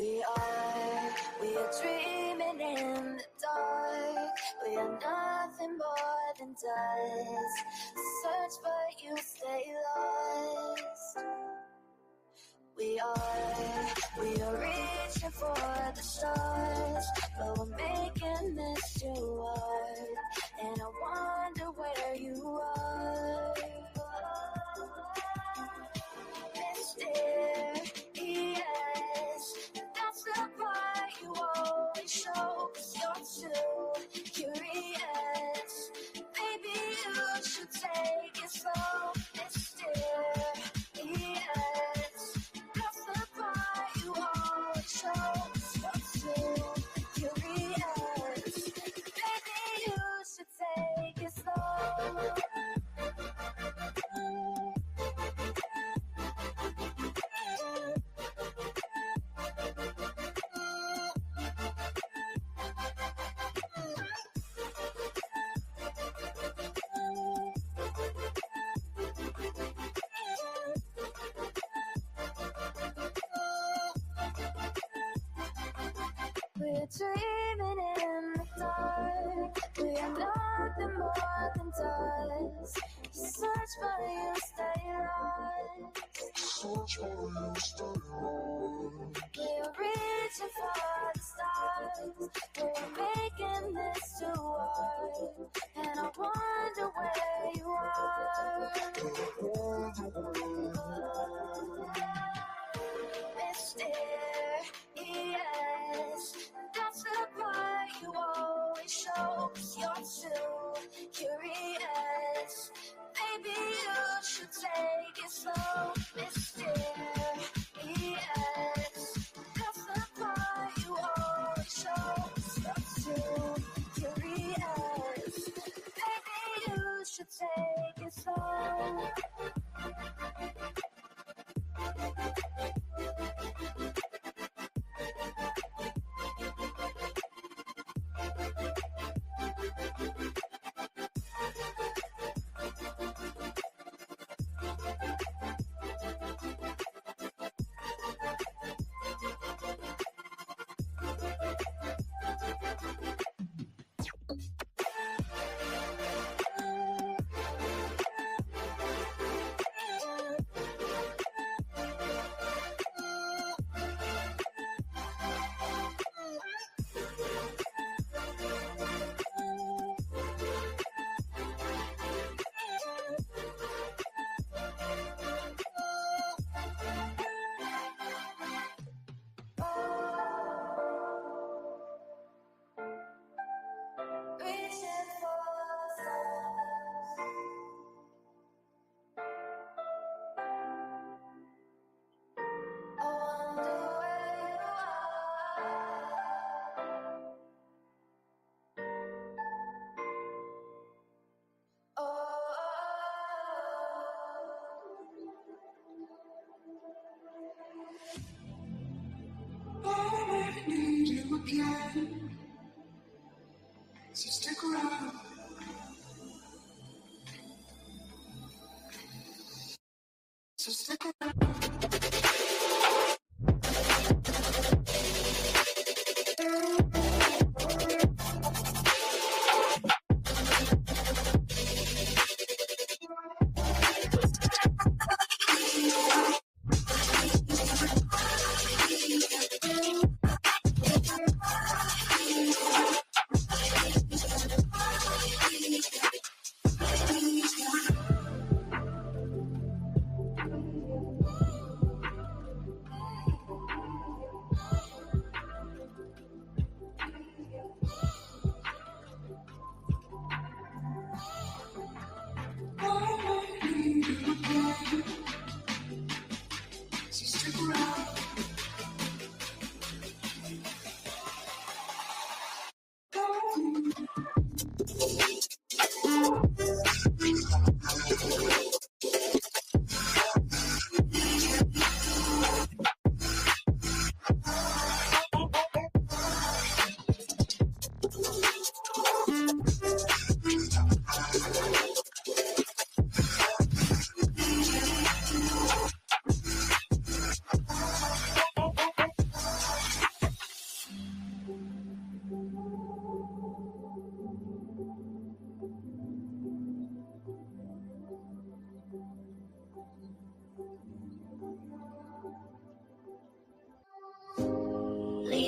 We are dreaming in the dark. We are nothing more than dust. Search but you stay lost. We are reaching for the stars, but we're making this too hard. And I wonder where you are. Mysterious, that's the part you always show. 'Cause you're too curious. Maybe you should take it slow. Mysterious, that's the part you always show. 'Cause you're too curious. Maybe you should take it slow. We're dreaming in the dark. We are nothing more than dust. Search but you stay lost. Search but you stay lost. We're reaching for the stars. We're making this too hard. And I wonder where you are. Mysterious, that's the part you always show. 'Cause you're too curious. Maybe you should take it slow. Mysterious, that's the part you always show. 'Cause you're too curious. Maybe you should take it slow. I need you again, so stick around. So stick around.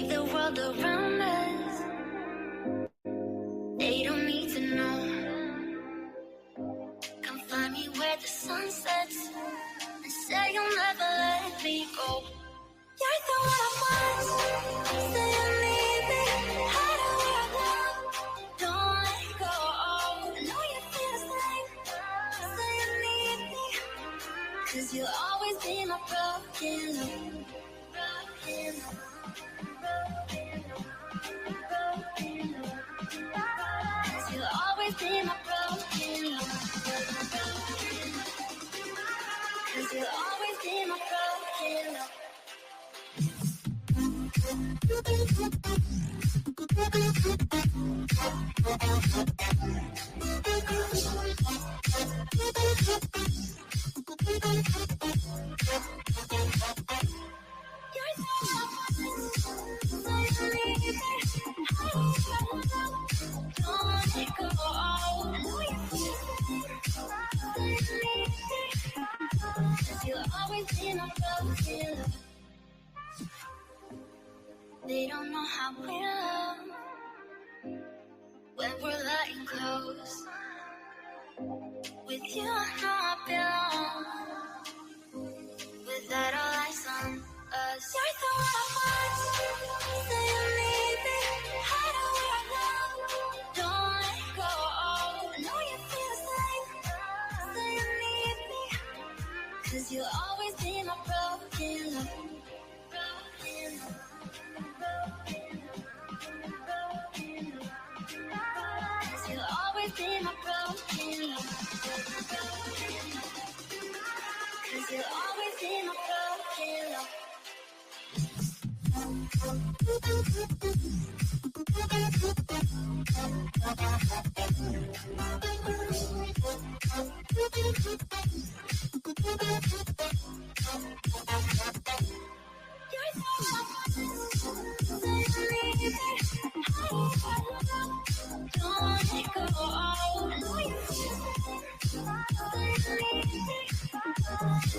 see the world around us. They don't need to know. Come find me where the sun sets and say you'll never let me go. You're the one I want. Say you need me. Hide where I go. Don't let go. I know you feel the same. Say you need me. 'Cause you'll always be my broken love. Broken love. Broken love. Broken love. 'Cause you'll always be my broken love. Cause you'll always be my broken love. They don't know how we love when we're letting close. With you, I know I belong. Without all eyes on us, you're the one I want. Say you need me. Hide where I go. Don't let go. I know you feel the same. Say you need me. 'Cause you'll always be my broken love. Broken love. Cause you'll always be my broken love. Cause you'll always be my broken love.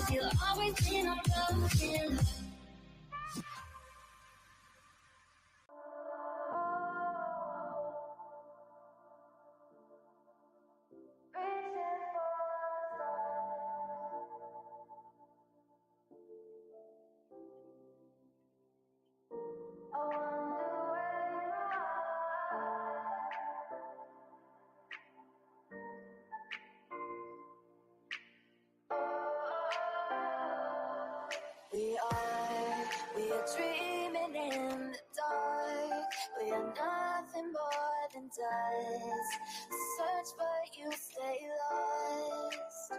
You'll always be my broken love. We are dreaming in the dark. We are nothing more than dust. Search but you stay lost.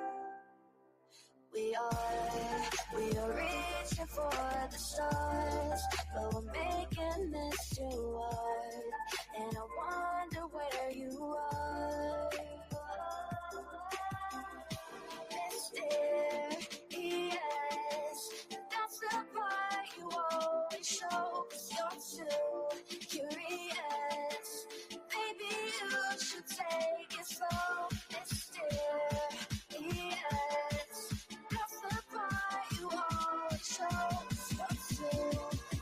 We are reaching for the stars, but we're making this too hard. And I wonder where you are. Mysterious, that's the part you always show. 'Cause you're too curious. Maybe you should take it slow. Mysterious, that's the part you always show. 'Cause you're too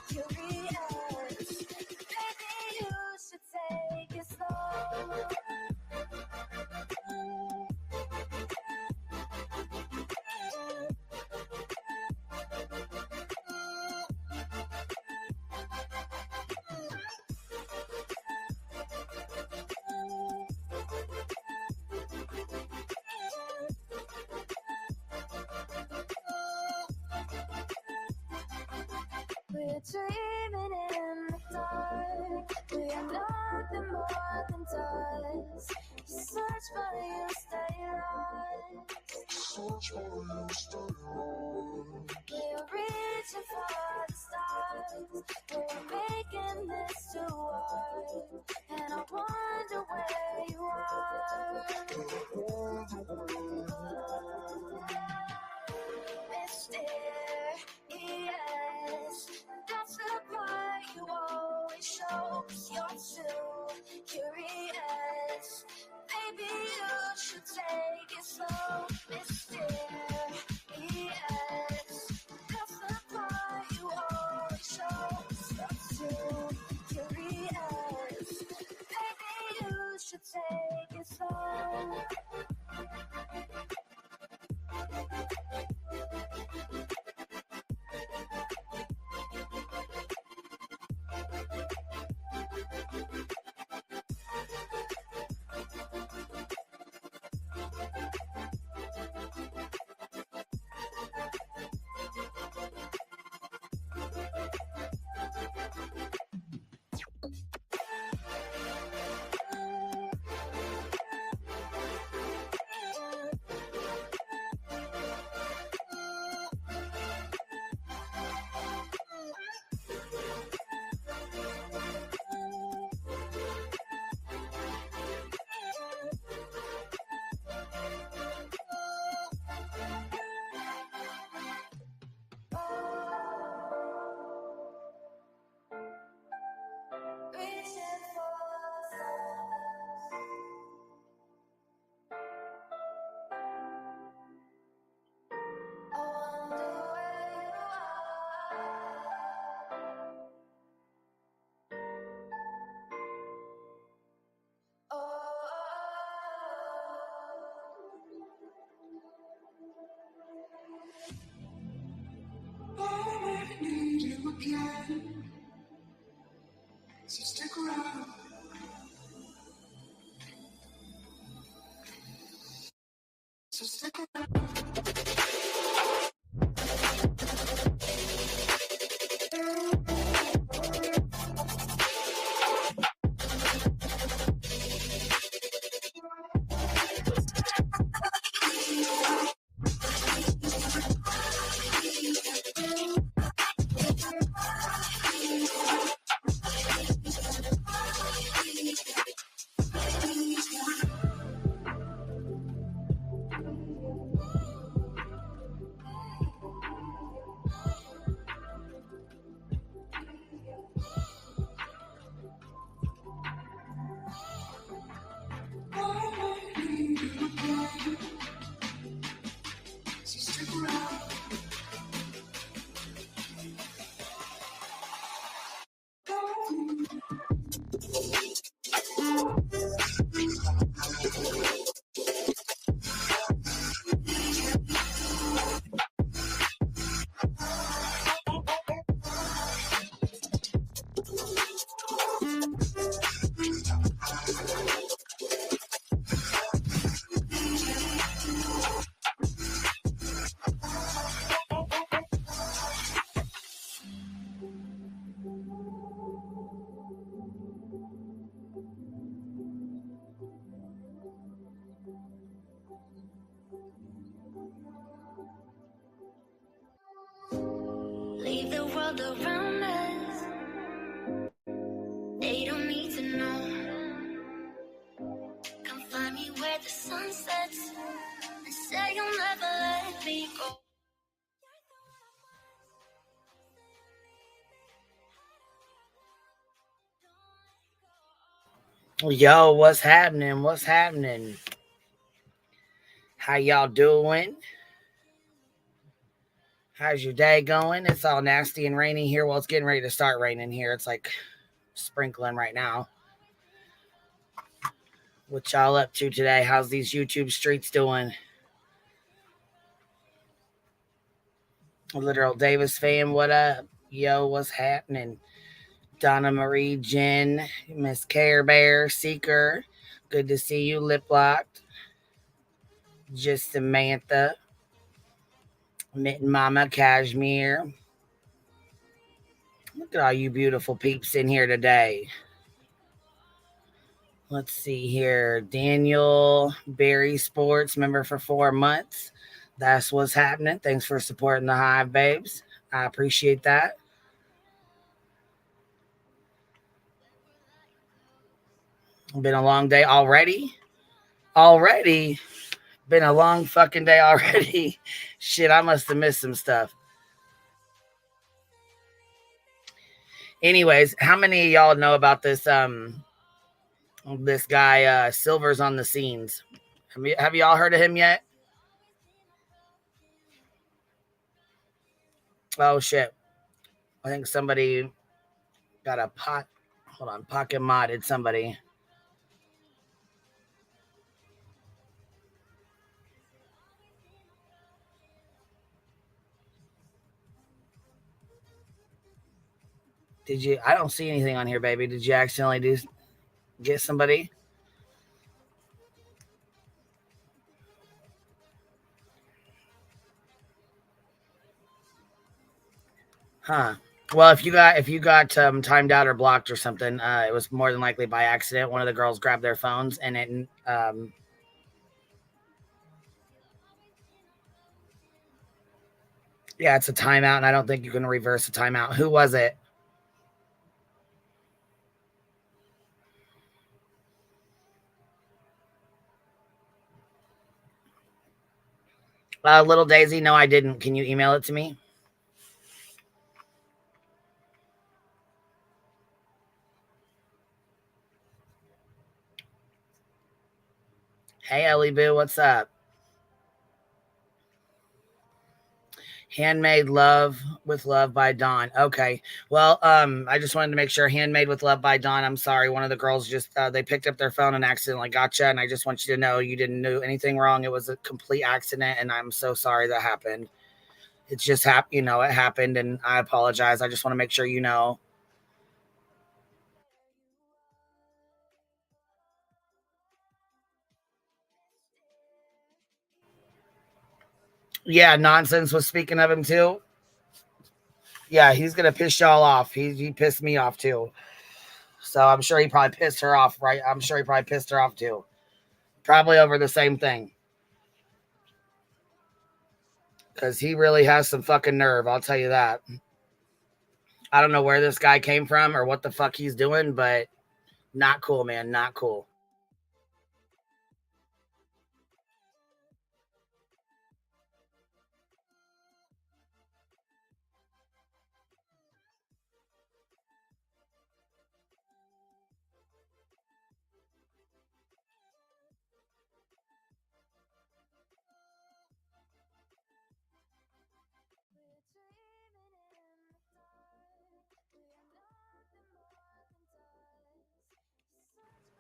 curious. Maybe you should take it slow. We're dreaming in the dark. We are nothing more than dust. You search but you stay lost. Search for you, stay on. We're reaching for the stars. We're making this too hard. And I wonder where you are. Mysterious, that's the part you always show. 'Cause you're too curious. Maybe you should take it slow. Mysterious, that's the part you always show. 'Cause you're too again. So stick around. So stick around. So stick around. Leave the world around us. They don't need to know. Come find me where the sun sets and say you'll never let me go. Yo, what's happening? What's happening? How y'all doing? How's your day going? It's all nasty and rainy here. Well, it's getting ready to start raining here. It's like sprinkling right now. What y'all up to today? How's these YouTube streets doing? Literal Davis fan, what up? Yo, what's happening? Donna Marie, Jen, Miss Care Bear, Seeker. Good to see you, Lip Locked. Just Samantha. Mitten Mama, Cashmere. Look at all you beautiful peeps in here today. Let's see here. Daniel, Barry Sports, member for 4 months. That's what's happening. Thanks for supporting the Hive, babes. I appreciate that. Been a long day already. Been a long fucking day already. Shit, I must have missed some stuff. Anyways, how many of y'all know about this this guy Silver's on the scenes? Have y'all heard of him yet? Oh shit. I think somebody got a pot. Hold on, pocket modded somebody. Did you? I don't see anything on here, baby. Did you accidentally get somebody? Huh. Well, if you got timed out or blocked or something, it was more than likely by accident. One of the girls grabbed their phones and it yeah, it's a timeout, and I don't think you can reverse a timeout. Who was it? Little Daisy, no, I didn't. Can you email it to me? Hey, Ellie Boo, what's up? Handmade Love with Love by Dawn. Okay. Well, I just wanted to make sure. Handmade with Love by Dawn. I'm sorry. One of the girls just they picked up their phone and accidentally gotcha. And I just want you to know you didn't do anything wrong. It was a complete accident, and I'm so sorry that happened. It's just it happened, and I apologize. I just want to make sure you know. Yeah, Nonsense was speaking of him too. Yeah, he's gonna piss y'all off. He pissed me off too. So I'm sure he probably pissed her off, right? I'm sure he probably pissed her off too. Probably over the same thing. Because he really has some fucking nerve, I'll tell you that. I don't know where this guy came from or what the fuck he's doing, but not cool, man. Not cool.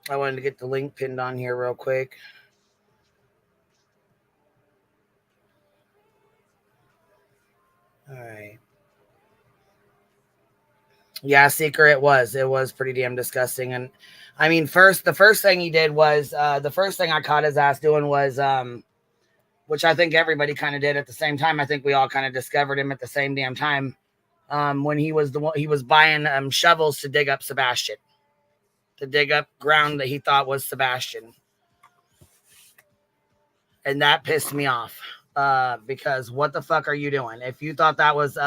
I wanted to get the link pinned on here real quick. All right. Yeah, Seeker, it was pretty damn disgusting. And I mean, the first thing he did was the first thing I caught his ass doing was which I think everybody kind of did at the same time. I think we all kind of discovered him at the same damn time. When he was buying shovels to dig up Sebastian, to dig up ground that he thought was Sebastian. And that pissed me off because what the fuck are you doing? If you thought that was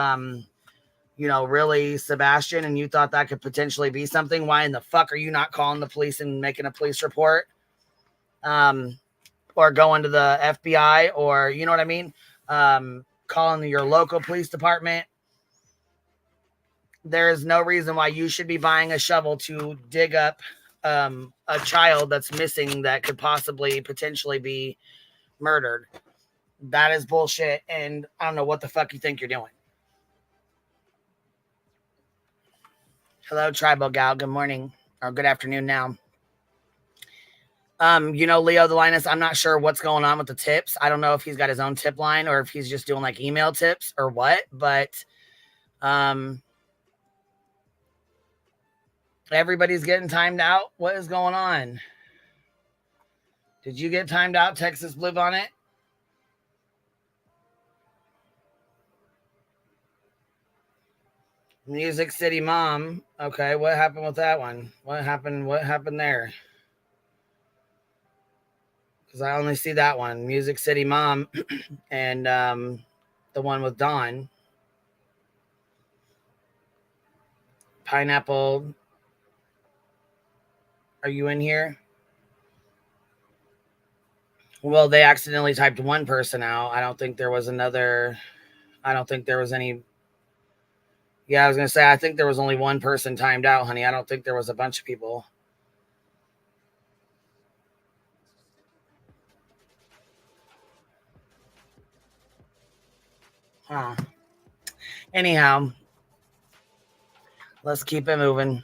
really Sebastian and you thought that could potentially be something, why in the fuck are you not calling the police and making a police report? Or going to the FBI, or you know what I mean? Calling your local police department. There is no reason why you should be buying a shovel to dig up a child that's missing that could potentially be murdered. That is bullshit, and I don't know what the fuck you think you're doing. Hello, Tribal Gal. Good morning, or good afternoon now. Leo the Linus, I'm not sure what's going on with the tips. I don't know if he's got his own tip line or if he's just doing like email tips or what, but everybody's getting timed out. What is going on? Did you get timed out, Texas Blue Bonnet? Music City Mom. Okay, what happened with that one? What happened there? Because I only see that one, Music City Mom, and the one with Dawn. Pineapple. Are you in here? Well, they accidentally typed one person out. I don't think there was another. I don't think there was any. Yeah, I was going to say, I think there was only one person timed out, honey. I don't think there was a bunch of people. Huh. Anyhow, let's keep it moving.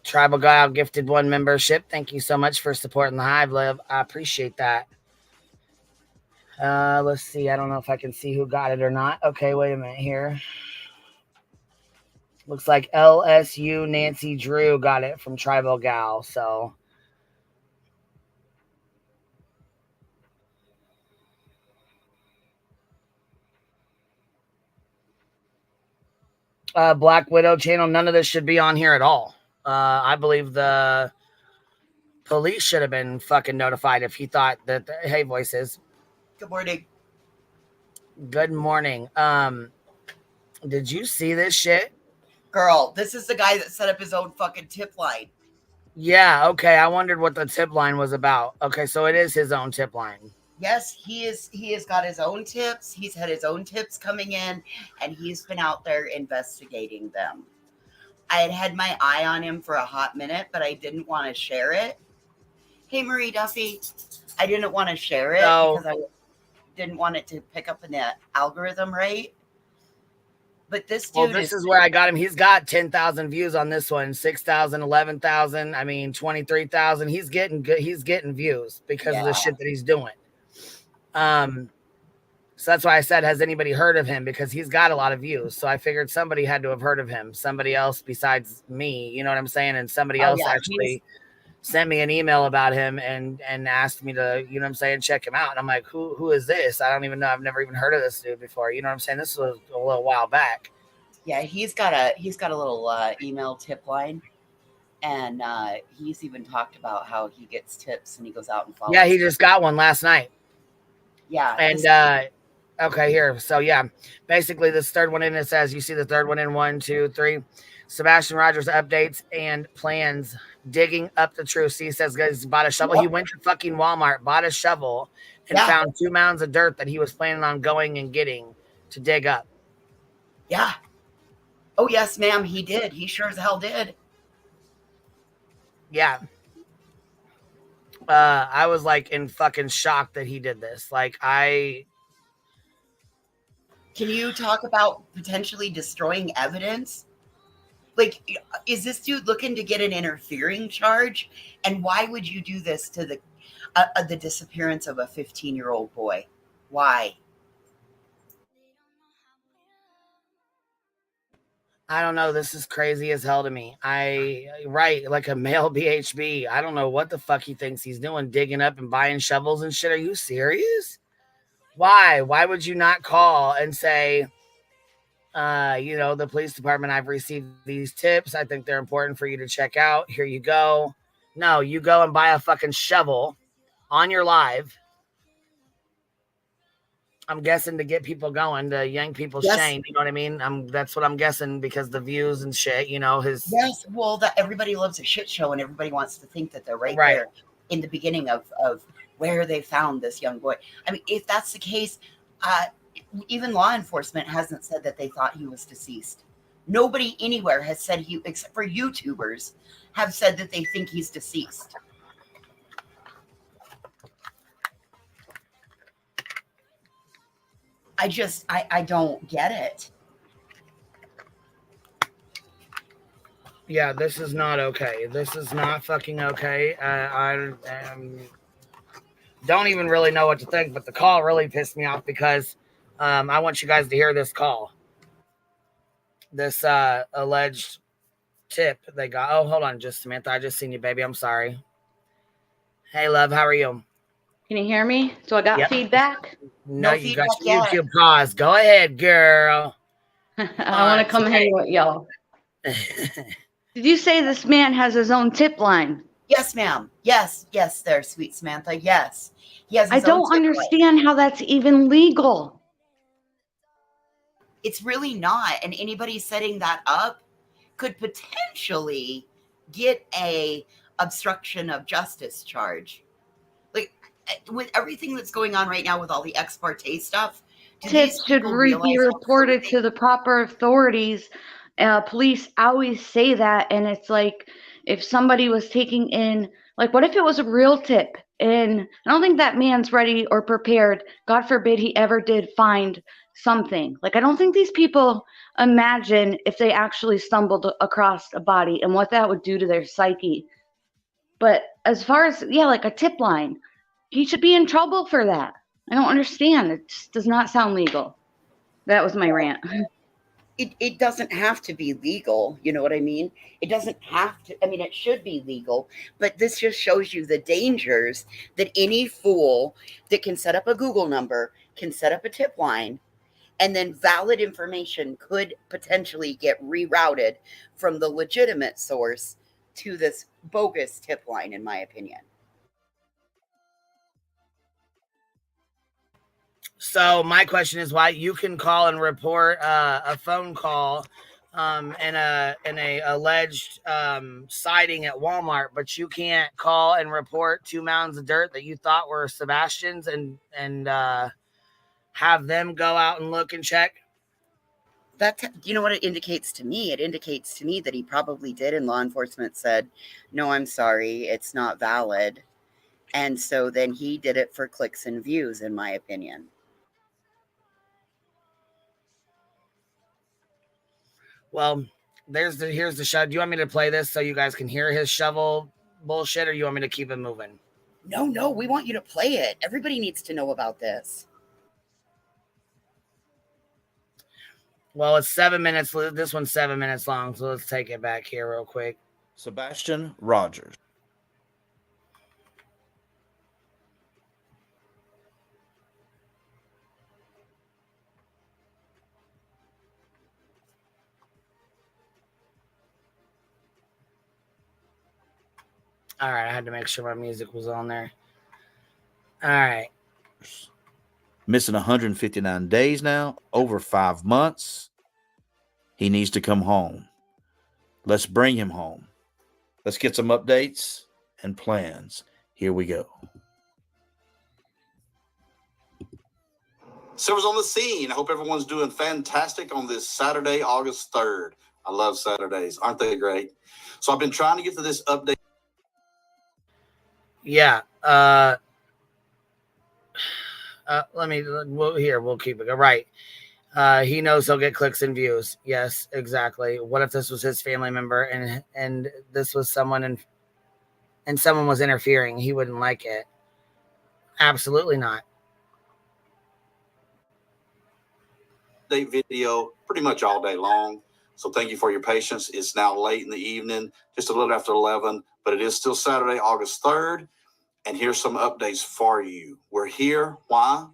Tribal Guile gifted 1 membership. Thank you so much for supporting the Hive, Liv. I appreciate that. Let's see. I don't know if I can see who got it or not. Okay, wait a minute here. Looks like LSU Nancy Drew got it from Tribal Gal. So Black Widow channel, none of this should be on here at all. I believe the police should have been fucking notified if he thought that hey, voices. Good morning. Good morning. Did you see this shit? Girl, this is the guy that set up his own fucking tip line. Yeah, okay. I wondered what the tip line was about. Okay, so it is his own tip line. Yes, he has got his own tips. He's had his own tips coming in, and he's been out there investigating them. I had my eye on him for a hot minute, but I didn't want to share it. Hey, Marie Duffy, I didn't want to share it because I didn't want it to pick up in the algorithm right. But this dude this is where I got him. He's got 10,000 views on this one, 6,000, 11,000. I mean, 23,000. He's getting good. He's getting views because of the shit that he's doing. So that's why I said, has anybody heard of him? Because he's got a lot of views. So I figured somebody had to have heard of him. Somebody else besides me, you know what I'm saying? And somebody else actually sent me an email about him and asked me to, you know what I'm saying, check him out. And I'm like, who is this? I don't even know. I've never even heard of this dude before. You know what I'm saying? This was a little while back. Yeah, he's got a little email tip line. And he's even talked about how he gets tips and he goes out and follows. Yeah, he just got one last night. Yeah. And okay, here. So yeah, basically this third one in, it says, you see the third one in 1, 2, 3. Sebastian Rogers updates and plans digging up the truth. He says guys bought a shovel. He went to fucking Walmart, bought a shovel, and found 2 mounds of dirt that he was planning on going and getting to dig up. Yeah. Oh yes, ma'am, he did. He sure as hell did. Yeah. I was like in fucking shock that he did this. Like Can you talk about potentially destroying evidence? Like, is this dude looking to get an interfering charge? And why would you do this to the disappearance of a 15-year-old boy? Why? I don't know. This is crazy as hell to me. Like a male BHB. I don't know what the fuck he thinks he's doing, digging up and buying shovels and shit. Are you serious? Why? Why would you not call and say, the police department, I've received these tips. I think they're important for you to check out. Here you go. No, you go and buy a fucking shovel on your live. I'm guessing to get people going, to yank people's chain. You know what I mean? That's what I'm guessing, because the views and shit, Yes, well, that everybody loves a shit show and everybody wants to think that they're right there in the beginning of where they found this young boy. I mean, if that's the case, even law enforcement hasn't said that they thought he was deceased. Nobody anywhere has said except for YouTubers, have said that they think he's deceased. I don't get it. Yeah, this is not okay. This is not fucking okay. I don't even really know what to think, but the call really pissed me off because I want you guys to hear this call. This alleged tip they got. Oh, hold on just Samantha. I just seen you, baby. I'm sorry. Hey, love. How are you? Can you hear me? So I got feedback? No, you got your YouTube pause. Go ahead, girl. I want to come hang with y'all. Did you say this man has his own tip line? Yes, ma'am. Yes, there, sweet Samantha. Yes. He has his I don't understand how that's even legal. It's really not. And anybody setting that up could potentially get a obstruction of justice charge. Like, with everything that's going on right now with all the ex parte stuff, tips should be reported to the proper authorities. Police always say that, and it's like, if somebody was taking in, like, what if it was a real tip? And I don't think that man's ready or prepared. God forbid he ever did find something. Like, I don't think these people imagine if they actually stumbled across a body and what that would do to their psyche. But as far as, like a tip line, he should be in trouble for that. I don't understand. It just does not sound legal. That was my rant. It doesn't have to be legal. You know what I mean? It doesn't have to. I mean, it should be legal, but this just shows you the dangers that any fool that can set up a Google number, can set up a tip line, and then valid information could potentially get rerouted from the legitimate source to this bogus tip line, in my opinion. So my question is, why you can call and report a phone call and a alleged sighting at Walmart, but you can't call and report 2 mounds of dirt that you thought were Sebastian's and have them go out and look and check? That, you know what it indicates to me? It indicates to me that he probably did, and law enforcement said, no, I'm sorry, it's not valid. And so then he did it for clicks and views, in my opinion. Well, here's the show. Do you want me to play this so you guys can hear his shovel bullshit, or you want me to keep it moving? No, we want you to play it. Everybody needs to know about this. Well, it's 7 minutes. This one's 7 minutes long, so let's take it back here real quick. Sebastian Rogers. All right, I had to make sure my music was on there. All right. Missing 159 days now, over 5 months. He needs to come home. Let's bring him home. Let's get some updates and plans. Here we go. Silver's on the scene. I hope everyone's doing fantastic on this Saturday, August 3rd. I love Saturdays. Aren't they great? So I've been trying to get to this update. Yeah. We'll keep it. Right. He knows he'll get clicks and views. Yes, exactly. What if this was his family member and this was someone and someone was interfering? He wouldn't like it. Absolutely not. Video pretty much all day long. So thank you for your patience. It's now late in the evening, just a little after 11, but it is still Saturday, August 3rd. And here's some updates for you. We're here. Why?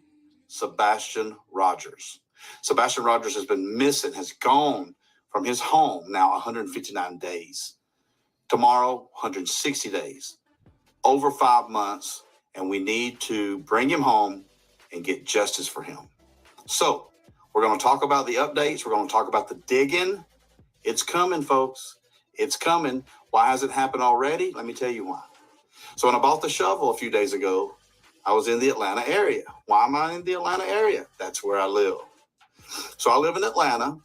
Sebastian Rogers. Sebastian Rogers has been missing, has gone from his home now 159 days. Tomorrow, 160 days. Over 5 months, and we need to bring him home and get justice for him. So we're going to talk about the updates. We're going to talk about the digging. It's coming, folks. It's coming. Why has it happened already? Let me tell you why. So when I bought the shovel a few days ago, I was in the Atlanta area. Why am I in the Atlanta area? That's where I live. So I live in Atlanta.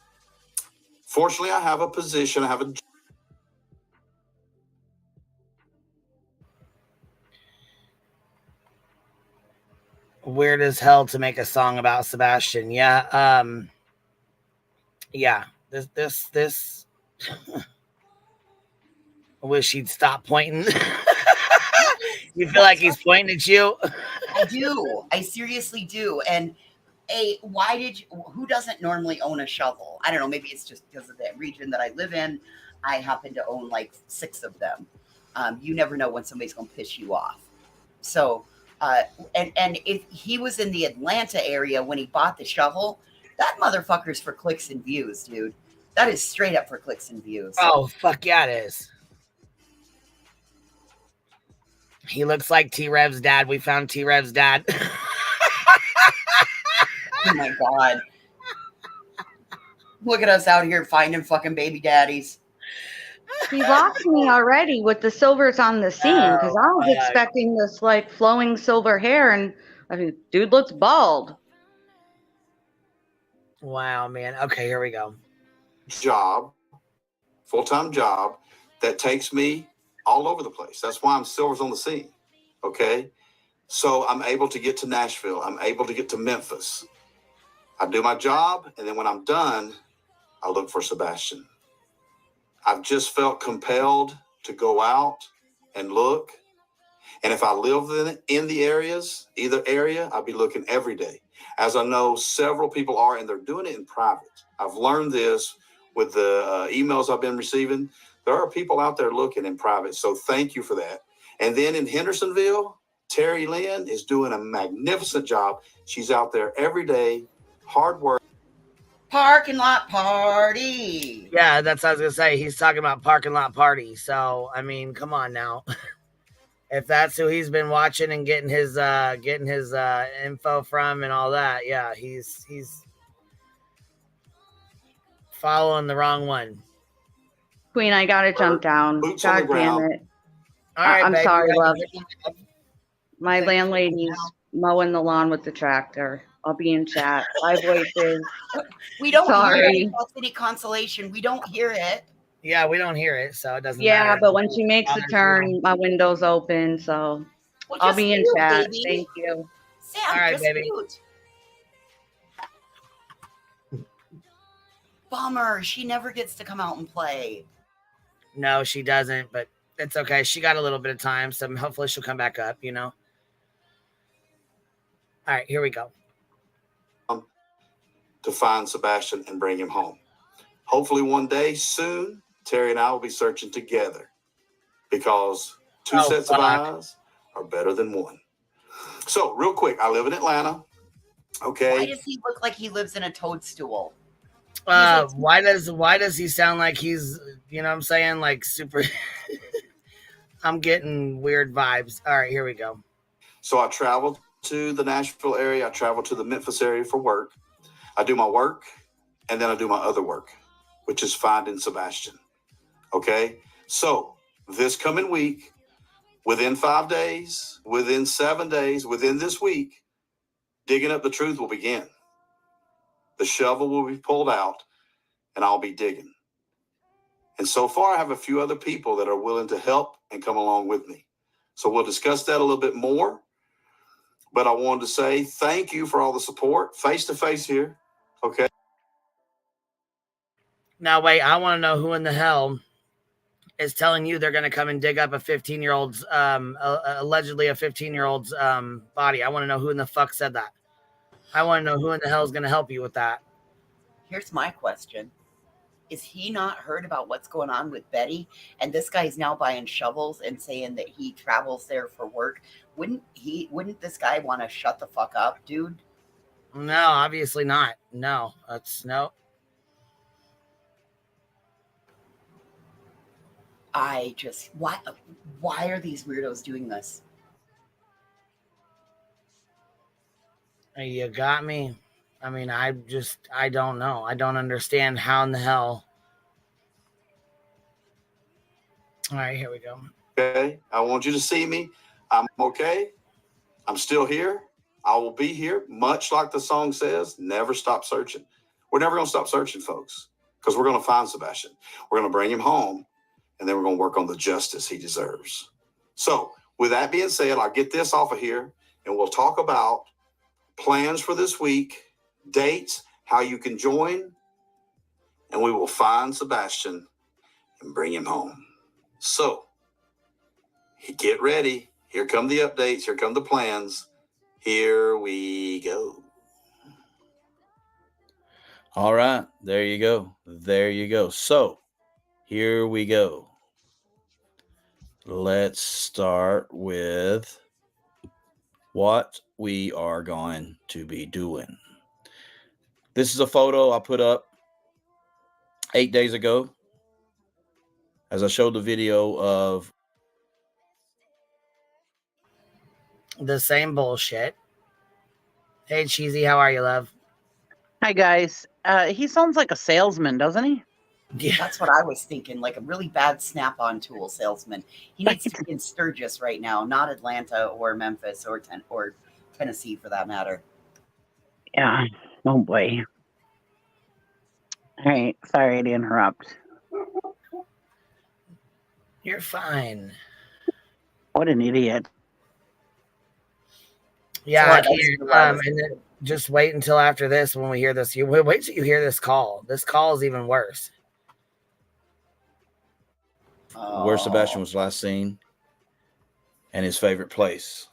Fortunately, I have a position. I have a Weird as hell to make a song about Sebastian. Yeah. Yeah. This. I wish he'd stop pointing. You feel like he's pointing at you? I do. I seriously do. And who doesn't normally own a shovel? I don't know. Maybe it's just because of the region that I live in. I happen to own like 6 of them. You never know when somebody's going to piss you off. So, and if he was in the Atlanta area when he bought the shovel, that motherfucker's for clicks and views, dude. That is straight up for clicks and views. Oh, fuck yeah, it is. He looks like T-Rev's dad. We found T-Rev's dad. Oh my God. Look at us out here finding fucking baby daddies. He lost me already with the silvers on the scene because I was expecting this like flowing silver hair, and I mean, dude looks bald. Wow, man. Okay, here we go. Job, full-time job that takes me all over the place. That's why I'm Silver's on the scene. Okay. So I'm able to get to Nashville. I'm able to get to Memphis. I do my job. And then when I'm done, I look for Sebastian. I've just felt compelled to go out and look. And if I live in the areas, either area, I'll be looking every day. As I know several people are, and they're doing it in private. I've learned this with the emails I've been receiving. There are people out there looking in private. So thank you for that. And then in Hendersonville, Terry Lynn is doing a magnificent job. She's out there every day, hard work. Parking lot party. Yeah, that's what I was going to say. He's talking about parking lot party. So, I mean, come on now. If that's who he's been watching and getting his info from and all that, yeah, he's following the wrong one. Queen, I gotta jump down. Boots on the God damn ground. it. All right, I'm baby, sorry, ready? love. My landlady's mowing the lawn with the tractor. I'll be in chat. 5 voices. We don't Sorry. hear it. That's any consolation. We don't hear it. Yeah, we don't hear it, so it doesn't Yeah, matter. but when she makes a turn, my window's open, so Well, I'll just be in mute, chat. baby. Thank you. Sam, All right, just baby. mute. Bummer. She never gets to come out and play. No, she doesn't, but it's okay. She got a little bit of time, so hopefully she'll come back up, you know. All right, here we go. to find Sebastian and bring him home. Hopefully one day soon, Terry and I will be searching together because two sets of eyes are better than one. So real quick, I live in Atlanta. Okay. Why does he look like he lives in a toadstool? Why does he sound like he's, you know what I'm saying, like super I'm getting weird vibes. All right, here we go. So I traveled to the Nashville area. I traveled to the Memphis area for work. I do my work, and then I do my other work, which is finding Sebastian. Okay? So this coming week, within 5 days, within 7 days, within this week, digging up the truth will begin. The shovel will be pulled out, and I'll be digging. And so far, I have a few other people that are willing to help and come along with me. So we'll discuss that a little bit more. But I wanted to say thank you for all the support, face-to-face here. Okay. Now, wait, I want to know who in the hell is telling you they're going to come and dig up a 15-year-old's, allegedly a 15-year-old's body. I want to know who in the fuck said that. I want to know who in the hell is going to help you with that. Here's my question. Is he not heard about what's going on with Betty? And this guy's now buying shovels and saying that he travels there for work. Wouldn't this guy want to shut the fuck up, dude? No, obviously not. No, that's no. Why are these weirdos doing this? You got me. I mean, I don't know. I don't understand how in the hell. All right, here we go. Okay. I want you to see me. I'm okay. I'm still here. I will be here. Much like the song says, never stop searching. We're never going to stop searching, folks, because we're going to find Sebastian. We're going to bring him home, and then we're going to work on the justice he deserves. So with that being said, I'll get this off of here, and we'll talk about plans for this week, dates, how you can join, and we will find Sebastian and bring him home. So get ready. Here come the updates. Here come the plans. Here we go. All right. There you go. There you go. So here we go. Let's start with what we are going to be doing. This is a photo I put up 8 days ago as I showed the video of the same bullshit. Hey, Cheesy, how are you, love? Hi, guys. He sounds like a salesman, doesn't he? Yeah. That's what I was thinking, like a really bad Snap-on tool salesman. He needs to be in Sturgis right now, not Atlanta or Memphis or Tennessee for that matter. Yeah. Oh, boy. All right. Sorry to interrupt. You're fine. What an idiot. Yeah, and then just wait until after this when we hear this. You wait till you hear this call. This call is even worse. where Sebastian was last seen and his favorite place.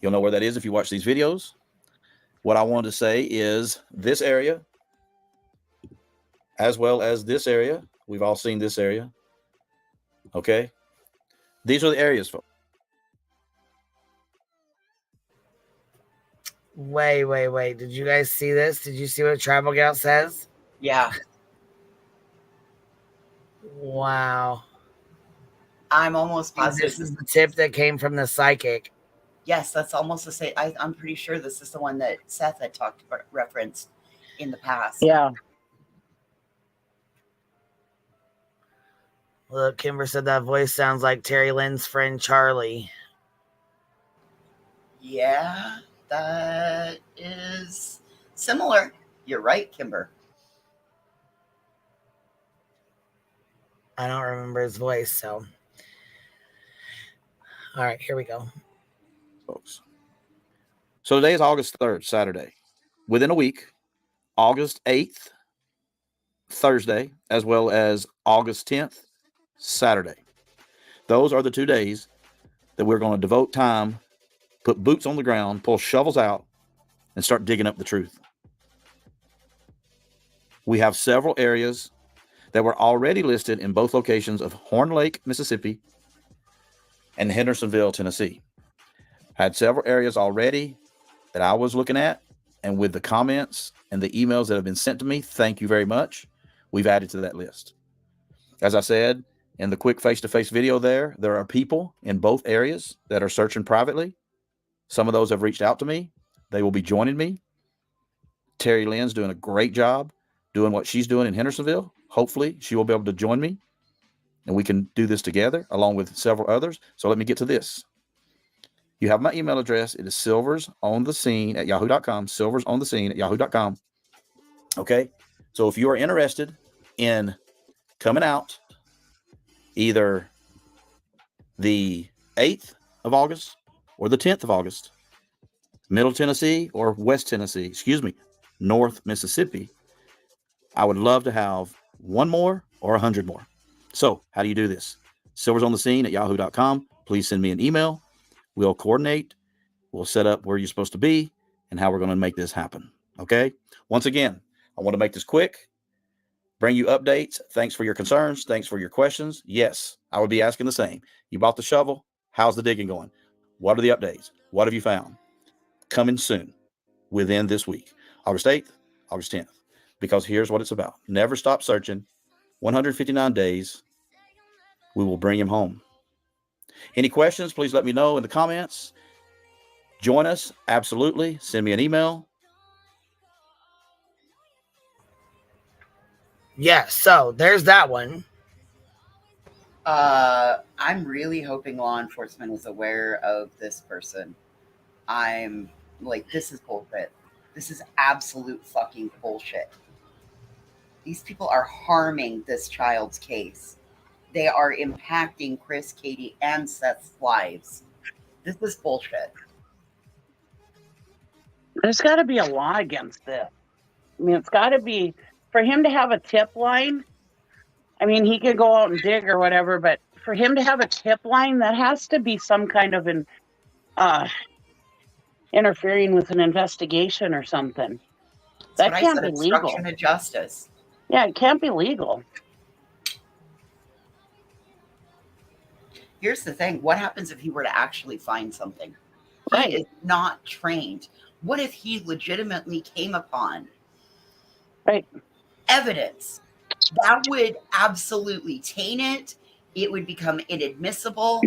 You'll know where that is if you watch these videos. What I wanted to say is this area, as well as this area. We've all seen this area. Okay. These are the areas, folks. Wait. Did you guys see this? Did you see what Tribal Gal says? Yeah. Wow. I'm almost positive. This is the tip that came from the psychic. Yes, that's almost the same. I'm pretty sure this is the one that Seth had referenced in the past. Yeah. Look, Kimber said that voice sounds like Terry Lynn's friend Charlie. Yeah, that is similar. You're right, Kimber. I don't remember his voice, so. All right, here we go. Folks. So today is August 3rd, Saturday. Within a week, August 8th, Thursday, as well as August 10th, Saturday. Those are the 2 days that we're going to devote time, put boots on the ground, pull shovels out, and start digging up the truth. We have several areas that were already listed in both locations of Horn Lake, Mississippi, and Hendersonville, Tennessee. Had several areas already that I was looking at, and with the comments and the emails that have been sent to me, thank you very much. We've added to that list. As I said in the quick face-to-face video there are people in both areas that are searching privately. Some of those have reached out to me. They will be joining me. Terry Lynn's doing a great job doing what she's doing in Hendersonville. Hopefully she will be able to join me and we can do this together along with several others. So let me get to this. You have my email address. It is silversonthescene@yahoo.com. silversonthescene@yahoo.com. Okay. So if you are interested in coming out either the 8th of August or the 10th of August, Middle Tennessee or West Tennessee, North Mississippi, I would love to have one more or 100 more. So how do you do this? silversonthescene@yahoo.com. Please send me an email. We'll coordinate. We'll set up where you're supposed to be and how we're going to make this happen. Okay. Once again, I want to make this quick, bring you updates. Thanks for your concerns. Thanks for your questions. Yes, I would be asking the same. You bought the shovel. How's the digging going? What are the updates? What have you found? Coming soon within this week, August 8th, August 10th, because here's what it's about. Never stop searching. 159 days. We will bring him home. Any questions, please let me know in the comments. Join us. Absolutely. Send me an email. Yeah, so there's that one. I'm really hoping law enforcement is aware of this person. I'm like, this is bullshit. This is absolute fucking bullshit. These people are harming this child's case. They are impacting Chris, Katie, and Seth's lives. This is bullshit. There's got to be a law against this. I mean, it's got to be, for him to have a tip line, I mean, he could go out and dig or whatever, but for him to have a tip line, that has to be some kind of interfering with an investigation or something. That's that can't be legal. Obstruction of justice. Yeah, it can't be legal. Here's the thing. What happens if he were to actually find something? Right. He is not trained. What if he legitimately came upon evidence? That would absolutely taint it. It would become inadmissible.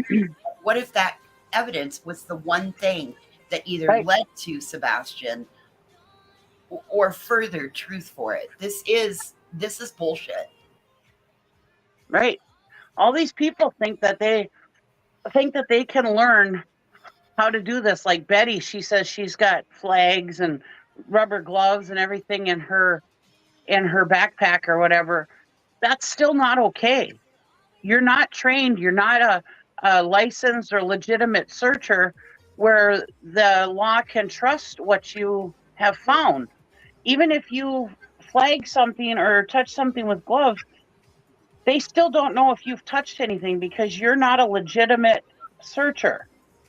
What if that evidence was the one thing that either led to Sebastian or further truth for it? This is bullshit. Right. All these people think that they can learn how to do this. Like Betty, she says she's got flags and rubber gloves and everything in her backpack or whatever. That's still not okay. You're not trained. You're not a licensed or legitimate searcher where the law can trust what you have found. Even if you flag something or touch something with gloves, they still don't know if you've touched anything because you're not a legitimate searcher.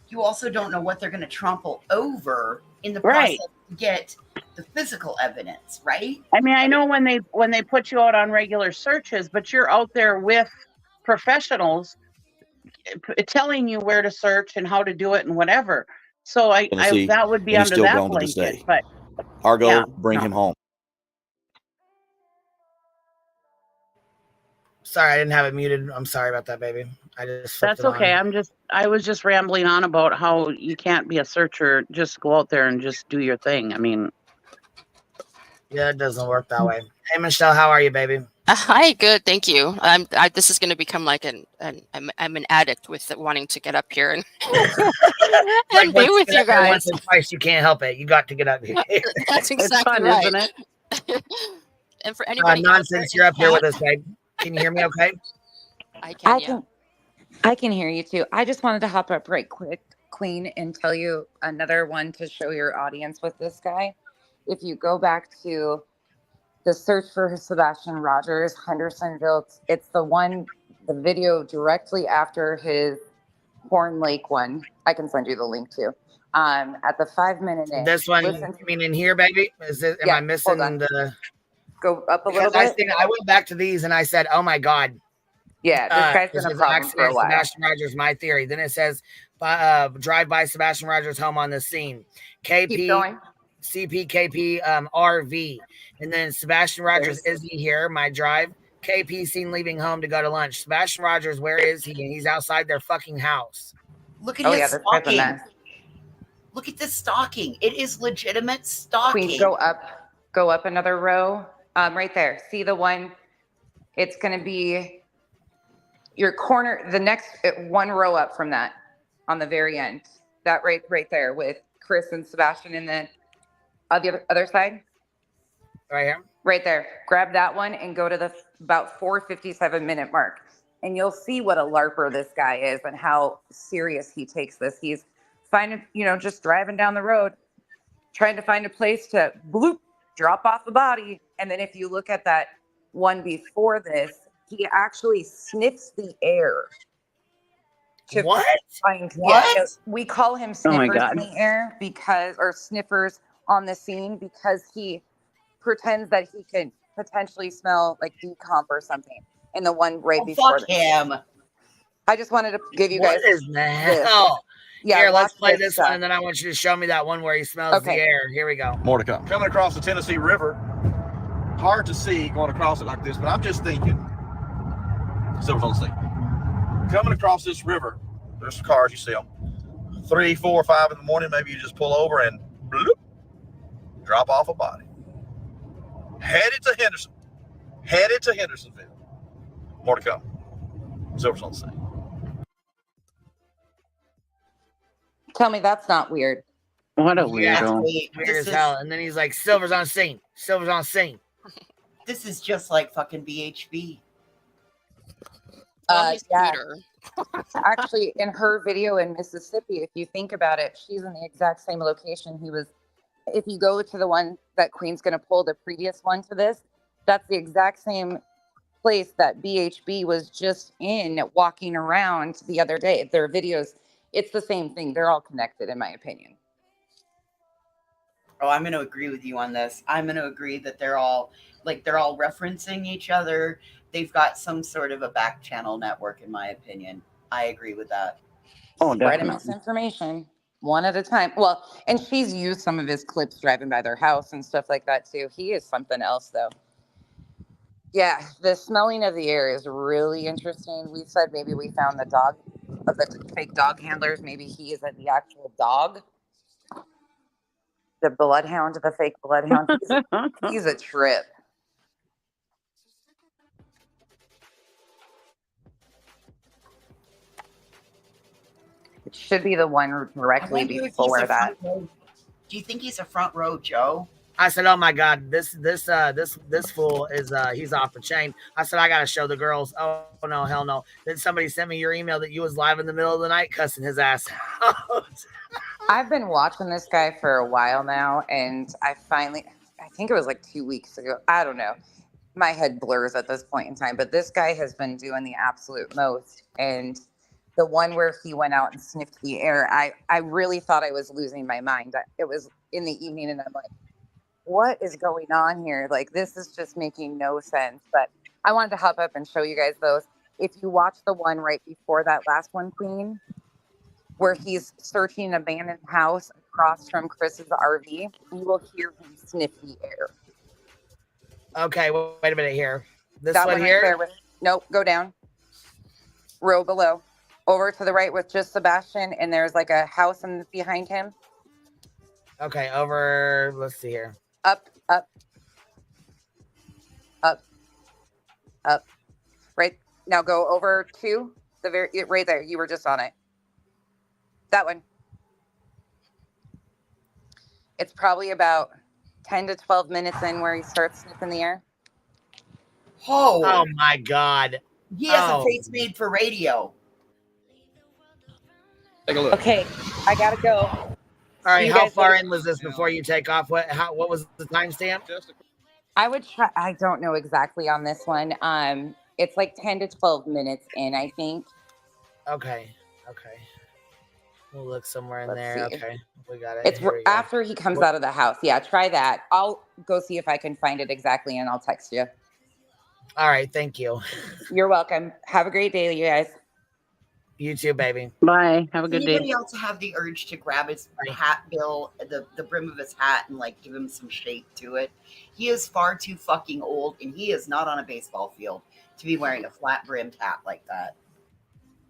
You also don't know what they're going to trample over in the process to get the physical evidence, right? I mean, I know when they put you out on regular searches, but you're out there with professionals telling you where to search and how to do it and whatever. So that would be under that blanket. But Argo, bring him home. Sorry, I didn't have it muted. I'm sorry about that, baby. That's okay. I was just rambling on about how you can't be a searcher. Just go out there and just do your thing. I mean, yeah, it doesn't work that way. Hey, Michelle, how are you, baby? Hi, good, thank you. This is going to become like I'm an addict with wanting to get up here and and be with you guys. Once and twice, you can't help it. You got to get up here. That's exactly it's fun, right, isn't it? And for anybody, nonsense, you're up here with us, babe. Can you hear me? Okay. I can hear you too. I just wanted to hop up right quick, Queen, and tell you another one to show your audience with this guy. If you go back to the search for Sebastian Rogers, Hendersonville, it's the video directly after his Horn Lake one. I can send you the link too. At the 5 minute. This one, you mean in here, baby? Am I missing the? Go up a little Because bit. I went back to these and I said, oh my God. Yeah, this guy's been a problem for a while. Sebastian Rogers, my theory. Then it says, drive by Sebastian Rogers' home on the scene. Keep going. CPKP RV. And then Sebastian Rogers, is he here? My drive. KP seen leaving home to go to lunch. Sebastian Rogers, where is he? And he's outside their fucking house. Look at his stalking. Look at this stalking. It is legitimate stalking. Queen, go up another row. Right there. See the one? It's going to be your corner, the next one row up from that on the very end. That right there with Chris and Sebastian in the other side. Right here? Right there. Grab that one and go to the about 4:57-minute mark. And you'll see what a LARPer this guy is and how serious he takes this. He's just driving down the road, trying to find a place to bloop, drop off the body. And then if you look at that one before this, he actually sniffs the air. What? Yeah, we call him sniffers in the air or sniffers on the scene because he pretends that he can potentially smell like decomp or something. And the one right before fuck him. I just wanted to give you guys. What is the hell? Yeah, here, let's play this one, and then I want you to show me that one where he smells the air. Here we go. More to come. Coming across the Tennessee River, hard to see going across it like this, but I'm just thinking, Silver's on the scene. Coming across this river, there's some cars, you see them. 3, 4, 5 in the morning, maybe you just pull over and bloop, drop off a body. Headed to Hendersonville. More to come. Silver's on the scene. Tell me that's not weird. What a weirdo. Weird as hell. And then he's like, Silver's on scene. Silver's on scene. This is just like fucking BHB. Yeah. Actually, in her video in Mississippi, if you think about it, she's in the exact same location he was. If you go to the one that Queen's going to pull, the previous one to this, that's the exact same place that BHB was just in walking around the other day. Their videos, it's the same thing. They're all connected, in my opinion. Oh, I'm going to agree with you on this. I'm going to agree that they're all referencing each other. They've got some sort of a back channel network, in my opinion. I agree with that. Oh, spread him out information one at a time. Well, and she's used some of his clips driving by their house and stuff like that too. He is something else though. Yeah, the smelling of the air is really interesting. We said maybe we found the dog of the fake dog handlers. Maybe he isn't the actual dog. The bloodhound, the fake bloodhound. He's a trip. It should be the one directly before that. Do you think he's a front row Joe? I said, "Oh my God, this fool is he's off the chain." I said, "I gotta show the girls." Oh no, hell no! Then somebody sent me your email that you was live in the middle of the night cussing his ass out. I've been watching this guy for a while now, and I think it was like 2 weeks ago. I don't know. My head blurs at this point in time, but this guy has been doing the absolute most. And the one where he went out and sniffed the air, I really thought I was losing my mind. It was in the evening, and I'm like, what is going on here? Like, this is just making no sense. But I wanted to hop up and show you guys those. If you watch the one right before that last one, Queen, where he's searching an abandoned house across from Chris's RV, you will hear him sniff the air. Okay, well, wait a minute here. This that one here? Right nope, go down. Row below. Over to the right with just Sebastian, and there's like a house behind him. Okay, over, let's see here. Up. Right, now go over to the right there. You were just on it. That one. It's probably about 10 to 12 minutes in where he starts sniffing the air. Oh my God. He has a face made for radio. Take a look. Okay, I gotta go. All right, how far in was this before you take off? What was the timestamp? I would try. I don't know exactly on this one. It's like 10 to 12 minutes in, I think. Okay. We'll look somewhere in Let's there. see. Okay, we got it. It's Here we go. after he comes out of the house. Yeah, try that. I'll go see if I can find it exactly, and I'll text you. All right, thank you. You're welcome. Have a great day, you guys. You too, baby. Bye. Have a good day. Anybody else have the urge to grab his hat bill, the brim of his hat, and like give him some shape to it? He is far too fucking old, and he is not on a baseball field to be wearing a flat brimmed hat like that.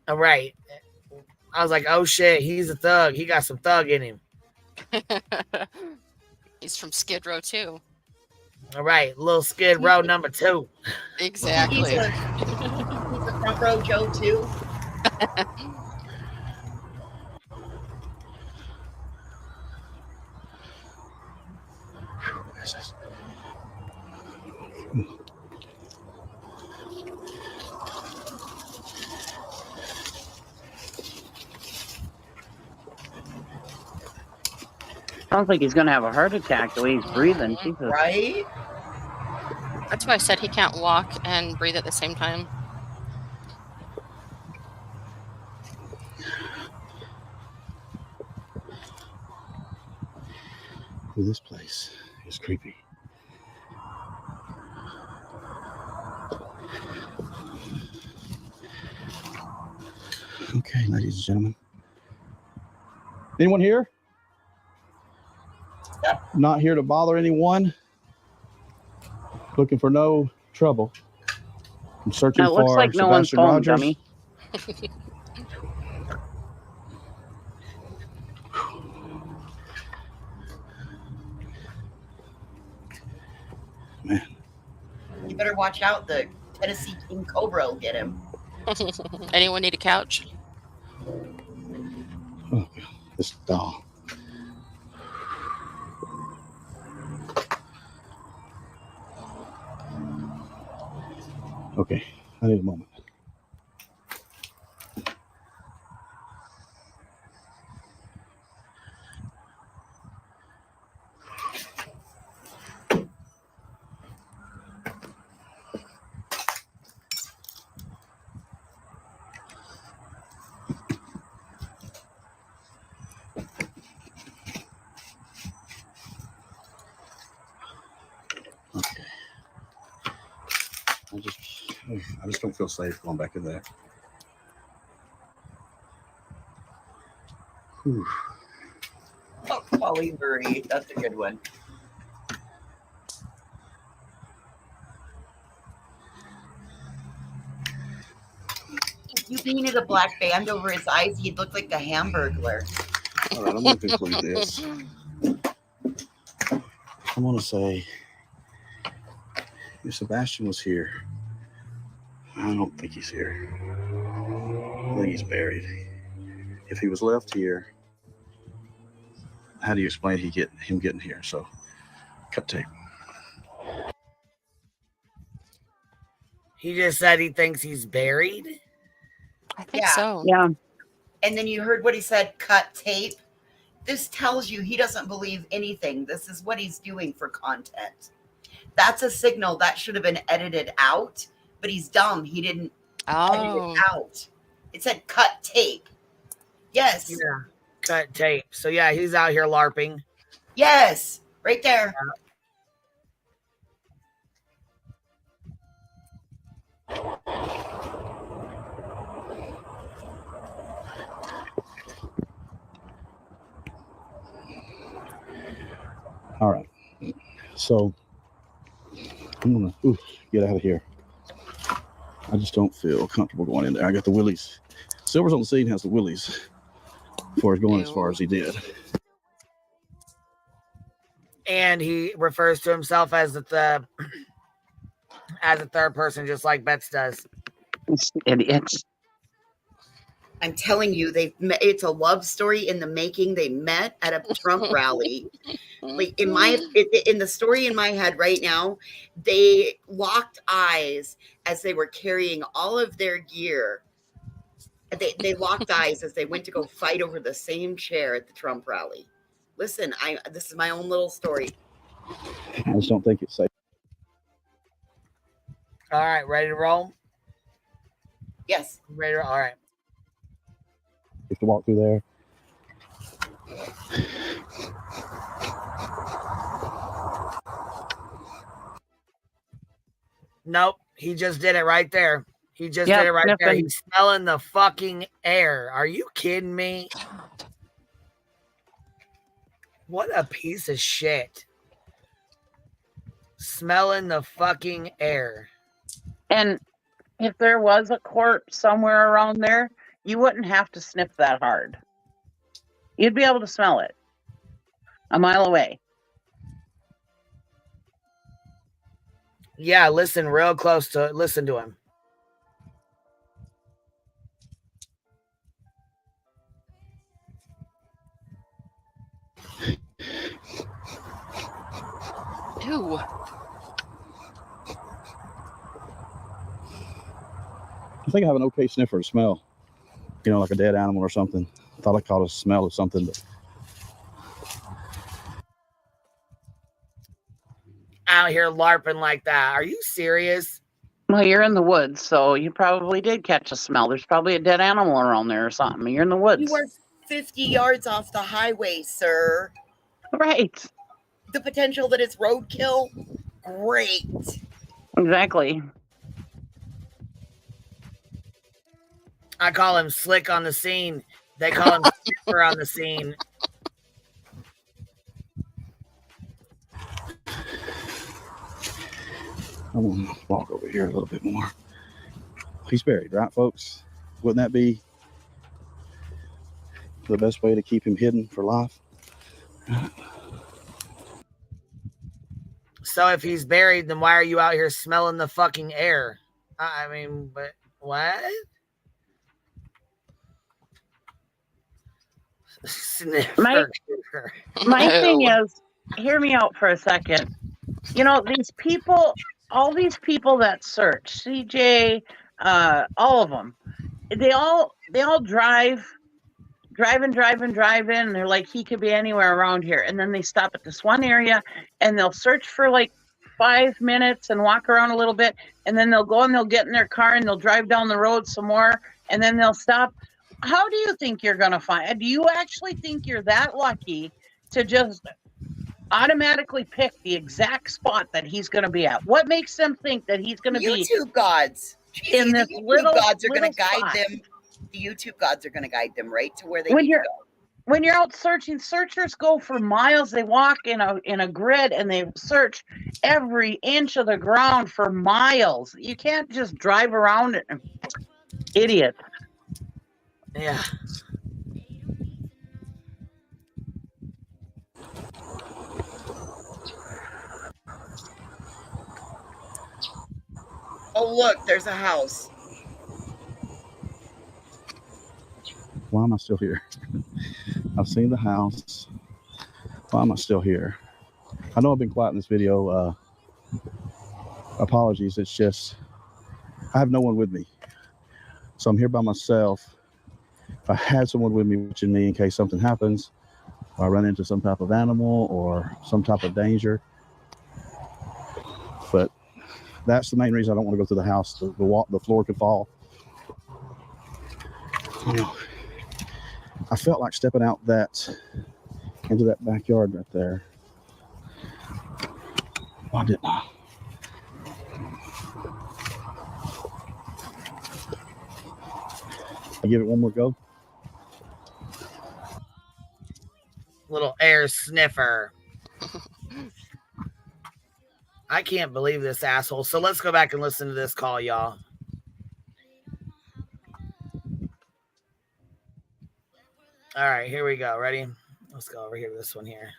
All right. I was like, oh shit, he's a thug. He got some thug in him. He's from Skid Row too. All right, little Skid Row number 2. Exactly. He's a front row Joe too. Sounds like he's gonna have a heart attack the way he's breathing. Jesus. Right? That's why I said he can't walk and breathe at the same time. Ooh, this place is creepy. Okay, ladies and gentlemen. Anyone here? Not here to bother anyone. Looking for no trouble. I'm searching It looks for like no one's Sebastian phone, Rogers. dummy. Man, You better watch out. The Tennessee King Cobra will get him. Anyone need a couch? oh, this doll. Okay, I need a moment. Okay. I just don't feel safe going back in there. Whew. Oh, Polly Murray. That's a good one. If you painted a black band over his eyes, he'd look like a hamburglar. All right, I'm going to conclude this. I'm going to say if Sebastian was here, I don't think he's here. I think he's buried. If he was left here, how do you explain him getting here? So, cut tape. He just said he thinks he's buried. I think so. Yeah. And then you heard what he said, cut tape. This tells you he doesn't believe anything. This is what he's doing for content. That's a signal that should have been edited out, but he's dumb. He didn't edit it out. It said cut tape. Yes. Yeah, cut tape. So yeah, he's out here LARPing. Yes. Right there. All right. So, I'm going to get out of here. I just don't feel comfortable going in there. I got the willies. Silver's on the scene has the willies for going as far as he did. And he refers to himself as the as a third person, just like Betts does. Idiots. I'm telling you, it's a love story in the making. They met at a Trump rally. Like in the story in my head right now, they locked eyes as they were carrying all of their gear. They locked eyes as they went to go fight over the same chair at the Trump rally. Listen, this is my own little story. I just don't think it's safe. All right, ready to roll? Yes. Ready to roll. All right. To walk through there. Nope. He just did it right there. He just Yep, did it right there. sniffing. He's smelling the fucking air. Are you kidding me? What a piece of shit. Smelling the fucking air. And if there was a corpse somewhere around there, you wouldn't have to sniff that hard. You'd be able to smell it a mile away. Yeah, listen real close to it. Listen to him. Ew. I think I have an okay sniffer to smell. You know, like a dead animal or something. I thought I caught a smell of something, but out here LARPing like that. Are you serious? Well, you're in the woods, so you probably did catch a smell. There's probably a dead animal around there or something. You're in the woods. You were 50 yards off the highway, sir. Right. The potential that it's roadkill, great. Exactly. I call him Slick on the scene. They call him Sniffer on the scene. I'm going to walk over here a little bit more. He's buried, right, folks? Wouldn't that be the best way to keep him hidden for life? So if he's buried, then why are you out here smelling the fucking air? I mean, but what? Sniffer. My thing is, hear me out for a second. You know, these people, all these people that search, CJ, all of them, they all drive in. They're like, he could be anywhere around here. And then they stop at this one area and they'll search for like 5 minutes and walk around a little bit. And then they'll go and they'll get in their car and they'll drive down the road some more. And then they'll stop. How do you think you're going to find? Do you actually think you're that lucky to just automatically pick the exact spot that he's going to be at? What makes them think that he's going to be YouTube gods? Jeez, in this the YouTube little gods are going to guide spot? them. The YouTube gods are going to guide them right to where they When need to you're go. when you're out searching, searchers go for miles. They walk in a grid and they search every inch of the ground for miles. You can't just drive around it. Idiot. Yeah. Oh, look, there's a house. Why am I still here? I've seen the house. Why am I still here? I know I've been quiet in this video. Apologies. It's just, I have no one with me. So I'm here by myself. If I had someone with me watching me in case something happens, or I run into some type of animal or some type of danger. But that's the main reason I don't want to go through the house. The floor could fall. You know, I felt like stepping out into that backyard right there. Why didn't I? I give it one more go. Little air sniffer. I can't believe this asshole. So let's go back and listen to this call, y'all. All right, here we go. Ready? Let's go over here to this one here.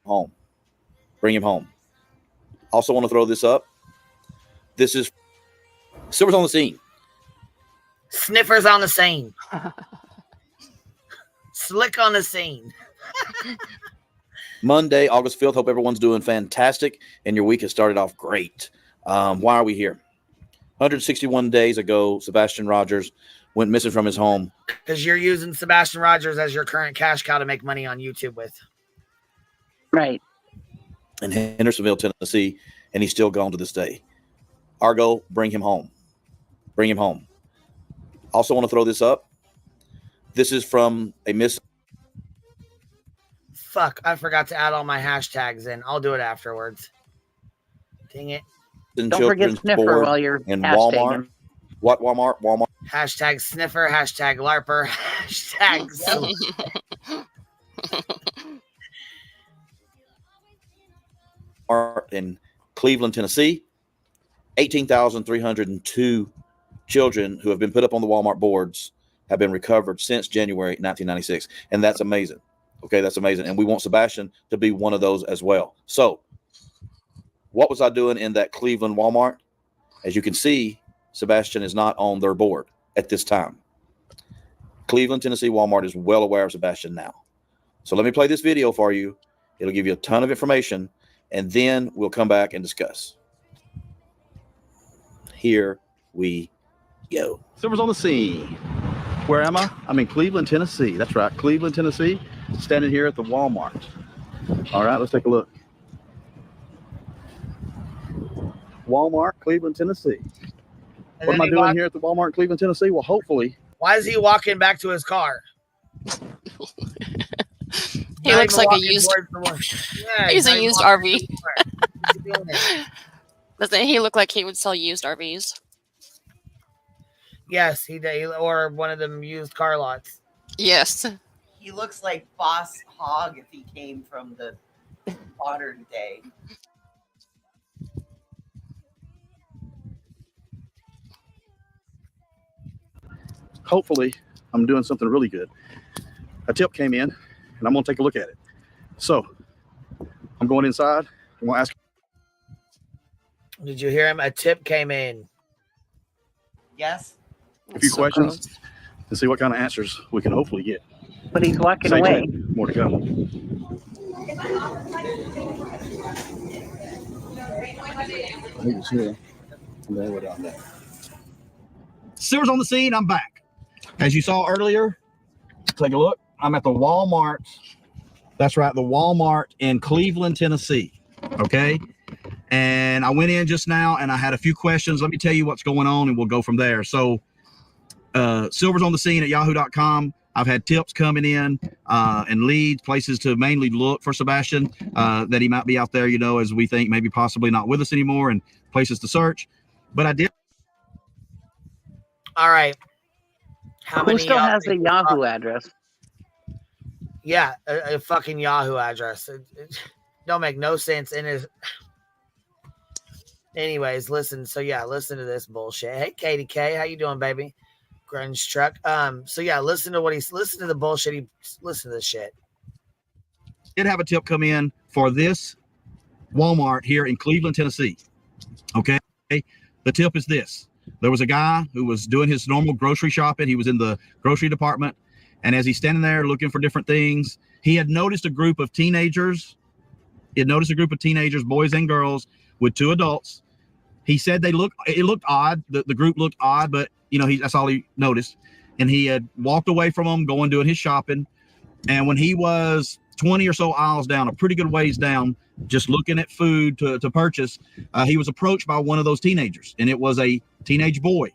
Home. Bring him home. Also want to throw this up. This is Silver's on the scene. Sniffer's on the scene. Slick on the scene. Monday, August 5th. Hope everyone's doing fantastic and your week has started off great. Why are we here? 161 days ago, Sebastian Rogers went missing from his home. Because you're using Sebastian Rogers as your current cash cow to make money on YouTube with. Right. In Hendersonville, Tennessee, and he's still gone to this day. Argo, bring him home. Bring him home. Also want to throw this up. This is from a miss. Fuck, I forgot to add all my hashtags in. I'll do it afterwards. Dang it. Don't forget Children's sniffer Board while you're in hashtagging. Walmart. What Walmart? Walmart. Hashtag sniffer, hashtag LARPer, hashtag in Cleveland, Tennessee. 18,302 children who have been put up on the Walmart boards have been recovered since January 1996. And that's amazing. Okay, that's amazing. And we want Sebastian to be one of those as well. So what was I doing in that Cleveland Walmart? As you can see, Sebastian is not on their board at this time. Cleveland, Tennessee Walmart is well aware of Sebastian now. So let me play this video for you. It'll give you a ton of information, and then we'll come back and discuss. Here we go. Silver's on the scene. Where am I? I'm in Cleveland, Tennessee. That's right, Cleveland, Tennessee. Standing here at the Walmart. All right, let's take a look. Walmart, Cleveland, Tennessee. What am I doing here at the Walmart, Cleveland, Tennessee? Well, hopefully. Why is he walking back to his car? He looks like a used. Yeah, he's a used RV. Doesn't he look like he would sell used RVs? Yes, he did. Or one of them used car lots. Yes. He looks like Boss Hogg if he came from the modern day. Hopefully, I'm doing something really good. A tip came in, and I'm going to take a look at it. So, I'm going inside. I'm going to ask. Did you hear him? A tip came in. Yes. A few questions and see what kind of answers we can hopefully get. But he's walking Stay away. tuned. More to come. He was here. And they were down there. Silver's on the scene. I'm back. As you saw earlier, take a look. I'm at the Walmart. That's right, the Walmart in Cleveland, Tennessee. Okay. And I went in just now and I had a few questions. Let me tell you what's going on and we'll go from there. So Silver's on the scene at yahoo.com. I've had tips coming in and leads, places to mainly look for Sebastian, that he might be out there, you know, as we think maybe possibly not with us anymore, and places to search. But I did. All right. Who still has the Yahoo address? Yeah, a fucking Yahoo address. It don't make no sense. And it. Anyways, listen. So yeah, listen to this bullshit. Hey, Katie K, how you doing, baby? Grunge truck. So yeah, listen to the bullshit. Listen to this shit. Did have a tip come in for this Walmart here in Cleveland, Tennessee. Okay, the tip is this. There was a guy who was doing his normal grocery shopping. He was in the grocery department. And as he's standing there looking for different things, he had noticed a group of teenagers. He had noticed a group of teenagers, boys and girls, with two adults. He said it looked odd. The group looked odd, but you know, that's all he noticed. And he had walked away from them, doing his shopping. And when he was 20 or so aisles down, a pretty good ways down, just looking at food to purchase, he was approached by one of those teenagers, and it was a teenage boy.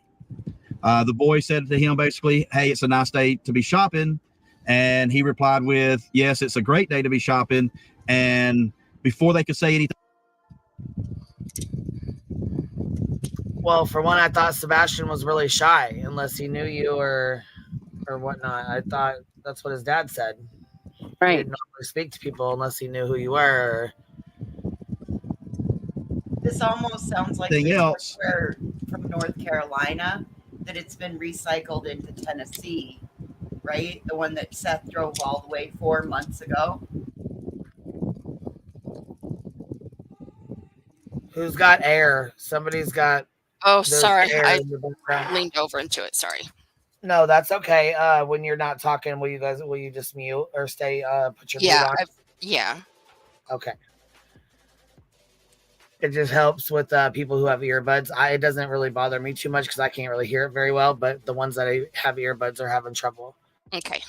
The boy said to him basically, "Hey, it's a nice day to be shopping." And he replied with, "Yes, it's a great day to be shopping." And before they could say anything. Well, for one, I thought Sebastian was really shy, unless he knew you or whatnot. I thought that's what his dad said. Right. He didn't normally speak to people unless he knew who you were. This almost sounds like where from North Carolina that it's been recycled into Tennessee, right? The one that Seth drove all the way 4 months ago. Who's got air? Somebody's got. Oh, sorry. I leaned over into it. Sorry. No, that's okay. When you're not talking, will you just mute or stay? Put your mute on? Yeah. Okay. It just helps with people who have earbuds. It doesn't really bother me too much because I can't really hear it very well. But the ones that have earbuds are having trouble. Okay.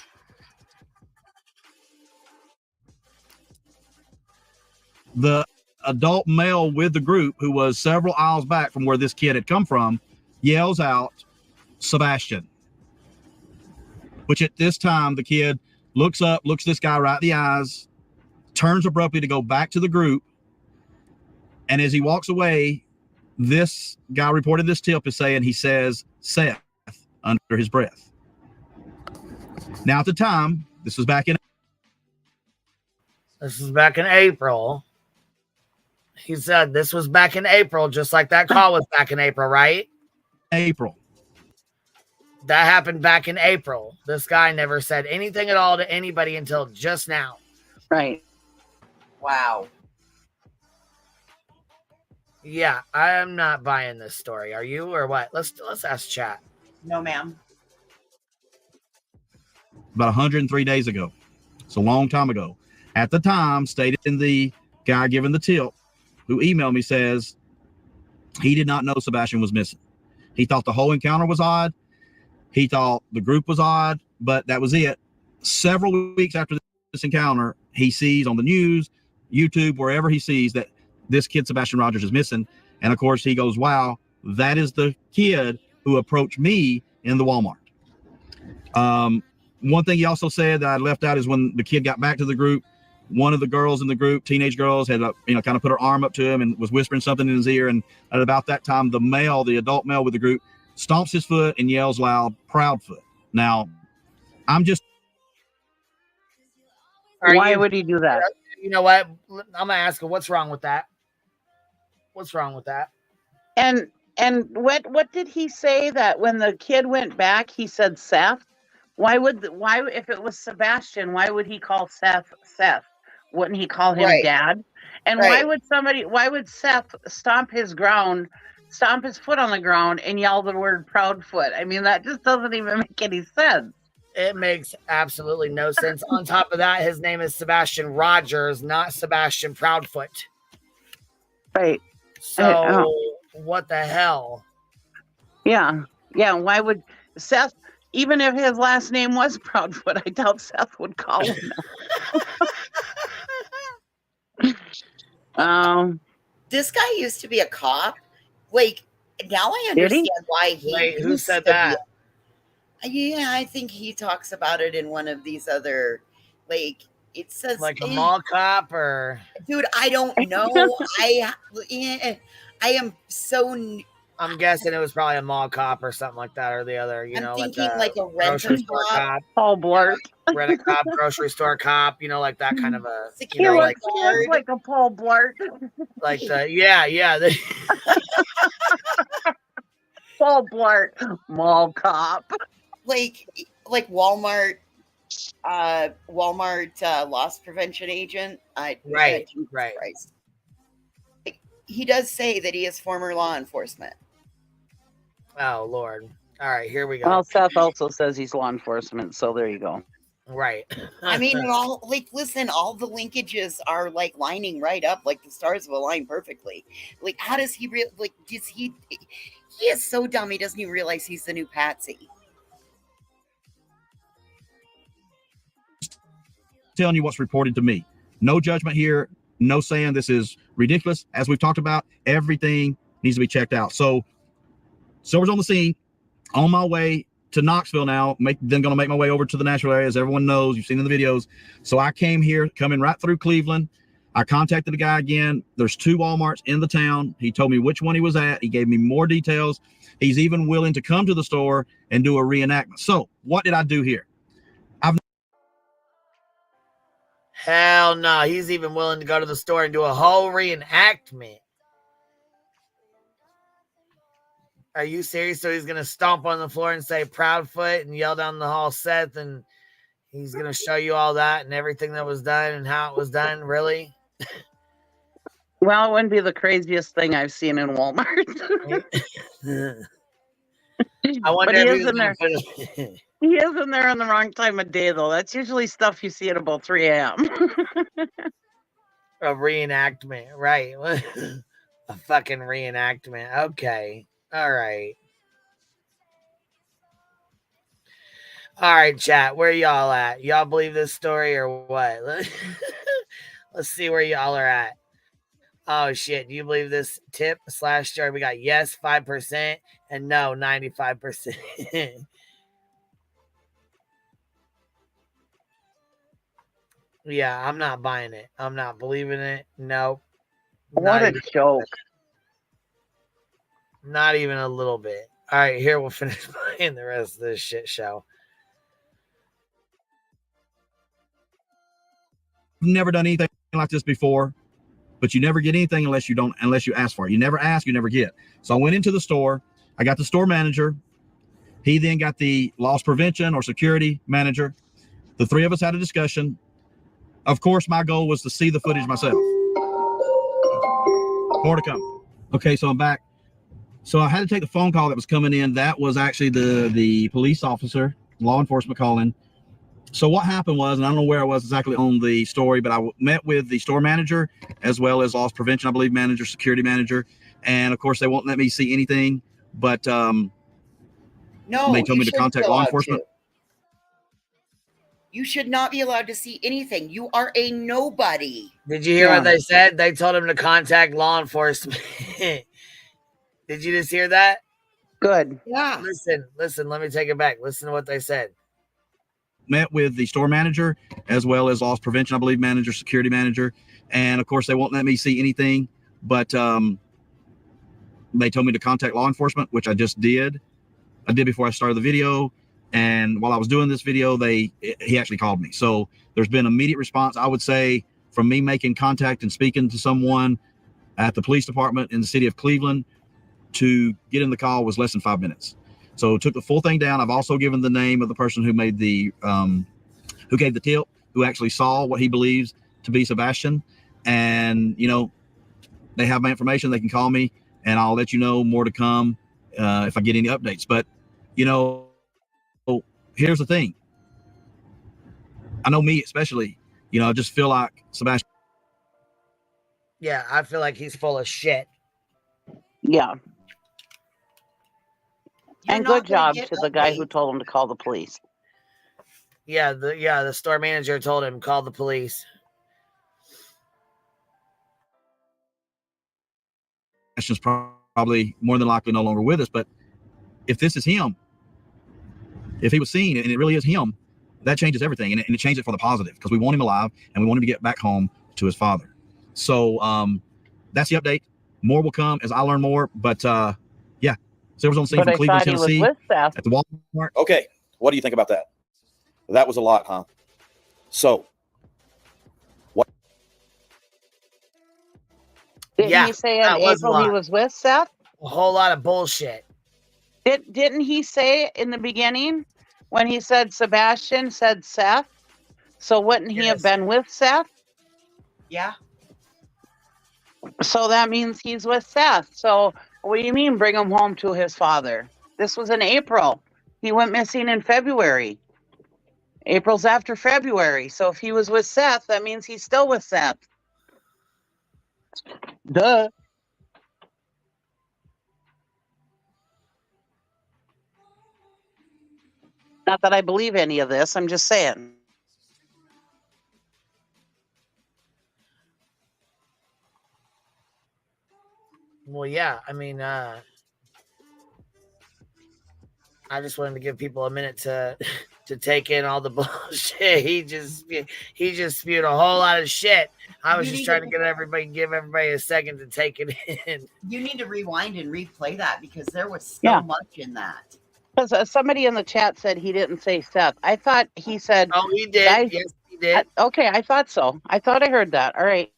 The adult male with the group, who was several aisles back from where this kid had come from, yells out, "Sebastian." Which at this time, the kid looks up, looks this guy right in the eyes, turns abruptly to go back to the group, And as he walks away, this guy reported this tip is saying he says Seth under his breath. Now at the time, this was back in April. He said this was back in April, just like that call was back in April, right? April. That happened back in April. This guy never said anything at all to anybody until just now. Right. Wow. Yeah, I am not buying this story. Are you or what? Let's ask chat. No, ma'am. About 103 days ago. It's a long time ago. At the time, stated in the guy giving the tip, who emailed me, says he did not know Sebastian was missing. He thought the whole encounter was odd. He thought the group was odd, but that was it. Several weeks after this encounter, he sees on the news, YouTube, wherever he sees that this kid, Sebastian Rogers, is missing. And of course, he goes, wow, that is the kid who approached me in the Walmart. One thing he also said that I left out is when the kid got back to the group, one of the girls in the group, teenage girls, had kind of put her arm up to him and was whispering something in his ear. And at about that time, the adult male with the group, stomps his foot and yells loud, "Proudfoot." Now, I'm just. Why would he do that? You know what? I'm gonna ask him, what's wrong with that? What's wrong with that? And what did he say that when the kid went back, he said Seth? Why if it was Sebastian, why would he call Seth Seth? Wouldn't he call him Dad? And why would Seth stomp his foot on the ground and yell the word Proudfoot? I mean, that just doesn't even make any sense. It makes absolutely no sense. On top of that, his name is Sebastian Rogers, not Sebastian Proudfoot. Right. So what the hell? Yeah. Why would Seth, even if his last name was Proudfoot, I doubt Seth would call him that. This guy used to be a cop. Like, now I understand why he. Wait, who said that? Yeah, I think he talks about it in one of these other, like, it says like a mall cop or. Dude, I don't know. I am so. I'm guessing it was probably a mall cop or something like that, or the other. I'm thinking like a grocery store cop. Paul Blart. Rent a cop, grocery store cop. Like that kind of a. He looks like a Paul Blart. Like the Paul Blart, mall cop. Like Walmart loss prevention agent. Right. Christ. He does say that he is former law enforcement. Oh Lord! All right, here we go. Well, Seth also says he's law enforcement, so there you go. Right. I mean, listen, all the linkages are like lining right up, like the stars will align perfectly. Like, how does he he is so dumb he doesn't even realize he's the new Patsy. Telling you what's reported to me. No judgment here. No saying this is ridiculous. As we've talked about, everything needs to be checked out. So, Silver's on the scene. On my way to Knoxville now. Then going to make my way over to the Nashville area, as everyone knows. You've seen in the videos. So I came here, coming right through Cleveland. I contacted the guy again. There's 2 Walmarts in the town. He told me which one he was at. He gave me more details. He's even willing to come to the store and do a reenactment. So what did I do here? Hell no. He's even willing to go to the store and do a whole reenactment. Are you serious? So he's going to stomp on the floor and say Proudfoot and yell down the hall, Seth, and he's going to show you all that and everything that was done and how it was done? Really? Well, it wouldn't be the craziest thing I've seen in Walmart. I wonder but if he is in there. He is in there on the wrong time of day, though. That's usually stuff you see at about 3 a.m. A reenactment, right? A fucking reenactment. Okay. All right. All right, chat. Where y'all at? Y'all believe this story or what? Let's see where y'all are at. Oh, shit. Do you believe this tip / story? We got yes, 5%, and no, 95%. Yeah, I'm not buying it. I'm not believing it. Nope. What a joke. Not even a little bit. All right, here we'll finish playing the rest of this shit show. Never done anything like this before, but you never get anything unless you ask for it. You never ask, you never get. So I went into the store. I got the store manager. He then got the loss prevention or security manager. The three of us had a discussion. Of course, my goal was to see the footage myself. More to come. Okay, so I'm back. So I had to take the phone call that was coming in. That was actually the police officer, law enforcement calling. So what happened was, and I don't know where I was exactly on the story, but I met with the store manager as well as loss prevention, I believe, manager, security manager. And of course, they won't let me see anything, but no, they told me to contact law enforcement. You should not be allowed to see anything. You are a nobody. Did you hear what they said? They told him to contact law enforcement. Did you just hear that? Good. Yeah. Listen, let me take it back. Listen to what they said. Met with the store manager as well as loss prevention, I believe, manager, security manager. And of course, they won't let me see anything, but they told me to contact law enforcement, which I just did. I did before I started the video. And while I was doing this video, he actually called me. So there's been immediate response, I would say, from me making contact and speaking to someone at the police department in the city of Cleveland to get in the call was less than 5 minutes. So took the full thing down. I've also given the name of the person who made the, who gave the tip, who actually saw what he believes to be Sebastian. And, you know, they have my information. They can call me and I'll let you know more to come if I get any updates. But, you know, here's the thing. I know me especially, you know, I just feel like Sebastian. Yeah, I feel like he's full of shit. Yeah. And good job to the guy who told him to call the police. Yeah, the store manager told him call the police. Sebastian's probably more than likely no longer with us, but if this is him, if he was seen and it really is him, that changes everything, and it changes it for the positive because we want him alive and we want him to get back home to his father. So that's the update. More will come as I learn more, but yeah. So it was on scene from Cleveland, Tennessee at the Walmart. Okay, what do you think about that? That was a lot, huh? So what? Didn't he say in April he was with Seth? A whole lot of bullshit. Didn't he say in the beginning when he said Sebastian said Seth? So wouldn't he have been with Seth? Yeah. So that means he's with Seth. So what do you mean bring him home to his father? This was in April. He went missing in February. April's after February. So if he was with Seth, that means he's still with Seth. Duh. Not that I believe any of this. I'm just saying. Well, yeah. I mean, I just wanted to give people a minute to take in all the bullshit. He just spewed a whole lot of shit. I was just trying to give everybody a second to take it in. You need to rewind and replay that because there was so much in that. Because somebody in the chat said he didn't say Seth. I thought he said. Oh, he did. Yes, he did. Okay, I thought so. I thought I heard that. All right.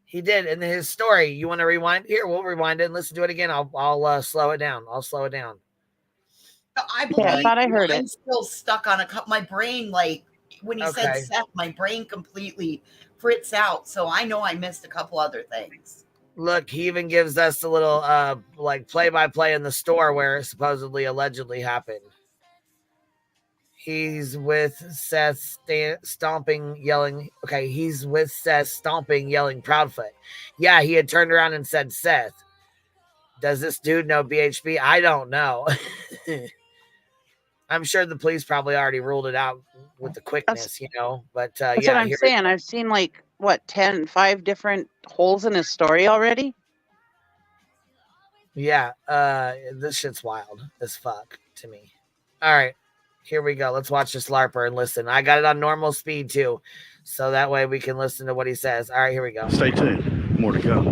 He did in his story. You want to rewind? Here, we'll rewind it and listen to it again. I'll slow it down. I'll slow it down. I believe I thought I heard it. I'm still stuck on my brain. Like when he said Seth, my brain completely frits out. So I know I missed a couple other things. Look, he even gives us a little like play-by-play in the store where it supposedly allegedly happened. He's with Seth stomping, yelling. Okay, he's with Seth stomping, yelling Proudfoot. Yeah, he had turned around and said Seth. Does this dude know BHB? I don't know. I'm sure the police probably already ruled it out with the quickness, you know. But that's what I'm saying. I've seen like 5 different holes in his story already. Yeah, this shit's wild as fuck to me. All right, here we go. Let's watch this LARPer and listen. I got it on normal speed too, so that way we can listen to what he says. All right, here we go. Stay tuned. more to go.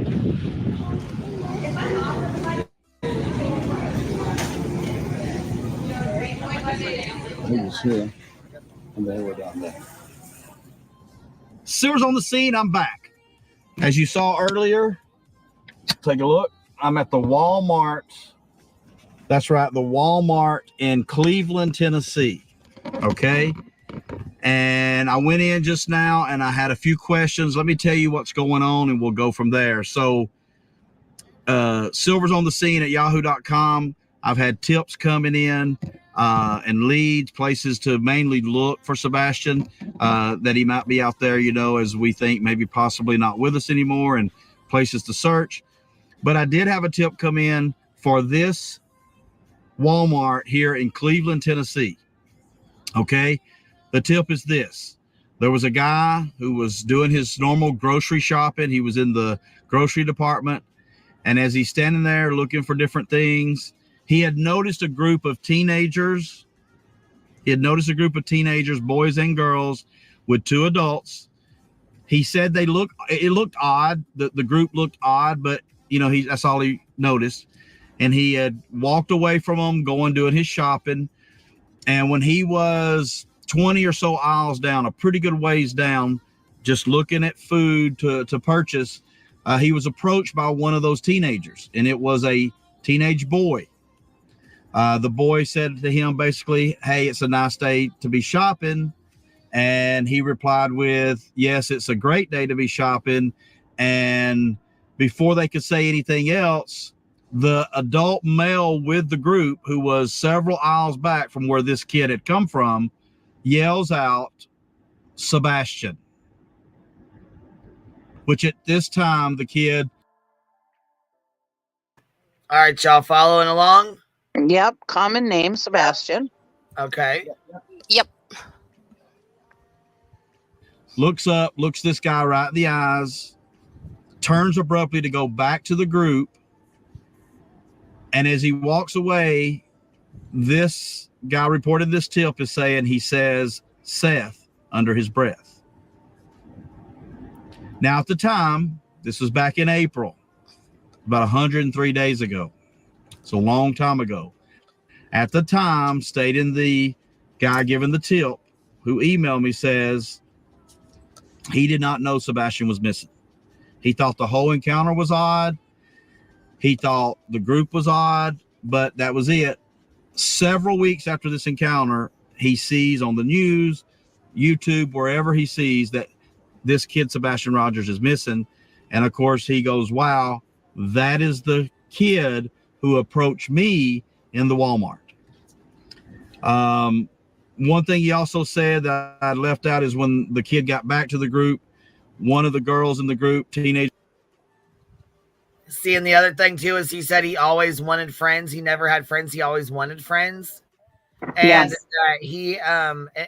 He was here, and they were down there. Silver's on the scene. I'm back. As you saw earlier, take a look. I'm at the Walmart. That's right, the Walmart in Cleveland, Tennessee. Okay. And I went in just now and I had a few questions. Let me tell you what's going on and we'll go from there. So Silver's on the scene at yahoo.com. I've had tips coming in and leads, places to mainly look for Sebastian, that he might be out there, you know, as we think maybe possibly not with us anymore, and places to search. But I did have a tip come in for this Walmart here in Cleveland, Tennessee. Okay. The tip is this. There was a guy who was doing his normal grocery shopping. He was in the grocery department. And as he's standing there looking for different things, he had noticed a group of teenagers. He had noticed a group of teenagers, boys and girls, with two adults. He said it looked odd. The group looked odd, but you know, that's all he noticed. And he had walked away from them, doing his shopping. And when he was 20 or so aisles down, a pretty good ways down, just looking at food to purchase, he was approached by one of those teenagers, and it was a teenage boy. The boy said to him basically, "Hey, it's a nice day to be shopping." And he replied with, "Yes, it's a great day to be shopping." And before they could say anything else, the adult male with the group, who was several aisles back from where this kid had come from, yells out, "Sebastian," which at this time the kid. All right, y'all following along? Yep. Common name, Sebastian. Okay. Yep. Looks up, looks this guy right in the eyes, turns abruptly to go back to the group. And as he walks away, this guy reported this tip is saying, he says, "Seth," under his breath. Now, at the time, this was back in April, about 103 days ago. It's a long time ago. At the time, stating the guy giving the tip, who emailed me, says he did not know Sebastian was missing. He thought the whole encounter was odd. He thought the group was odd, but that was it. Several weeks after this encounter, he sees on the news, YouTube, wherever he sees that this kid, Sebastian Rogers, is missing. And of course, he goes, "Wow, that is the kid who approached me in the Walmart." One thing he also said that I left out is when the kid got back to the group, one of the girls in the group, teenage. See, and the other thing too is he said he always wanted friends. He never had friends. He always wanted friends. And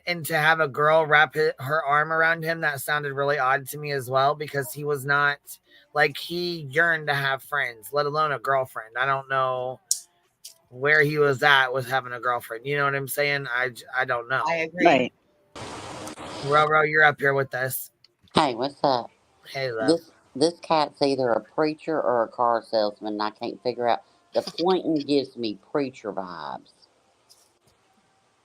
and to have a girl wrap her arm around him, that sounded really odd to me as well, because he was not like, he yearned to have friends, let alone a girlfriend. I don't know where he was at with having a girlfriend. You know what I'm saying? I don't know. I agree. Right. Ro, you're up here with us. Hey, what's up? Hey, love. This cat's either a preacher or a car salesman, and I can't figure out. The pointing gives me preacher vibes.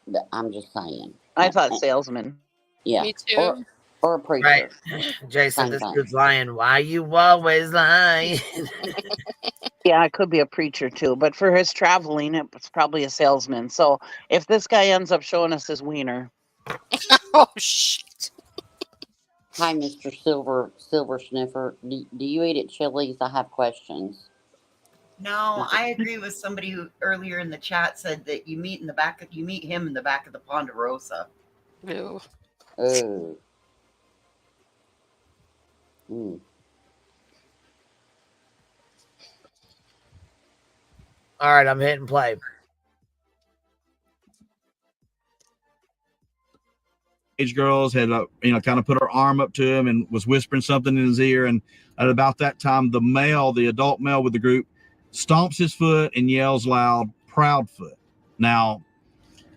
But I'm just saying. I thought salesman. Yeah. Me too. Or a preacher. Right. Jason, this dude's lying. Why you always lying? Yeah, it could be a preacher too, but for his traveling, it's probably a salesman. So if this guy ends up showing us his wiener. Oh, shit. Hi, Mr. Silver Sniffer. Do you eat at Chili's? I have questions. No, I agree with somebody who earlier in the chat said that you meet him in the back of the Ponderosa. Ew. Oh. Mm. All right, I'm hitting play. Girls had, kind of put her arm up to him and was whispering something in his ear. And at about that time, the adult male with the group, stomps his foot and yells loud, "Proudfoot." Now,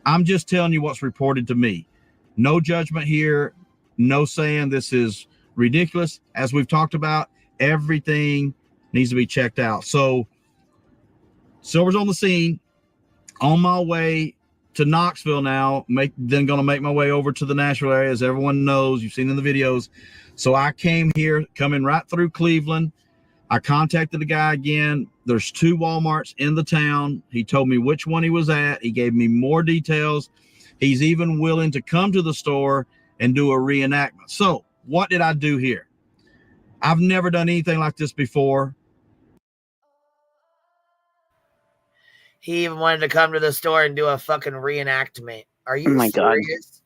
I'm just telling you what's reported to me. No judgment here. No saying this is ridiculous. As we've talked about, Everything needs to be checked out. So Silver's on the scene, on my way to Knoxville now, then going to make my way over to the Nashville area, as everyone knows. You've seen in the videos. So I came here, coming right through Cleveland. I contacted the guy again. There's 2 Walmarts in the town. He told me which one he was at. He gave me more details. He's even willing to come to the store and do a reenactment. So what did I do here? I've never done anything like this before. He even wanted to come to the store and do a fucking reenactment. Are you God. serious?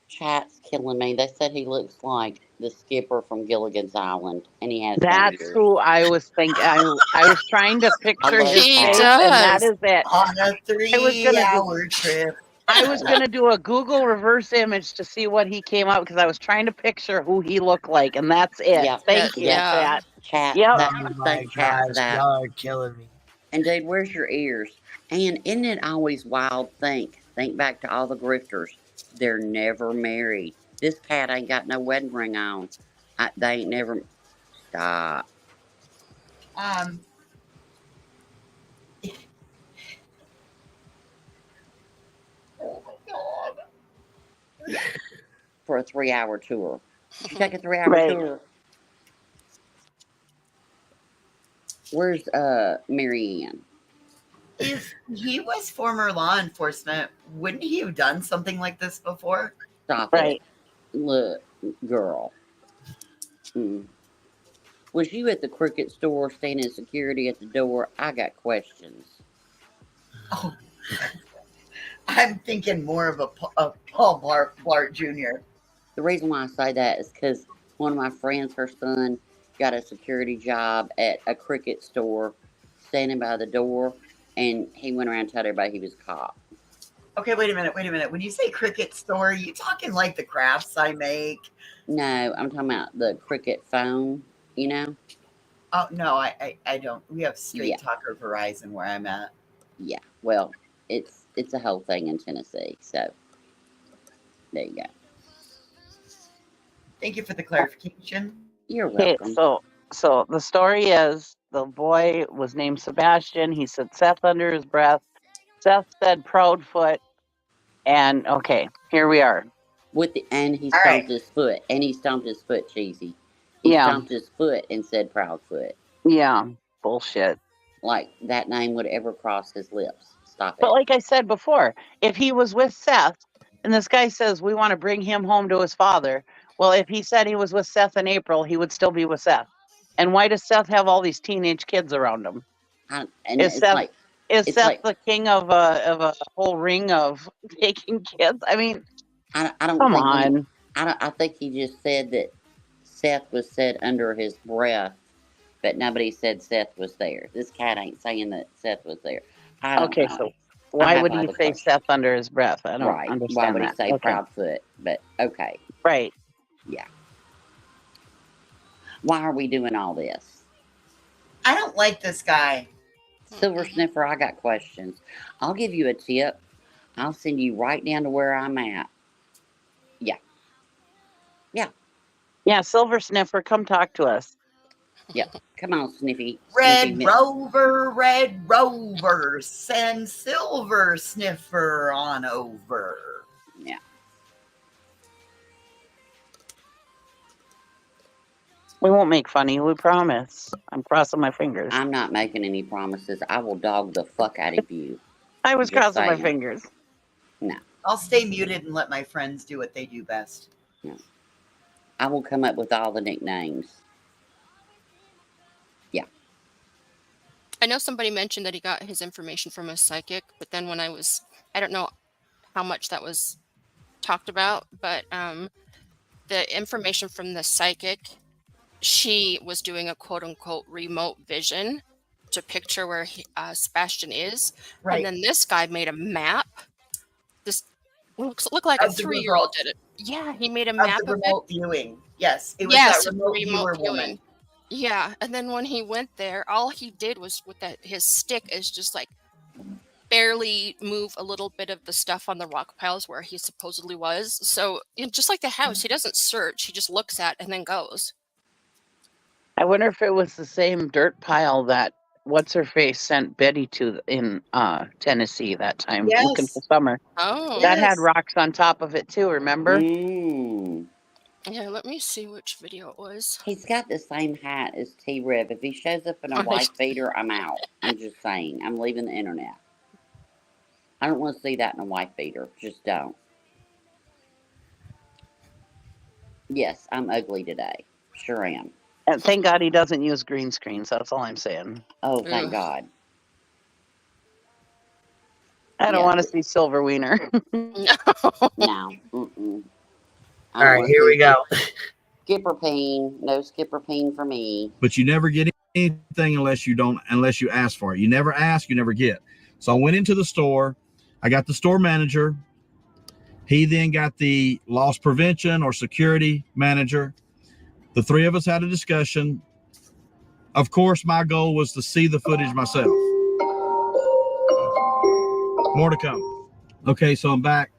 Chat's killing me. They said he looks like the skipper from Gilligan's Island, and he has no That's ears. who I was thinking. I was trying to picture his He face, does. and that is it. On a 3-hour trip. I was gonna do a Google reverse image to see what he came up, because I was trying to picture who he looked like, and that's it. Yep. Thank you, Yeah. Chat. Chat. Yep. Oh my Thank Chat for gosh, that. y'all are killing me. And dude, where's your ears? And isn't it always wild? Think back to all the grifters. They're never married. This cat ain't got no wedding ring on. They ain't never. Stop. Oh my God. For a 3-hour tour. You take a 3-hour Right. tour. Where's Marianne? If he was former law enforcement, wouldn't he have done something like this before? Stop Right. it. Look, girl. Was you at the Cricket store standing security at the door? I got questions. Oh, I'm thinking more of a Paul Blart Jr. The reason why I say that is because one of my friends, her son, got a security job at a Cricket store, standing by the door, and he went around and told everybody he was a cop. Okay, wait a minute. When you say Cricket store, are you talking like the crafts I make? No, I'm talking about the Cricket phone, you know? Oh, no, I don't. We have Straight Yeah. Talker Verizon where I'm at. Yeah, well, it's a whole thing in Tennessee, so there you go. Thank you for the clarification. You're Okay, welcome. so the story is the boy was named Sebastian. He said Seth under his breath. Seth said Proudfoot, and okay, here we are. And he All stomped right. his foot, Cheesy. He Yeah. stomped his foot and said Proudfoot. Yeah, bullshit. Like that name would ever cross his lips. Stop it. But like I said before, if he was with Seth, and this guy says we want to bring him home to his father, well, if he said he was with Seth in April, he would still be with Seth. And why does Seth have all these teenage kids around him? Is Seth the king of a whole ring of taking kids? I mean, I don't come think on. I think he just said that Seth was said under his breath, but nobody said Seth was there. This cat ain't saying that Seth was there. I don't Okay, know. so why have would he other say questions. Seth under his breath? I don't Right. understand Why would that. he say Okay. Proudfoot? But okay. Right. Yeah. Why are we doing all this? I don't like this guy. Silver Sniffer, I got questions. I'll give you a tip. I'll send you right down to where I'm at. Yeah. Yeah. Yeah, Silver Sniffer, come talk to us. Yeah. Come on, Sniffy. Red Rover, send Silver Sniffer on over. Yeah. We won't make fun of you, we promise. I'm crossing my fingers. I'm not making any promises. I will dog the fuck out of you. I was Just crossing my saying. fingers. No. I'll stay muted and let my friends do what they do best. No. I will come up with all the nicknames. Yeah. I know somebody mentioned that he got his information from a psychic, but then when I don't know how much that was talked about, but the information from the psychic, she was doing a quote unquote remote vision to picture where Sebastian is. Right. And then this guy made a map. This looked like a Of the 3-year-old remote. did it. Yeah, he made a Of map the of it. remote viewing. Yes, it was Yes, that of the remote remote viewer viewing. woman. Yeah, and then when he went there, all he did was with his stick is just like barely move a little bit of the stuff on the rock piles where he supposedly was. So just like the house, he doesn't search; he just looks at and then goes. I wonder if it was the same dirt pile that what's her face sent Betty to in Tennessee that time, looking for Yes. Summer. Oh. That had Yes. rocks on top of it too, remember? Mm. Yeah, let me see which video it was. He's got the same hat as T-Rev. If he shows up in a Oh, wife beater, I'm out. I'm just saying. I'm leaving the internet. I don't want to see that in a wife beater. Just don't. Yes, I'm ugly today. Sure am. And thank God he doesn't use green screens. That's all I'm saying. Oh, thank Ugh. God. I don't Yeah. want to see Silver Wiener. No. No. Mm-mm. All right, here we go. Skipper peen. No skipper peen for me. But you never get anything unless you ask for it. You never ask, you never get. So I went into the store. I got the store manager. He then got the loss prevention or security manager. The three of us had a discussion. Of course, my goal was to see the footage myself. More to come. Okay, so I'm back.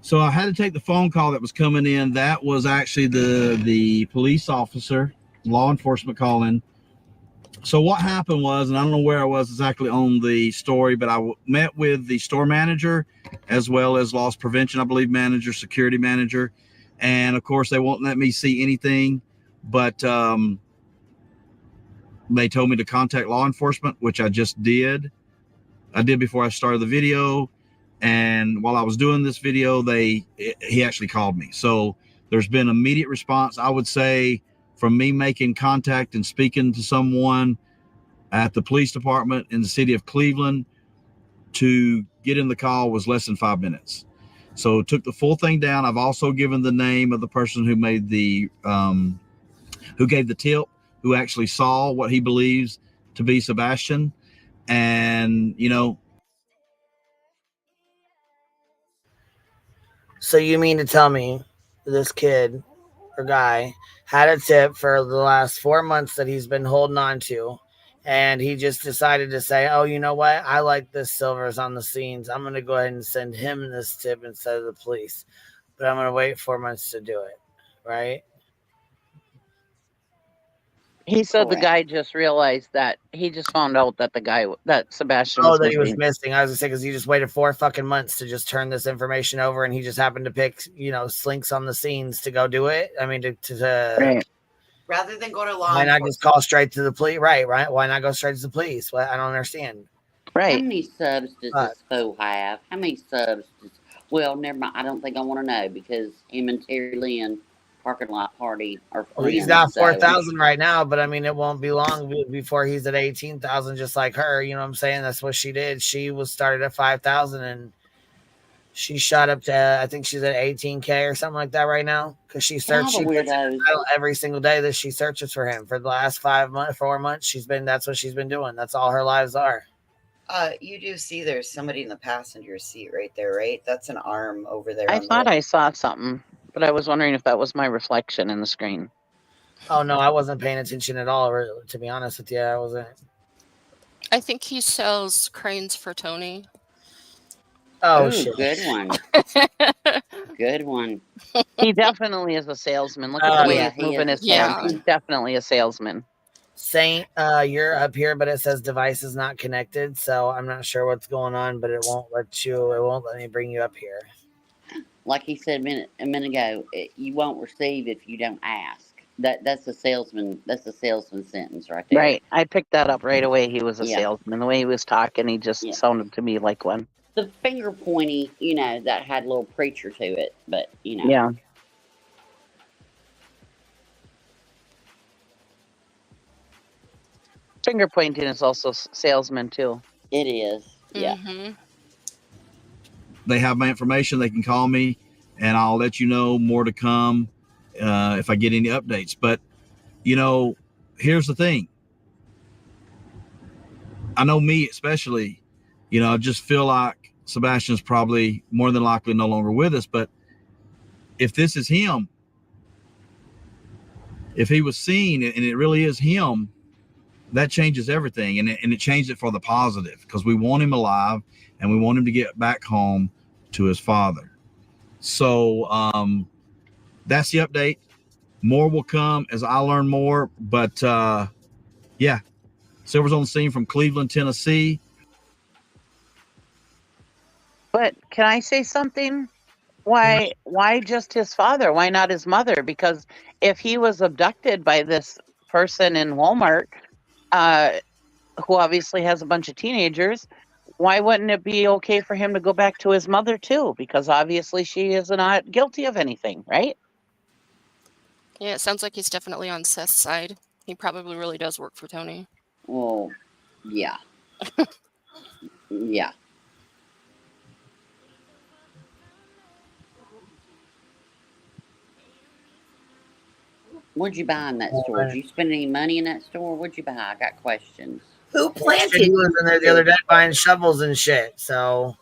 So I had to take the phone call that was coming in. That was actually the police officer, law enforcement calling. So what happened was, and I don't know where I was exactly on the story, but I met with the store manager as well as loss prevention, I believe, manager, security manager. And of course, they won't let me see anything, but they told me to contact law enforcement, which I just did. I did before I started the video. And while I was doing this video, he actually called me. So there's been immediate response. I would say from me making contact and speaking to someone at the police department in the city of Cleveland to get in the call was less than 5 minutes. So took the full thing down. I've also given the name of the person who made the, who gave the tip, who actually saw what he believes to be Sebastian. And, you know. So you mean to tell me this kid or guy had a tip for the last 4 months that he's been holding on to, and he just decided to say, oh, you know what? I like this Silver's on the scenes. I'm going to go ahead and send him this tip instead of the police, but I'm going to wait 4 months to do it, right? He said the Correct. guy just realized that he just found out that that Sebastian was that he was missing. missing. I was gonna say, because he just waited 4 fucking months to just turn this information over, and he just happened to pick, slinks on the scenes to go do it. I mean, Right. Rather than go to law why not enforcement. just call straight to the police? Right. Why not go straight to the police? Well, I don't understand. How Right. many subs does this fool have? How many subs does... Well, never mind. I don't think I want to know because him and Terry Lynn parking lot party are friends. Well, he's got so- 4,000 right now, but I mean, it won't be long before he's at 18,000, just like her. You know what I'm saying? That's what she did. She was started at 5,000 and she shot up to, I think she's at 18K or something like that right now. Because she searched weirdos. every single day that she searches for him for the last 4 months. That's what she's been doing. That's all her lives are. You do see there's somebody in the passenger seat right there, right? That's an arm over there. I thought I saw something, but I was wondering if that was my reflection in the screen. Oh, no, I wasn't paying attention at all, to be honest with you. I wasn't. I think he sells cranes for Tony. Oh, Ooh, shit. Good one. Good one. He definitely is a salesman. Look at the way Yeah, he's he moving is his a hands. salesman. He's definitely a salesman. Saint, you're up here, but it says device is not connected, so I'm not sure what's going on, but it won't let me bring you up here. Like he said a minute ago, you won't receive if you don't ask. That's a salesman. That's a salesman sentence right there. Right. I picked that up right away. He was a Yeah. salesman. The way he was talking, he just sounded to me like one. The finger pointy, that had a little preacher to it, but Yeah. Finger pointing is also salesman too. It is. Yeah. Mm-hmm. They have my information. They can call me, and I'll let you know more to come if I get any updates. But, here's the thing. I know me especially, I just feel like Sebastian's probably more than likely no longer with us. But if this is him, if he was seen and it really is him, that changes everything. And it changed it for the positive because we want him alive and we want him to get back home to his father. So that's the update. More will come as I learn more. But yeah, Silver's on the scene from Cleveland, Tennessee. But can I say something? Why just his father? Why not his mother? Because if he was abducted by this person in Walmart, who obviously has a bunch of teenagers, why wouldn't it be okay for him to go back to his mother too? Because obviously she is not guilty of anything, right? Yeah, it sounds like he's definitely on Seth's side. He probably really does work for Tony. Well, yeah. Yeah. What'd you buy in that store? Did you spend any money in that store? What'd you buy? I got questions. Who planted? He was in there the other day buying shovels and shit. So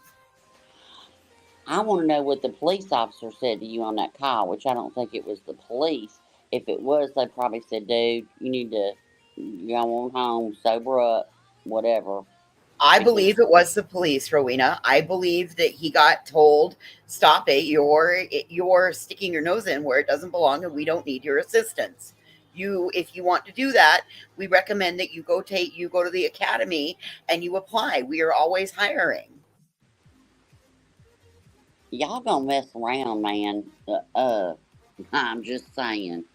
I want to know what the police officer said to you on that call, which I don't think it was the police. If it was, they probably said, dude, you need to go on home, sober up, whatever. I believe it was the police, Rowena. I believe that he got told, stop it, you're sticking your nose in where it doesn't belong and we don't need your assistance. If you want to do that, we recommend that you go to the academy and you apply. We are always hiring. Y'all gonna mess around, man. I'm just saying.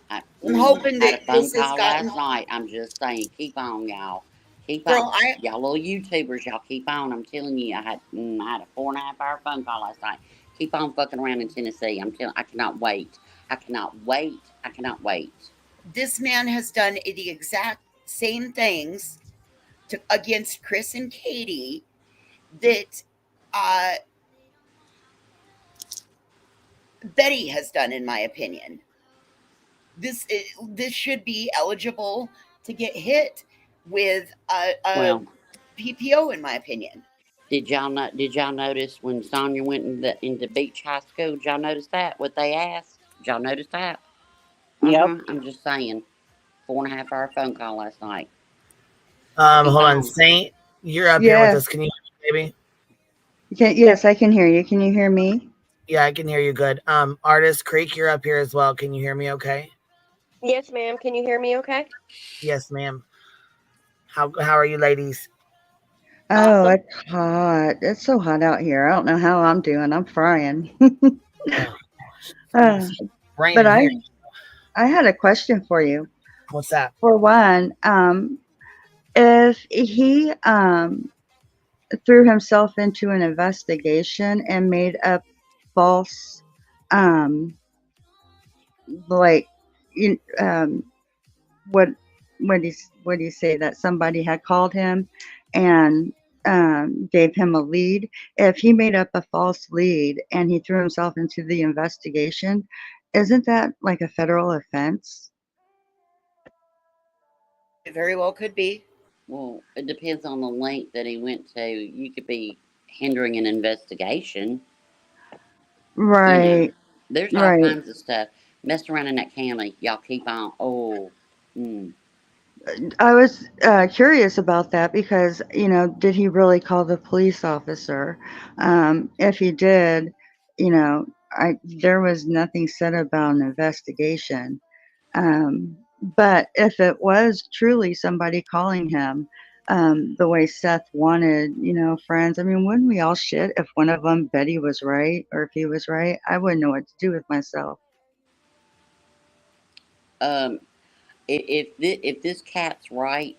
I'm hoping that I had a phone this has call gotten- last night. I'm just saying, keep on, y'all. Keep Girl, on. Y'all little YouTubers, y'all keep on. I'm telling you, I had a 4.5-hour phone call last night. Keep on fucking around in Tennessee. I cannot wait. I cannot wait. I cannot wait. This man has done the exact same things against Chris and Katie that Betty has done, in my opinion. This should be eligible to get hit with a PPO, in my opinion. Did y'all notice when Sonia went into Beach High School? Did y'all notice that? What they asked? Did y'all notice that? Yep. I'm just saying. 4.5-hour phone call last night. hold on, Saint, you're up here with us. Can you hear me, baby? Yes, I can hear you. Can you hear me? Yeah, I can hear you good. Artist Creek, you're up here as well. Can you hear me okay? Yes, ma'am. Can you hear me okay? Yes, ma'am. How are you ladies? Oh, it's hot. It's so hot out here. I don't know how I'm doing. I'm frying. But I had a question for you. What's that? For one, if he threw himself into an investigation and made up false, what do you say, that somebody had called him and gave him a lead. If he made up a false lead and he threw himself into the investigation, isn't that like a federal offense? It very well could be. Well, it depends on the link that he went to. You could be hindering an investigation. Right. You know, there's all kinds of stuff. Mess around in that county. Y'all keep on. I was curious about that because, did he really call the police officer? If he did, there was nothing said about an investigation. But if it was truly somebody calling him, the way Seth wanted, friends, I mean, wouldn't we all shit if one of them, Betty, was right, or if he was right? I wouldn't know what to do with myself. If this cat's right,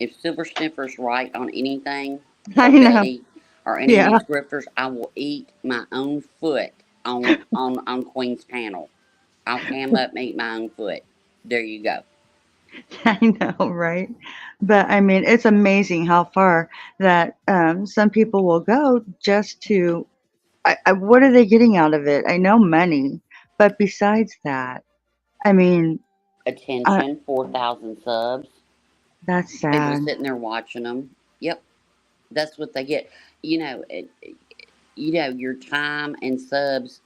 if Silver Sniffer's right on anything, I or know. Betty, or any of these grifters, I will eat my own foot on Queen's panel. I'll cam up and eat my own foot. There you go. I know, right? But I mean, it's amazing how far that some people will go just to. What are they getting out of it? I know money, but besides that, I mean, attention. 4,000 subs. That's People sad. sitting there watching them. Yep, that's what they get. Your time and subs.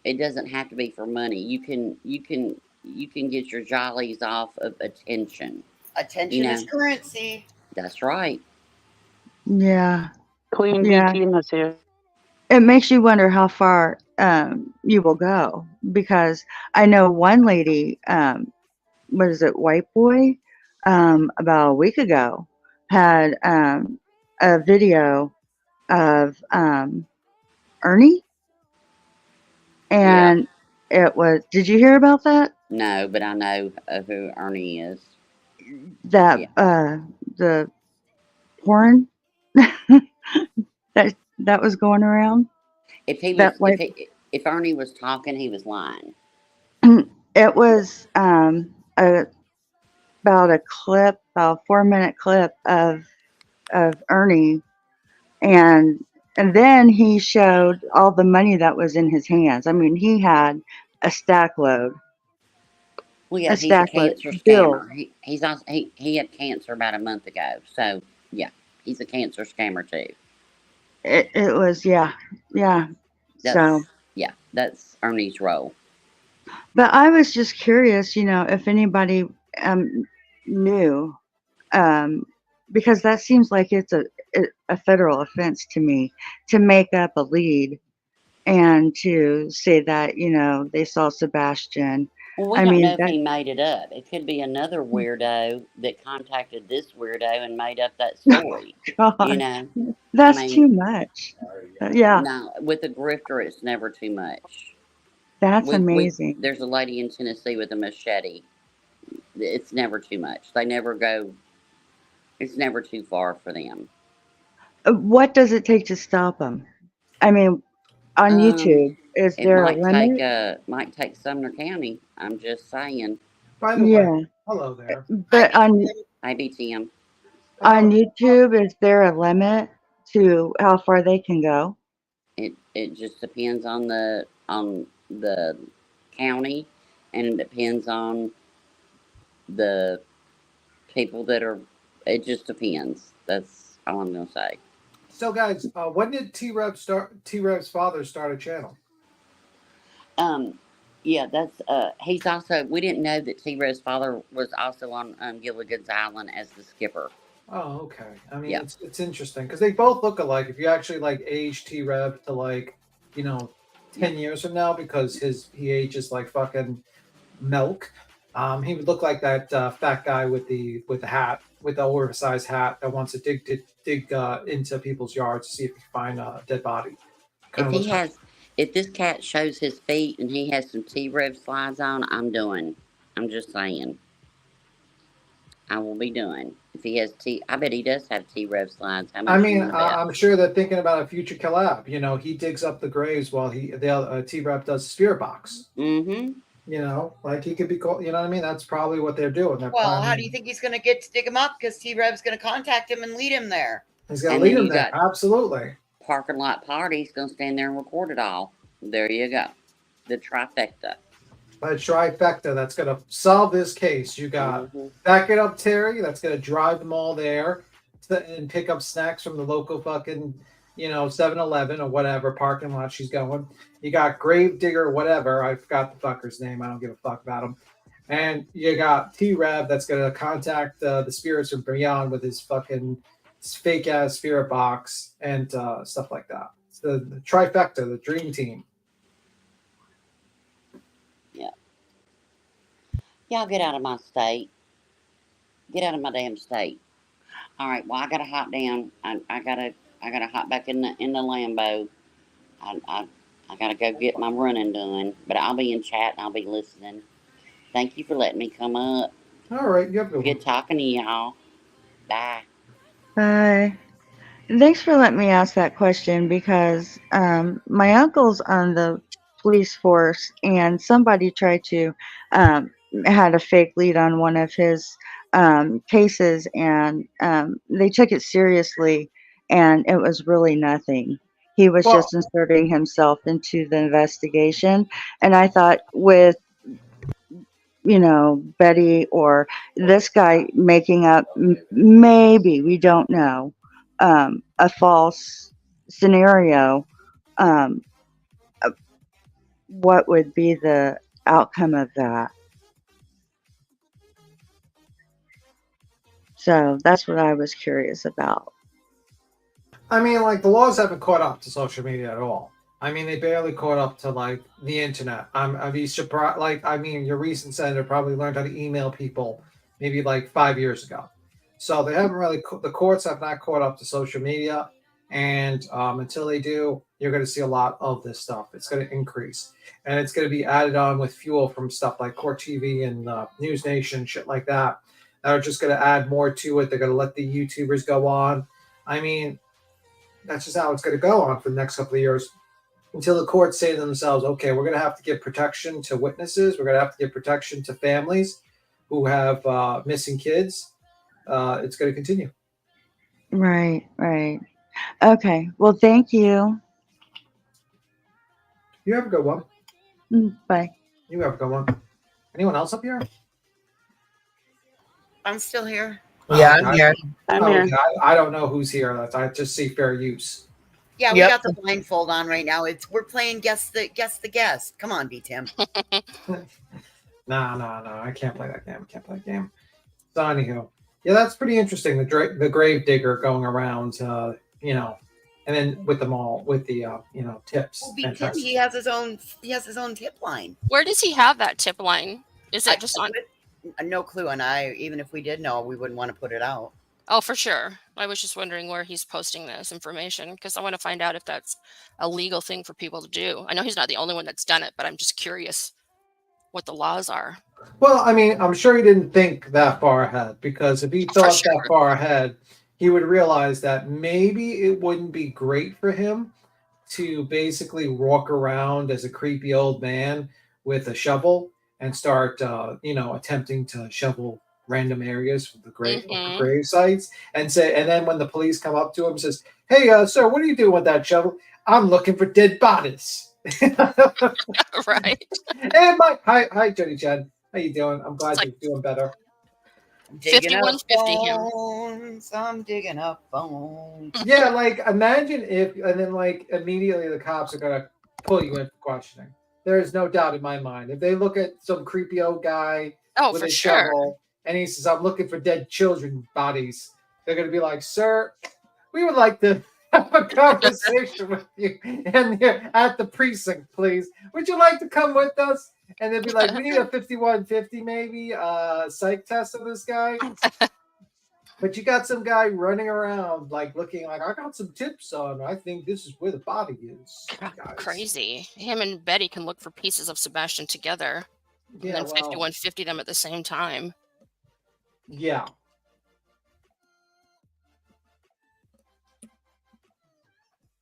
It doesn't have to be for money. You can get your jollies off of attention. Attention is currency. That's right. Yeah. Queen B team is here. It makes you wonder how far you will go, because I know one lady, what is it, White Boy, about a week ago had a video of Ernie, Yeah. and it was. Did you hear about that? No, but I know who Ernie is. That Yeah. the porn that was going around. If he was, That white. if Ernie was talking, he was lying. It was about a clip, about a 4-minute clip of Ernie, and then he showed all the money that was in his hands. I mean, he had a stack load. Well, yeah, A he's a stack load cancer bill. scammer. He's also he had cancer about a month ago. So yeah, he's a cancer scammer too. It was, yeah. So, That's Ernie's role. but I was just curious, if anybody knew, because that seems like it's a federal offense to me, to make up a lead and to say that they saw Sebastian. Well, we I don't mean know if that. he made it up. It could be another weirdo that contacted this weirdo and made up that story. God, that's too much. Yeah, No, with a grifter, it's never too much. that's amazing. There's a lady in Tennessee with a machete. It's never too much. They never go. It's never too far for them. What does it take to stop them? I mean, on YouTube, is It there a might limit? take Sumner County. I'm just saying. By the way, hello there. But on Maybe Tim. YouTube, is there a limit to how far they can go? It just depends on the county, and it depends on the people that are. It just depends. That's all I'm gonna say. So, guys, when did T-Rev's father start a channel? Yeah, that's he's also. We didn't know that T-Rev's father was also on Gilligan's Island as the skipper. Oh, okay. I mean, it's interesting because they both look alike. If you actually age T-Rev to 10 years from now, because he ages like fucking milk. He would look like that fat guy with the hat, with the oversized hat, that wants to dig into people's yards to see if he can find a dead body. If this cat shows his feet and he has some T-Rev slides on, I'm just saying. I will be doing. If he has I bet he does have T-Rev slides. How much I'm sure they're thinking about a future collab. He digs up the graves while T-Rev does spirit box. Mm-hmm. He could be called. You know what I mean? That's probably what they're doing. How do you think he's going to get to dig him up? Because T-Rev's going to contact him and lead him there. He's going to lead him there. Absolutely. Parking lot party's going to stand there and record it all. There you go. The trifecta. The trifecta that's going to solve this case. You got Back It Up Terry, that's going to drive them all there and pick up snacks from the local fucking 7-Eleven or whatever parking lot she's going. You got Gravedigger, whatever. I forgot the fucker's name. I don't give a fuck about him. And you got T-Rev that's going to contact the spirits from beyond with his fucking fake ass spirit box and stuff like that. It's the trifecta, the dream team. Yeah. Y'all get out of my state. Get out of my damn state. All right. Well, I gotta hop down. I gotta hop back in the Lambo. I gotta go get my running done. But I'll be in chat and I'll be listening. Thank you for letting me come up. All right. You have a good talking to y'all. Bye. Bye. Thanks for letting me ask that question, because my uncle's on the police force, and somebody tried to had a fake lead on one of his cases, and they took it seriously, and it was really nothing. He was just inserting himself into the investigation, and I thought with Betty or this guy making up, maybe, we don't know, a false scenario, what would be the outcome of that? So that's what I was curious about. I mean, the laws haven't caught up to social media at all. I mean, they barely caught up to like the internet. I'd be surprised. Like, I mean, your recent senator probably learned how to email people maybe like 5 years ago. So they haven't really. The courts have not caught up to social media, and until they do, you're going to see a lot of this stuff. It's going to increase, and it's going to be added on with fuel from stuff like Court TV and News Nation, shit like that. That are just going to add more to it. They're going to let the YouTubers go on. I mean, that's just how it's going to go on for the next couple of years until the courts say to themselves, okay, we're going to have to give protection to witnesses. We're going to have to give protection to families who have missing kids. It's going to continue. Right. Okay. Well, thank you. You have a good one. Bye. You have a good one. Anyone else up here? I'm still here. Yeah, I'm here. I'm here. Okay. I don't know who's here. I just see fair use. Yeah, we got the blindfold on right now. We're playing guess the guest. Come on, B-Tim. No, I can't play that game. So anywho, yeah, that's pretty interesting. The grave digger going around, and then with them all with the tips. Well, B-Tim, he has his own tip line. Where does he have that tip line? Is it just on? No clue, and even if we did know, we wouldn't want to put it out. Oh, for sure. I was just wondering where he's posting this information because I want to find out if that's a legal thing for people to do. I know he's not the only one that's done it, but I'm just curious what the laws are. Well, I mean, I'm sure he didn't think that far ahead, because if he thought that far ahead, he would realize that maybe it wouldn't be great for him to basically walk around as a creepy old man with a shovel and start, attempting to shovel random areas for the grave sites, and then when the police come up to him, says, "Hey, sir, what are you doing with that shovel?" "I'm looking for dead bodies." Right. Hey, Mike. Hi, Jenny Jen. How you doing? I'm glad you're doing better. 5150 him. I'm digging up bones. Yeah, like imagine if, and then like immediately the cops are gonna pull you in for questioning. There is no doubt in my mind. If they look at some creepy old guy with a shovel and he says, "I'm looking for dead children bodies," they're gonna be like, "Sir, we would like to have a conversation with you and at the precinct, please. Would you like to come with us?" And they'd be like, "We need a 5150 maybe psych test of this guy." But you got some guy running around like looking like, "I got some tips on. I think this is where the body is." Guys. Crazy. Him and Betty can look for pieces of Sebastian together. Yeah, and then 5150 them at the same time. Yeah.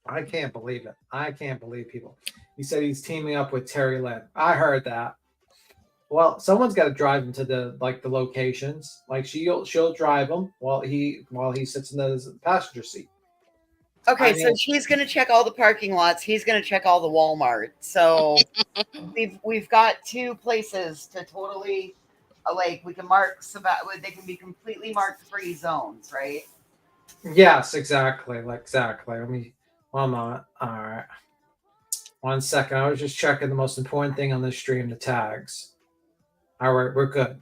I can't believe it. I can't believe people. He said he's teaming up with Terry Lynn. I heard that. Well, someone's got to drive him to the locations. Like she'll drive him while he sits in the passenger seat. Okay, so she's gonna check all the parking lots. He's gonna check all the Walmart. So we've got two places to totally like we can mark they can be completely marked free zones, right? Yes, exactly. Let me. One moment. All right. 1 second. I was just checking the most important thing on this stream: the tags. All right, we're good.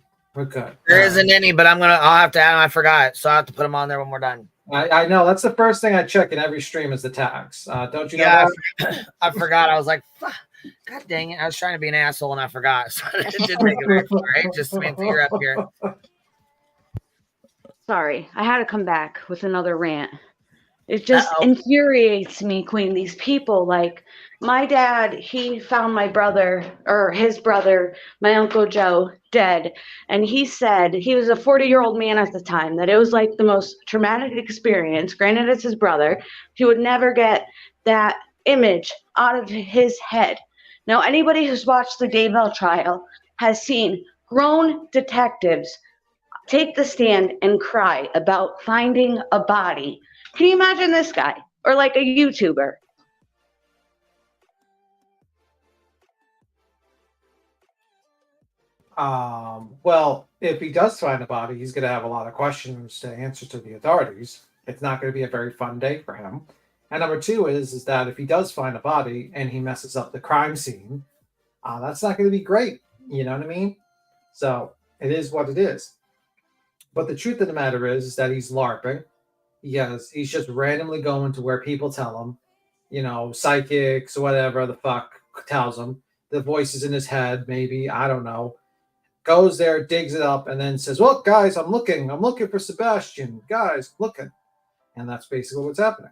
There isn't any, but I'll have to add them. I forgot, so I have to put them on there when we're done. I know that's the first thing I check in every stream is the tags. Don't you know? Yeah, that? I forgot. I was like, God dang it! I was trying to be an asshole and I forgot. So it didn't make it very far. Right? Just means that you're up here. Sorry, I had to come back with another rant. It just infuriates me, Queen. These people, like my dad, he found my brother, or his brother, my Uncle Joe, dead. And he said, he was a 40-year-old man at the time, that it was like the most traumatic experience. Granted, it's his brother. He would never get that image out of his head. Now, anybody who's watched the Daybell trial has seen grown detectives take the stand and cry about finding a body. Can you imagine this guy? Or like a YouTuber? Well, if he does find a body, he's going to have a lot of questions to answer to the authorities. It's not going to be a very fun day for him. And number two is that if he does find a body and he messes up the crime scene, that's not going to be great. You know what I mean? So it is what it is. But the truth of the matter is that he's LARPing. He's just randomly going to where people tell him, psychics, whatever the fuck tells him. The voices in his head, maybe, I don't know. Goes there, digs it up, and then says, "Look, guys, I'm looking for Sebastian. Guys, looking." And that's basically what's happening.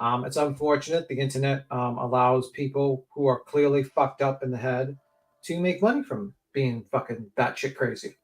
It's unfortunate. The internet allows people who are clearly fucked up in the head to make money from being fucking batshit crazy.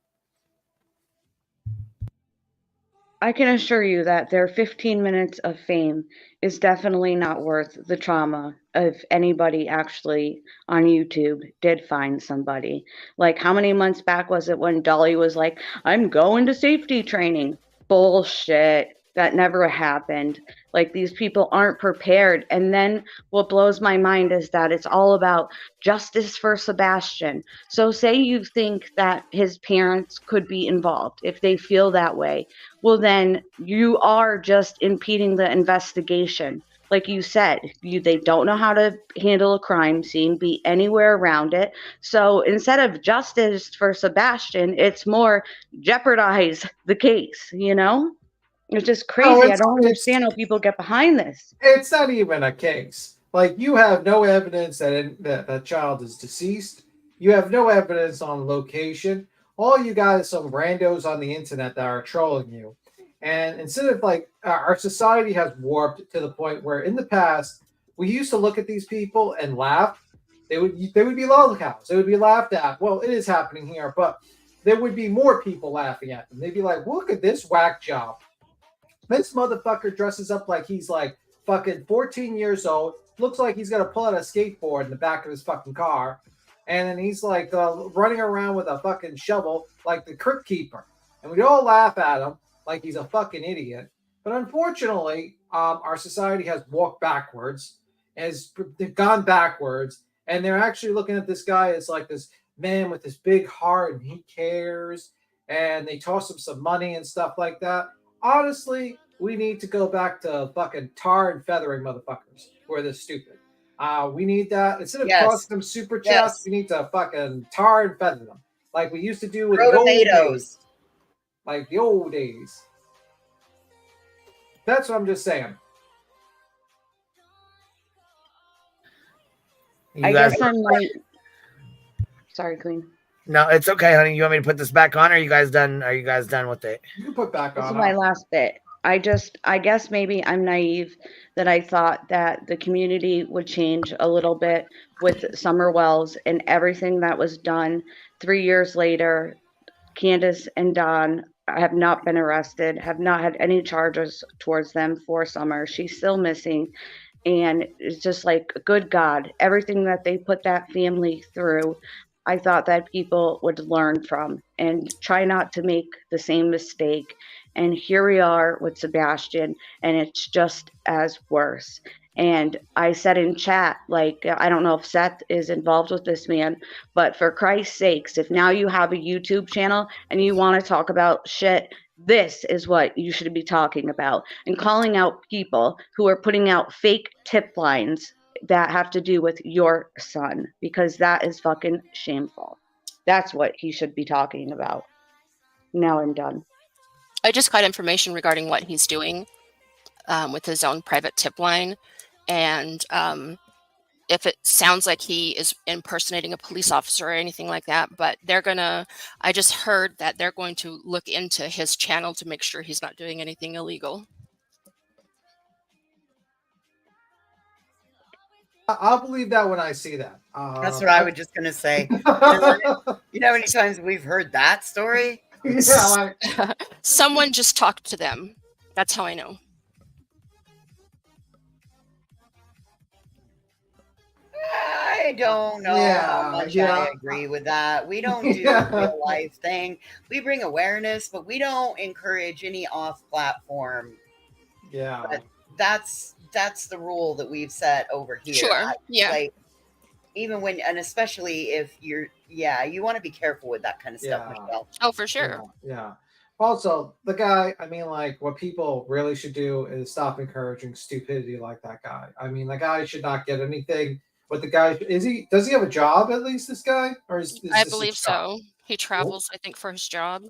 I can assure you that their 15 minutes of fame is definitely not worth the trauma if anybody actually on YouTube did find somebody. Like, how many months back was it when Dolly was like, "I'm going to safety training"? Bullshit. That never happened. Like, these people aren't prepared. And then what blows my mind is that it's all about justice for Sebastian. So say you think that his parents could be involved. If they feel that way, well, then you are just impeding the investigation. Like you said, they don't know how to handle a crime scene, be anywhere around it. So instead of justice for Sebastian, it's more jeopardize the case, It's just crazy. I don't understand how people get behind this. It's not even a case. Like, you have no evidence that that child is deceased. You have no evidence on location. All you got is some randos on the internet that are trolling you. And instead of our society has warped to the point where in the past we used to look at these people and laugh. They would be lolcows. They would be laughed at. Well, it is happening here, but there would be more people laughing at them. They'd be like, "Look at this whack job. This motherfucker dresses up like he's like fucking 14 years old. Looks like he's gonna pull out a skateboard in the back of his fucking car, and then he's like running around with a fucking shovel like the crypt keeper." And we'd all laugh at him like he's a fucking idiot. But unfortunately, our society has walked backwards, they've gone backwards, and they're actually looking at this guy as like this man with this big heart, and he cares, and they toss him some money and stuff like that. Honestly, we need to go back to fucking tar and feathering motherfuckers who are this stupid. We need that. Instead of tossing them super chats, we need to fucking tar and feather them. Like we used to do with the old days. Like the old days. That's what I'm just saying. I guess I'm like... Sorry, Queen. No, it's okay, honey. You want me to put this back on, or are you guys done? Are you guys done with it? You can put back on. This is my last bit. I guess maybe I'm naive that I thought that the community would change a little bit with Summer Wells and everything that was done. 3 years later, Candace and Don have not been arrested, have not had any charges towards them for Summer. She's still missing. And it's just like, good God, everything that they put that family through, I thought that people would learn from and try not to make the same mistake. And here we are with Sebastian, and it's just as worse. And I said in chat, like, I don't know if Seth is involved with this man, but for Christ's sakes, if now you have a YouTube channel and you want to talk about shit, this is what you should be talking about, and calling out people who are putting out fake tip lines that have to do with your son, because that is fucking shameful. That's what he should be talking about. Now I'm done. I just got information regarding what he's doing with his own private tip line. And if it sounds like he is impersonating a police officer or anything like that, but I just heard that they're going to look into his channel to make sure he's not doing anything illegal. I'll believe that when I see that. That's what I was just going to say. You know how many times we've heard that story? Yeah, someone just talked to them. That's how I know. I don't know how much I agree with that. We don't do a real life thing. We bring awareness, but we don't encourage any off-platform. Yeah. But that's the rule that we've set over here. Sure. Yeah. Like, even when, and especially if you want to be careful with that kind of stuff, Michelle. Oh, for sure. Yeah. Also, the guy, I mean, like, what people really should do is stop encouraging stupidity like that guy. I mean, the guy should not get anything. What the guy does he have a job at least, this guy? Or is I believe so. He travels, I think, for his job.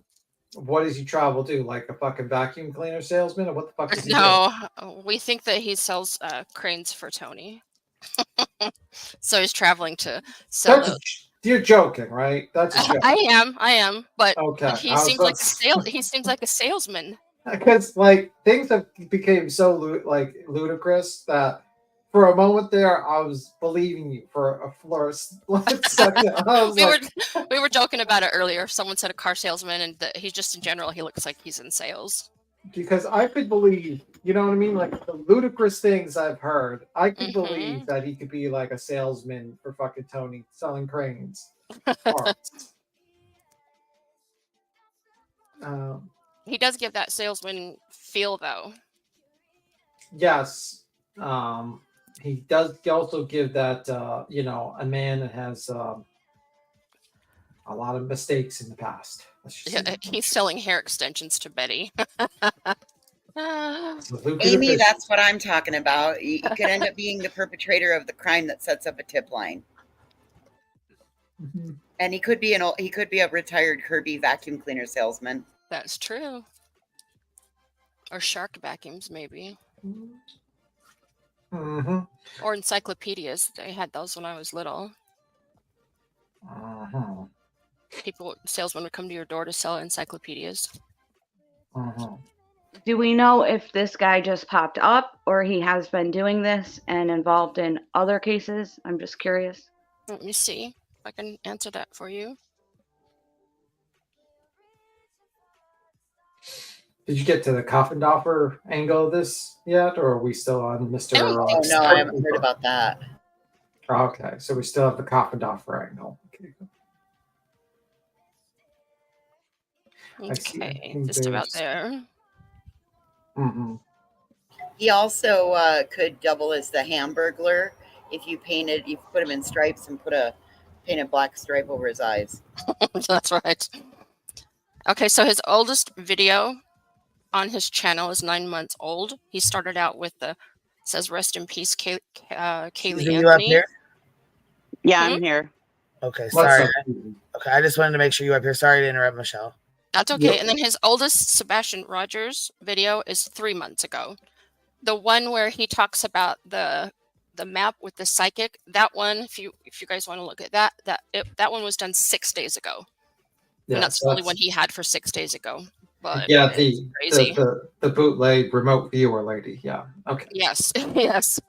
What does he travel do? Like a fucking vacuum cleaner salesman, or what the fuck is he doing? No, we think that he sells cranes for Tony. So he's traveling to sell those. You're joking, right? That's a joke. I am, but Okay, he seems like he seems like a salesman. Because like things have became so ludicrous that for a moment there I was believing you for a split second. I was we were joking about it earlier. Someone said a car salesman, and that he's just in general. He looks like he's in sales. Because I could believe, you know what I mean? Like the ludicrous things I've heard, I could believe that he could be like a salesman for fucking Tony selling cranes. He does give that salesman feel, though. Yes, he does also give that a man that has a lot of mistakes in the past. Yeah, he's selling hair extensions to Betty. Amy, that's what I'm talking about. You could end up being the perpetrator of the crime that sets up a tip line. Mm-hmm. And he could be a retired Kirby vacuum cleaner salesman. That's true. Or shark vacuums, maybe. Mm-hmm. Or encyclopedias. They had those when I was little. Salesmen would come to your door to sell encyclopedias. Do we know if this guy just popped up or he has been doing this and involved in other cases? I'm just curious. Let me see if I can answer that for you. Did you get to the Coffindafer angle of this yet, or are we still on Mr. Oh, no, I haven't heard about that. Okay, so we still have the Coffindafer angle. Okay, just about there. Mm-hmm. He also could double as the Hamburglar if you put him in stripes and paint a black stripe over his eyes. That's right. Okay, so his oldest video on his channel is 9 months old. He started out with says rest in peace, Kaylee Anthony. You up here? Yeah, I'm here. Okay, sorry. Okay, I just wanted to make sure you were up here. Sorry to interrupt, Michelle. That's okay. Yep. And then his oldest Sebastian Rogers video is 3 months ago. The one where he talks about the map with the psychic, that one, if you guys want to look at that one was done 6 days ago. Yeah, and that's the only one he had for 6 days ago. But yeah, the bootleg remote viewer lady. Yeah. Okay. Yes. Yes.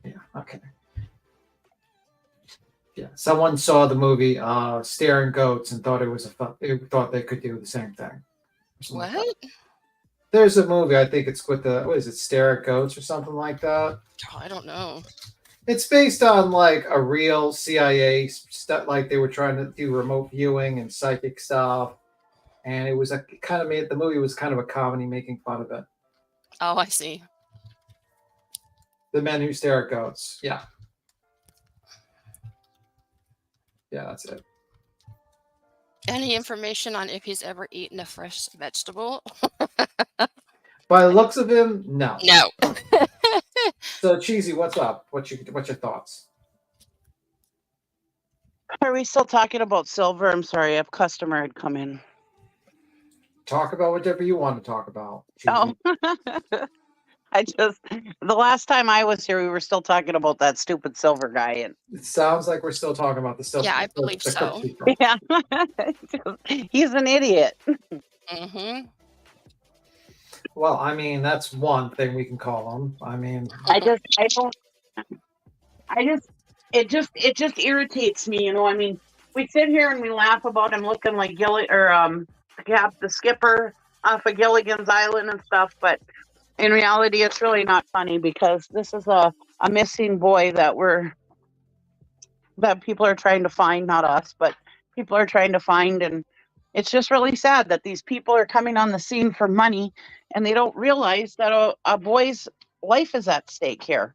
Yeah. Okay. Yeah. Someone saw the movie Staring Goats and thought thought they could do the same thing. What? Like there's a movie, I think it's with what is it, Staring Goats or something like that? Oh, I don't know. It's based on like a real CIA stuff, like they were trying to do remote viewing and psychic stuff. And it was the movie was kind of a comedy making fun of it. Oh, I see. The Men Who Stare at Goats. Yeah. Yeah, that's it. Any information on if he's ever eaten a fresh vegetable? By the looks of him, no. No. So Cheesy, what's up? What's your thoughts? Are we still talking about silver? I'm sorry, a customer had come in. Talk about whatever you want to talk about. Cheesy. Oh. The last time I was here, we were still talking about that stupid silver guy. And it sounds like we're still talking about the silver. Yeah, I believe so. Yeah. He's an idiot. Mm-hmm. Well, I mean, that's one thing we can call him. I mean, it just irritates me, you know. I mean, we sit here and we laugh about him looking like the skipper off of Gilligan's Island and stuff, but in reality, it's really not funny because this is a missing boy that people are trying to find, not us, but people are trying to find. And it's just really sad that these people are coming on the scene for money and they don't realize that a boy's life is at stake here.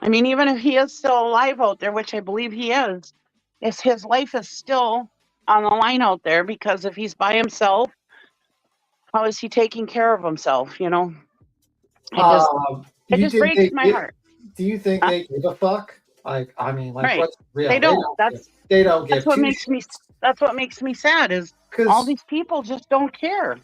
I mean, even if he is still alive out there, which I believe he is his life is still on the line out there, because if he's by himself, how is he taking care of himself, you know? It just breaks my heart. Do you think they give a fuck? I mean, like, right. what's real? They don't. They don't give. That's what makes me. that's what makes me sad is all these people just don't care.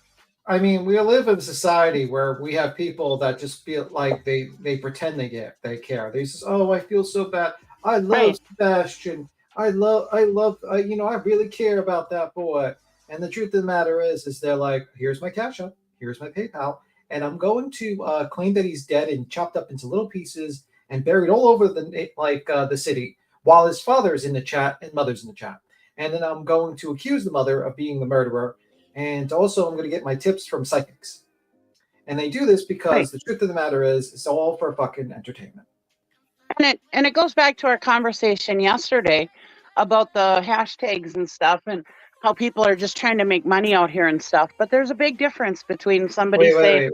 I mean, we live in a society where we have people that just feel like they pretend they care. They say, "Oh, I feel so bad. I love Sebastian. I really care about that boy." And the truth of the matter is they're like, "Here's my Cash App. Here's my PayPal, and I'm going to claim that he's dead and chopped up into little pieces and buried all over the city, while his father's in the chat and mother's in the chat. And then I'm going to accuse the mother of being the murderer." And also, I'm going to get my tips from psychics. And they do this because the truth of the matter is, it's all for fucking entertainment. And it goes back to our conversation yesterday about the hashtags and stuff and how people are just trying to make money out here and stuff. But there's a big difference between somebody saying,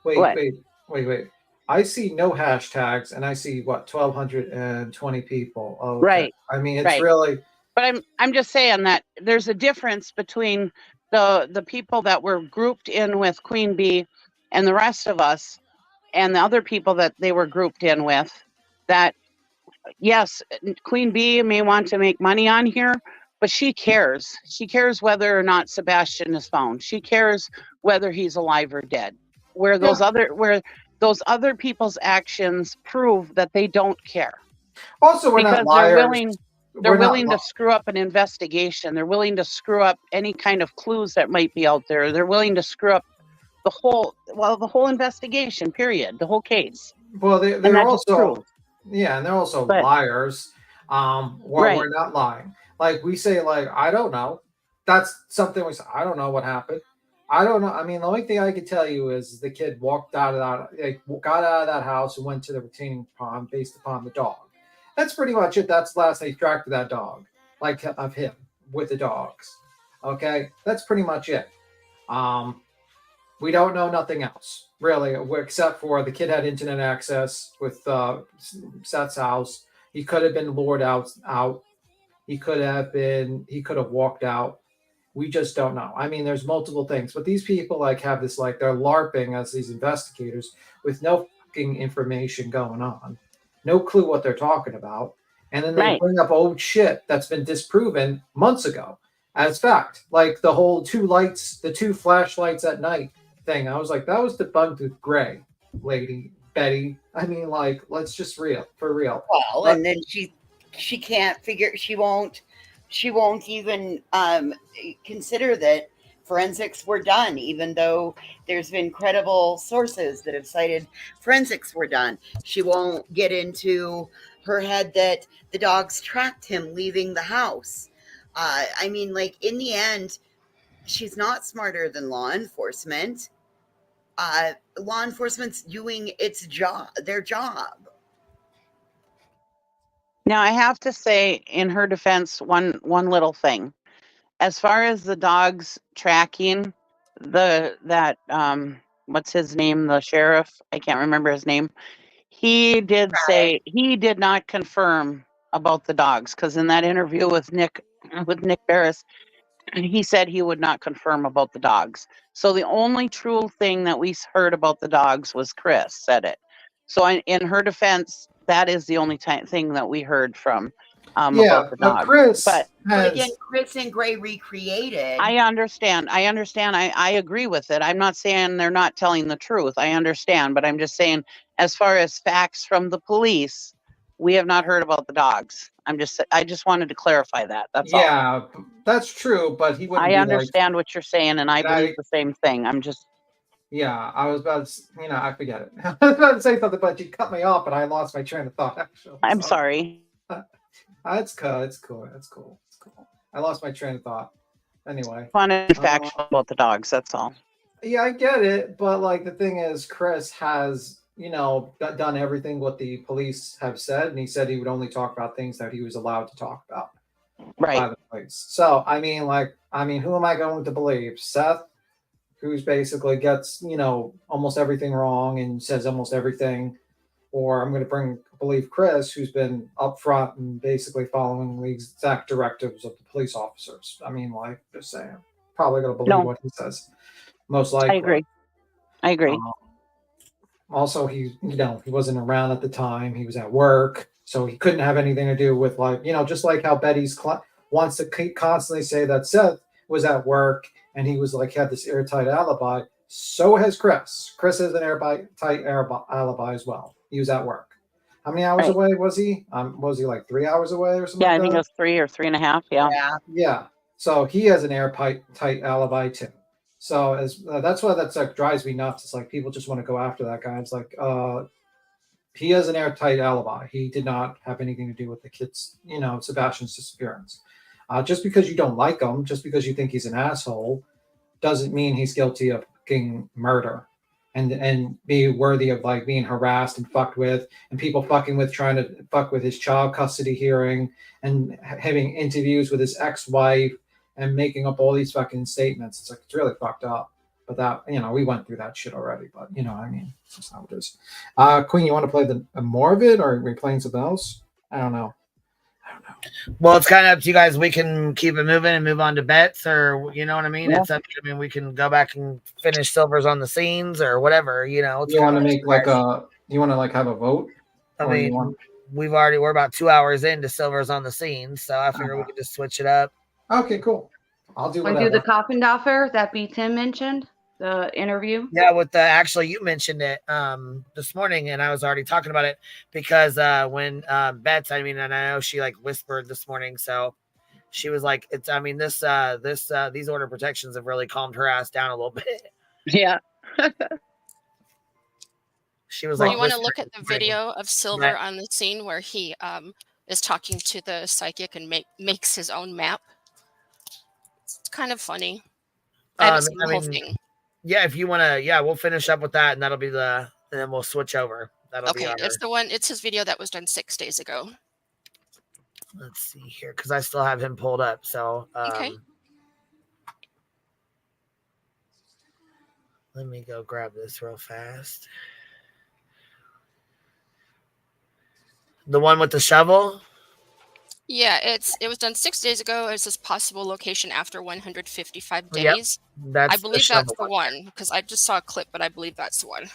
Wait. I see no hashtags, and I see 1,220 people. Oh, okay. Right. I mean, it's really. But I'm just saying that there's a difference between the people that were grouped in with Queen Bee and the rest of us and the other people that they were grouped in with, that yes, Queen Bee may want to make money on here, but she cares. She cares whether or not Sebastian is found. She cares whether he's alive or dead. Where those other people's actions prove that they don't care. Also, we're not liars. They're willing to screw up an investigation. They're willing to screw up any kind of clues that might be out there. They're willing to screw up the whole investigation, period, the whole case. Well, they're also, and they're also liars. We're not lying. Like we say, I don't know. That's something we say. I don't know what happened. I don't know. I mean, the only thing I could tell you is the kid got out of that house and went to the retaining pond based upon the dog. That's pretty much it. That's the last they tracked that dog, of him with the dogs. Okay, that's pretty much it. We don't know nothing else really, except for the kid had internet access with Seth's house. He could have been lured out. He could have walked out. We just don't know. I mean, there's multiple things, but these people have this they're LARPing as these investigators with no fucking information going on. No clue what they're talking about. And then they bring up old shit that's been disproven months ago as fact. Like the whole the two flashlights at night thing. I was like, that was debunked with Gray, lady, Betty. I mean, let's just for real. Well, and then she can't figure, she won't even consider that forensics were done, even though there's been credible sources that have cited forensics were done. She won't get into her head that the dogs tracked him leaving the house. I mean, in the end, she's not smarter than law enforcement. Law enforcement's doing their job. Now, I have to say, in her defense, one little thing. As far as the dogs tracking what's his name, the sheriff, I can't remember his name. He did say he did not confirm about the dogs, because in that interview with Nick Barris, he said he would not confirm about the dogs. So the only true thing that we heard about the dogs was Chris said it. So in her defense, that is the only thing that we heard from about the dogs. But again, Chris and Gray recreated. I understand. I agree with it. I'm not saying they're not telling the truth. I understand, but I'm just saying, as far as facts from the police, we have not heard about the dogs. I just wanted to clarify that. That's all. Yeah, that's true, but he wouldn't. I understand what you're saying, and I believe the same thing. I'm just. Yeah, I was about to, I forget it. I was about to say something, but you cut me off, and I lost my train of thought. Actually, I'm sorry. It's cool. I lost my train of thought. Anyway, I wanted to be factual about the dogs. That's all. Yeah, I get it, but the thing is, Chris has done everything what the police have said, and he said he would only talk about things that he was allowed to talk about. Right. By the police. So I mean, who am I going to believe? Seth, who's basically gets almost everything wrong and says almost everything, or I'm going to believe Chris, who's been upfront and basically following the exact directives of the police officers. I mean, just saying, probably going to believe what he says. Most likely. I agree. Also, he wasn't around at the time. He was at work, so he couldn't have anything to do with just like how Betty's wants to constantly say that Seth was at work and he was like had this airtight alibi. So has Chris. Chris has an airtight alibi as well. He was at work. How many hours away was he? Was he like 3 hours away or something? Yeah, like I think that? it was 3 or 3.5. Yeah. Yeah. So he has an airtight alibi too. So as that's why that's like drives me nuts. It's like people just want to go after that guy. It's like he has an airtight alibi. He did not have anything to do with the kids, Sebastian's disappearance. Just because you don't like him, just because you think he's an asshole, doesn't mean he's guilty of fucking murder and be worthy of like being harassed and fucked with, and people fucking with trying to fuck with his child custody hearing and having interviews with his ex-wife and making up all these fucking statements. It's like, it's really fucked up. But that, we went through that shit already. But it's just how it is. Queen, you want to play the more of it, or are we playing something else? I don't know. Well, it's kind of up to you guys. We can keep it moving and move on to bets, or you know what I mean. Yeah. It's up. I mean, we can go back and finish silvers on the scenes or whatever. You want to make like a? You want to like have a vote? I mean, we're about 2 hours into silvers on the scenes, so I figure we could just switch it up. Okay, cool. I'll do whatever. Do the Coffindafer that B. Tim mentioned, the interview. Yeah, with the actually you mentioned it this morning, and I was already talking about it because when Bets, I know she like whispered this morning, so she was like, "It's." I mean, these order protections have really calmed her ass down a little bit. Yeah. She was Do like, you want to look at the video of Silver on the scene where he is talking to the psychic and makes his own map? It's kind of funny. I haven't seen the whole thing. Yeah, if you want to, we'll finish up with that, and that'll be and then we'll switch over. That'll be it's the one. It's his video that was done 6 days ago. Let's see here, because I still have him pulled up. So, okay. Let me go grab this real fast. The one with the shovel? Yeah, it was done 6 days ago. It's this possible location after 155 days. Yep, I believe that's the one because I just saw a clip, but I believe that's the one.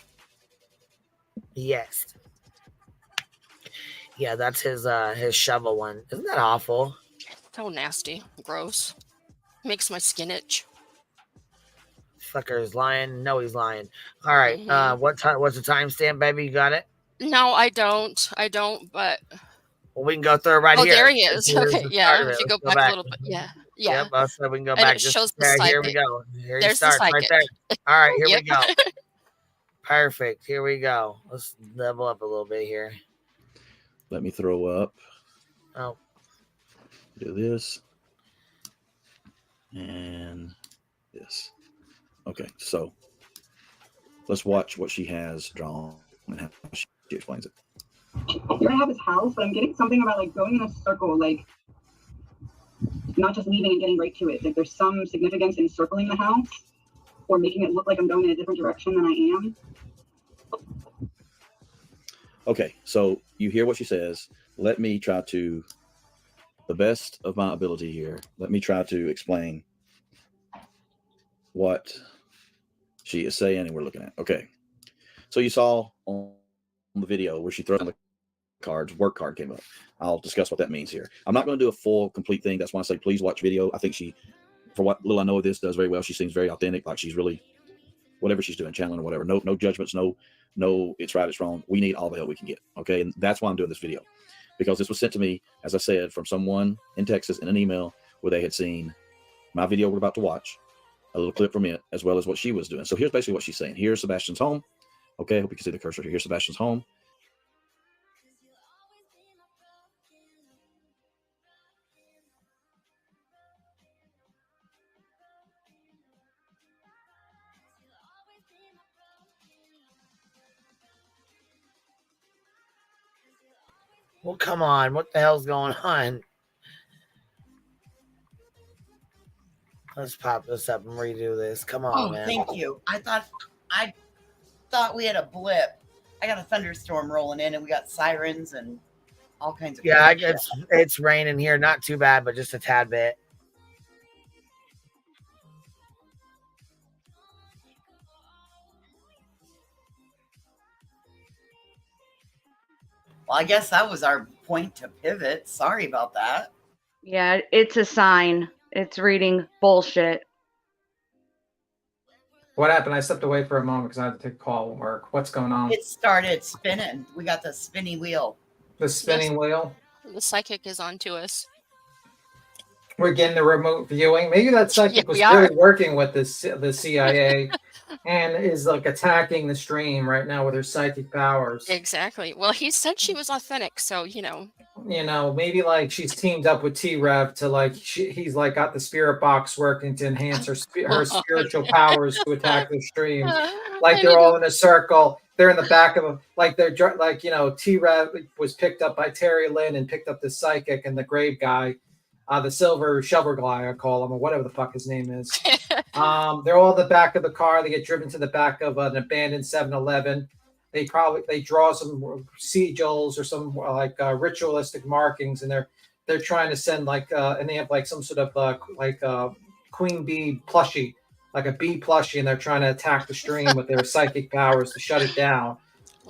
Yes. Yeah, that's his shovel one. Isn't that awful? So nasty, gross. Makes my skin itch. Fucker is lying. No, he's lying. All right. What's the timestamp, baby? You got it? No, I don't. But well, we can go through it right here. Oh, there he is. Okay, yeah. If you go back a little bit, yeah. Yep. So we can go and back. It shows the psychic. Here we go. Here There's starts the psychic. right there. All right, here we go. Perfect. Here we go. Let's level up a little bit here. Let me throw up. Oh. Do this. And this. Okay, so let's watch what she has drawn and how she explains it. Here I have his house, but I'm getting something about like going in a circle, like not just leaving and getting right to it. Like there's some significance in circling the house or making it look like I'm going in a different direction than I am. Okay, so you hear what she says. Let me try to, the best of my ability here, let me try to explain what she is saying and we're looking at. Okay, so you saw on the video where she throws on the cards, work card came up. I'll discuss what that means here. I'm not going to do a full, complete thing. That's why I say please watch video. I think she, for what little I know of this, does very well. She seems very authentic, like she's really, whatever she's doing, channeling or whatever. No judgments, no, it's right, it's wrong. We need all the help we can get. Okay, and that's why I'm doing this video, because this was sent to me, as I said, from someone in Texas in an email where they had seen my video we're about to watch, a little clip from it, as well as what she was doing. So here's basically what she's saying. Here's Sebastian's home. Okay, I hope you can see the cursor here. Here's Sebastian's home. Well, come on. What the hell's going on? Let's pop this up and redo this. Come on, man. Thank you. I thought we had a blip. I got a thunderstorm rolling in and we got sirens and all kinds of it's raining here. Not too bad, but just a tad bit. Well, I guess that was our point to pivot. Sorry about that. Yeah, it's a sign. It's reading bullshit. What happened? I stepped away for a moment because I had to take a call at work. What's going on? It started spinning. We got the spinny wheel. The spinning wheel? The psychic is on to us. We're getting the remote viewing. Maybe that psychic was really working with the CIA and is like attacking the stream right now with her psychic powers. Exactly. Well, he said she was authentic, so you know. You know, maybe like she's teamed up with T-Rev to like he's like got the spirit box working to enhance her spiritual powers to attack the stream. Like they're all in a circle. They're in the back of a like they're like, you know, T-Rev was picked up by Terry Lynn and picked up the psychic and the grave guy. The silver shovel guy, I call him, or whatever the fuck his name is. They're all in the back of the car. They get driven to the back of an abandoned 7-Eleven. They draw some sigils or some like ritualistic markings, and they're trying to send like and they have like some sort of queen bee plushie, like a bee plushie, and they're trying to attack the stream with their psychic powers to shut it down.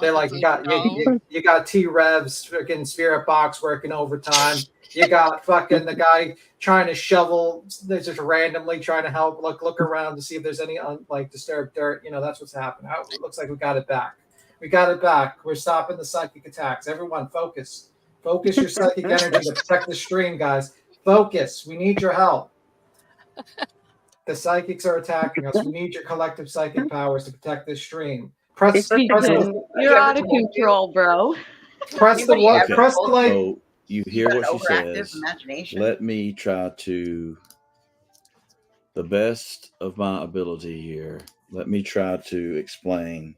They're like, you got T-Rev's freaking spirit box working overtime. You got fucking the guy trying to shovel. They're just randomly trying to help look around to see if there's any like disturbed dirt. You know, that's what's happening. It looks like we got it back. We got it back. We're stopping the psychic attacks. Everyone, focus. Focus your psychic energy to protect the stream, guys. Focus. We need your help. The psychics are attacking us. We need your collective psychic powers to protect this stream. You're out of control, bro. Press the what? Press the like. So you hear what she says. Let me try to, the best of my ability here, let me try to explain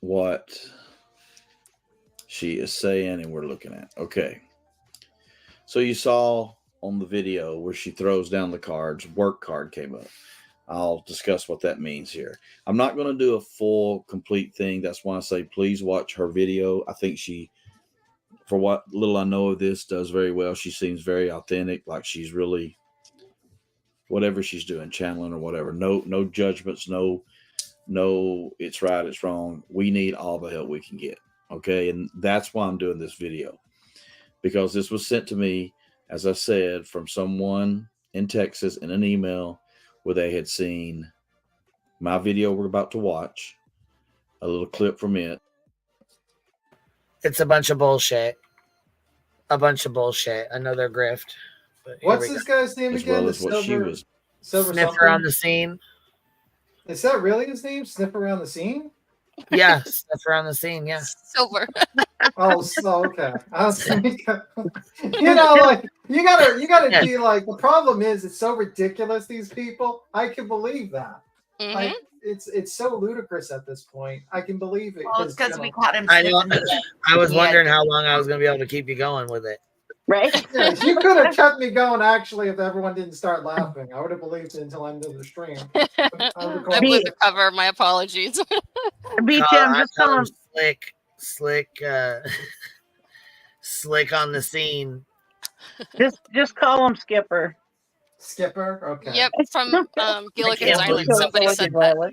what she is saying and we're looking at. Okay. So you saw on the video where she throws down the cards, work card came up. I'll discuss what that means here. I'm not going to do a full, complete thing. That's why I say please watch her video. I think she, for what little I know of this, does very well. She seems very authentic, like she's really, whatever she's doing, channeling or whatever. No judgments, no, it's right, it's wrong. We need all the help we can get. Okay. And that's why I'm doing this video, because this was sent to me, as I said, from someone in Texas in an email where they had seen my video we're about to watch, a little clip from it. It's a bunch of bullshit. Another grift. What's this guy's name again? Well as what she was. Sniffer on the scene. Is that really his name? Sniffer on the scene? Yeah, Sniffer on the scene. Yeah. Silver. Oh, so okay. You know, like you gotta be like. The problem is, it's so ridiculous. These people, I can believe that. Mm-hmm. Like it's so ludicrous at this point. I can believe it. Well, it's because we caught him. I was wondering how long I was going to be able to keep you going with it. Right? Yeah, you could have kept me going. Actually, if everyone didn't start laughing, I would have believed it until end of the stream. I blew the cover. My apologies. BTM, just tell him. Slick on the scene. Just call him Skipper. Skipper? Okay. Yep, from Gilligan's Island. Somebody said that.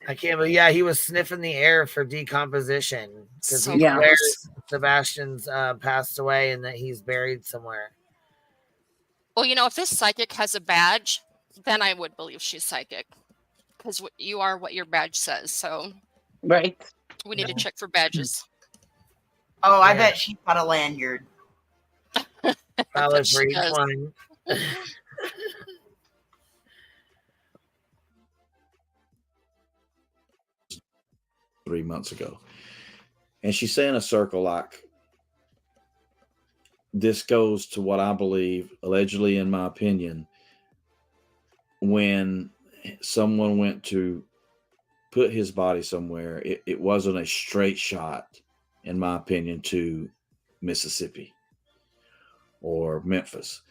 I can't believe, yeah, he was sniffing the air for decomposition because So he gross. swears Sebastian's passed away and that he's buried somewhere. Well, you know, if this psychic has a badge, then I would believe she's psychic, because you are what your badge says. So, right, we need to check for badges. Oh, I bet she's got a lanyard. Probably for each one. 3 months ago. And she's saying a circle like, this goes to what I believe, allegedly, in my opinion, when someone went to put his body somewhere, it wasn't a straight shot, in my opinion, to Mississippi or Memphis.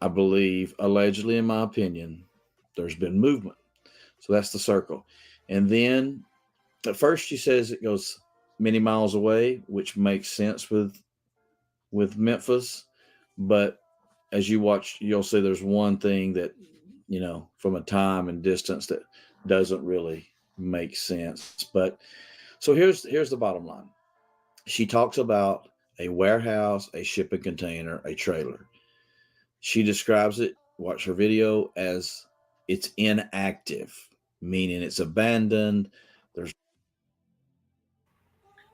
I believe, allegedly, in my opinion, there's been movement. So that's the circle. And then at first she says it goes many miles away, which makes sense with Memphis. But as you watch, you'll see there's one thing that, you know, from a time and distance that doesn't really make sense. But so here's the bottom line. She talks about a warehouse, a shipping container, a trailer. She describes it, watch her video, as it's inactive, meaning it's abandoned. There's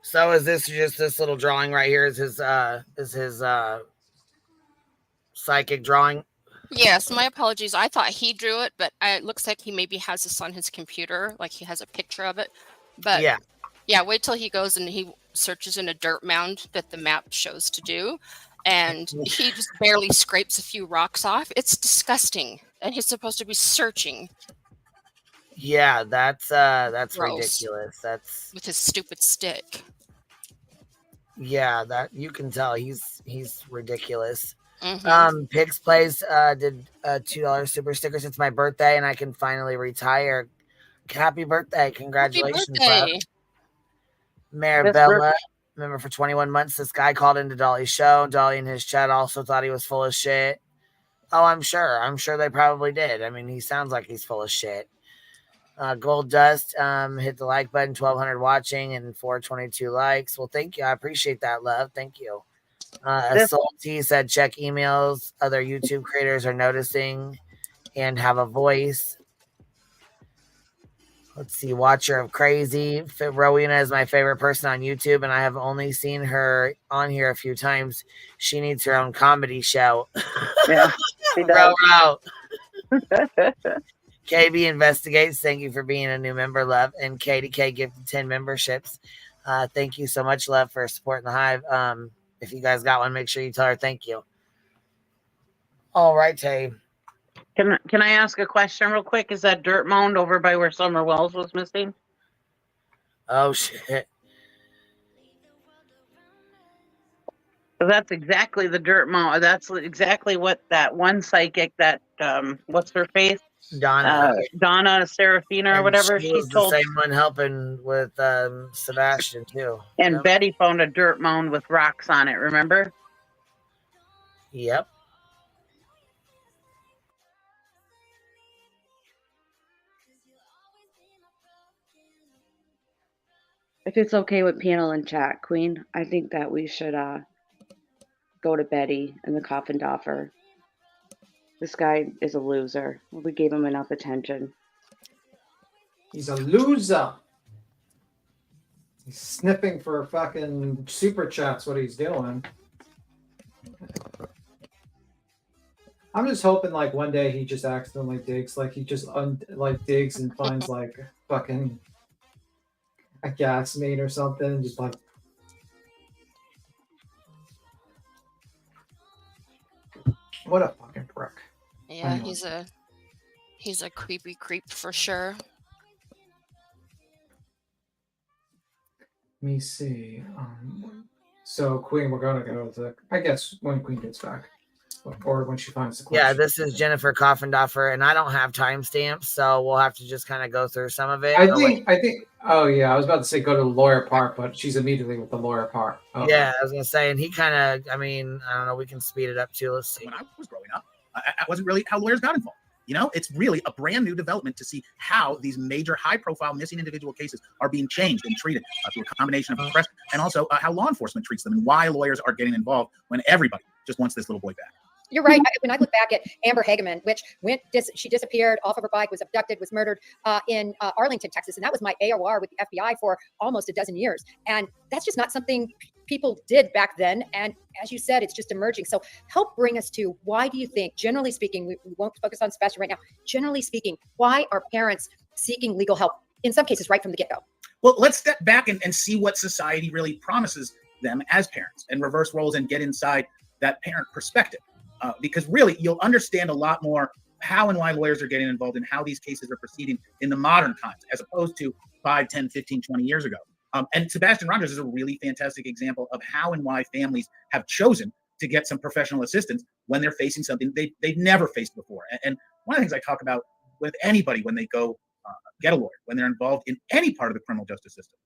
So is this just this little drawing right here? Is his psychic drawing? Yes, my apologies. I thought he drew it, but it looks like he maybe has this on his computer, like he has a picture of it. But yeah, wait till he goes and he searches in a dirt mound that the map shows to do, and he just barely scrapes a few rocks off. It's disgusting, and he's supposed to be searching. Yeah, that's Gross. ridiculous. That's with his stupid stick. Yeah, that you can tell he's ridiculous. Mhm. Pix Plays did a $2 super sticker since my birthday, and I can finally retire. Happy birthday! Congratulations, love. Happy birthday. Marabella, remember for 21 months, this guy called into Dolly's show. Dolly in his chat also thought he was full of shit. Oh, I'm sure they probably did. I mean, he sounds like he's full of shit. Gold Dust hit the like button, 1,200 watching and 422 likes. Well, thank you. I appreciate that, love. Thank you. Salty said check emails. Other YouTube creators are noticing and have a voice. Let's see. Watcher of Crazy. Rowena is my favorite person on YouTube, and I have only seen her on here a few times. She needs her own comedy show. Yeah, she does. Row. KB Investigates. Thank you for being a new member, love. And Katie K gifted 10 memberships. Thank you so much, love, for supporting the Hive. If you guys got one, make sure you tell her thank you. All right, Tay. Can I ask a question real quick? Is that dirt mound over by where Summer Wells was missing? Oh, shit. That's exactly the dirt mound. That's exactly what that one psychic that, what's her face? Donna Serafina or whatever. She was the same one helping with Sebastian, too. And Yep. Betty found a dirt mound with rocks on it, remember? Yep. If it's okay with panel and chat, Queen, I think that we should go to Betty and the Coffindafer. This guy is a loser. We gave him enough attention. He's a loser. He's sniffing for fucking super chats. What he's doing. I'm just hoping like one day he just accidentally digs, like he just digs and finds like fucking a gas main or something, just like. What a fucking prick. Yeah, he's a creepy creep for sure. Let me see. So Queen, we're gonna go to, I guess, when Queen gets back, or when she finds the question. Yeah, this is Jennifer Coffindafer, and I don't have timestamps, so we'll have to just kind of go through some of it. I think. Oh yeah, I was about to say go to the lawyer part, but she's immediately with the lawyer part. Okay. Yeah, I was gonna say, and he kind of, I mean, I don't know, we can speed it up too. Let's see. When I was growing up, I wasn't really how lawyers got involved. You know, it's really a brand new development to see how these major high-profile missing individual cases are being changed and treated through a combination of the press and also how law enforcement treats them and why lawyers are getting involved when everybody just wants this little boy back. You're right. When I look back at Amber Hageman, which she disappeared off of her bike, was abducted, was murdered in Arlington, Texas. And that was my AOR with the FBI for almost a dozen years. And that's just not something people did back then. And as you said, it's just emerging. So help bring us to, why do you think, generally speaking, we won't focus on Sebastian right now, generally speaking, why are parents seeking legal help, in some cases, right from the get-go? Well, let's step back and see what society really promises them as parents and reverse roles and get inside that parent perspective. Because really, you'll understand a lot more how and why lawyers are getting involved and how these cases are proceeding in the modern times, as opposed to 5, 10, 15, 20 years ago. And Sebastian Rogers is a really fantastic example of how and why families have chosen to get some professional assistance when they're facing something they've never faced before. And one of the things I talk about with anybody when they go get a lawyer, when they're involved in any part of the criminal justice system,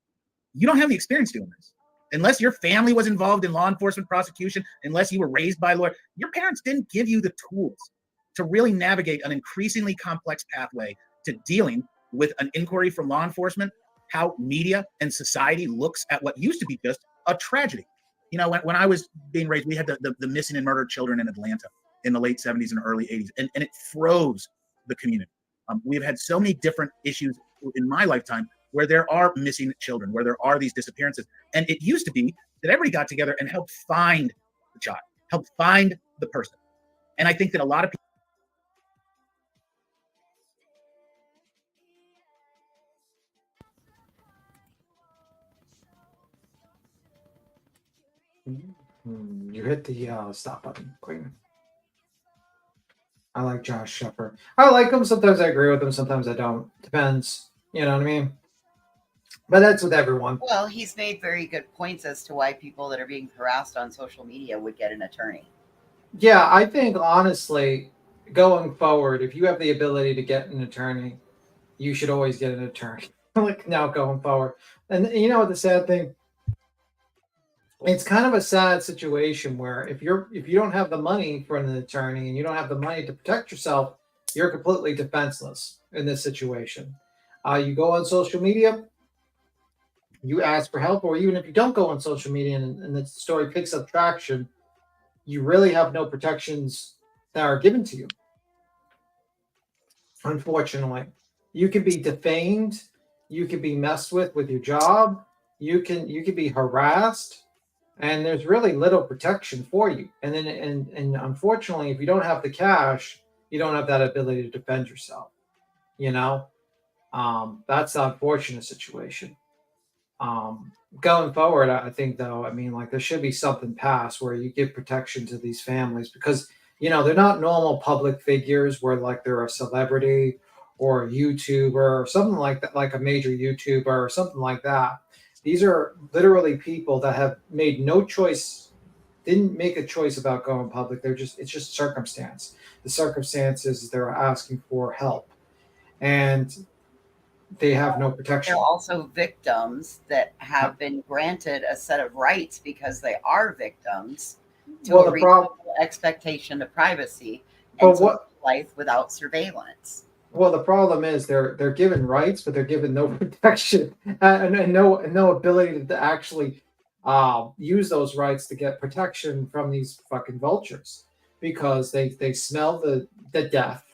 you don't have the experience doing this. Unless your family was involved in law enforcement prosecution, unless you were raised by a lawyer, your parents didn't give you the tools to really navigate an increasingly complex pathway to dealing with an inquiry from law enforcement, how media and society looks at what used to be just a tragedy. You know, when I was being raised, we had the missing and murdered children in Atlanta in the late 70s and early 80s, and it froze the community. We've had so many different issues in my lifetime where there are missing children, where there are these disappearances. And it used to be that everybody got together and helped find the child, helped find the person. And I think that a lot of people. You hit the stop button, Queen. I like Josh Shepard. I like him. Sometimes I agree with him. Sometimes I don't. Depends. You know what I mean? But that's with everyone. Well, he's made very good points as to why people that are being harassed on social media would get an attorney. Yeah, I think honestly, going forward, if you have the ability to get an attorney, you should always get an attorney. Like now going forward. And you know what the sad thing? It's kind of a sad situation where if you don't have the money for an attorney and you don't have the money to protect yourself, you're completely defenseless in this situation. You go on social media, you ask for help, or even if you don't go on social media and the story picks up traction, you really have no protections that are given to you. Unfortunately, you can be defamed, you can be messed with your job, you can be harassed. And there's really little protection for you. And then, and unfortunately, if you don't have the cash, you don't have that ability to defend yourself. You know, that's the unfortunate situation. Going forward, I think though, I mean, like there should be something passed where you give protection to these families because, you know, they're not normal public figures where like they're a celebrity or a YouTuber or something like that, like a major YouTuber or something like that. These are literally people that have made no choice, didn't make a choice about going public. It's just circumstance. The circumstances they're asking for help and they have no protection. They're also victims that have been granted a set of rights because they are victims to a reasonable expectation of privacy and life without surveillance. Well, the problem is they're given rights, but they're given no protection and no ability to actually use those rights to get protection from these fucking vultures because they smell the death,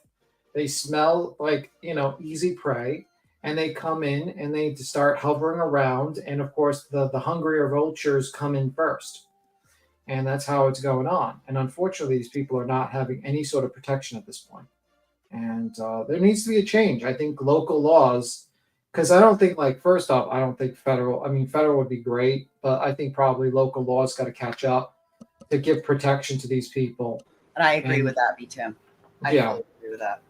they smell like, you know, easy prey, and they come in and they start hovering around, and of course the hungrier vultures come in first, and that's how it's going on. And unfortunately, these people are not having any sort of protection at this point. And there needs to be a change. I think local laws, because I don't think, like, first off, I don't think federal would be great, but I think probably local laws got to catch up to give protection to these people. And I agree with that, B-Tim. I totally agree with that.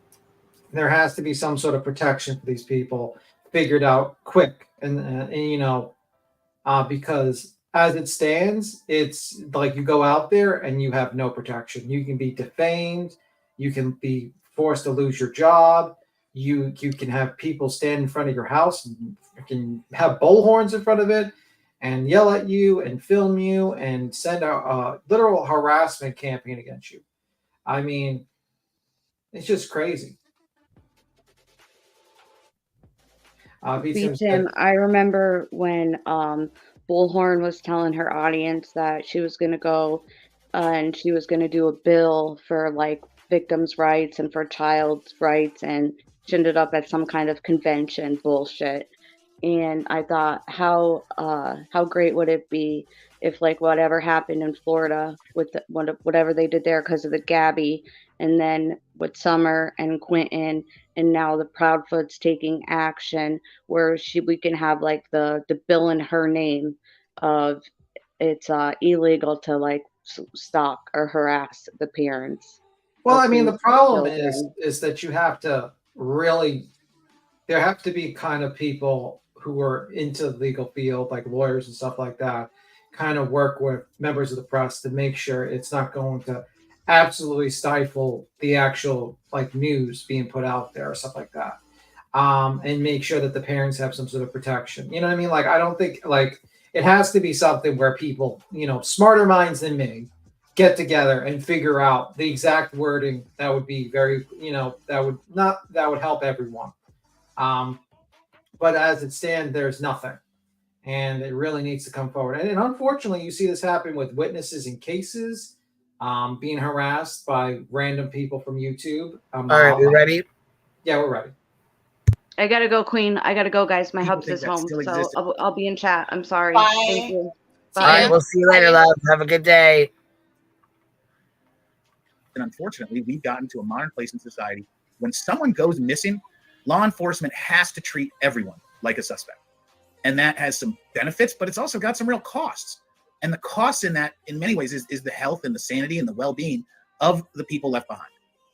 There has to be some sort of protection for these people figured out quick. And you know, because as it stands, it's like you go out there and you have no protection. You can be defamed. You can be forced to lose your job. You can have people stand in front of your house and can have bullhorns in front of it and yell at you and film you and send a literal harassment campaign against you. I mean, it's just crazy. Tim, I remember when Bullhorn was telling her audience that she was going to go and she was going to do a bill for like victims' rights and for child's rights, and she ended up at some kind of convention bullshit. And I thought, how great would it be if, like, whatever happened in Florida with whatever they did there because of the Gabby, and then with Summer and Quentin, and now the Proudfoot's taking action where we can have like the bill in her name of it's illegal to like stalk or harass the parents. Well, I mean, the problem is that you have to really, there have to be kind of people who are into the legal field, like lawyers and stuff like that, kind of work with members of the press to make sure it's not going to absolutely stifle the actual like news being put out there or stuff like that, and make sure that the parents have some sort of protection. You know what I mean? Like, I don't think, like, it has to be something where people, you know, smarter minds than me get together and figure out the exact wording that would be very, you know, that would help everyone. But as it stands, there's nothing. and it really needs to come forward. And unfortunately, you see this happen with witnesses in cases being harassed by random people from YouTube. All right, we ready? Yeah, we're ready. I gotta go, Queen. I gotta go, guys. My People hubs think is that home, still so exists. I'll be in chat. I'm sorry. Bye. Thank you. All right, we'll see you later, love. Have a good day. And unfortunately, we've gotten to a modern place in society when someone goes missing, law enforcement has to treat everyone like a suspect. And that has some benefits, but it's also got some real costs. And the costs in that, in many ways, is the health and the sanity and the well-being of the people left behind,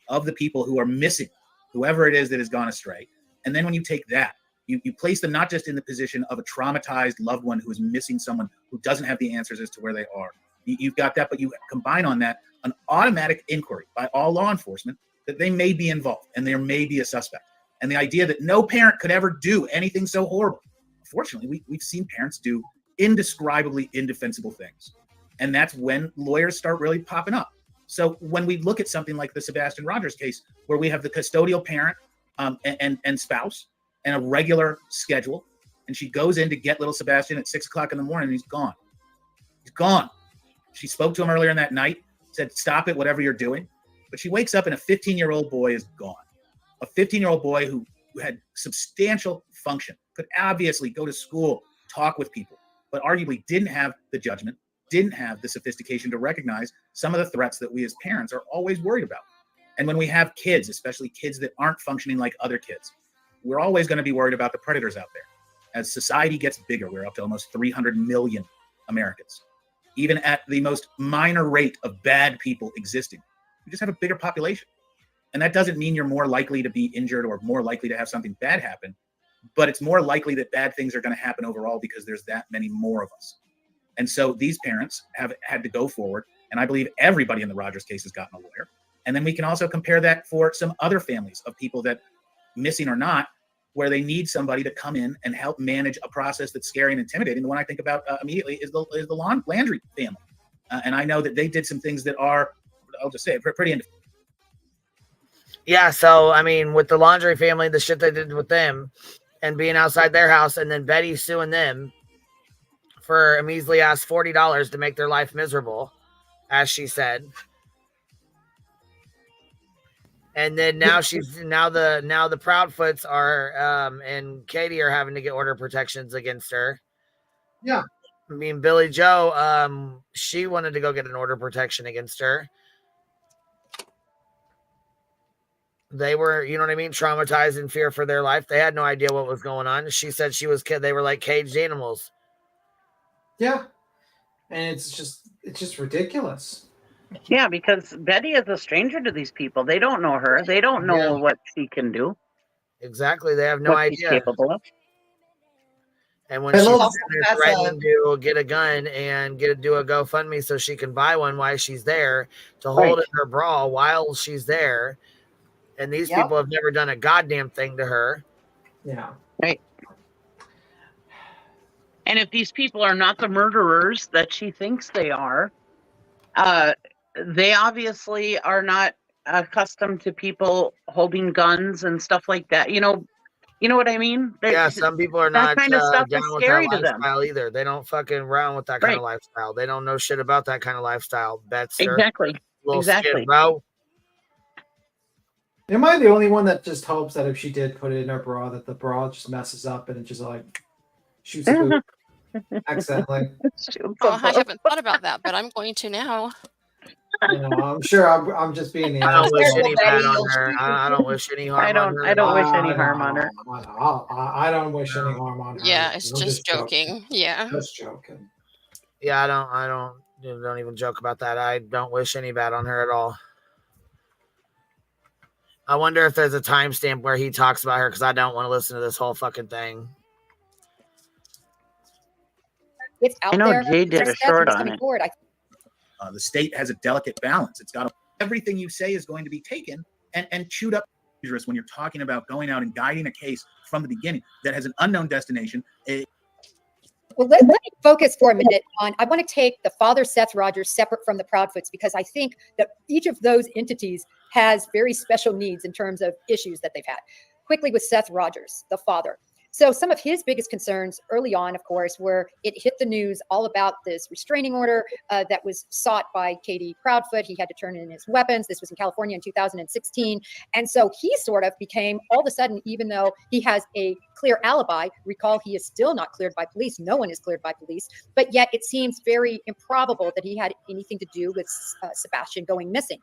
of the people who are missing, whoever it is that has gone astray. And then when you take that, you place them not just in the position of a traumatized loved one who is missing someone who doesn't have the answers as to where they are. You've got that, but you combine on that an automatic inquiry by all law enforcement that they may be involved and there may be a suspect. And the idea that no parent could ever do anything so horrible. Unfortunately, we've seen parents do indescribably indefensible things. And that's when lawyers start really popping up. So when we look at something like the Sebastian Rogers case, where we have the custodial parent and spouse and a regular schedule, and she goes in to get little Sebastian at 6 o'clock in the morning, and he's gone. He's gone. She spoke to him earlier in that night, said, stop it, whatever you're doing. But she wakes up and a 15-year-old boy is gone. A 15-year-old boy who had substantial function, could obviously go to school, talk with people, but arguably didn't have the judgment, didn't have the sophistication to recognize some of the threats that we as parents are always worried about. And when we have kids, especially kids that aren't functioning like other kids, we're always going to be worried about the predators out there. As society gets bigger, we're up to almost 300 million Americans. Even at the most minor rate of bad people existing, we just have a bigger population. And that doesn't mean you're more likely to be injured or more likely to have something bad happen, but it's more likely that bad things are going to happen overall because there's that many more of us. And so these parents have had to go forward, and I believe everybody in the Rogers case has gotten a lawyer. And then we can also compare that for some other families of people that, missing or not, where they need somebody to come in and help manage a process that's scary and intimidating. The one I think about immediately is the Landry family. And I know that they did some things that are, I'll just say it, pretty Yeah, so, I mean, with the Laundry family, the shit they did with them and being outside their house, and then Betty suing them for a measly ass $40 to make their life miserable, as she said. And then now the Proudfoots are and Katie are having to get order protections against her. Yeah. I mean, Billy Joe, she wanted to go get an order protection against her. They were, you know what I mean, traumatized in fear for their life. They had no idea what was going on. She said she was they were like caged animals. Yeah. And it's just ridiculous. Yeah, because Betty is a stranger to these people. They don't know her. They don't know what she can do. Exactly. They have no what idea. She's capable of. And when she's threatening to get a gun and do a GoFundMe so she can buy one while she's there, to hold in her bra while she's there. And these people have never done a goddamn thing to her. Yeah. Right. And if these people are not the murderers that she thinks they are, they obviously are not accustomed to people holding guns and stuff like that. You know what I mean? Yeah, some people are not that kind of stuff down is with scary that to them. lifestyle either. They don't fucking around with that kind of lifestyle. They don't know shit about that kind of lifestyle. Betster. Exactly. Little Exactly. SkidRow. Am I the only one that just hopes that if she did put it in her bra, that the bra just messes up and it just like shoots a boot accidentally? Oh, I haven't thought about that, but I'm going to now. You know, I'm sure I'm just being the I don't wish asshole. any bad on her. I don't wish any harm on her. I don't wish any harm on her. I don't wish any harm on her. Yeah, it's just joking. Yeah. Just joking. Yeah, I don't even joke about that. I don't wish any bad on her at all. I wonder if there's a timestamp where he talks about her, because I don't want to listen to this whole fucking thing. It's out I know there. Jay did a short on it. Forward. The state has a delicate balance. It's got everything you say is going to be taken and chewed up. Dangerous when you're talking about going out and guiding a case from the beginning that has an unknown destination. Well, let me focus for a minute on, I want to take the father, Seth Rogers, separate from the Proudfoots, because I think that each of those entities has very special needs in terms of issues that they've had. Quickly with Seth Rogers, the father. So some of his biggest concerns early on, of course, were it hit the news all about this restraining order that was sought by Katie Proudfoot. He had to turn in his weapons. This was in California in 2016. And so he sort of became, all of a sudden, even though he has a clear alibi, recall he is still not cleared by police. No one is cleared by police. But yet it seems very improbable that he had anything to do with Sebastian going missing.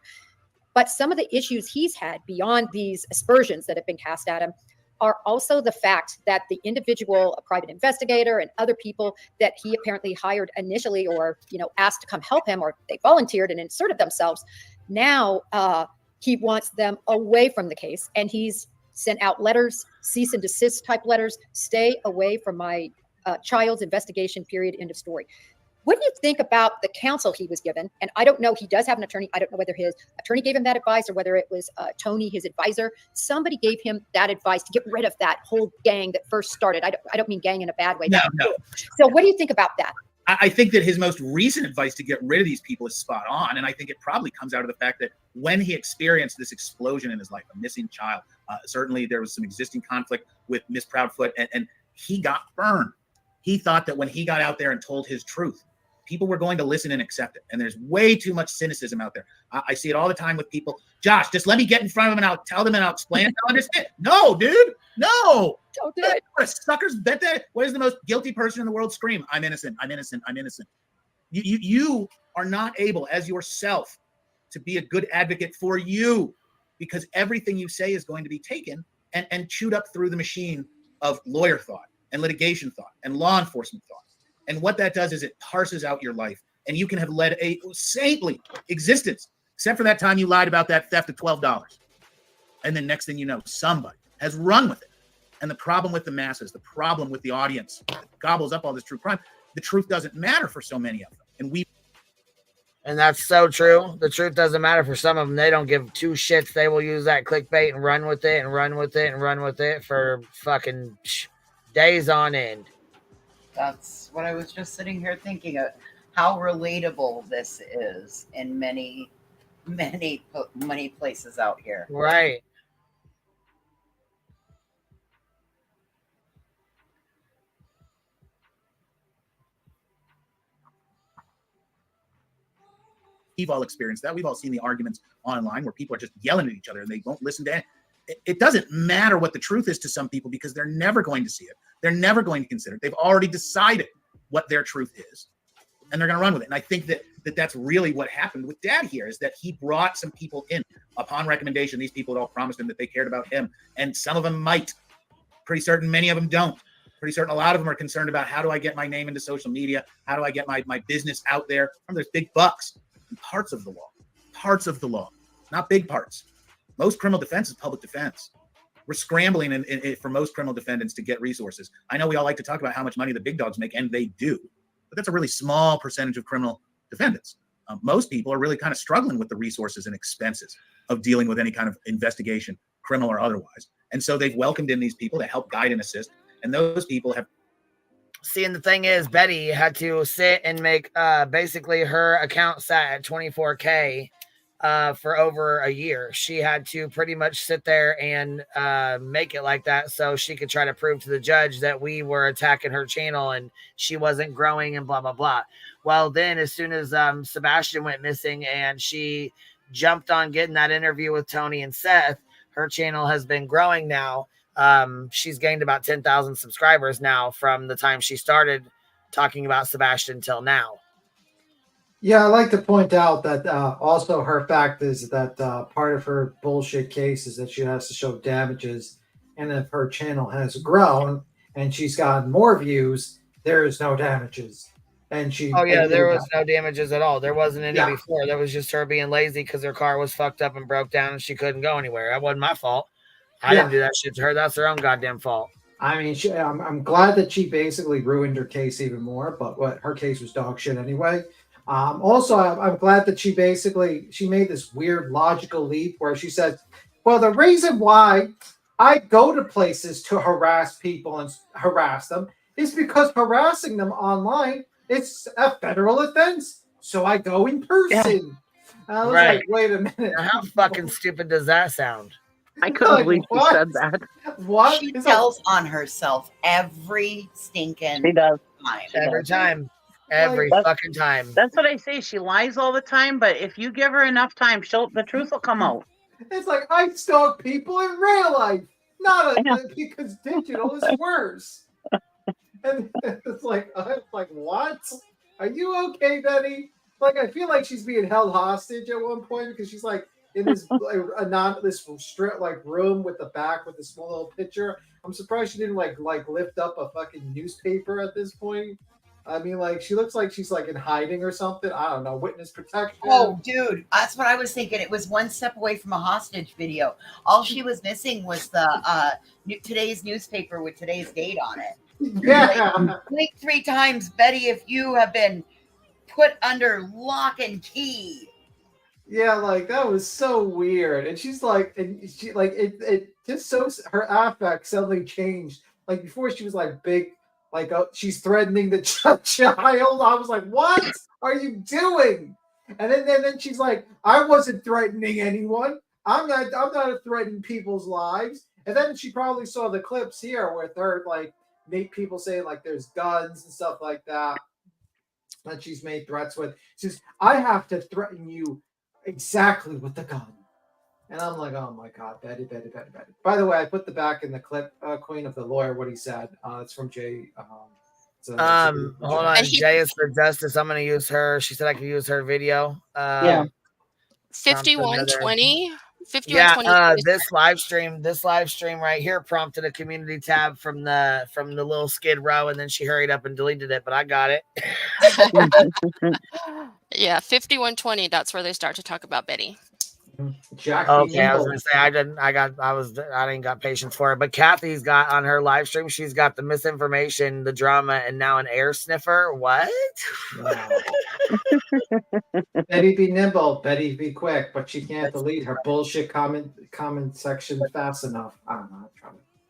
But some of the issues he's had beyond these aspersions that have been cast at him are also the fact that the individual, a private investigator and other people that he apparently hired initially or, asked to come help him, or they volunteered and inserted themselves. Now he wants them away from the case, and he's sent out letters, cease and desist type letters, stay away from my child's investigation, period, end of story. What do you think about the counsel he was given? And I don't know, he does have an attorney. I don't know whether his attorney gave him that advice or whether it was Tony, his advisor. Somebody gave him that advice to get rid of that whole gang that first started. I don't mean gang in a bad way. No. So what do you think about that? I think that his most recent advice to get rid of these people is spot on. And I think it probably comes out of the fact that when he experienced this explosion in his life, a missing child, certainly there was some existing conflict with Miss Proudfoot, and he got burned. He thought that when he got out there and told his truth, people were going to listen and accept it. And there's way too much cynicism out there. I see it all the time with people. Josh, just let me get in front of them and I'll tell them and I'll explain it. I'll understand. No, dude. No. Don't do it. Suckers bet that. What is the most guilty person in the world scream? I'm innocent. I'm innocent. I'm innocent. You are not able as yourself to be a good advocate for you, because everything you say is going to be taken and chewed up through the machine of lawyer thought and litigation thought and law enforcement thought. And what that does is it parses out your life, and you can have led a saintly existence, except for that time you lied about that theft of $12. And then next thing you know, somebody has run with it. And the problem with the masses, the problem with the audience that gobbles up all this true crime, the truth doesn't matter for so many of them. And that's so true. The truth doesn't matter for some of them. They don't give two shits. They will use that clickbait and run with it and run with it and run with it for fucking days on end. That's what I was just sitting here thinking of, how relatable this is in many places out here. Right. We've all experienced that. We've all seen the arguments online where people are just yelling at each other and they won't listen to it. It doesn't matter what the truth is to some people, because they're never going to see it. They're never going to consider it. They've already decided what their truth is, and they're going to run with it. And I think that's really what happened with Dad here, is that he brought some people in upon recommendation. These people had all promised him that they cared about him, and some of them might. Pretty certain many of them don't. Pretty certain a lot of them are concerned about, how do I get my name into social media? How do I get my business out there? There's big bucks in parts of the law, not big parts. Most criminal defense is public defense. We're scrambling for most criminal defendants to get resources. I know we all like to talk about how much money the big dogs make, and they do, but that's a really small percentage of criminal defendants. Most people are really kind of struggling with the resources and expenses of dealing with any kind of investigation, criminal or otherwise. And so they've welcomed in these people to help guide and assist. And those people have. See, and the thing is, Betty had to sit and make basically her account sat at 24K for over a year. She had to pretty much sit there and make it like that so she could try to prove to the judge that we were attacking her channel and she wasn't growing and blah, blah, blah. Well, then as soon as Sebastian went missing and she jumped on getting that interview with Tony and Seth, her channel has been growing now. She's gained about 10,000 subscribers now from the time she started talking about Sebastian till now. Yeah, I like to point out that also her fact is that part of her bullshit case is that she has to show damages. And if her channel has grown and she's gotten more views, there is no damages. And she. Oh, yeah, there was no damages at all. There wasn't any before. That was just her being lazy because her car was fucked up and broke down and she couldn't go anywhere. That wasn't my fault. I didn't do that shit to her. That's her own goddamn fault. I mean, I'm glad that she basically ruined her case even more, but her case was dog shit anyway. Also, I'm glad that she made this weird logical leap where she said, well, the reason why I go to places to harass people and harass them is because harassing them online, it's a federal offense. So I go in person. I was like, wait a minute. Now, how fucking stupid does that sound? I couldn't believe she said that. What? She tells on herself every stinking She does. time. Every time. Every That's- fucking time. That's what I say. She lies all the time, but if you give her enough time, the truth will come out. It's like I stalk people in real life, not because digital is worse. And it's like, I was like, what? Are you okay, Betty? Like, I feel like she's being held hostage at one point because she's like in this this strip like room with the back with the small little picture. I'm surprised she didn't like lift up a fucking newspaper at this point. I mean, like, she looks like she's like in hiding or something. I don't know, witness protection. Oh, dude, that's what I was thinking. It was one step away from a hostage video. All she was missing was the today's newspaper with today's date on it. Yeah. Blink 3 times, Betty, if you have been put under lock and key. Yeah, like that was so weird. And she's like, and she like it just so her affect suddenly changed. Like before, she was like big. Like she's threatening the child. I was like, "What are you doing?" And then she's like, "I wasn't threatening anyone. I'm not threatening people's lives." And then she probably saw the clips here with her like make people say like there's guns and stuff like that. That she's made threats with. She says, "I have to threaten you exactly with the gun." And I'm like, oh my God, Betty. By the way, I put the back in the clip, Queen of the lawyer, what he said. It's from Jay. Hold on. Jay is for justice. I'm going to use her. She said I could use her video. 5120. 5120. Yeah, this live stream right here prompted a community tab from the LilL SkidRow, and then she hurried up and deleted it, but I got it. Yeah, 5120. That's where they start to talk about Betty. Jackie okay, I was gonna say I didn't got patience for it, but Kathy's got on her live stream. She's got the misinformation, the drama, and now an air sniffer. What? Wow. Betty be nimble, Betty be quick, but she can't delete her bullshit comment section fast enough. I don't know.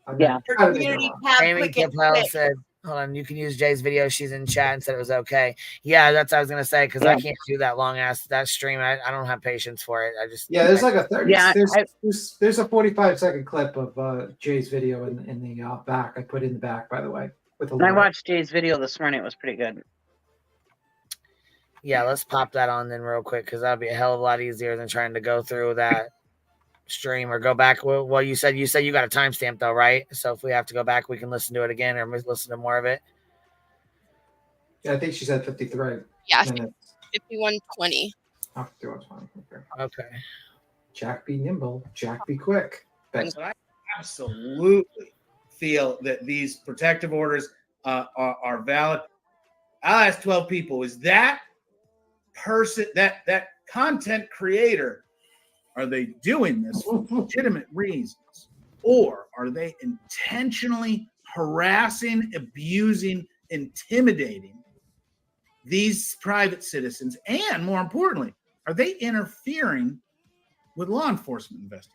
I'm trying to make it wrong. Amy Capel said, hold on, you can use Jay's video. She's in chat and said it was okay. Yeah, that's what I was gonna say, because I can't do that long ass that stream. I don't have patience for it. There's like a 30. There's a 45-second clip of Jay's video in the back. I put in the back, by the way. I watched Jay's video this morning. It was pretty good. Yeah, let's pop that on then real quick, because that'll be a hell of a lot easier than trying to go through that stream or go back. Well, you said you got a timestamp though, right? So if we have to go back, we can listen to it again or listen to more of it. Yeah, I think she said 53. Yeah, 5120. Oh, 5120. Okay. Jack be nimble. Jack be quick. I absolutely feel that these protective orders are valid. I'll ask 12 people: is that person, that content creator, are they doing this for legitimate reasons, or are they intentionally harassing, abusing, intimidating these private citizens? And more importantly, are they interfering with law enforcement investigation?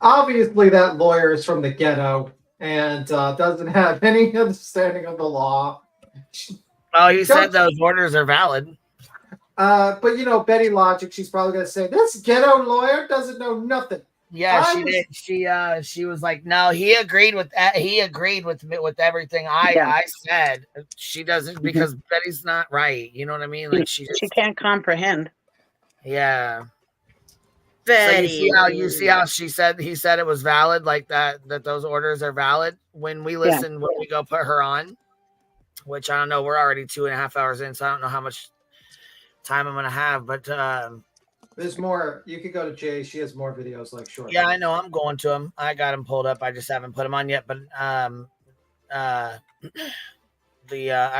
Obviously, that lawyer is from the ghetto and doesn't have any understanding of the law. Well, he said those orders are valid. But you know, Betty Logic, she's probably gonna say this ghetto lawyer doesn't know nothing. Yeah, she did. She was like, no, he agreed with that. He agreed with everything I said. She doesn't, because Betty's not right. You know what I mean? Like she can't comprehend. Yeah. Betty. So you see how he said it was valid, like that those orders are valid when we listen, when we go put her on, which I don't know. We're already 2.5 hours in, so I don't know how much time I'm gonna have, but there's more. You could go to Jay. She has more videos like short. Yeah, I know. I'm going to them. I got them pulled up. I just haven't put them on yet. But I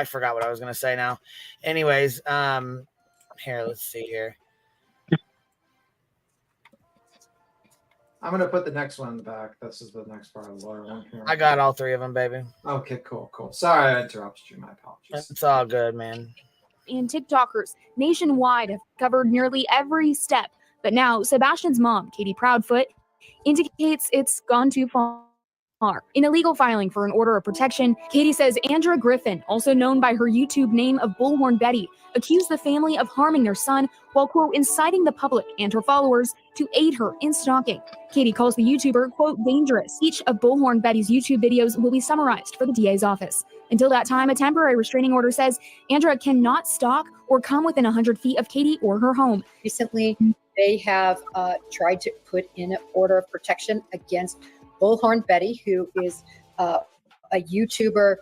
forgot what I was gonna say now. Anyways, here, let's see here. I'm gonna put the next one in the back. This is the next part of the lawyer one here. I got all 3 of them, baby. Okay, cool. Sorry I interrupted you. My apologies. It's all good, man. And TikTokers nationwide have covered nearly every step. But now Sebastian's mom, Katie Proudfoot, indicates it's gone too far. In a legal filing for an order of protection, Katie says Andrea Griffin, also known by her YouTube name of Bullhorn Betty, accused the family of harming their son while, quote, inciting the public and her followers to aid her in stalking. Katie calls the YouTuber, quote, dangerous. Each of Bullhorn Betty's YouTube videos will be summarized for the DA's office. Until that time, a temporary restraining order says Andrea cannot stalk or come within 100 feet of Katie or her home. Recently, they have tried to put in an order of protection against Bullhorn Betty, who is a YouTuber.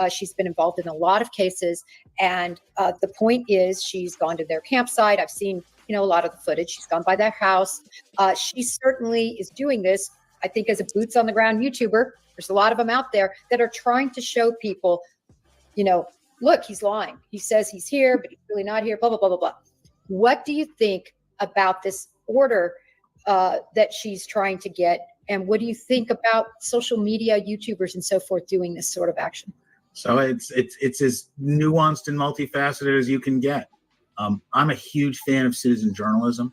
She's been involved in a lot of cases. And the point is she's gone to their campsite. I've seen, a lot of the footage. She's gone by their house. She certainly is doing this, I think, as a boots on the ground YouTuber. There's a lot of them out there that are trying to show people, look, he's lying. He says he's here, but he's really not here, blah, blah, blah, blah, blah. What do you think about this order that she's trying to get? And what do you think about social media YouTubers and so forth doing this sort of action? So it's as nuanced and multifaceted as you can get. I'm a huge fan of citizen journalism.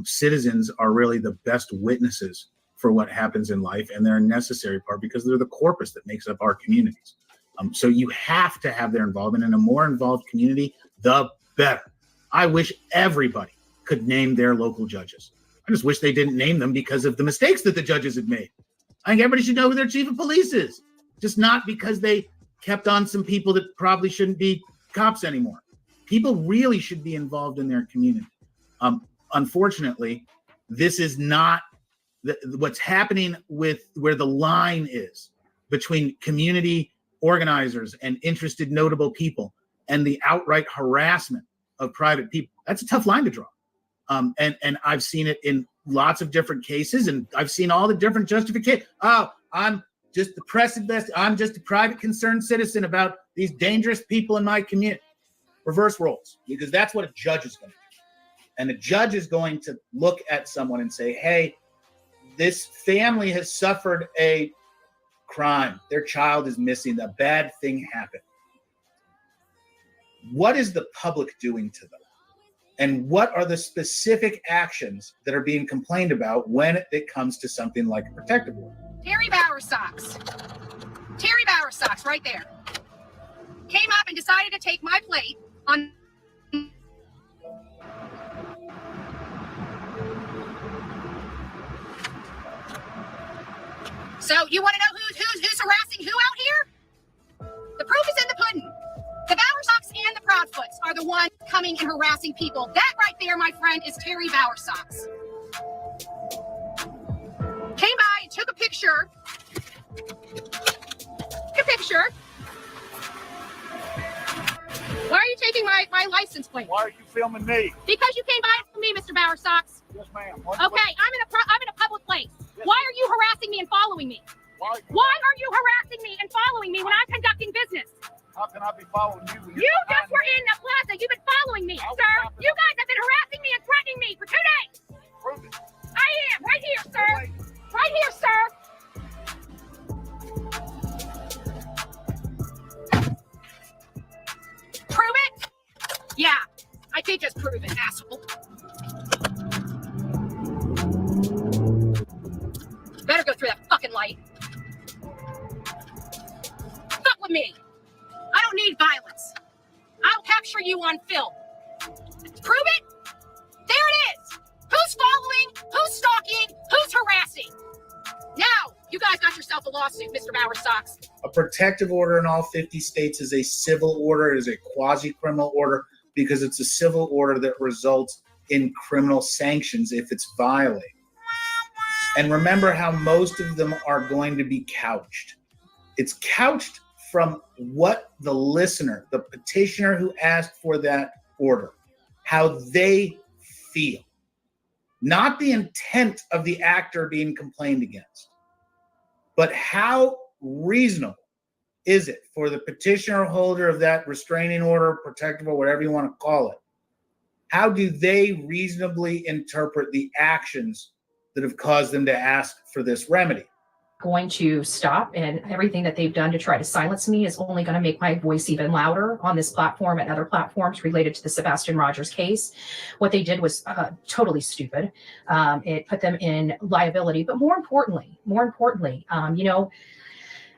Citizens are really the best witnesses for what happens in life, and they're a necessary part because they're the corpus that makes up our communities. So you have to have their involvement, and a more involved community, the better. I wish everybody could name their local judges. I just wish they didn't name them because of the mistakes that the judges have made. I think everybody should know who their chief of police is, just not because they kept on some people that probably shouldn't be cops anymore. People really should be involved in their community. Unfortunately, this is not what's happening with where the line is between community organizers and interested notable people and the outright harassment of private people. That's a tough line to draw. And I've seen it in lots of different cases, and I've seen all the different justifications. Oh, I'm just the press investor. I'm just a private concerned citizen about these dangerous people in my community. Reverse roles, because that's what a judge is going to do. And a judge is going to look at someone and say, hey, this family has suffered a crime. Their child is missing. A bad thing happened. What is the public doing to them? And what are the specific actions that are being complained about when it comes to something like a protective order? Terry Bowersox. Terry Bowersox right there. Came up and decided to take my plate on. So you want to know who's harassing who out here? The proof is in the pudding. The Bowersox and the Proudfoots are the ones coming and harassing people. That right there, my friend, is Terry Bowersox. Came by and took a picture. Why are you taking my license plate? Why are you filming me? Because you came by for me, Mr. Bowersox. Yes, ma'am. Okay, I'm in a public place. Yes. Why are you harassing me and following me? Why are you harassing me and following me when I'm conducting business? How can I be following you? You just were in the plaza. You've been following me, sir. You guys have been harassing me and threatening me for 2 days. Prove it. I am. Right here, sir. Right here, sir. Prove it? Yeah, I did just prove it, asshole. Better go through that fucking light. Fuck with me. I don't need violence. I'll capture you on film. Prove it? There it is. Who's following? Who's stalking? Who's harassing? Now, you guys got yourself a lawsuit, Mr. Bowersox. A protective order in all 50 states is a civil order. It is a quasi-criminal order because it's a civil order that results in criminal sanctions if it's violated. And remember how most of them are going to be couched. It's couched from what the listener, the petitioner who asked for that order, how they feel. Not the intent of the actor being complained against, but how reasonable is it for the petitioner holder of that restraining order, protective, or whatever you want to call it? How do they reasonably interpret the actions that have caused them to ask for this remedy? going to stop, and everything that they've done to try to silence me is only going to make my voice even louder on this platform and other platforms related to the Sebastian Rogers case. What they did was totally stupid. It put them in liability, but more importantly, you know,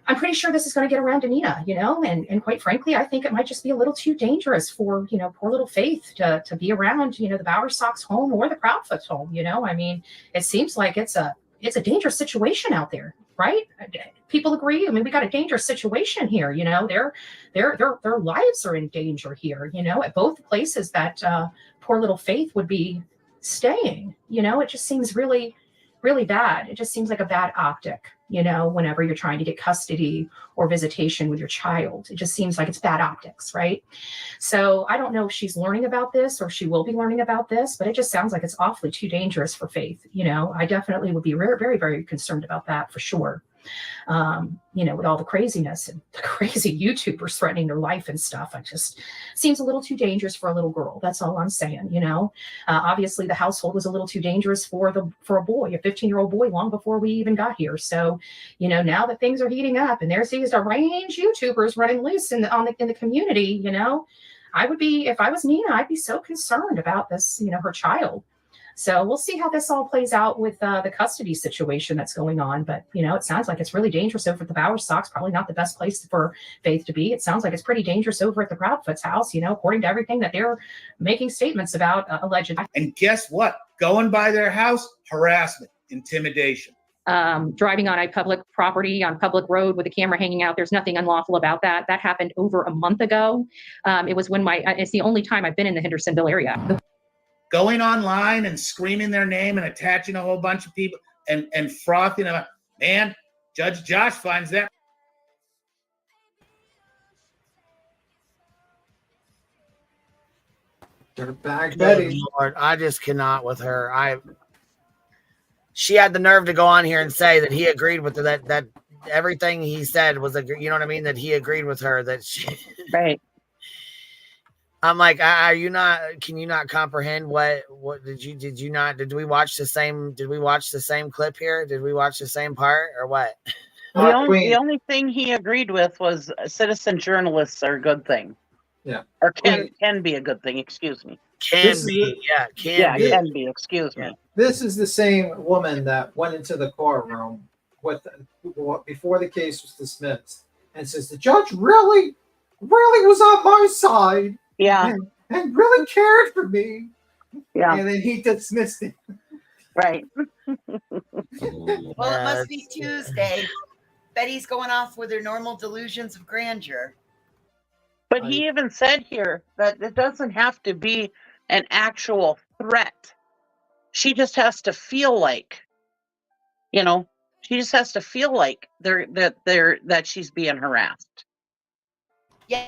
I'm pretty sure this is going to get around to Nina, you know, and quite frankly, I think it might just be a little too dangerous for, you know, poor little Faith to be around, you know, the Bowersox home or the Proudfoot's home, you know. I mean, it seems like it's a dangerous situation out there, right? People agree. I mean, we got a dangerous situation here, you know. Their lives are in danger here, you know, at both places that poor little Faith would be staying. You know, it just seems really, really bad. It just seems like a bad optic, you know, whenever you're trying to get custody or visitation with your child. It just seems like it's bad optics, right? So I don't know if she's learning about this or she will be learning about this, but it just sounds like it's awfully too dangerous for Faith. You know, I definitely would be very, very, very concerned about that for sure. You know, with all the craziness and the crazy YouTubers threatening their life and stuff, it just seems a little too dangerous for a little girl. That's all I'm saying, you know. Obviously, the household was a little too dangerous for a boy, a 15-year-old boy, long before we even got here. So, you know, now that things are heating up and there's these deranged YouTubers running loose in the community, you know, I would be, if I was Nina, I'd be so concerned about this, you know, her child. So we'll see how this all plays out with the custody situation that's going on. But, you know, it sounds like it's really dangerous over at the Bowersox. Probably not the best place for Faith to be. It sounds like it's pretty dangerous over at the Proudfoot's house, you know, according to everything that they're making statements about allegedly. And guess what? Going by their house, harassment, intimidation. Driving on a public property, on public road with a camera hanging out. There's nothing unlawful about that. That happened over a month ago. It was when it's the only time I've been in the Hendersonville area. Going online and screaming their name and attaching a whole bunch of people and frothing about, man, Judge Josh finds that. Dirtbag Betty. Lord, I just cannot with her. She had the nerve to go on here and say that he agreed with her, that everything he said was you know what I mean, that he agreed with her, that she right. I'm like, can you not comprehend what did we watch the same clip here? Did we watch the same part or what? The only thing he agreed with was citizen journalists are a good thing. Yeah. Or can be a good thing, excuse me. Can be. Excuse me. This is the same woman that went into the courtroom before the case was dismissed and says the judge really was on my side. Yeah. And really cared for me. Yeah. And then he dismissed it. Right. Well, it must be Tuesday. Betty's going off with her normal delusions of grandeur. But he even said here that it doesn't have to be an actual threat. She just has to feel like, you know, that she's being harassed. Yeah.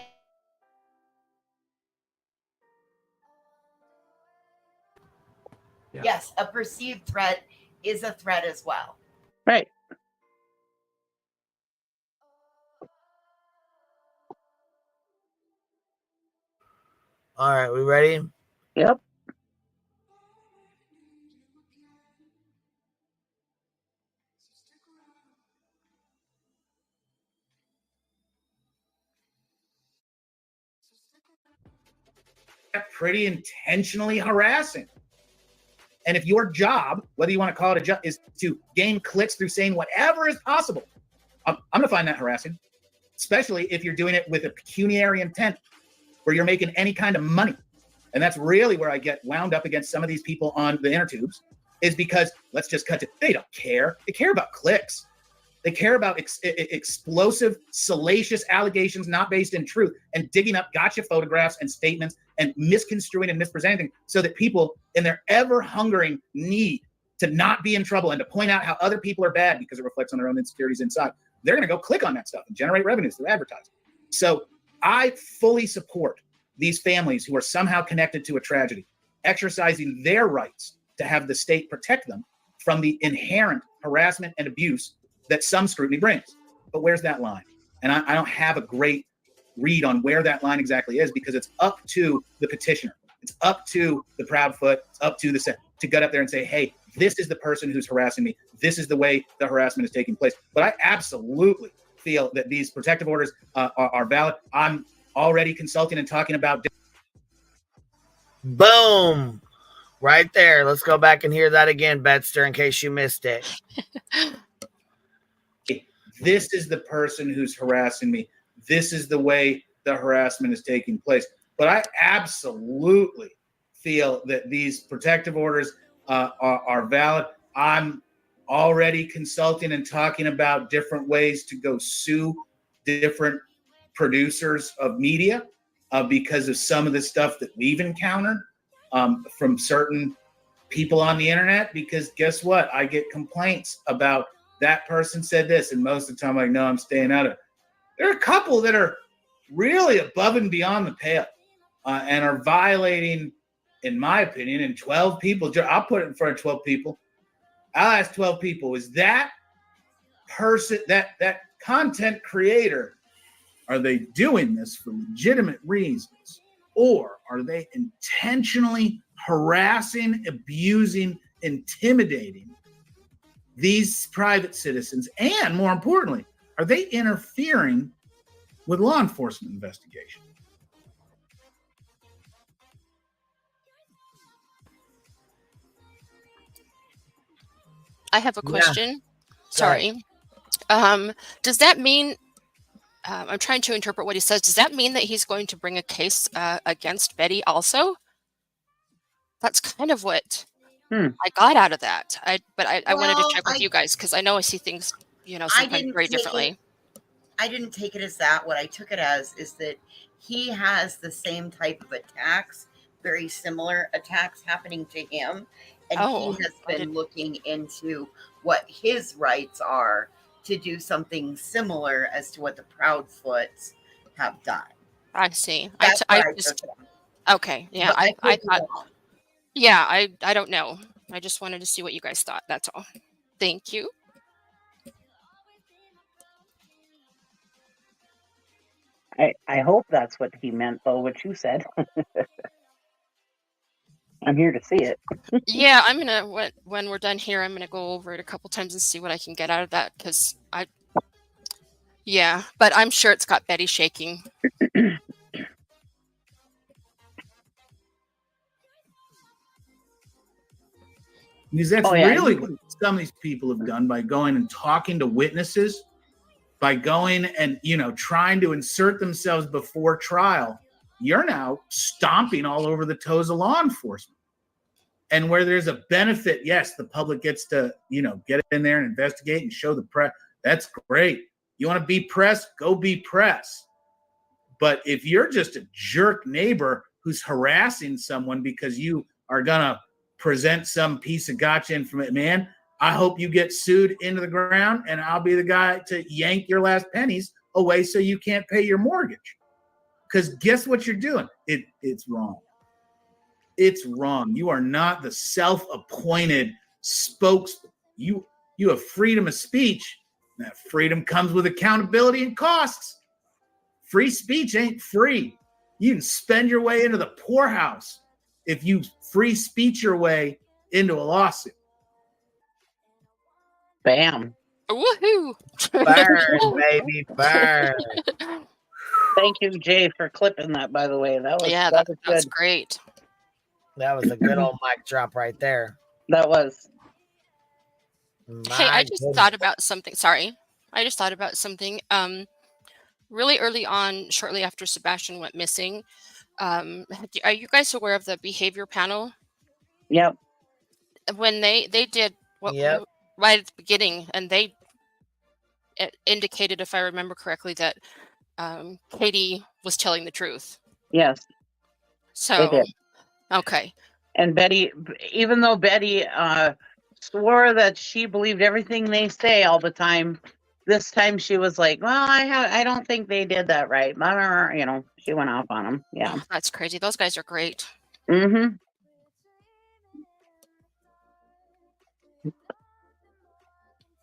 Yes, a perceived threat is a threat as well. Right. All right, we ready? Yep. Pretty intentionally harassing. And if your job, whether you want to call it a job, is to gain clicks through saying whatever is possible, I'm going to find that harassing, especially if you're doing it with a pecuniary intent where you're making any kind of money. And that's really where I get wound up against some of these people on the inner tubes, is because let's just cut to, they don't care. They care about clicks. They care about explosive, salacious allegations not based in truth and digging up gotcha photographs and statements and misconstruing and mispresenting so that people in their ever-hungering need to not be in trouble and to point out how other people are bad because it reflects on their own insecurities inside, they're going to go click on that stuff and generate revenues through advertising. So I fully support these families who are somehow connected to a tragedy, exercising their rights to have the state protect them from the inherent harassment and abuse that some scrutiny brings. But where's that line? And I don't have a great read on where that line exactly is, because it's up to the petitioner. It's up to the Proudfoot. It's up to the to get up there and say, hey, this is the person who's harassing me. This is the way the harassment is taking place. But I absolutely feel that these protective orders are valid. I'm already consulting and talking about. Boom. Right there. Let's go back and hear that again, Betster, in case you missed it. This is the person who's harassing me. This is the way the harassment is taking place. But I absolutely feel that these protective orders are valid. I'm already consulting and talking about different ways to go sue different producers of media because of some of the stuff that we've encountered from certain people on the internet. Because guess what? I get complaints about that person said this, and most of the time I'm like, no, I'm staying out of it. There are a couple that are really above and beyond the pale and are violating, in my opinion, and 12 people. I'll put it in front of 12 people. I'll ask 12 people, is that person, that content creator, are they doing this for legitimate reasons? Or are they intentionally harassing, abusing, intimidating these private citizens? And more importantly, are they interfering with law enforcement investigation? I have a question. Sorry. Does that mean, I'm trying to interpret what he says. Does that mean that he's going to bring a case against Betty also? That's kind of what I got out of that. But I wanted to check with you guys because I know I see things, sometimes very differently. I didn't take it as that. What I took it as is that he has the same type of attacks, very similar attacks happening to him. And he has been looking into what his rights are to do something similar as to what the Proudfoots have done. I see. That's okay. Yeah. I thought, yeah, I don't know. I just wanted to see what you guys thought. That's all. Thank you. I hope that's what he meant, though, what you said. I'm here to see it. Yeah, I'm gonna when we're done here, I'm gonna go over it a couple times and see what I can get out of that because yeah, but I'm sure it's got Betty shaking. Because that's really what some of these people have done by going and talking to witnesses, by going and, trying to insert themselves before trial. You're now stomping all over the toes of law enforcement. And where there's a benefit, yes, the public gets to, get in there and investigate and show the press. That's great. You want to be press? Go be press. But if you're just a jerk neighbor who's harassing someone because you are going to present some piece of gotcha information, man, I hope you get sued into the ground and I'll be the guy to yank your last pennies away so you can't pay your mortgage. Because guess what you're doing? It's wrong. It's wrong. You are not the self-appointed spokesman. You have freedom of speech. That freedom comes with accountability and costs. Free speech ain't free. You can spend your way into the poorhouse if you free speech your way into a lawsuit. Bam. Woohoo! Burn, baby, burn. Thank you, Jay, for clipping that, by the way. That was great. That was a good old mic drop right there. That was. Hey, I just thought about something. Sorry. I just thought about something. Really early on, shortly after Sebastian went missing, are you guys aware of the behavior panel? Yep. When they did right at the beginning, and they indicated, if I remember correctly, that Katie was telling the truth. Yes. So, they did. Okay. And Betty, even though Betty swore that she believed everything they say all the time, this time she was like, well, I don't think they did that right. She went off on them. Yeah. Oh, that's crazy. Those guys are great. Mm-hmm.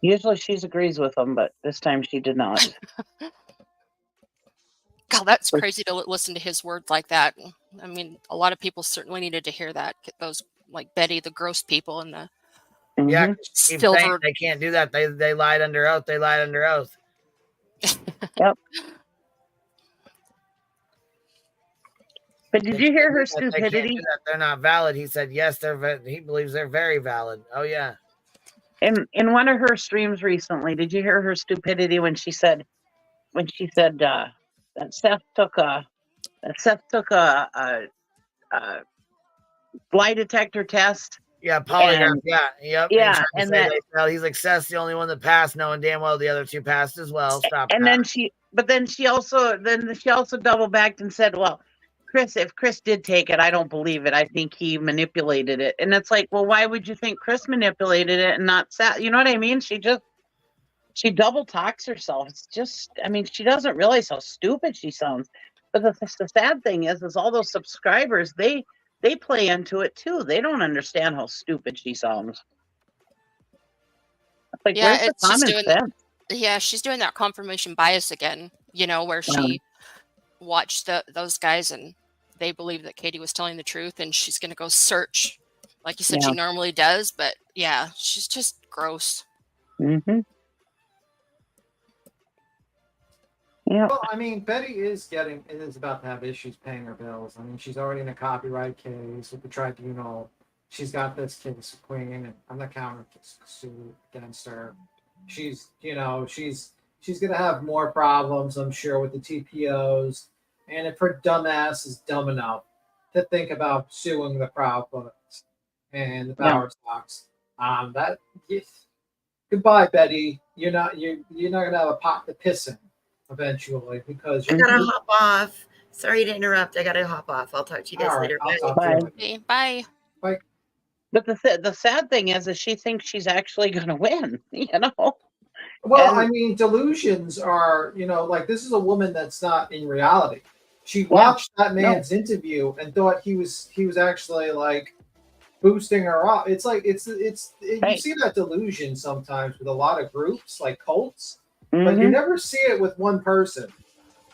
Usually she agrees with them, but this time she did not. God, that's crazy to listen to his words like that. I mean, a lot of people certainly needed to hear that. Those like Betty, the gross people, and the Yeah, Mhm. 'cause she keeps saying Silver. they can't do that. They lied under oath. They lied under oath. Yep. But did They you hear can't do her that. They can't do stupidity? that. They're not valid. He said yes. He believes they're very valid. Oh yeah. In one of her streams recently, did you hear her stupidity when she said that Seth took a lie detector test? Yeah, polygraph. And Yeah, yep. And he yeah, tried to and say that they failed. He's like, Seth's the only one that passed, knowing damn well the other two passed as well. Stop and that. then she also double backed and said, well, if Chris did take it, I don't believe it. I think he manipulated it. And it's like, well, why would you think Chris manipulated it and not Seth? You know what I mean? She double talks herself. It's just, I mean, she doesn't realize how stupid she sounds. But the sad thing is all those subscribers, they play into it too. They don't understand how stupid she sounds. It's like, Yeah, where's the she's common doing. sense? Yeah, she's doing that confirmation bias again. You know, where Yeah. she watched those guys and they believe that Katie was telling the truth, and she's going to go search, like you said, Yeah. she normally does. But yeah, she's just gross. Mm-hmm. Yeah. Well, I mean, Betty is about to have issues paying her bills. I mean, she's already in a copyright case with the tribunal. She's got this case of Queen, and I'm the counter suit against her. She's gonna have more problems, I'm sure, with the TPOs. And if her dumbass is dumb enough to think about suing the Proud Boys and the Power Stocks, goodbye, Betty. You're not gonna have a pot to piss in eventually because I gotta hop off. Sorry to interrupt. I gotta hop off. I'll talk to you guys later. Bye. Okay, bye. Bye. But the sad thing is she thinks she's actually going to win, you know? Well, I mean, delusions are, like this is a woman that's not in reality. She watched that man's interview and thought he was actually like boosting her up. It's like you see that delusion sometimes with a lot of groups like cults, but you never see it with one person.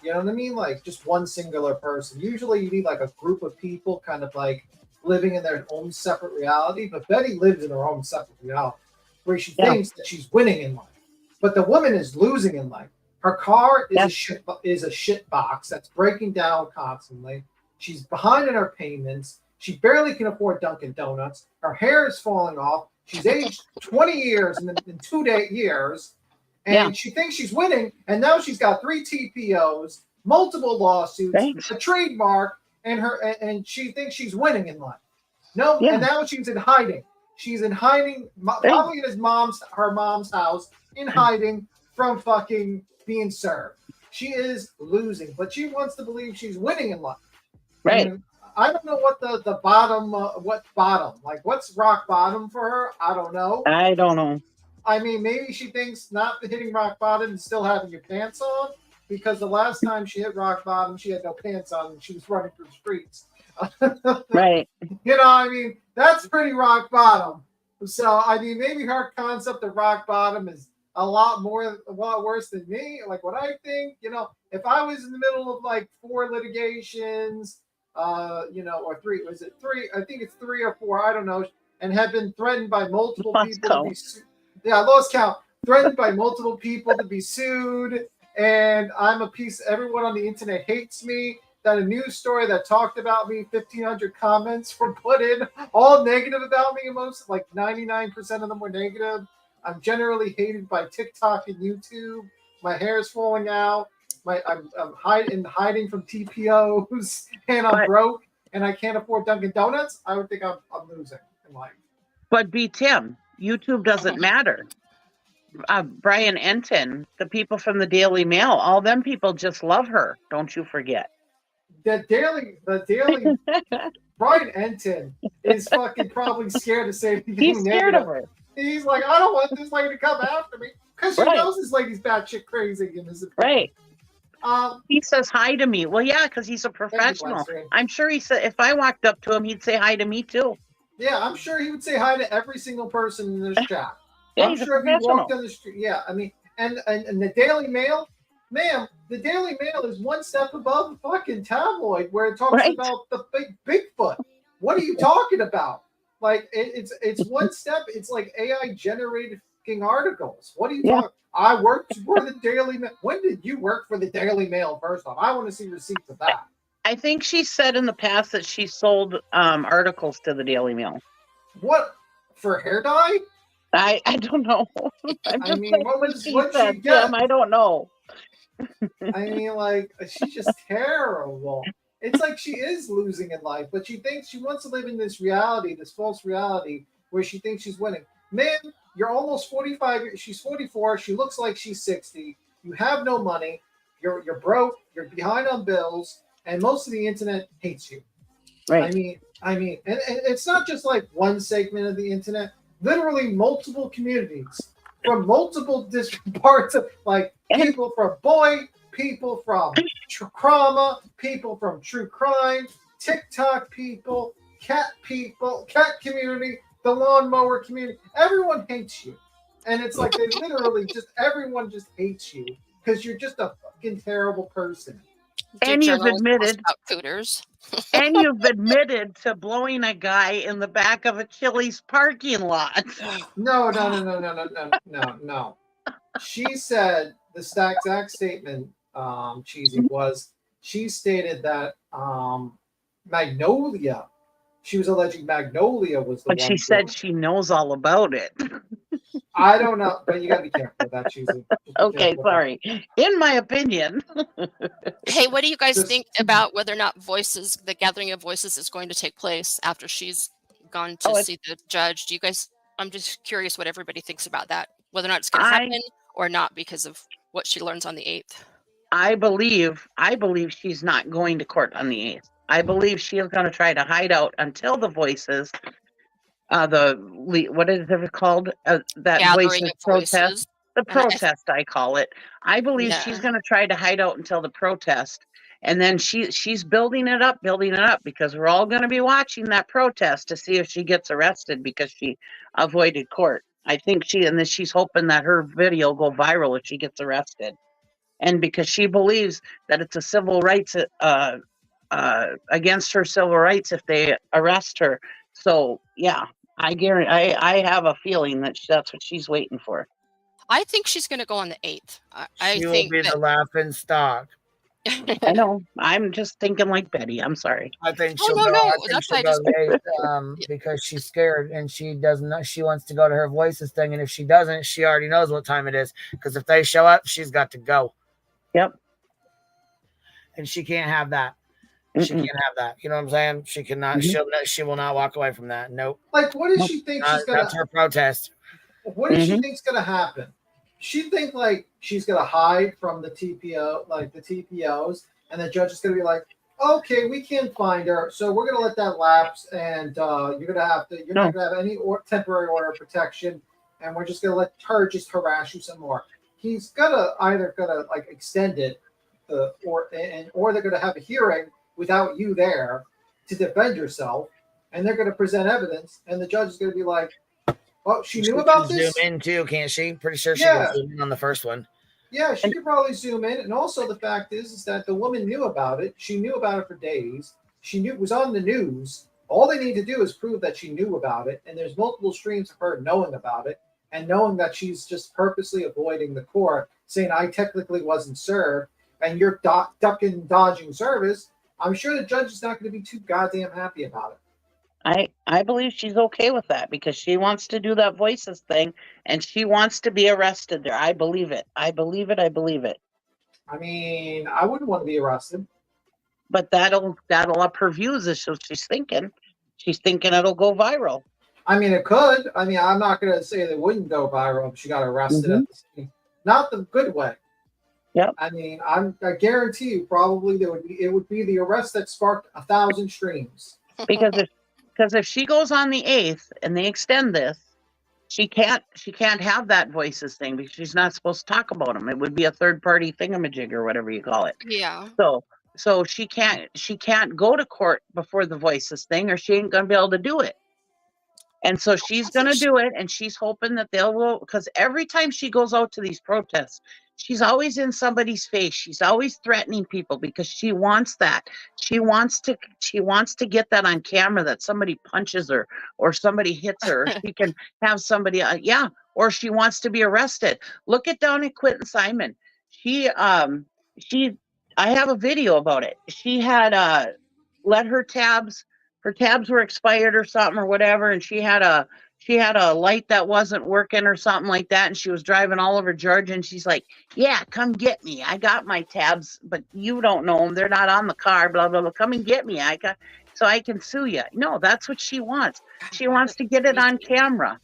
You know what I mean? Like just one singular person. Usually you need like a group of people kind of like living in their own separate reality. But Betty lives in her own separate reality where she thinks that she's winning in life. But the woman is losing in life. Her car is a shit box that's breaking down constantly. She's behind in her payments. She barely can afford Dunkin' Donuts. Her hair is falling off. She's aged 20 years in 2 years. And she thinks she's winning. And now she's got 3 TPOs, multiple lawsuits, a trademark, and she thinks she's winning in life. No, and now she's in hiding. She's in hiding, probably in her mom's house, in hiding from fucking being served. She is losing, but she wants to believe she's winning in life. Right. And I don't know what the bottom, like what's rock bottom for her. I don't know. I don't know. I mean, maybe she thinks not hitting rock bottom and still having your pants on, because the last time she hit rock bottom, she had no pants on and she was running through the streets. Right. I mean, that's pretty rock bottom. So, I mean, maybe her concept of rock bottom is a lot worse than me. Like what I think, if I was in the middle of like 4 litigations, or 3, was it 3? I think it's 3 or 4, I don't know, and had been threatened by multiple people to be sued. Yeah, I lost count. Threatened by multiple people to be sued, and I'm a piece. Everyone on the internet hates me. That a news story that talked about me, 1,500 comments were put in, all negative about me, and most, like 99% of them were negative. I'm generally hated by TikTok and YouTube. My hair is falling out. I'm hiding from TPOs, and I'm broke, and I can't afford Dunkin' Donuts. I would think I'm losing in life. But Tim, YouTube doesn't matter. Brian Enton, the people from the Daily Mail, all them people just love her. Don't you forget. The daily Brian Enton is fucking probably scared to say anything. He's scared of her. He's like, I don't want this lady to come after me because she knows this lady's batshit crazy in his opinion. Right. He says hi to me. Well, yeah, because he's a professional. I'm sure he said if I walked up to him, he'd say hi to me too. Yeah, I'm sure he would say hi to every single person in this chat. Yeah, I'm sure if he walked down the street. Yeah, I mean, and the Daily Mail, ma'am, the Daily Mail is one step above the fucking tabloid where it talks about the Bigfoot. What are you talking about? Like it's one step. It's like AI generated fucking articles. What are you Yeah. talking? I worked for the Daily Mail. When did you work for the Daily Mail? First off, I want to see receipts of that. I think she said in the past that she sold articles to the Daily Mail. What, for hair dye? I don't know. I'm I just mean, saying what'd she she said, get? Tim, I don't know. I mean, like, she's just terrible. It's like she is losing in life, but she thinks she wants to live in this reality, this false reality, where she thinks she's winning. Man, you're almost 45. She's 44. She looks like she's 60. You have no money. You're broke. You're behind on bills, and most of the internet hates you. Right. I mean, and it's not just like one segment of the internet. Literally multiple communities from multiple different parts of, like, people from Boy, people from trauma, people from true crime, TikTok people, cat community, the lawnmower community. Everyone hates you. And it's like they literally just, everyone just hates you because you're just a fucking terrible person. And you've admitted about cooters. and you've admitted to blowing a guy in the back of a Chili's parking lot. No. She said the exact statement, Cheesy, was she stated that Magnolia, she was alleging Magnolia was the But one. she said she knows all about it. I don't know, but you gotta be careful with that, Cheesy. Okay, sorry. In my opinion. Hey, what do you guys think about whether or not the gathering of voices is going to take place after she's gone to see the judge? Do you guys, I'm just curious what everybody thinks about that, whether or not it's going to happen or not because of what she learns on the 8th. I believe she's not going to court on the 8th. I believe she is going to try to hide out until the voices, what is it called? That Gathering of protest. voices. The protest, I call it. I believe she's Yeah. going to try to hide out until the protest. And then she's building it up because we're all going to be watching that protest to see if she gets arrested because she avoided court. I think she's hoping that her video go viral if she gets arrested. And because she believes that it's a civil rights against her civil rights if they arrest her. So yeah, I guarantee. I have a feeling that that's what she's waiting for. I think she's going to go on the 8th. I She think will be the laughing stock. I know. I'm just thinking like Betty. I'm sorry. I think Oh, she'll no, go. no, I think that's she'll why I go just- the 8th, because she's scared and she doesn't. She wants to go to her voices thing, and if she doesn't, she already knows what time it is. Because if they show up, she's got to go. Yep. And she can't have that. She can't have that. You know what I'm saying? She cannot. She will not walk away from that. Nope. Like, what does she think she's gonna? That's her protest. What does she think's gonna happen? She think like she's gonna hide from the TPO, like the TPOs, and the judge is gonna be like, "Okay, we can't find her, so we're gonna let that lapse, and you're not gonna have any temporary order of protection, and we're just gonna let her just harass you some more." He's either gonna like extend it, or they're gonna have a hearing without you there to defend yourself, and they're gonna present evidence, and the judge is gonna be like, "Oh, she knew about this." Zoom in too, can't she? Pretty sure she can zoom in on the first one. Yeah, she could probably zoom in. And also the fact is that the woman knew about it. She knew about it for days. She knew it was on the news. All they need to do is prove that she knew about it. And there's multiple streams of her knowing about it and knowing that she's just purposely avoiding the court, saying, "I technically wasn't served," and you're ducking, dodging service. I'm sure the judge is not going to be too goddamn happy about it. I believe she's okay with that because she wants to do that voices thing and she wants to be arrested there. I believe it. I believe it. I mean, I wouldn't want to be arrested. But that'll up her views is what she's thinking. She's thinking it'll go viral. I mean, it could. I mean, I'm not going to say they wouldn't go viral if she got arrested at the scene. Not the good way. Yep. I mean, I guarantee you probably it would be the arrest that sparked 1,000 streams. Because if she goes on the 8th and they extend this, she can't have that voices thing because she's not supposed to talk about them. It would be a third party thingamajig or whatever you call it. Yeah. So she can't go to court before the voices thing or she ain't gonna be able to do it. And so she's gonna do it and she's hoping that they'll because every time she goes out to these protests, She's always in somebody's face. She's always threatening people because she wants that. She wants to get that on camera, that somebody punches her or somebody hits her, or she can have somebody or she wants to be arrested. Look at down at Quentin Simon. I have a video about it. She had let her tabs were expired or something or whatever, and she had a light that wasn't working or something like that, and she was driving all over Georgia, and she's like, yeah, come get me. I got my tabs, but you don't know them. They're not on the car, blah, blah, blah. Come and get me. So I can sue you. No, that's what she wants. She wants to get it on camera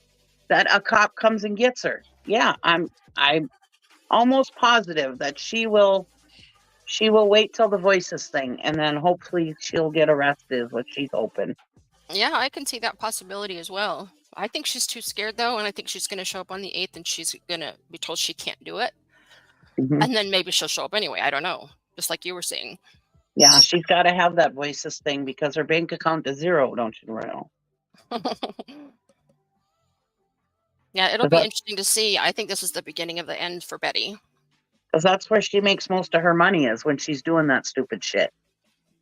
that a cop comes and gets her. Yeah, I'm almost positive that she will wait till the voices thing, and then hopefully she'll get arrested is what she's hoping. Yeah, I can see that possibility as well. I think she's too scared though, and I think she's going to show up on the 8th and she's going to be told she can't do it. And then maybe she'll show up anyway. I don't know. Just like you were saying. Yeah, she's got to have that voices thing because her bank account is zero, don't you know? Yeah, it'll be interesting to see. I think this is the beginning of the end for Betty. Because that's where she makes most of her money is when she's doing that stupid shit.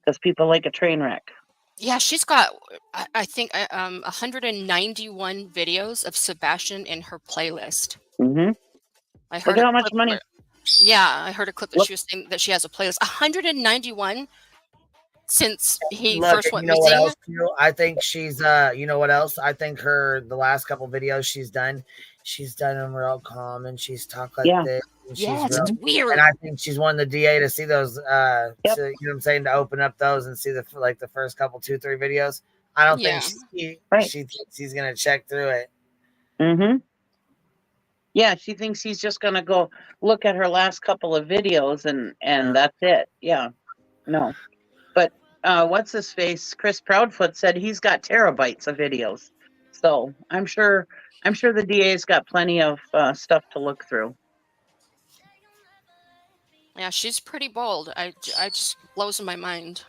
Because people like a train wreck. Yeah, she's got, I think, 191 videos of Sebastian in her playlist. I heard Look at how much money. Yeah, I heard a clip that she was saying that she has a playlist. 191 since he first went missing. What else, I think she's you know what else? I think the last couple videos she's done them real calm and she's talked like this. Yes, it's weird. And I think she's wanting the DA to see those you know what I'm saying, to open up those and see the first couple 2-3 videos. I don't think she thinks he's gonna check through it. Yeah, she thinks he's just gonna go look at her last couple of videos and that's it. Yeah. No. But what's his face? Chris Proudfoot said he's got terabytes of videos. So I'm sure the DA's got plenty of stuff to look through. Yeah, she's pretty bold. I just blows my mind.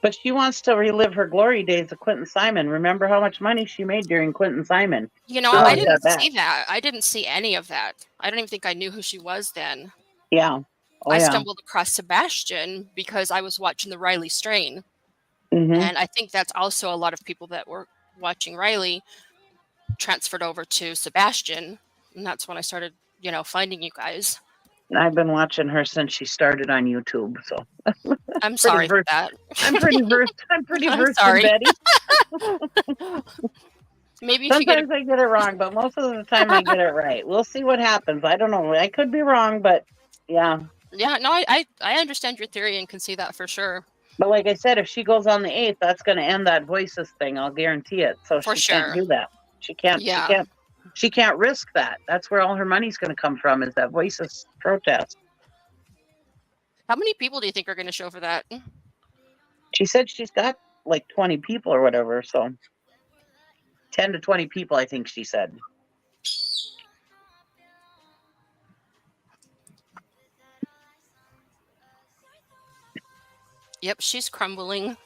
But she wants to relive her glory days of Quentin Simon. Remember how much money she made during Quentin Simon? You know, I didn't see that. I didn't see any of that. I don't even think I knew who she was then. Yeah. I stumbled across Sebastian because I was watching the Riley strain. And I think that's also a lot of people that were watching Riley transferred over to Sebastian. And that's when I started, finding you guys. I've been watching her since she started on YouTube, so I'm sorry for that. I'm pretty versed. I'm pretty versed in Betty. Maybe sometimes I get it wrong, but most of the time I get it right. We'll see what happens. I don't know. I could be wrong, but yeah. Yeah, no, I understand your theory and can see that for sure. But like I said, if she goes on the 8th, that's going to end that voices thing. I'll guarantee it. So she can't do that. She can't. Yeah. She can't risk that. That's where all her money's going to come from, is that voices protest. How many people do you think are going to show for that? She said she's got like 20 people or whatever. So 10 to 20 people, I think she said. Yep, she's crumbling.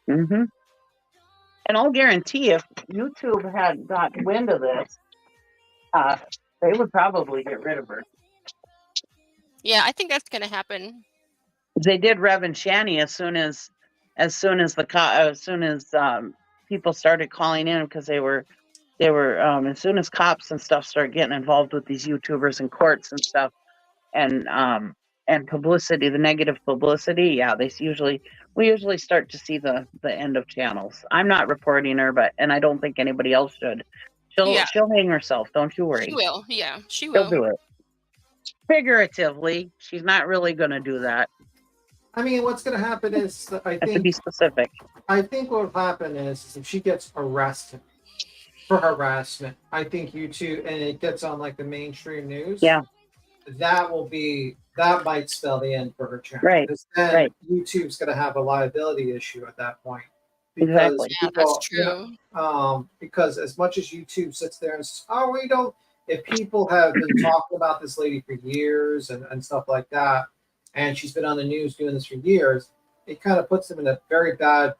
And I'll guarantee if YouTube had got wind of this, they would probably get rid of her. Yeah, I think that's going to happen. They did Rev and Shani as soon as people started calling in, because they were as soon as cops and stuff started getting involved with these YouTubers in courts and stuff, and publicity, the negative publicity. Yeah, we usually start to see the end of channels. I'm not reporting her, and I don't think anybody else should. She'll hang herself. Don't you worry. She will. Yeah, she will. She'll do it. Figuratively, she's not really going to do that. I mean, what's going to happen is, I think, to be specific, I think what will happen is if she gets arrested for harassment, I think YouTube, and it gets on like the mainstream news. Yeah. That might spell the end for her channel. Right. Because then YouTube's going to have a liability issue at that point. Because exactly. Yeah, that's true. Because as much as YouTube sits there and says, "Oh, we don't," if people have been talking about this lady for years and stuff like that, and she's been on the news doing this for years, it kind of puts them in a very bad,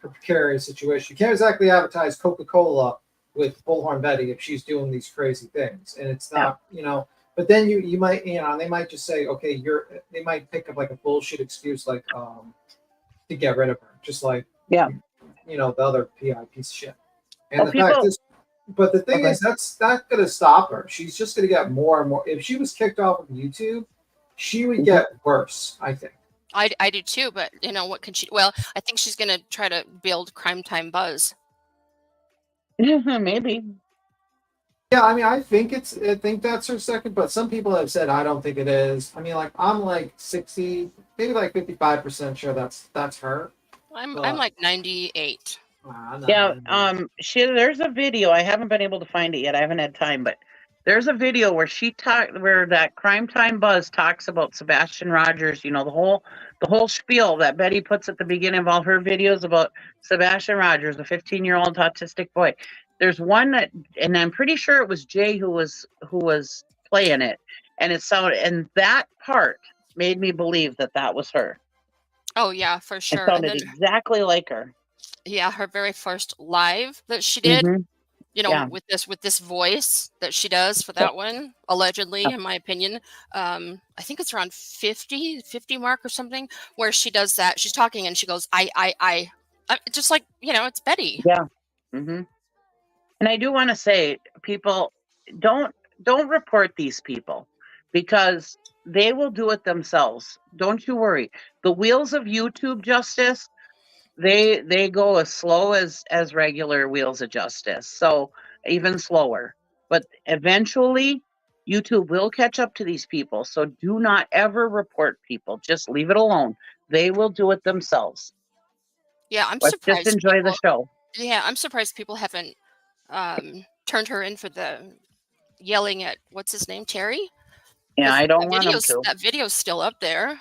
precarious situation. You can't exactly advertise Coca-Cola with Bullhorn Betty if she's doing these crazy things, and it's not, But then you might, they might just say, okay, they might pick up like a bullshit excuse like to get rid of her, just like the other PI piece of shit. And the fact is, but the thing is, that's not going to stop her. She's just going to get more and more. If she was kicked off of YouTube, she would get worse, I think. I do too, but what can she? Well, I think she's going to try to build crime time buzz. Maybe. Yeah, I mean, I think that's her second, but some people have said I don't think it is. I mean, like I'm like 60, maybe like 55% sure that's her. I'm like 98. Yeah, there's a video. I haven't been able to find it yet. I haven't had time, but there's a video where where that Crime Time Buzz talks about Sebastian Rogers. The whole spiel that Betty puts at the beginning of all her videos about Sebastian Rogers, a 15-year-old autistic boy. There's one and I'm pretty sure it was Jay who was playing it, and and that part made me believe that was her. Oh yeah, for sure. It sounded exactly like her. Yeah, her very first live that she did, with this voice that she does for that one, allegedly, in my opinion. I think it's around 50 mark or something, where she does that. She's talking and she goes, I just like, it's Betty. Yeah. Mm-hmm. And I do want to say, people, don't report these people, because they will do it themselves. Don't you worry. The wheels of YouTube justice, they go as slow as regular wheels of justice, so even slower. But eventually, YouTube will catch up to these people. So do not ever report people. Just leave it alone. They will do it themselves. Yeah, I'm Let's surprised. just enjoy the show. Yeah, I'm surprised people haven't turned her in for the yelling at what's his name, Terry. Yeah, I don't want them to. That video's still up there.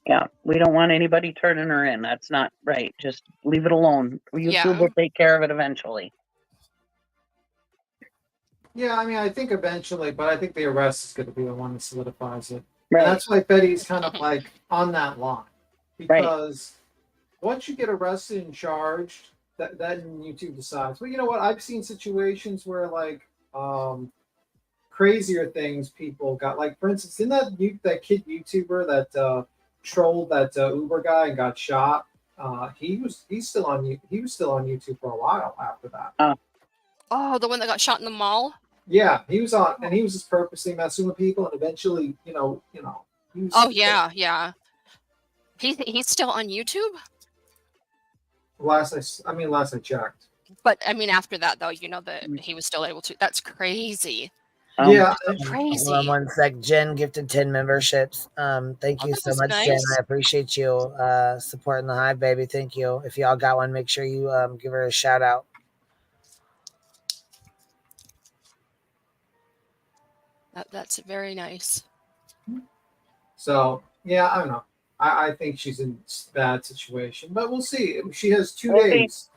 Yeah, we don't want anybody turning her in. That's not right. Just leave it alone. YouTube will take care of it eventually. Yeah, I mean, I think eventually, but I think the arrest is going to be the one that solidifies it. Right. And that's why Betty's kind of like on that line, because once you get arrested and charged, then YouTube decides. Well, you know what? I've seen situations where like crazier things people got. Like for instance, in that kid YouTuber that trolled that Uber guy and got shot. He was still on YouTube for a while after that. Oh, the one that got shot in the mall. Yeah, he was on, and he was just purposely messing with people, and eventually, he was. Oh yeah. He's still on YouTube. Last I checked. But I mean, after that though, that he was still able to. That's crazy. Yeah, crazy. Hold on one sec. Jen gifted 10 memberships. Thank you so much, nice. Jen. I appreciate you supporting the Hive, baby. Thank you. If y'all got one, make sure you give her a shout out. That's very nice. So yeah, I don't know. I think she's in a bad situation, but we'll see. She has 2 days.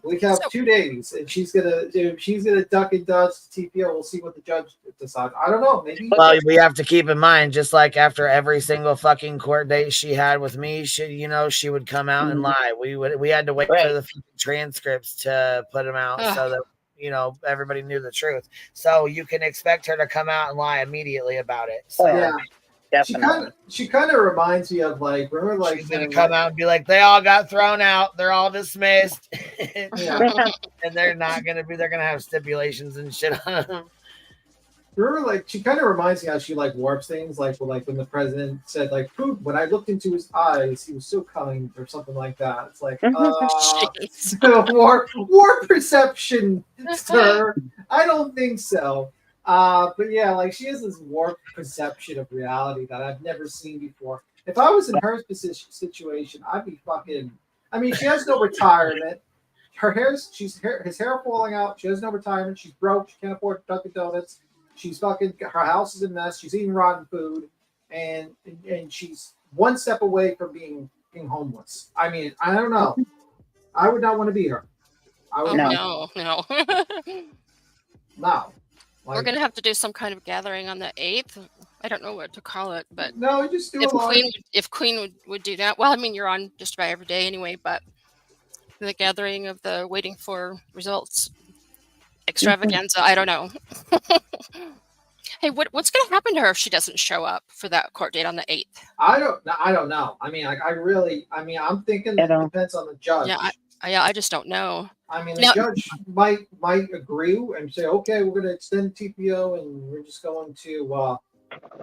We have 2 days, and she's gonna duck and dodge the TPO. We'll see what the judge decides. I don't know. Maybe. Well, we have to keep in mind, just like after every single fucking court date she had with me, she would come out and lie. We had to wait for the transcripts to put them out so that everybody knew the truth. So you can expect her to come out and lie immediately about it. So yeah. Definitely. She kind of reminds me of like, remember, like she's gonna come out and be like, they all got thrown out, they're all dismissed, and they're gonna have stipulations and shit on them. Remember, like she kind of reminds me how she like warps things, like when the president said like, when I looked into his eyes, he was so kind, or something like that. It's like, warp perception, sir. I don't think so. But yeah, like she has this warped perception of reality that I've never seen before. If I was in her situation, I'd be fucking. I mean, she has no retirement. His hair falling out. She has no retirement. She's broke. She can't afford Dunkin' Donuts. She's fucking. Her house is a mess. She's eating rotten food, and she's one step away from being homeless. I mean, I don't know. I would not want to be her. I would no. No. We're gonna have to do some kind of gathering on the 8th. I don't know what to call it, but no, just do if Queen would do that. Well, I mean, you're on just about every day anyway, but the gathering of the waiting for results extravaganza. I don't know. Hey, what's going to happen to her if she doesn't show up for that court date on the 8th? I don't know. I mean, like, I'm thinking it depends on the judge. Yeah, I just don't know. I mean, the judge might agree and say, okay, we're going to extend TPO and we're just going to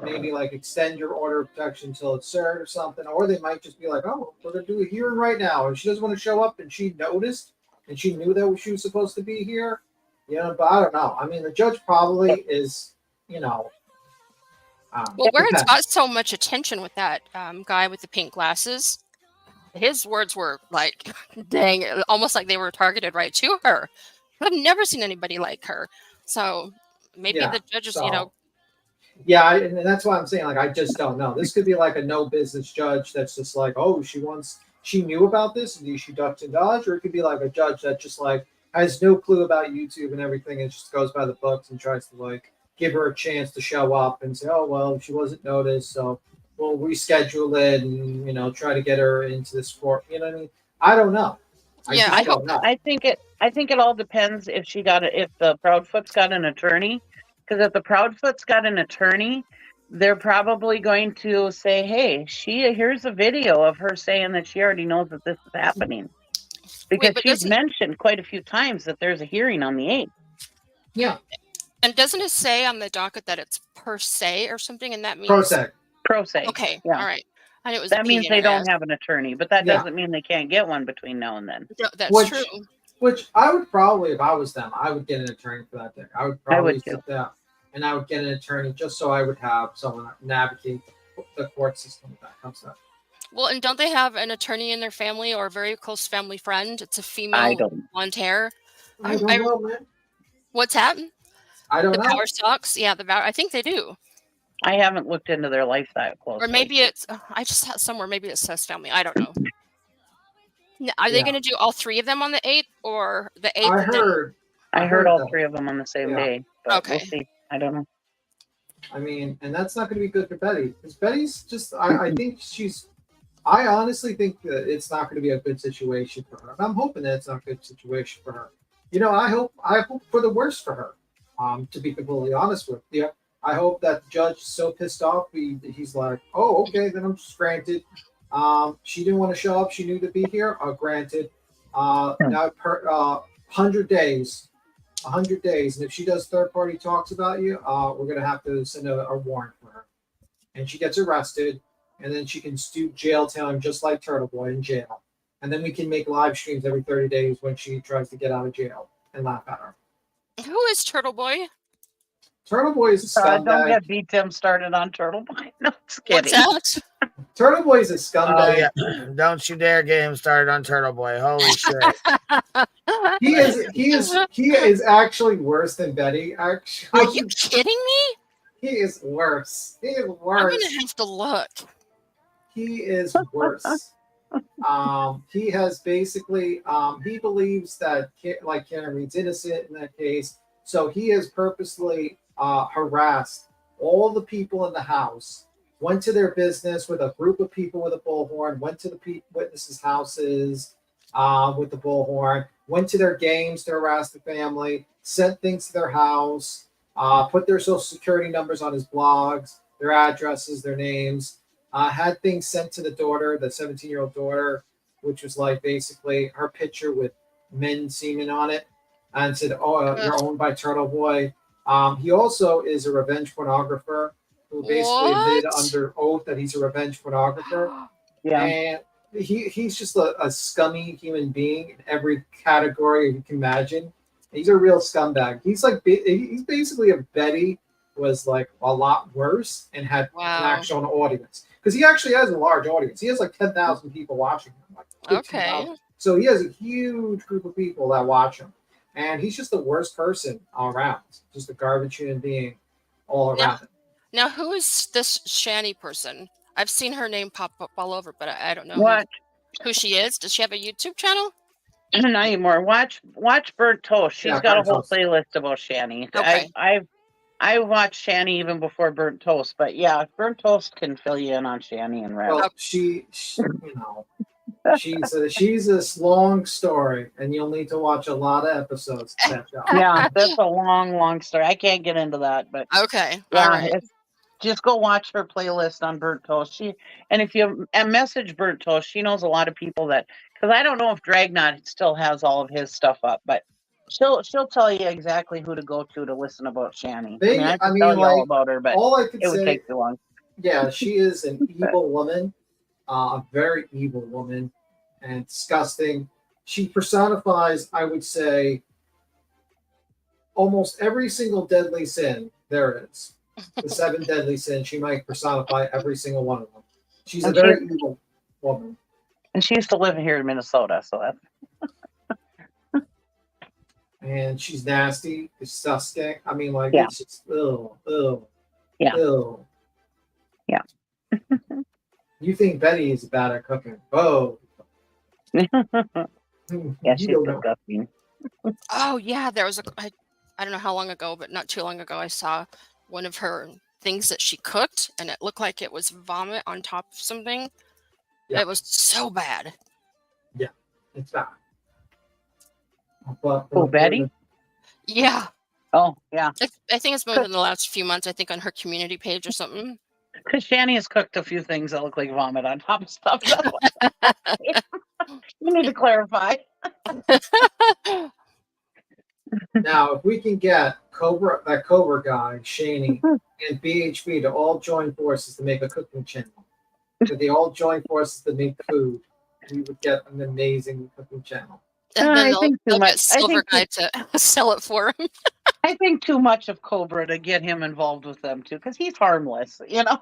maybe like extend your order of protection until it's served or something. Or they might just be like, oh, we're going to do a hearing right now. And she doesn't want to show up and she noticed and she knew that she was supposed to be here. You know, but I don't know. I mean, the judge probably is, you know. Well, where it's got so much attention with that guy with the pink glasses, his words were like, dang, almost like they were targeted right to her. I've never seen anybody like her. So maybe the judges, you know. Yeah, and that's why I'm saying, like, I just don't know. This could be like a no business judge that's just like, oh, she knew about this and she ducked and dodged, or it could be like a judge that just like has no clue about YouTube and everything and just goes by the books and tries to like give her a chance to show up and say, oh, well, she wasn't noticed, so we'll reschedule it and, you know, try to get her into the sport. You know what I mean? I don't know. I think it all depends if the Proudfoot's got an attorney. Because if the Proudfoot's got an attorney, they're probably going to say, hey, here's a video of her saying that she already knows that this is happening. Because she's mentioned quite a few times that there's a hearing on the 8th. Yeah. And doesn't it say on the docket that it's per se or something? And that means pro se. Okay. Yeah. All right. And it was that means they don't have an attorney, but that doesn't mean they can't get one between now and then. That's true. Which I would probably, if I was them, I would get an attorney for that thing. I would probably sit down and I would get an attorney just so I would have someone navigate the court system when that comes up. Well, and don't they have an attorney in their family or a very close family friend? It's a female blonde hair. I don't know, man. What's happened? I don't know. The Power Stocks? Yeah, I think they do. I haven't looked into their life that closely. Or maybe it's, I just had somewhere, maybe it says family. I don't know. Are they going to do all three of them on the 8th or the 8th? I heard all three of them on the same day. But we'll see. I don't know. I mean, and that's not going to be good for Betty. Because Betty's just, I honestly think that it's not going to be a good situation for her. I'm hoping that it's not a good situation for her. You know, I hope for the worst for her. To be completely honest with you, I hope that the judge is so pissed off. He's like, oh, okay, then I'm just granted. She didn't want to show up. She knew to be here. Granted. Now, 100 days. 100 days. And if she does third-party talks about you, we're going to have to send a warrant for her. And she gets arrested, and then she can do jail time just like Turtle Boy in jail. And then we can make live streams every 30 days when she tries to get out of jail and laugh at her. Who is Turtle Boy? Turtle Boy is a scumbag. Don't get B-Tim started on Turtle Boy. No, just kidding. What's that? Turtle Boy is a scumbag. Oh, yeah. Don't you dare get him started on Turtle Boy. Holy shit. He is actually worse than Betty. Actually, are you kidding me? He is worse. He is worse. I'm gonna have to look. He is worse. He has basically he believes that like Karen Reed's innocent in that case, so he has purposely harassed all the people in the house. Went to their business with a group of people with a bullhorn. Went to the witnesses' houses with the bullhorn. Went to their games to harass the family. Sent things to their house. Put their social security numbers on his blogs, their addresses, their names. Had things sent to the daughter, the 17-year-old daughter, which was like basically her picture with men's semen on it, and said, "Oh, you're owned by Turtle Boy." He also is a revenge pornographer who basically admitted under oath that he's a revenge pornographer. Yeah, and he's just a scummy human being in every category you can imagine. He's a real scumbag. He's basically if Betty was like a lot worse and had an actual audience. Because he actually has a large audience. He has like 10,000 people watching him. Like 15,000. So he has a huge group of people that watch him. And he's just the worst person all around. Just a garbage human being all around him. Now, who is this Shani person? I've seen her name pop up all over, but I don't know who she is. Does she have a YouTube channel? Not anymore. Watch Burnt Toast. She's got a whole playlist about Shani. Okay. I watched Shani even before Burnt Toast, but yeah, Burnt Toast can fill you in on Shani and Red. Well, she you know, she's this long story, and you'll need to watch a lot of episodes to catch up. Yeah, that's a long story. I can't get into that, but Okay. yeah, All right. just go watch her playlist on Burnt Toast. If you message Burnt Toast, she knows a lot of people that, because I don't know if Dragnot still has all of his stuff up, but she'll tell you exactly who to go to listen about Shani. I can tell you all about her, but all I could it would say, take too long. Yeah, she is an evil woman, a very evil woman, and disgusting. She personifies, I would say, almost every single deadly sin there is. The 7 deadly sins, she might personify every single one of them. She's a very evil woman. And she used to live here in Minnesota, so that's... And she's nasty, disgusting. I mean, like, Yeah. it's just, ugh. Yeah. Ugh. Yeah. You think Betty is bad at cooking. Oh. Yeah, You she's don't know. disgusting. Oh yeah, there was I don't know how long ago, but not too long ago, I saw one of her things that she cooked, and it looked like it was vomit on top of something. Yeah. It was so bad. Yeah, it's bad. But, Oh, Betty? Yeah. Oh, yeah. I think it's been in the last few months. I think on her community page or something. Because Shani has cooked a few things that look like vomit on top of stuff. You need to clarify. Now, if we can get that Cobra guy, Shani, and BHB to all join forces to make a cooking channel, if they all join forces to make food, we would get an amazing cooking channel. And then I think too they'll get much. Silver Guy to sell it for him. I think too much of Cobra to get him involved with them too, because he's harmless, you know.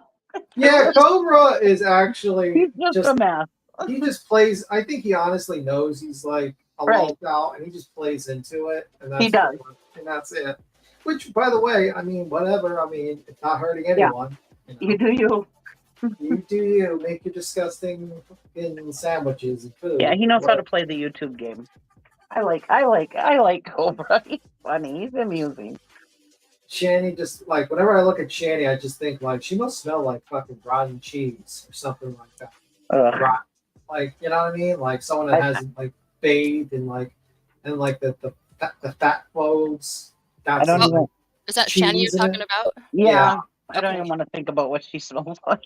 Yeah, Cobra is actually He's just a mess. He just plays. I think he honestly knows he's like a Right. lolcow, and he just plays into it. And that's He does. and that's it. Which, by the way, I mean, whatever. I mean, it's not hurting anyone. You do you. You do you. Make your disgusting fucking sandwiches and food. Yeah, he knows how to play the YouTube game. I like Cobra. He's funny. He's amusing. Shani just like whenever I look at Shani, I just think like she must smell like fucking rotten cheese or something like that. Rot. Like, you know what I mean? Like someone that hasn't like bathed and the fat clothes. That's I don't even. Is that cheese Shani you're in talking it? about? Yeah. I don't even want to think about what she smells like.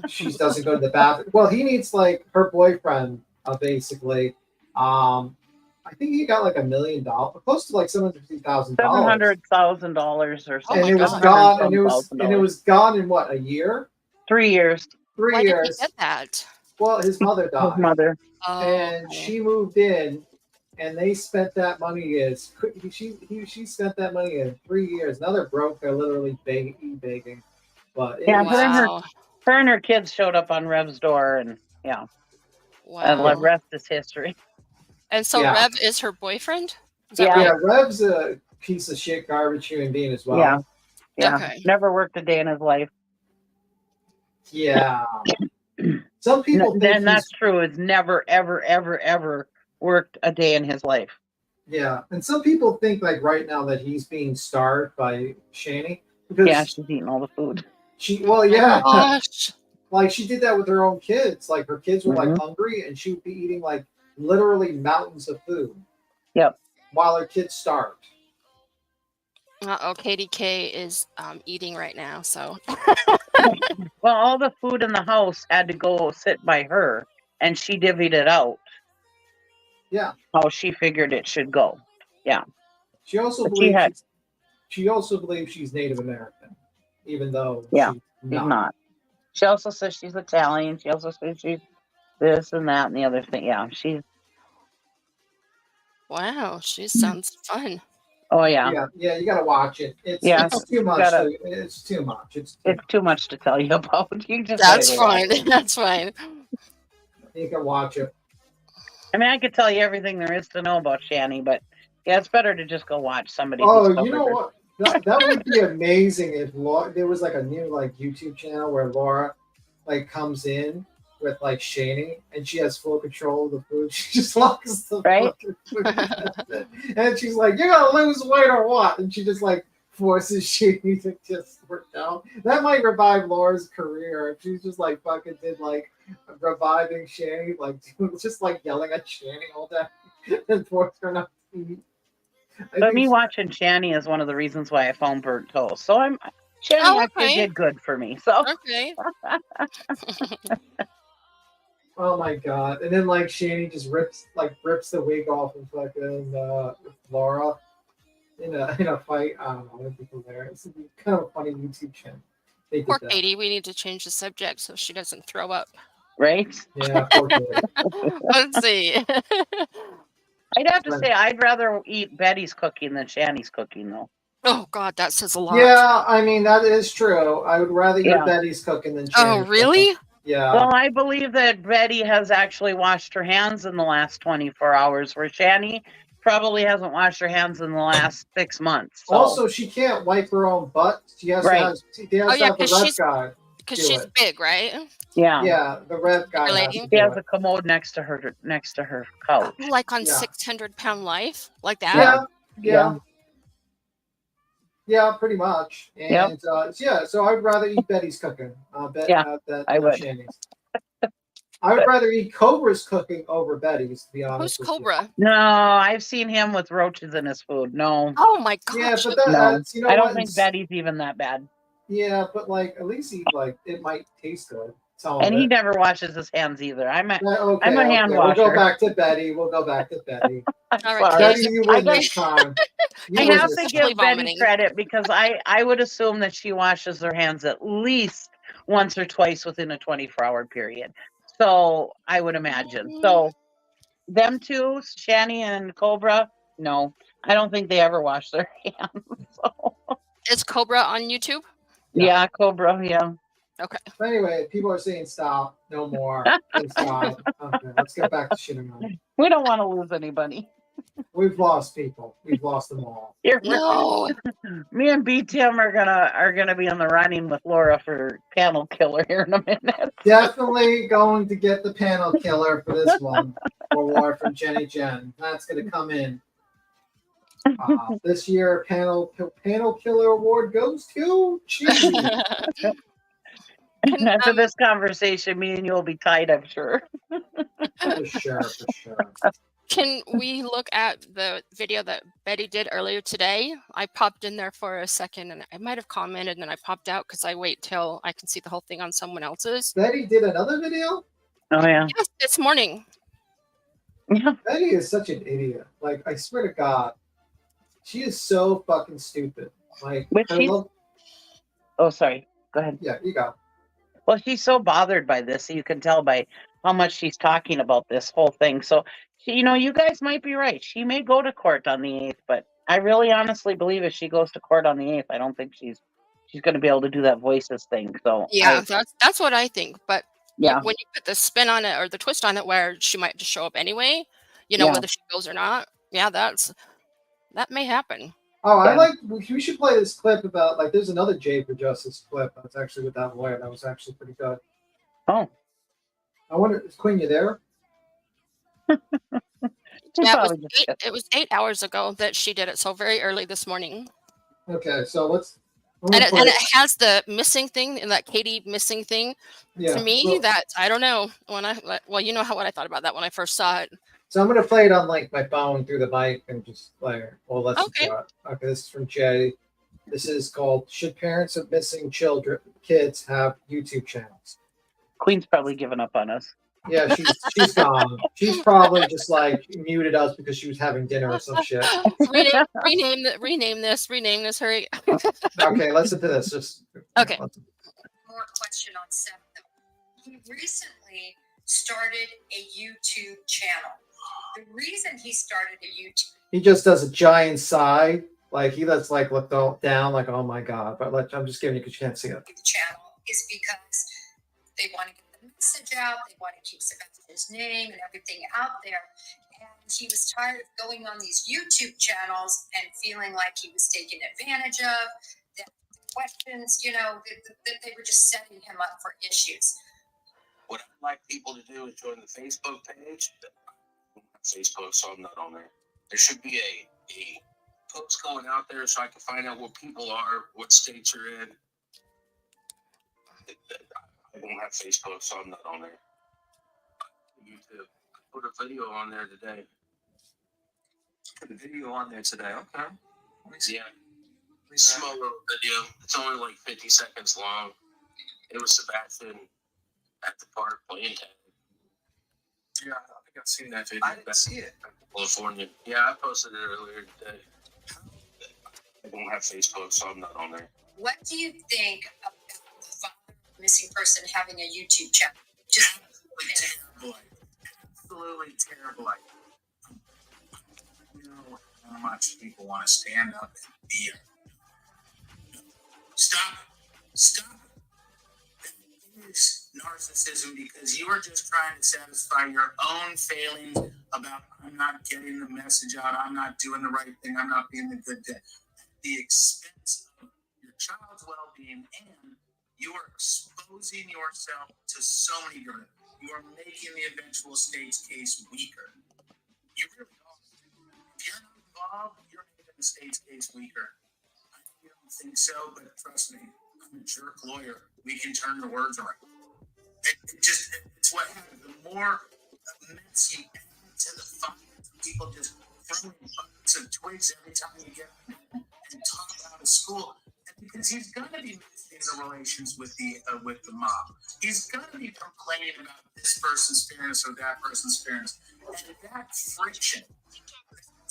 She doesn't go to the bathroom. Well, he needs like her boyfriend, basically. I think he got like $1 million, close to like $750,000. $700,000 or something. And it was gone. And it was gone in what, a year? 3 years. 3 Why years. did he get that? Well, his mother died. His mother. Oh, And she moved in, and they spent that money as she spent that money in 3 years. Now they're broke. They're literally begging. But Yeah, wow. her and her kids showed up on Rev's door, and yeah. And the rest is history. And so Yeah. Rev is her boyfriend? Is that Yeah, right? Rev's a piece of shit, garbage human being as well. Yeah. Yeah. Okay. Never worked a day in his life. Yeah. Some people think And that's true. It's never, ever, ever, ever worked a day in his life. Yeah, and some people think like right now that he's being starved by Shani because Yeah, she's eating all the food. Gosh. like she did that with her own kids. Like her kids were like Mhm. hungry, and she would be eating like literally mountains of food. Yep. While her kids starved. Uh-oh, KDK is eating right now, so. Well, all the food in the house had to go sit by her, and she divvied it out Yeah. how she figured it should go. Yeah. She also But believes she also believes she's Native American, even though Yeah, she's she's not. not. She also says she's Italian. She also says she's this and that and the other thing. Yeah, she's. Wow, she sounds fun. Oh yeah. Yeah, you gotta watch it. It's too much. It's too much. It's too much to tell you about. You just That's gotta go watch fine. it. That's fine. You can watch it. I mean, I could tell you everything there is to know about Shani, but yeah, it's better to just go watch somebody. who's Oh, you covered know her. what? That would be amazing if there was like a new like YouTube channel where Laura like comes in with like Shani and she has full control of the food. She just locks the fucking food. And she's like, "You're gonna lose weight or what?" And she just like forces Shani to just work out. That might revive Laura's career if she's just like fucking did like reviving Shanny, like just like yelling at Shanny all day and forced her not to eat. But me watching Shanny is one of the reasons why I found burnt toast. So Shanny actually did good for me. So Okay. Oh my god! And then like Shanny just rips the wig off of fucking Laura in a fight. I don't know. It'd be hilarious. It'd be kind of a funny YouTube channel. They did Poor that. Katie. We need to change the subject so she doesn't throw up. Right? Yeah, poor Katie. Let's see. I'd have to say I'd rather eat Betty's cooking than Shanny's cooking, though. Oh God, that says a lot. Yeah, I mean that is true. I would rather eat Betty's cooking than Shanny's really? cooking. Yeah. Well, I believe that Betty has actually washed her hands in the last 24 hours, where Shanny probably hasn't washed her hands in the last 6 months. So. Also, she can't wipe her own butt. She has to have the rep guy. Because she's big, right? Yeah. Yeah, the rep guy. Lady? She has a commode next to her couch. Like on 600-pound life, like that. Yeah, pretty much. And so I'd rather eat Betty's cooking. Than Shanny's. I would rather eat Cobra's cooking over Betty's, to be honest. Who's Cobra? No, I've seen him with roaches in his food. No. Oh my gosh. Yeah, but No. you know I don't what? think Betty's even that bad. Yeah, but like at least it might taste good. And he never washes his hands either. I'm a Okay, hand We'll washer. go back to Betty. All right, Betty, you win this time. I have to give Betty credit because I would assume that she washes her hands at least once or twice within a 24-hour period. So I would imagine. So them two, Shanny and Cobra, no, I don't think they ever wash their hands. So. Is Cobra on YouTube? Yeah, Cobra, yeah. Okay. But anyway, people are saying stop, no more. Please stop. Okay, let's get back to shitting on it. We don't want to lose anybody. We've lost people. We've lost them all. No. Me and B Tim are gonna be in the running with Laura for panel killer here in a minute. Definitely going to get the panel killer for this one. Award from Jenny Jen. That's gonna come in. This year, panel killer award goes to Cheese. After this conversation, me and you will be tied, I'm sure. For sure. Can we look at the video that Betty did earlier today? I popped in there for a second and I might have commented and then I popped out because I wait till I can see the whole thing on someone else's. Betty did another video? Oh, yeah. Yes, this morning. Yeah. Betty is such an idiot. Like, I swear to God. She is so fucking stupid. Like, Oh, sorry. Go ahead. Yeah, you go. Well, she's so bothered by this. You can tell by how much she's talking about this whole thing. So, you guys might be right. She may go to court on the 8th, but I really honestly believe if she goes to court on the 8th, I don't think she's going to be able to do that voices thing. So yeah, that's what I think. But yeah, when you put the spin on it or the twist on it, where she might just show up anyway, whether she goes or not. Yeah, that may happen. Oh, we should play this clip about, like, there's another J for Justice clip that's actually with that lawyer that was actually pretty good. Oh. I wonder, is Queen, you there? Yeah, it was 8 hours ago that she did it, so very early this morning. Okay, so and it has the missing thing, and that Katie missing thing. Yeah, to me, that I don't know what I thought about that when I first saw it. So I'm gonna play it on like my phone through the mic and just play. Well, let's do it. Okay, this is from Jay. This is called "Should Parents of Missing Kids Have YouTube Channels?" Queen's probably given up on us. Yeah, she's gone. She's probably just like muted us because she was having dinner or some shit. rename this. Hurry. Okay, listen to this. Just okay. More question on Seth though. He recently started a YouTube channel. The reason he started a YouTube, he just does a giant sigh, like he lets like look down, like oh my god. But I'm just giving you because you can't see it. The channel is because they want to get the message out. They want to keep Sebastian's name and everything out there. And he was tired of going on these YouTube channels and feeling like he was taken advantage of. That questions, that they were just setting him up for issues. What I'd like people to do is join the Facebook page. Facebook, so I'm not on there. There should be a post going out there so I can find out where people are, what states are in. I don't have Facebook, so I'm not on there. YouTube. I put a video on there today. Put a video on there today. Okay. Yeah. Small little video. It's only like 50 seconds long. It was Sebastian at the park playing tag. Yeah, I think I've seen that video. I didn't see it. California. Yeah, I posted it earlier today. I don't have Facebook, so I'm not on there. What do you think about the father of a missing person having a YouTube channel? Just Absolutely terrible idea. You know how much people want to stand up and be stop it. Stop it. That is narcissism because you are just trying to satisfy your own failings about I'm not getting the message out, I'm not doing the right thing, I'm not being the good dad. At the expense of your child's well-being, and you are exposing yourself to so many different. You are making the eventual state's case weaker. You really are. If you're not involved, you're making the state's case weaker. I know you don't think so, but trust me, I'm a jerk lawyer. We can turn the words around. It's what happens. The more mess you add to the fire, people just throwing buckets of twigs every time you get and talk out of school. And because he's going to be missing the relations with the mob. He's going to be complaining about this person's fairness or that person's fairness. And that friction, the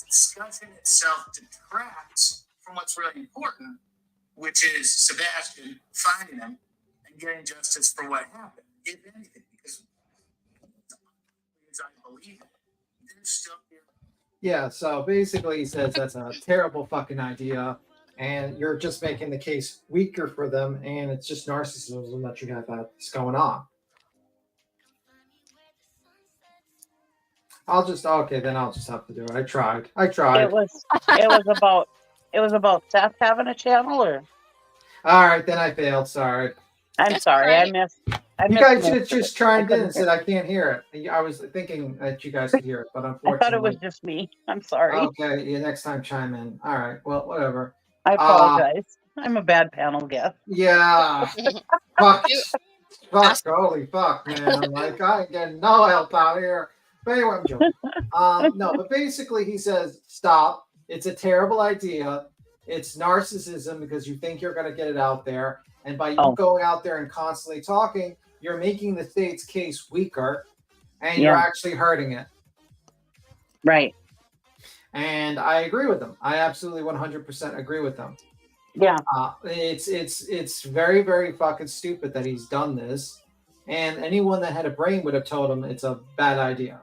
discussion itself detracts from what's really important, which is Sebastian finding him and getting justice for what happened, if anything, because as I believe it, they're still here. Yeah, so basically he says that's a terrible fucking idea, and you're just making the case weaker for them, and it's just narcissism that you have that's going on. I'll just have to do it. I tried. It was about Seth having a channel, or all right, then I failed. Sorry. I'm sorry, I missed. You guys should have just chimed in and said I can't hear it. I was thinking that you guys could hear it, but unfortunately, I thought it was just me. I'm sorry. Okay, yeah, next time chime in. All right, well, whatever. I apologize. I'm a bad panel guest. Yeah. fuck, holy fuck, man. Like, I ain't getting no help out here. But anyway, I'm joking. No, but basically he says, stop. It's a terrible idea. It's narcissism because you think you're going to get it out there. And by you going out there and constantly talking, you're making the state's case weaker and you're actually hurting it. Right. And I agree with them. I absolutely 100% agree with them. Yeah. It's very, very fucking stupid that he's done this. And anyone that had a brain would have told him it's a bad idea.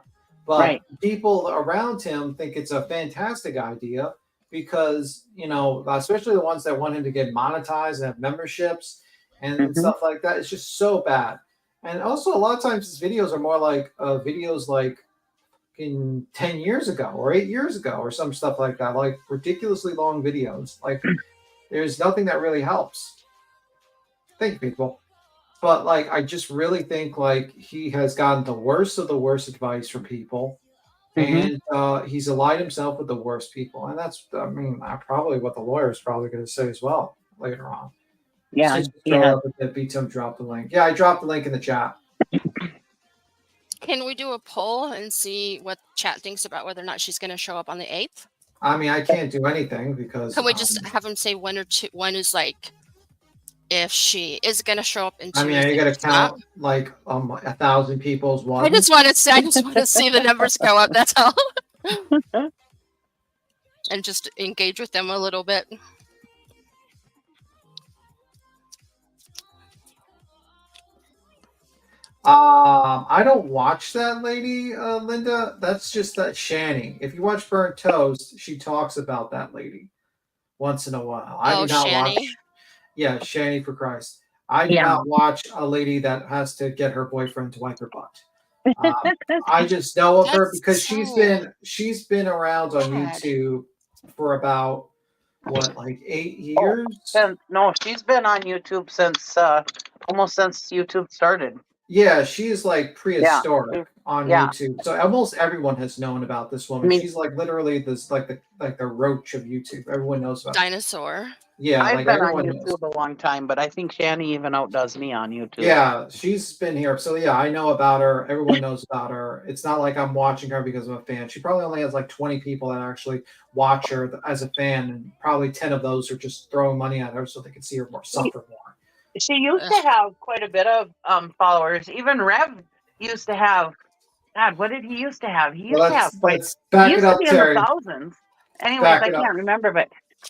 But people around him think it's a fantastic idea because, you know, especially the ones that want him to get monetized and have memberships and stuff like that. It's just so bad. And also a lot of times his videos are more like videos like in 10 years ago or 8 years ago or some stuff like that, like ridiculously long videos. Like there's nothing that really helps. Thank you, people. But like, I just really think like he has gotten the worst of the worst advice from people. And he's allied himself with the worst people. And that's, I mean, probably what the lawyer is probably going to say as well later on. Yeah. Drop the link. Yeah, I dropped the link in the chat. Can we do a poll and see what chat thinks about whether or not she's going to show up on the 8th? I mean, I can't do anything because... Can we just have them say one or two? One is like, if she is going to show up in 2 I mean, you got to count like 1,000 people's one. I just want to see the numbers go up. That's all. And just engage with them a little bit. I don't watch that lady, Linda. That's just that Shani. If you watch Burnt Toast, she talks about that lady once in a while. I do not Shani. watch. Yeah, Shani for Christ. I do not watch a lady that has to get her boyfriend to wipe her butt. I just know of her because she's been around on YouTube for about what, like 8 years? No, she's been on YouTube since almost since YouTube started. Yeah, she's like Yeah. prehistoric on Yeah. YouTube. So almost everyone has known about this I woman. mean, She's like literally this like the roach of YouTube. Everyone knows about her. Dinosaur. Yeah, I've like been on everyone knows. YouTube a long time, but I think Shani even outdoes me on YouTube. Yeah, she's been here. So yeah, I know about her. Everyone knows about her. It's not like I'm watching her because I'm a fan. She probably only has like 20 people that actually watch her as a fan, and probably 10 of those are just throwing money at her so they can see her more suffer more. She used to have quite a bit of followers. Even Rev used to have. God, what did he used to have? He used Well, to have quite. let's He back it used to up, be in the Terry. thousands. Anyways, Back I it up. can't remember, but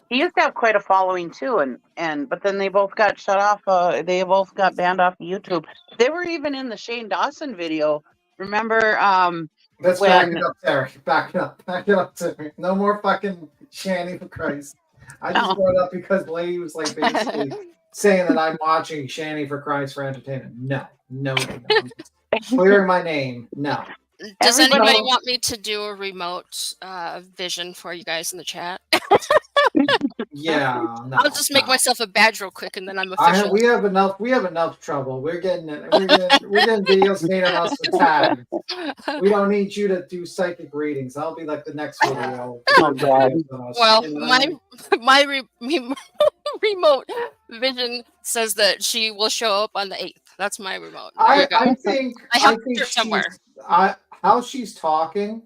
he used to have quite a following too. And but then they both got shut off. They both got banned off YouTube. They were even in the Shane Dawson video. Remember? Let's back When it up, Terry. Back it up. Back it up, Terry. No more fucking Shanny for Christ. I just No. brought it up because Lady was like basically saying that I'm watching Shanny for Christ for entertainment. No. I'm just clearing my name. No. Does Everybody- anybody want me to do a remote vision for you guys in the chat? Yeah. No. I'll just make no. myself a badge real quick, and then I'm official. We have enough trouble. We're getting videos made on us for tags. We don't need you to do psychic readings. I'll be like the next video. Oh, God. Well, You know? my remote vision says that she will show up on the 8th. That's my remote. There you go. I think I have I think it somewhere. how she's talking,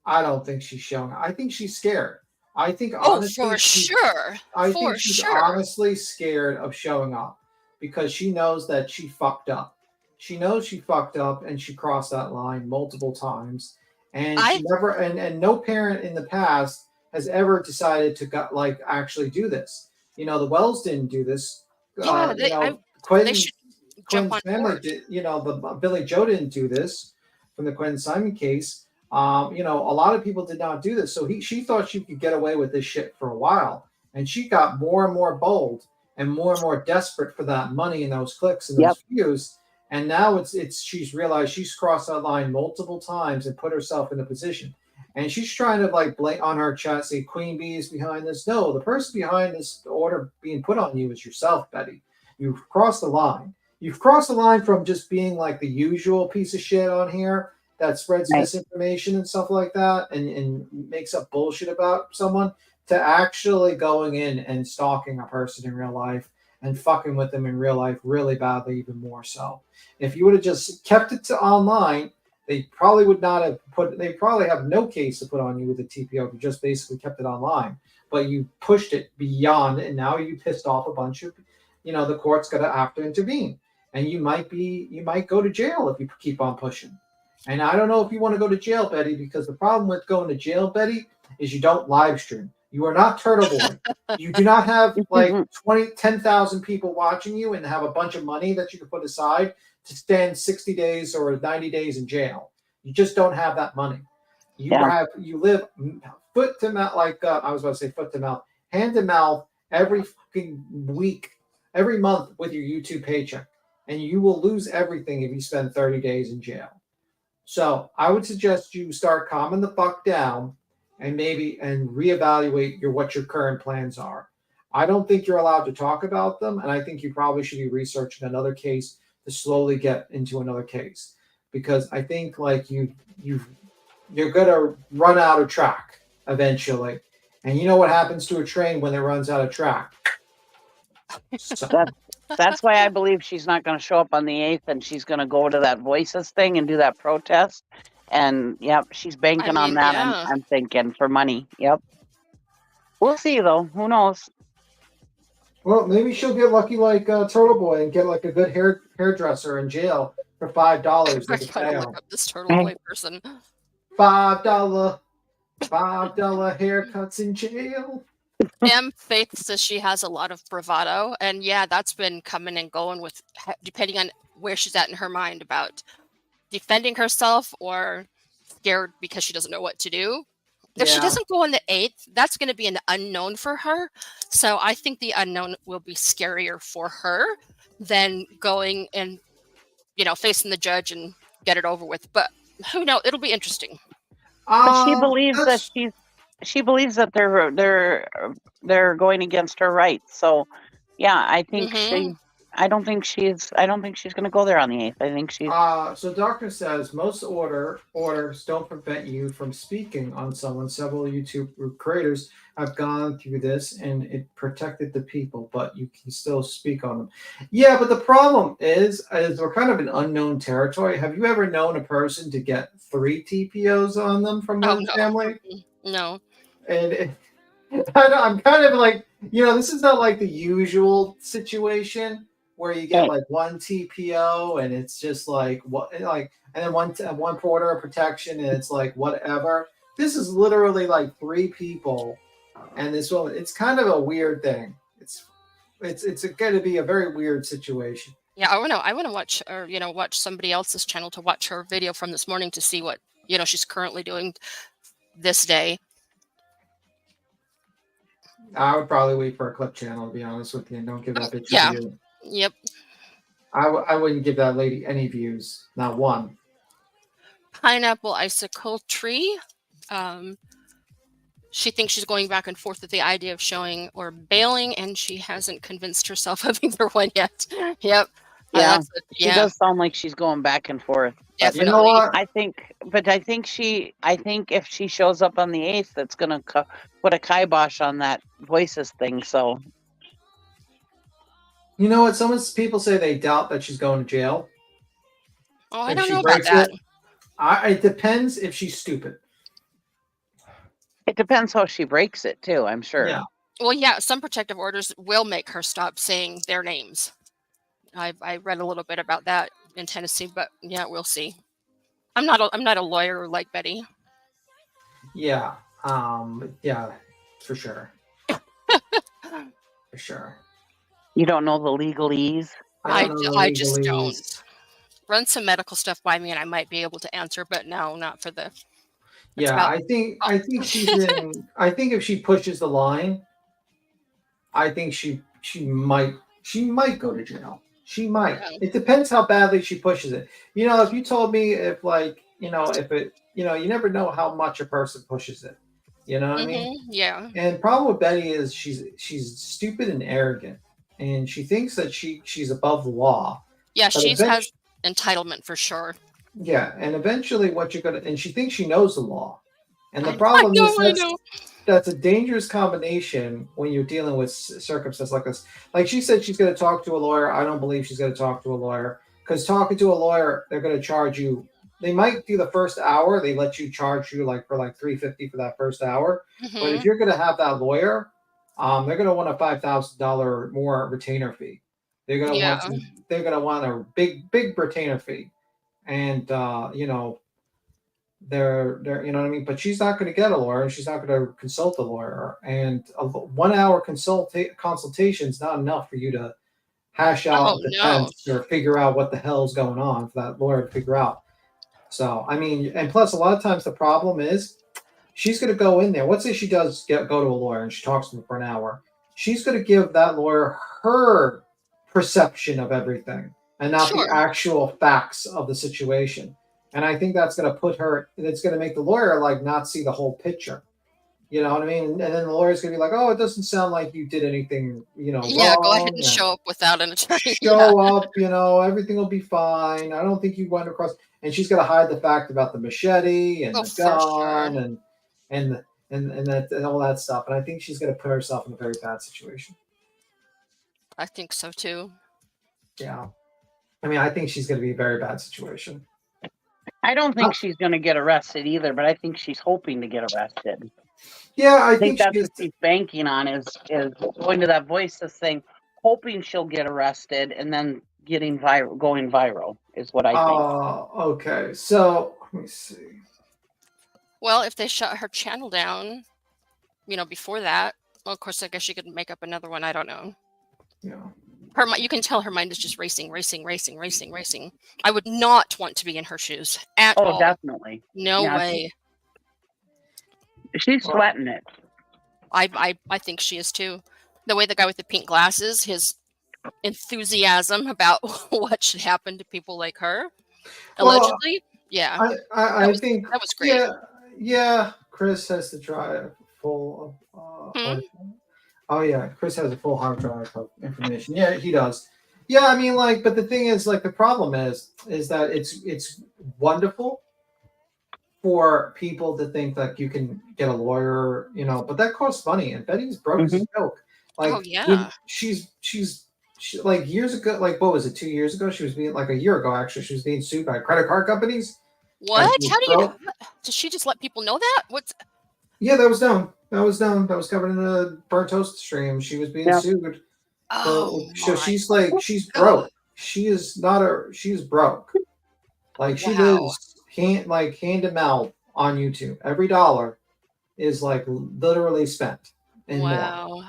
I don't think she's showing. I think she's scared. I think Oh, honestly, for sure. I For think she's sure. honestly scared of showing up because she knows that she fucked up. She knows she fucked up and she crossed that line multiple times. And she never and no parent in the past has ever decided to actually do this. You know, the Wells didn't do this. Yeah, they should jump on family board. did, the Billy Joe didn't do this from the Quinn Simon case. A lot of people did not do this. So she thought she could get away with this shit for a while. And she got more and more bold and more desperate for that money and those clicks and those views. And now she's realized she's crossed that line multiple times and put herself in a position. And she's trying to blame on her chat, say Queen Bee is behind this. No, the person behind this order being put on you is yourself, Betty. You've crossed the line. You've crossed the line from just being like the usual piece of shit on here that spreads misinformation and stuff like that and makes up bullshit about someone to actually going in and stalking a person in real life and fucking with them in real life really badly, even more so. If you would have just kept it to online, they probably would not have they probably have no case to put on you with a TPO if you just basically kept it online. But you pushed it beyond, and now you pissed off a bunch of, the court's going to have to intervene. And you might go to jail if you keep on pushing. And I don't know if you want to go to jail, Betty, because the problem with going to jail, Betty, is you don't live stream. You are not Turtle Boy. You do not have 10,000 people watching you and have a bunch of money that you can put aside to spend 60 days or 90 days in jail. You just don't have that money. You live foot to mouth, I was about to say foot to mouth, hand to mouth every fucking week, every month with your YouTube paycheck. And you will lose everything if you spend 30 days in jail. So I would suggest you start calming the fuck down and reevaluate what your current plans are. I don't think you're allowed to talk about them, and I think you probably should be researching another case to slowly get into another case, because I think you're gonna run out of track eventually, and you know what happens to a train when it runs out of track. So. That's why I believe she's not going to show up on the 8th, and she's going to go to that Voices thing and do that protest. And she's banking on that. Yeah. I'm thinking for money. Yep. We'll see though. Who knows? Well, maybe she'll get lucky like Turtle Boy and get like a good hairdresser in jail for $5. I gotta look up this Turtle Boy person. $5 haircuts in jail. Faith says she has a lot of bravado, and that's been coming and going with depending on where she's at in her mind about defending herself or scared because she doesn't know what to do. If she doesn't go on the 8th, that's going to be an unknown for her. So I think the unknown will be scarier for her than going and facing the judge and get it over with. But who knows? It'll be interesting. But she believes that she believes that they're going against her rights. So I think I don't think she's going to go there on the 8th. I think she's. So Doctor says most orders don't prevent you from speaking on someone. Several YouTube creators have gone through this, and it protected the people, but you can still speak on them. Yeah, but the problem is we're kind of in unknown territory. Have you ever known a person to get 3 TPOs on them from one family? No. And I'm kind of like, this is not like the usual situation where you get like 1 TPO and it's just like and then one order of protection and it's like whatever. This is literally like 3 people, and this woman. It's kind of a weird thing. It's going to be a very weird situation. Yeah, I want to watch, or watch somebody else's channel to watch her video from this morning to see what she's currently doing this day. I would probably wait for a clip channel, to be honest with you, and don't give that bitch Yeah. a view. Yep. I wouldn't give that lady any views, not one. Pineapple icicle tree. She thinks she's going back and forth with the idea of showing or bailing, and she hasn't convinced herself of either one yet. Yep. Yeah, she does sound like she's going back and forth. Definitely. You know what? I think if she shows up on the 8th, that's going to put a kibosh on that voices thing. So, you know what? People say they doubt that she's going to jail. Oh, I don't know about that. It depends if she's stupid. It depends how she breaks it too, I'm sure. Yeah. Well, yeah, some protective orders will make her stop saying their names. I read a little bit about that in Tennessee, but yeah, we'll see. I'm not a lawyer like Betty. Yeah. Yeah, for sure. For sure. You don't know the legalese? I just don't. Run some medical stuff by me and I might be able to answer, but no, not for the. Yeah, I think she's in. I think if she pushes the line, I think she might go to jail. She might. Yeah. It depends how badly she pushes it. If you told me if you never know how much a person pushes it. You know what I mean? Yeah. And the problem with Betty is she's stupid and arrogant, and she thinks that she's above the law. Yeah, she has entitlement for sure. Yeah, and eventually and she thinks she knows the law. And the problem is that's a dangerous combination when you're dealing with circumstances like this. Like she said she's going to talk to a lawyer. I don't believe she's going to talk to a lawyer, because talking to a lawyer, they're going to charge you. They might do the first hour. They let you charge you for $350 for that first hour. But if you're going to have that lawyer, they're going to want a $5,000 more retainer fee. They're going to want a big retainer fee. And they're you know what I mean, but she's not going to get a lawyer, and she's not going to consult a lawyer, and a 1 hour consultation is not enough for you to hash out defense or figure out what the hell's going on for that lawyer to figure out. So I mean, and plus a lot of times the problem is she's going to go in there. Let's say she does go to a lawyer and she talks to him for an hour. She's going to give that lawyer her perception of everything and not the actual facts of the situation. And I think that's going to it's going to make the lawyer not see the whole picture. You know what I mean? And then the lawyer's going to be like, oh, it doesn't sound like you did anything, Yeah, wrong. go ahead and show up without an attorney. Show up, everything will be fine. I don't think you went across. And she's going to hide the fact about the machete and the gun and that and all that stuff. And I think she's going to put herself in a very bad situation. I think so too. Yeah. I mean, I think she's going to be a very bad situation. I don't think she's going to get arrested either, but I think she's hoping to get arrested. Yeah, I think that's what she's banking on is going to that voices thing, hoping she'll get arrested, and then going viral is what I think. Oh, okay. So let me see. Well, if they shut her channel down, before that, well, of course, I guess she could make up another one. I don't know. Yeah. You can tell her mind is just racing. I would not want to be in her shoes at all. Oh, definitely. No way. She's sweating it. I think she is too. The way the guy with the pink glasses, his enthusiasm about what should happen to people like her, allegedly. Yeah. I think that was great. Yeah. Chris has to drive full of. Oh yeah, Chris has a full hard drive of information. Yeah, he does. Yeah, I mean, like, but the thing is, like, the problem is that it's wonderful for people to think that you can get a lawyer, you know, but that costs money, and Betty's broke as a joke. Like, Oh yeah. she's like years ago, like what was it, 2 years ago? She was being like a year ago actually. She was being sued by credit card companies. What? She was How do you know? broke. Does she just let people know that? What's Yeah, that was known. That was known. That was covered in a burnt toast stream. She was being sued. Oh So my she's like, she's broke. She is not a. She's broke. Like she Wow. lives hand to mouth on YouTube. Every dollar is like literally spent and more. Wow.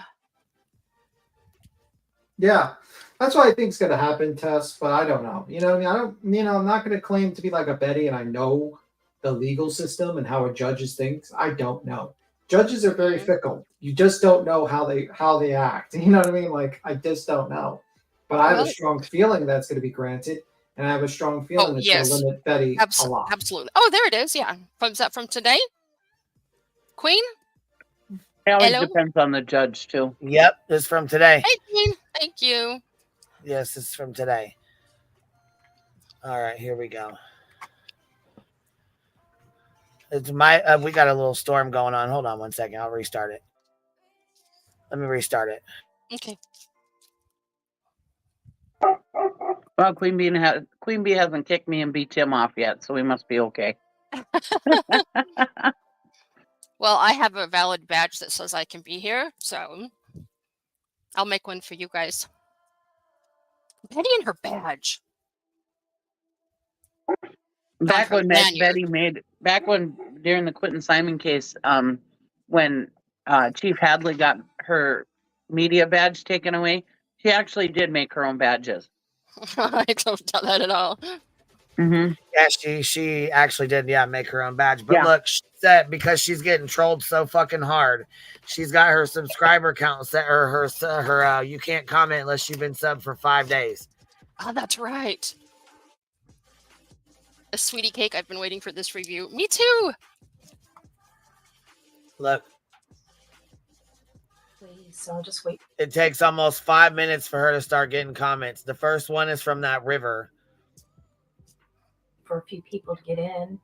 Yeah, that's what I think is going to happen, Tess. But I don't know. You know, what I mean, I don't. You know, I'm not going to claim to be like a Betty, and I know the legal system and how a judges thinks. I don't know. Judges are very fickle. You just don't know how they act. You know what I mean? Like I just don't know. But I have a Well, strong feeling that's going to be granted, and I have a strong feeling it's going to yes. limit Betty a lot. Absolutely. Oh, there it is. Yeah. Is that from today? Queen? It always Hello? depends on the judge too. Yep, it's from today. Hey, Queen. Thank you. Yes, it's from today. All right, here we go. It's my. We got a little storm going on. Hold on one second. I'll restart it. Let me restart it. Okay. Well, Queen Bee hasn't kicked me and beat Tim off yet, so we must be okay. Well, I have a valid badge that says I can be here, so I'll make one for you guys. Betty and her badge. Back when Betty made, during the Quentin Simon case, when Chief Hadley got her media badge taken away, she actually did make her own badges. I don't doubt that at all. Mm-hmm. Yeah, she actually did. Yeah, make her own badge. But look, she said because she's getting trolled so fucking hard, she's got her subscriber count set, or her you can't comment unless you've been subbed for 5 days. Oh, that's right. A sweetie cake. I've been waiting for this review. Me too. Look, Please, I'll just wait. it takes almost 5 minutes for her to start getting comments. The first one is from that river. For a few people to get in.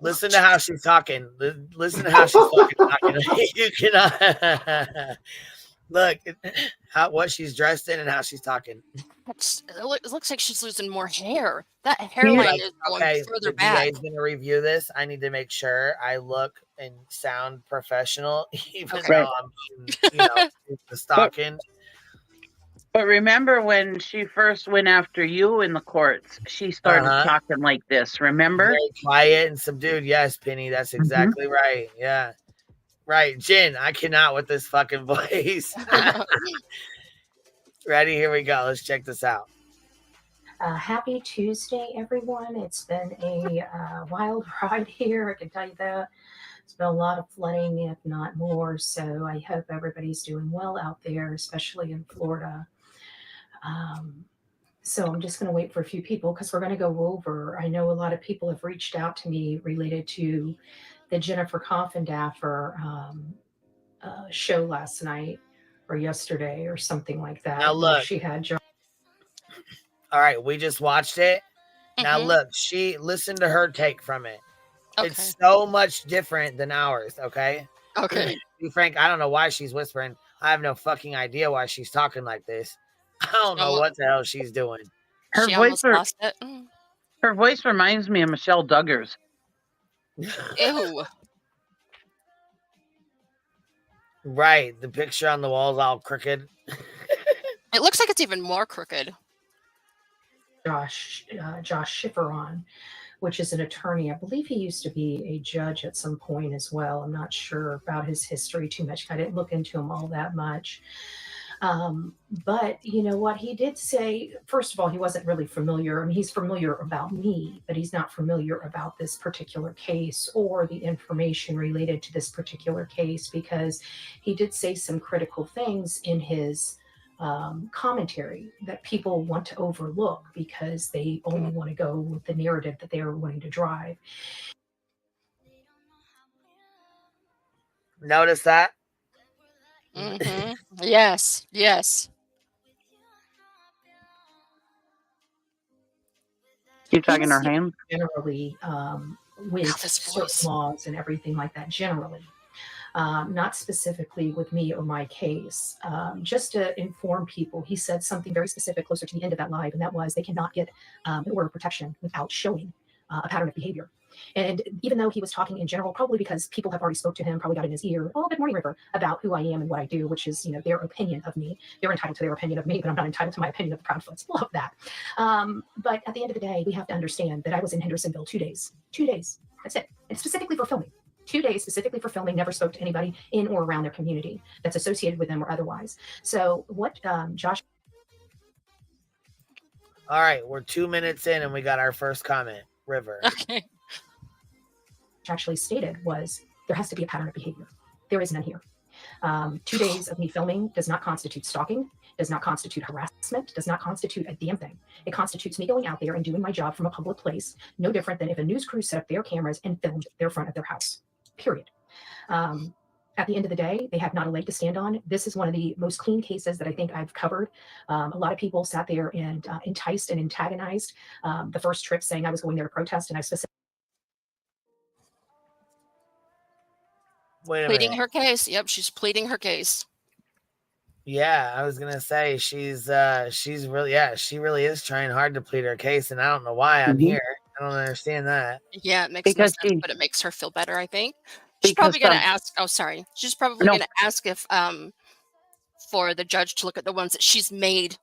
Listen to how she's talking. Listen to how she's fucking talking. You cannot look what she's dressed in and how she's talking. It looks like she's losing more hair. That hairline is going further back. The DA's going to review this. I need to make sure I look and sound professional, even though I'm, stalking. But remember when she first went after you in the courts, she started talking like this, remember? Very quiet and subdued. Yes, Penny, that's exactly right. Yeah. Right. Jen, I cannot with this fucking voice. Ready? Here we go. Let's check this out. Happy Tuesday, everyone. It's been a wild ride here. I can tell you that. It's been a lot of flooding, if not more. So I hope everybody's doing well out there, especially in Florida. So I'm just going to wait for a few people because we're going to go over. I know a lot of people have reached out to me related to the Jennifer Coffindafer show last night or yesterday or something like that. Now look, she had. All right, we just watched it. Now look, she listened to her take from it. Okay. It's so much different than ours. Okay. Okay. To be frank, I don't know why she's whispering. I have no fucking idea why she's talking like this. I don't know what the hell she's doing. Her voice reminds me of Michelle Duggar's. Ew. Right. The picture on the wall is all crooked. It looks like it's even more crooked. Josh Schifferon, which is an attorney. I believe he used to be a judge at some point as well. I'm not sure about his history too much. I didn't look into him all that much. But you know what he did say, first of all, he wasn't really familiar. I mean, he's familiar about me, but he's not familiar about this particular case or the information related to this particular case, because he did say some critical things in his commentary that people want to overlook because they only want to go with the narrative that they are wanting to drive. Notice that? Yes. Keep talking her hand. Generally, with certain laws and everything like that, generally. Not specifically with me or my case. Just to inform people, he said something very specific closer to the end of that live, and that was they cannot get an order of protection without showing a pattern of behavior. And even though he was talking in general, probably because people have already spoke to him, probably got in his ear, oh, good morning, River, about who I am and what I do, which is, you know, their opinion of me. They're entitled to their opinion of me, but I'm not entitled to my opinion of the Proudfoots. Love that. But at the end of the day, we have to understand that I was in Hendersonville 2 days. 2 days. That's it. And specifically for filming. 2 days specifically for filming, never spoke to anybody in or around their community that's associated with them or otherwise. So what Josh. All right, we're 2 minutes in and we got our first comment. River. Okay. Actually stated was there has to be a pattern of behavior. There is none here. 2 days of me filming does not constitute stalking, does not constitute harassment, does not constitute a damn thing. It constitutes me going out there and doing my job from a public place, no different than if a news crew set up their cameras and filmed their front of their house. Period. At the end of the day, they have not a leg to stand on. This is one of the most clean cases that I think I've covered. A lot of people sat there and enticed and antagonized the first trip, saying I was going there to protest, and I specifically. Pleading her case. Yep, she's pleading her case. Yeah, I was gonna say she's really, yeah, she really is trying hard to plead her case, and I don't know why I'm here. I don't understand that. Yeah, it makes no sense, but it makes her feel better, I think. She's probably going to ask, oh, sorry. She's probably going to ask if, for the judge to look at the ones that she's made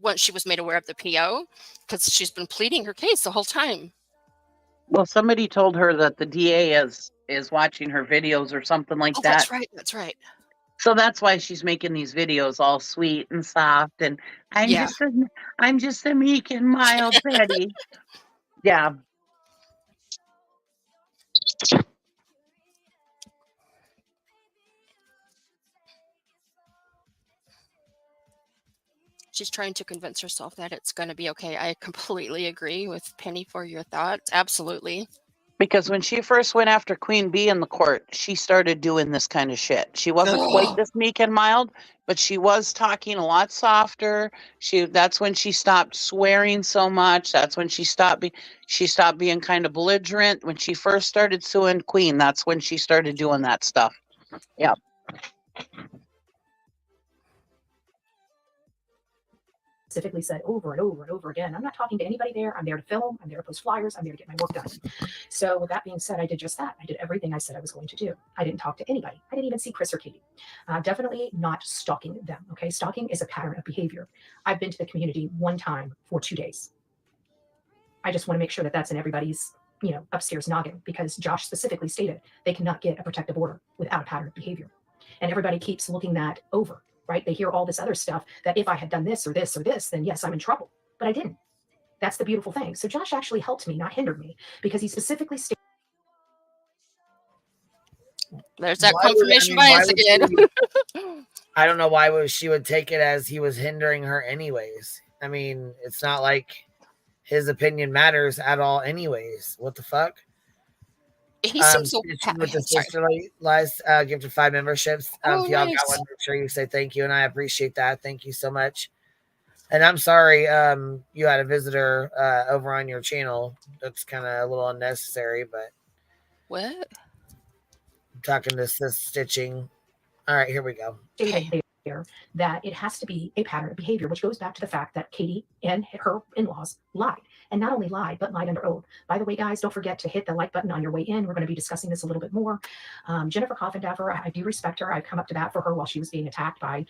once she was made aware of the PO, because she's been pleading her case the whole time. Well, somebody told her that the DA is watching her videos or something like that. That's right. That's right. So that's why she's making these videos all sweet and soft, and I'm just a meek and mild Betty. Yeah. She's trying to convince herself that it's going to be okay. I completely agree with Penny for your thoughts. Absolutely. Because when she first went after Queen Bee in the court, she started doing this kind of shit. She wasn't quite this meek and mild, but she was talking a lot softer. That's when she stopped swearing so much. That's when she stopped being kind of belligerent. When she first started suing Queen, that's when she started doing that stuff. Yeah. Specifically said over and over and over again, I'm not talking to anybody there. I'm there to film. I'm there to post flyers. I'm there to get my work done. So with that being said, I did just that. I did everything I said I was going to do. I didn't talk to anybody. I didn't even see Chris or Katie. Definitely not stalking them. Okay. Stalking is a pattern of behavior. I've been to the community one time for 2 days. I just want to make sure that that's in everybody's, upstairs noggin, because Josh specifically stated they cannot get a protective order without a pattern of behavior. And everybody keeps looking that over. Right? They hear all this other stuff that if I had done this or this or this, then yes, I'm in trouble. But I didn't. That's the beautiful thing. So Josh actually helped me, not hindered me, because he specifically stated. There's that confirmation bias again. I don't know why she would take it as he was hindering her anyways. I mean, it's not like his opinion matters at all anyways. What the fuck? He seems so with the sisterly lies gifted 5 memberships. If y'all got one, make sure you say thank you, and I appreciate that. Thank you so much. And I'm sorry you had a visitor over on your channel. That's kind of a little unnecessary, but what? I'm talking to Sis Stitching. All right, here we go. That it has to be a pattern of behavior, which goes back to the fact that Katie and her in-laws lied. And not only lied, but lied under oath. By the way, guys, don't forget to hit the like button on your way in. We're going to be discussing this a little bit more. Jennifer Coffindafer, I do respect her. I've come up to bat for her while she was being attacked by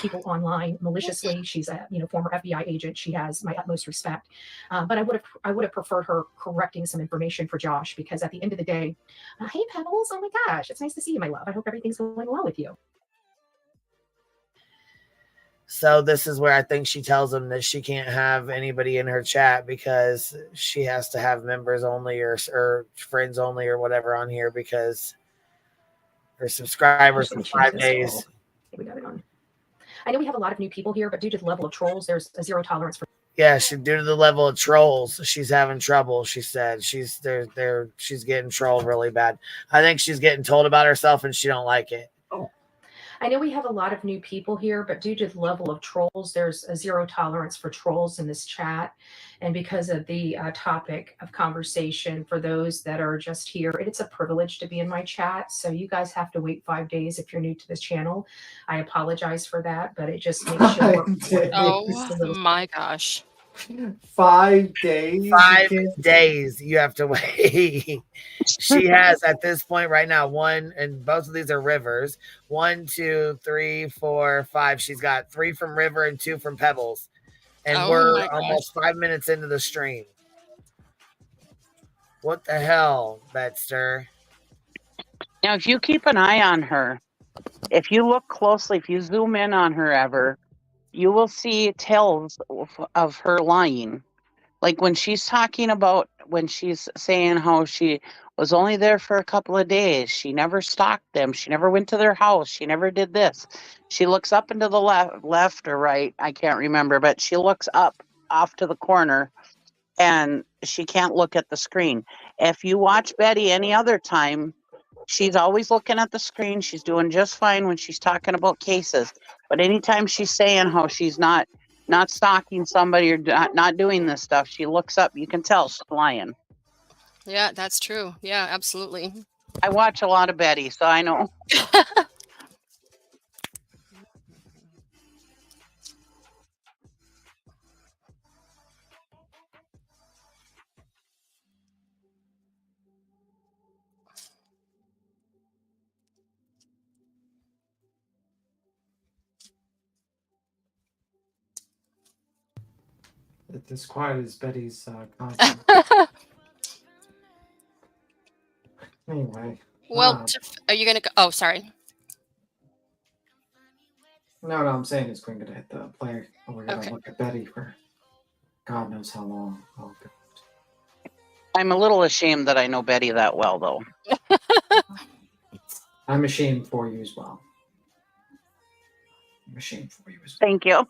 people online maliciously. She's a former FBI agent. She has my utmost respect. But I would have preferred her correcting some information for Josh, because at the end of the day, hey Pebbles, oh my gosh, it's nice to see you, my love. I hope everything's going well with you. So this is where I think she tells him that she can't have anybody in her chat because she has to have members only or friends only or whatever on here, because her subscribers for 5 days. We got it on. I know we have a lot of new people here, but due to the level of trolls, there's a zero tolerance for. Yeah, due to the level of trolls, she's having trouble. She said she's getting trolled really bad. I think she's getting told about herself and she don't like it. I know we have a lot of new people here, but due to the level of trolls, there's a zero tolerance for trolls in this chat. And because of the topic of conversation, for those that are just here, it's a privilege to be in my chat. So you guys have to wait 5 days if you're new to this channel. I apologize for that, but it just makes sure. Oh my gosh. 5 days. 5 days you have to wait. She has at this point right now 1, and both of these are rivers. 1, 2, 3, 4, 5. She's got 3 from river and 2 from pebbles, and Oh we're my gosh. almost 5 minutes into the stream. What the hell, Betster? Now, if you keep an eye on her, if you look closely, if you zoom in on her ever, you will see tells of her lying. Like when she's talking about, when she's saying how she was only there for a couple of days, she never stalked them, she never went to their house, she never did this. She looks up into the left or right, I can't remember, but she looks up off to the corner and she can't look at the screen. If you watch Betty any other time, she's always looking at the screen. She's doing just fine when she's talking about cases. But anytime she's saying how she's not stalking somebody or not doing this stuff, she looks up. You can tell she's lying. Yeah, that's true. Yeah, absolutely. I watch a lot of Betty, so I know. It's as quiet as Betty's content. Anyway. Well, are you gonna go? Oh, sorry. No, I'm saying is Queen gonna hit the play, and we're gonna look at Betty for God knows how long. Oh, God. I'm a little ashamed that I know Betty that well, though. I'm ashamed for you as well. I'm ashamed for you as well. Thank you.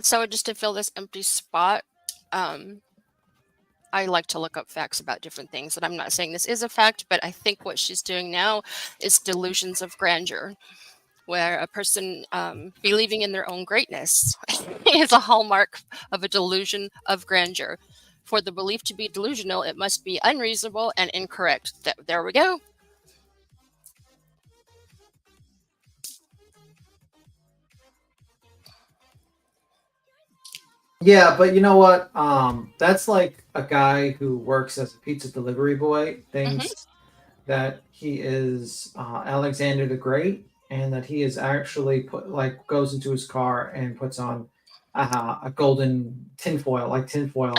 So just to fill this empty spot, I like to look up facts about different things. And I'm not saying this is a fact, but I think what she's doing now is delusions of grandeur, where a person believing in their own greatness is a hallmark of a delusion of grandeur. For the belief to be delusional, it must be unreasonable and incorrect. There we go. Yeah, but you know what? That's like a guy who works as a pizza delivery boy thinks that he is Alexander the Great, and that he is actually goes into his car and puts on a golden tinfoil on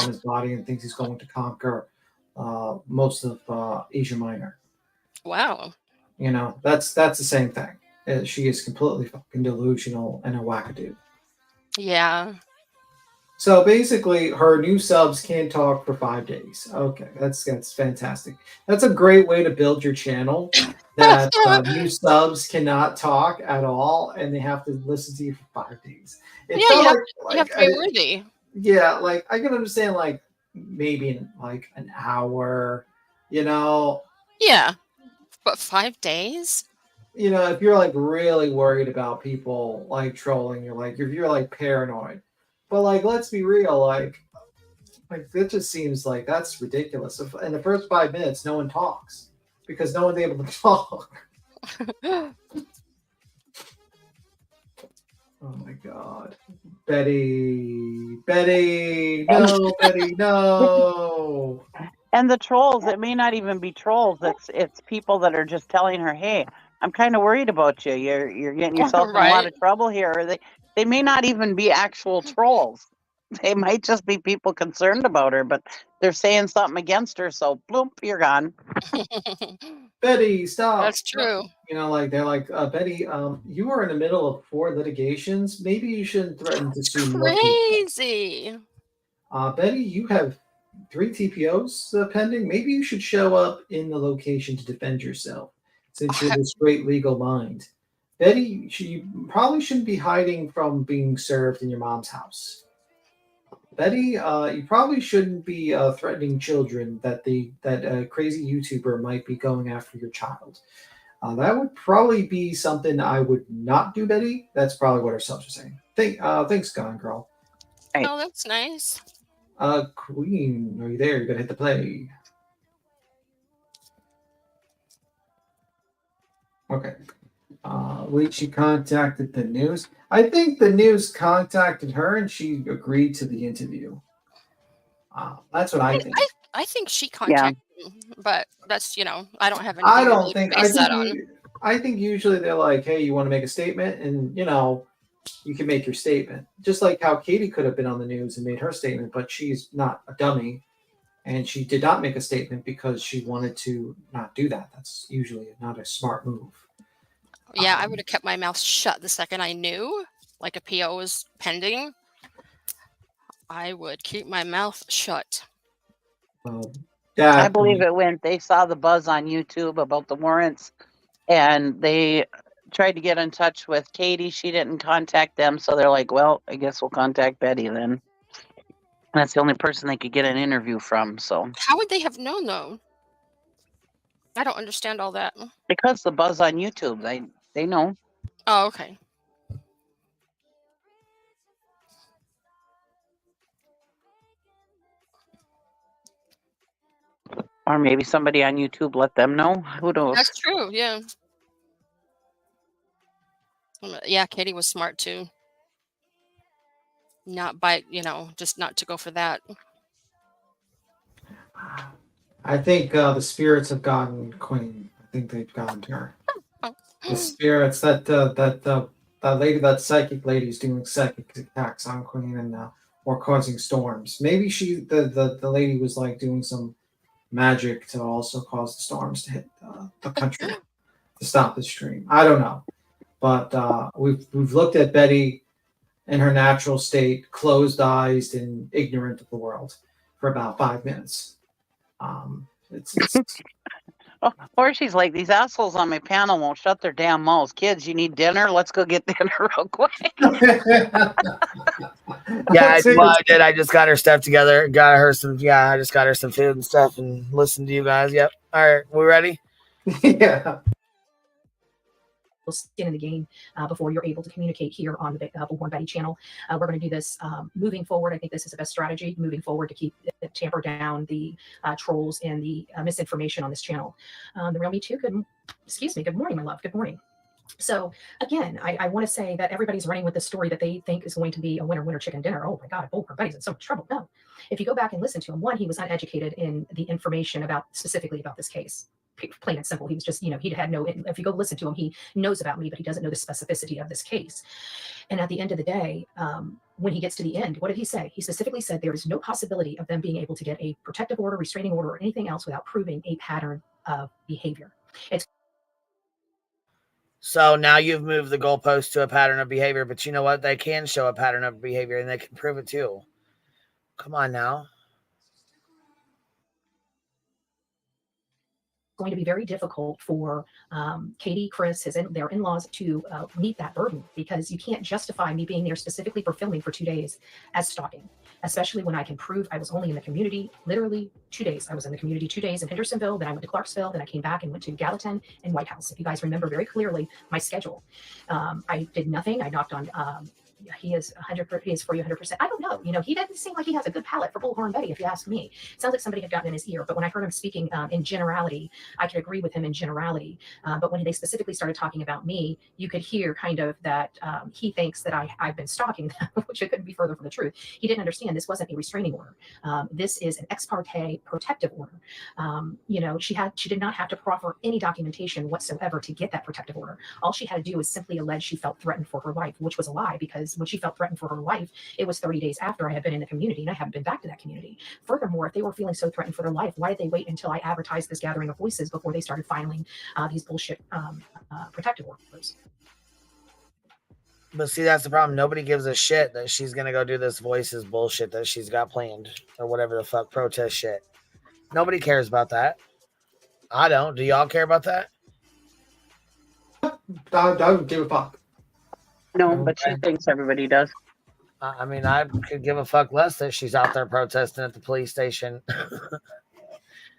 his body, and thinks he's going to conquer most of Asia Minor. Wow. You know, that's the same thing. She is completely fucking delusional and a wackadoo. Yeah. So basically, her new subs can't talk for 5 days. Okay, that's fantastic. That's a great way to build your channel. That new subs cannot talk at all, and they have to listen to you for 5 days. It's yeah, not you have to be worthy. Yeah, like I can understand, like maybe in like an hour, you know. Yeah, but 5 days. You know, if you're like really worried about people like trolling, if you're like paranoid. But like, let's be real. Like it just seems like that's ridiculous. If in the first 5 minutes, no one talks because no one's able to talk. Oh my God, Betty, no, Betty, no. And the trolls, it may not even be trolls. It's people that are just telling her, "Hey, I'm kind of worried about you. You're getting yourself in a lot of trouble here." Or they may not even be actual trolls. They might just be people concerned about her, but they're saying something against her, so bloop, you're gone. Betty, stop. That's true. You know, like they're like, Betty, you are in the middle of 4 litigations. Maybe you shouldn't threaten to sue more people. Crazy. Betty, you have 3 TPOs pending. Maybe you should show up in the location to defend yourself, since you're this great legal mind. Betty, you probably shouldn't be hiding from being served in your mom's house. Betty, you probably shouldn't be threatening children that a crazy YouTuber might be going after your child. That would probably be something I would not do, Betty. That's probably what our subs are saying. Thanks, Gone Girl. Oh, that's nice. Queen, are you there? You gotta hit the play. Okay. She contacted the news. I think the news contacted her and she agreed to the interview. That's what I think. I think she contacted him, but that's, I don't have anything I to don't really think. base that on. I think usually they're like, "Hey, you want to make a statement?" And you can make your statement. Just like how Katie could have been on the news and made her statement, but she's not a dummy, and she did not make a statement because she wanted to not do that. That's usually not a smart move. Yeah, I would have kept my mouth shut the second I knew, like a PO was pending. I would keep my mouth shut. I believe it went. They saw the buzz on YouTube about the warrants, and they tried to get in touch with Katie. She didn't contact them, so they're like, "Well, I guess we'll contact Betty then." And that's the only person they could get an interview from. So How would they have known though? I don't understand all that. because the buzz on YouTube, they know. Oh, okay. Or maybe somebody on YouTube let them know. Who knows? That's true. Yeah. Yeah, Katie was smart too. Not by, just not to go for that. I think the spirits have gotten Queen. I think they've gotten to her. The spirits that lady, that psychic lady, is doing psychic attacks on Queen and or causing storms. Maybe the lady was like doing some magic to also cause the storms to hit the country to stop the stream. I don't know, but we've looked at Betty in her natural state, closed-eyed and ignorant of the world, for about 5 minutes. It's Or she's like, "These assholes on my panel won't shut their damn mouths. Kids, you need dinner? Let's go get dinner real quick." Yeah, I did. I just got her stuff together. Got her some. Yeah, I just got her some food and stuff, and listened to you guys. Yep. All right, we ready? Yeah. Skin in the game before you're able to communicate here on the Bullhorn Betty channel. We're going to do this moving forward. I think this is the best strategy moving forward to keep tamper down the trolls and the misinformation on this channel. The real me too. Good morning, my love. Good morning. So again, I want to say that everybody's running with the story that they think is going to be a winner chicken dinner. Oh my God, Bullhorn Betty's in so much trouble. No, if you go back and listen to him, one, he was uneducated in the information specifically about this case. Plain and simple. He was just, he had no, if you go listen to him, he knows about me, but he doesn't know the specificity of this case. And at the end of the day, when he gets to the end, what did he say? He specifically said there is no possibility of them being able to get a protective order, restraining order, or anything else without proving a pattern of behavior. So now you've moved the goalpost to a pattern of behavior, but you know what? They can show a pattern of behavior and they can prove it too. Come on now. Going to be very difficult for Katie, Chris, their in-laws to meet that burden, because you can't justify me being there specifically for filming for 2 days as stalking, especially when I can prove I was only in the community literally 2 days. I was in the community 2 days in Hendersonville, then I went to Clarksville, then I came back and went to Gallatin and White House. If you guys remember very clearly my schedule, I did nothing. I knocked on he is 100%. He is for you 100%. I don't know. He doesn't seem like he has a good palate for Bullhorn Betty, if you ask me. It sounds like somebody had gotten in his ear. But when I heard him speaking in generality, I could agree with him in generality. But when they specifically started talking about me, you could hear kind of that he thinks that I've been stalking them, which it couldn't be further from the truth. He didn't understand this wasn't a restraining order. This is an ex parte protective order. She did not have to proffer any documentation whatsoever to get that protective order. All she had to do was simply allege she felt threatened for her life, which was a lie, because when she felt threatened for her life, it was 30 days after I had been in the community, and I haven't been back to that community. Furthermore, if they were feeling so threatened for their life, why did they wait until I advertised this gathering of voices before they started filing these bullshit protective orders? But see, that's the problem. Nobody gives a shit that she's going to go do this voices bullshit that she's got planned, or whatever the fuck, protest shit. Nobody cares about that. I don't. Do y'all care about that? I don't give a fuck. No, but she thinks everybody does. I mean, I could give a fuck less that she's out there protesting at the police station.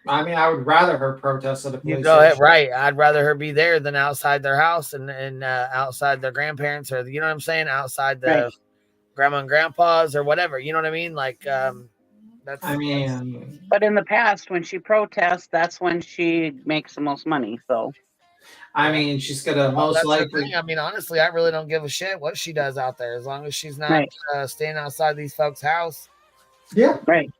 I mean, I would rather her protest at a police You go ahead, station. right? I'd rather her be there than outside their house and outside their grandparents, or you know what I'm saying, outside the grandma and grandpa's or whatever. You know what I mean? Like, that's. I mean, but in the past, when she protests, that's when she makes the most money. So, I mean, she's gonna most that's her likely. thing. I mean, honestly, I really don't give a shit what she does out there, as long as she's not staying outside these folks' house. Yeah. Right.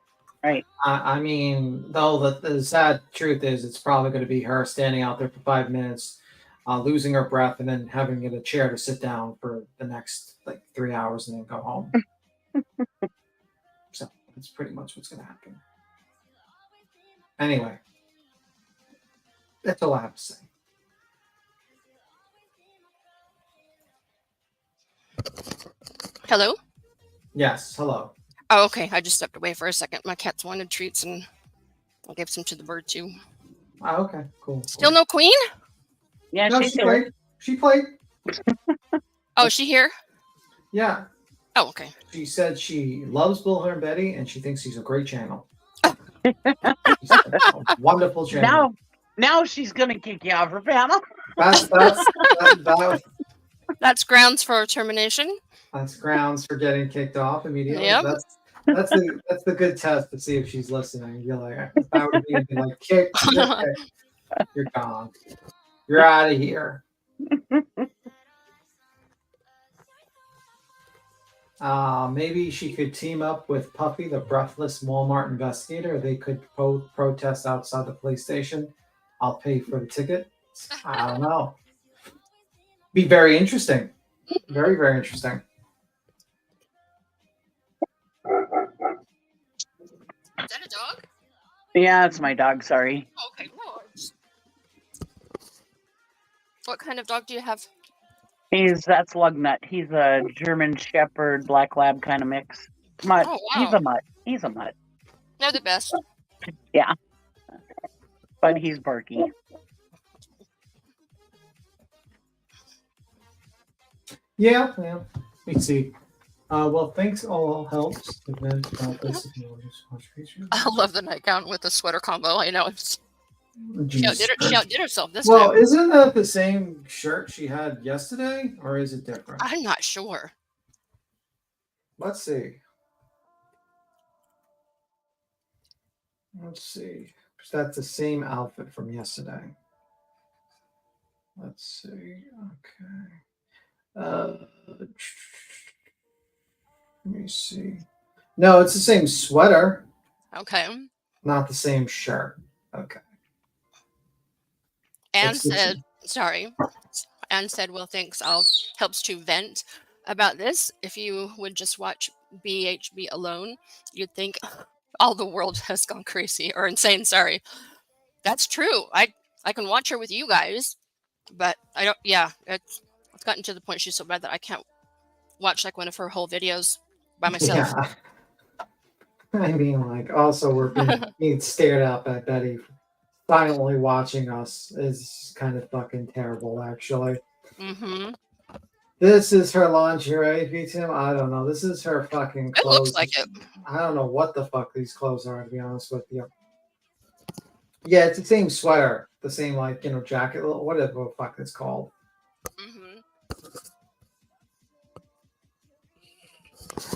I mean, though, the sad truth is, it's probably going to be her standing out there for 5 minutes, losing her breath, and then having to get a chair to sit down for the next like 3 hours, and then go home. So that's pretty much what's going to happen. Anyway, that's all I have to say. Hello? Yes, hello. Oh, okay. I just stepped away for a second. My cats wanted treats and I gave some to the bird too. Oh, okay, cool. Still no queen? Yeah, no, she played. She played. Oh, is she here? Yeah. Oh, okay. She said she loves Bullhorn Betty and she thinks he's a great channel. A wonderful channel. Now she's gonna kick you off her panel. That's grounds for termination. That's grounds for getting kicked off immediately. Yep. That's the good test to see if she's listening. You're like, if I would be like, kick, you're gone. You're out of here. Maybe she could team up with Puffy, the breathless Walmart investigator. They could protest outside the police station. I'll pay for the ticket. I don't know. Be very interesting. Very, very interesting. Is that a dog? Yeah, it's my dog. Sorry. Okay. Well, what kind of dog do you have? That's Lugnut. He's a German Shepherd Black Lab kind of mix. Mutt. Oh, wow. He's a mutt. They're the best. Yeah. But he's barky. Yeah. Let's see. Well, thanks. All helps. I love the nightgown with the sweater combo. I know. She outdid herself this Well, time. isn't that the same shirt she had yesterday, or is it different? I'm not sure. Let's see. Let's see. That's the same outfit from yesterday. Let's see. Okay. Let me see. No, it's the same sweater. Okay. Not the same shirt. Okay. Anne said, well, thanks. Helps to vent about this. If you would just watch BHB alone, you'd think all the world has gone crazy or insane. Sorry. That's true. I can watch her with you guys, but I don't. Yeah, it's gotten to the point she's so bad that I can't watch like one of her whole videos by myself. Yeah. I mean, like, also we're being stared at by Betty silently watching us is kind of fucking terrible, actually. Mm-hmm. This is her lingerie, Tim. I don't know. This is her fucking clothes. It looks like it. I don't know what the fuck these clothes are, to be honest with you. Yeah, it's the same sweater, the same, like, jacket, whatever the fuck it's called. Mm-hmm.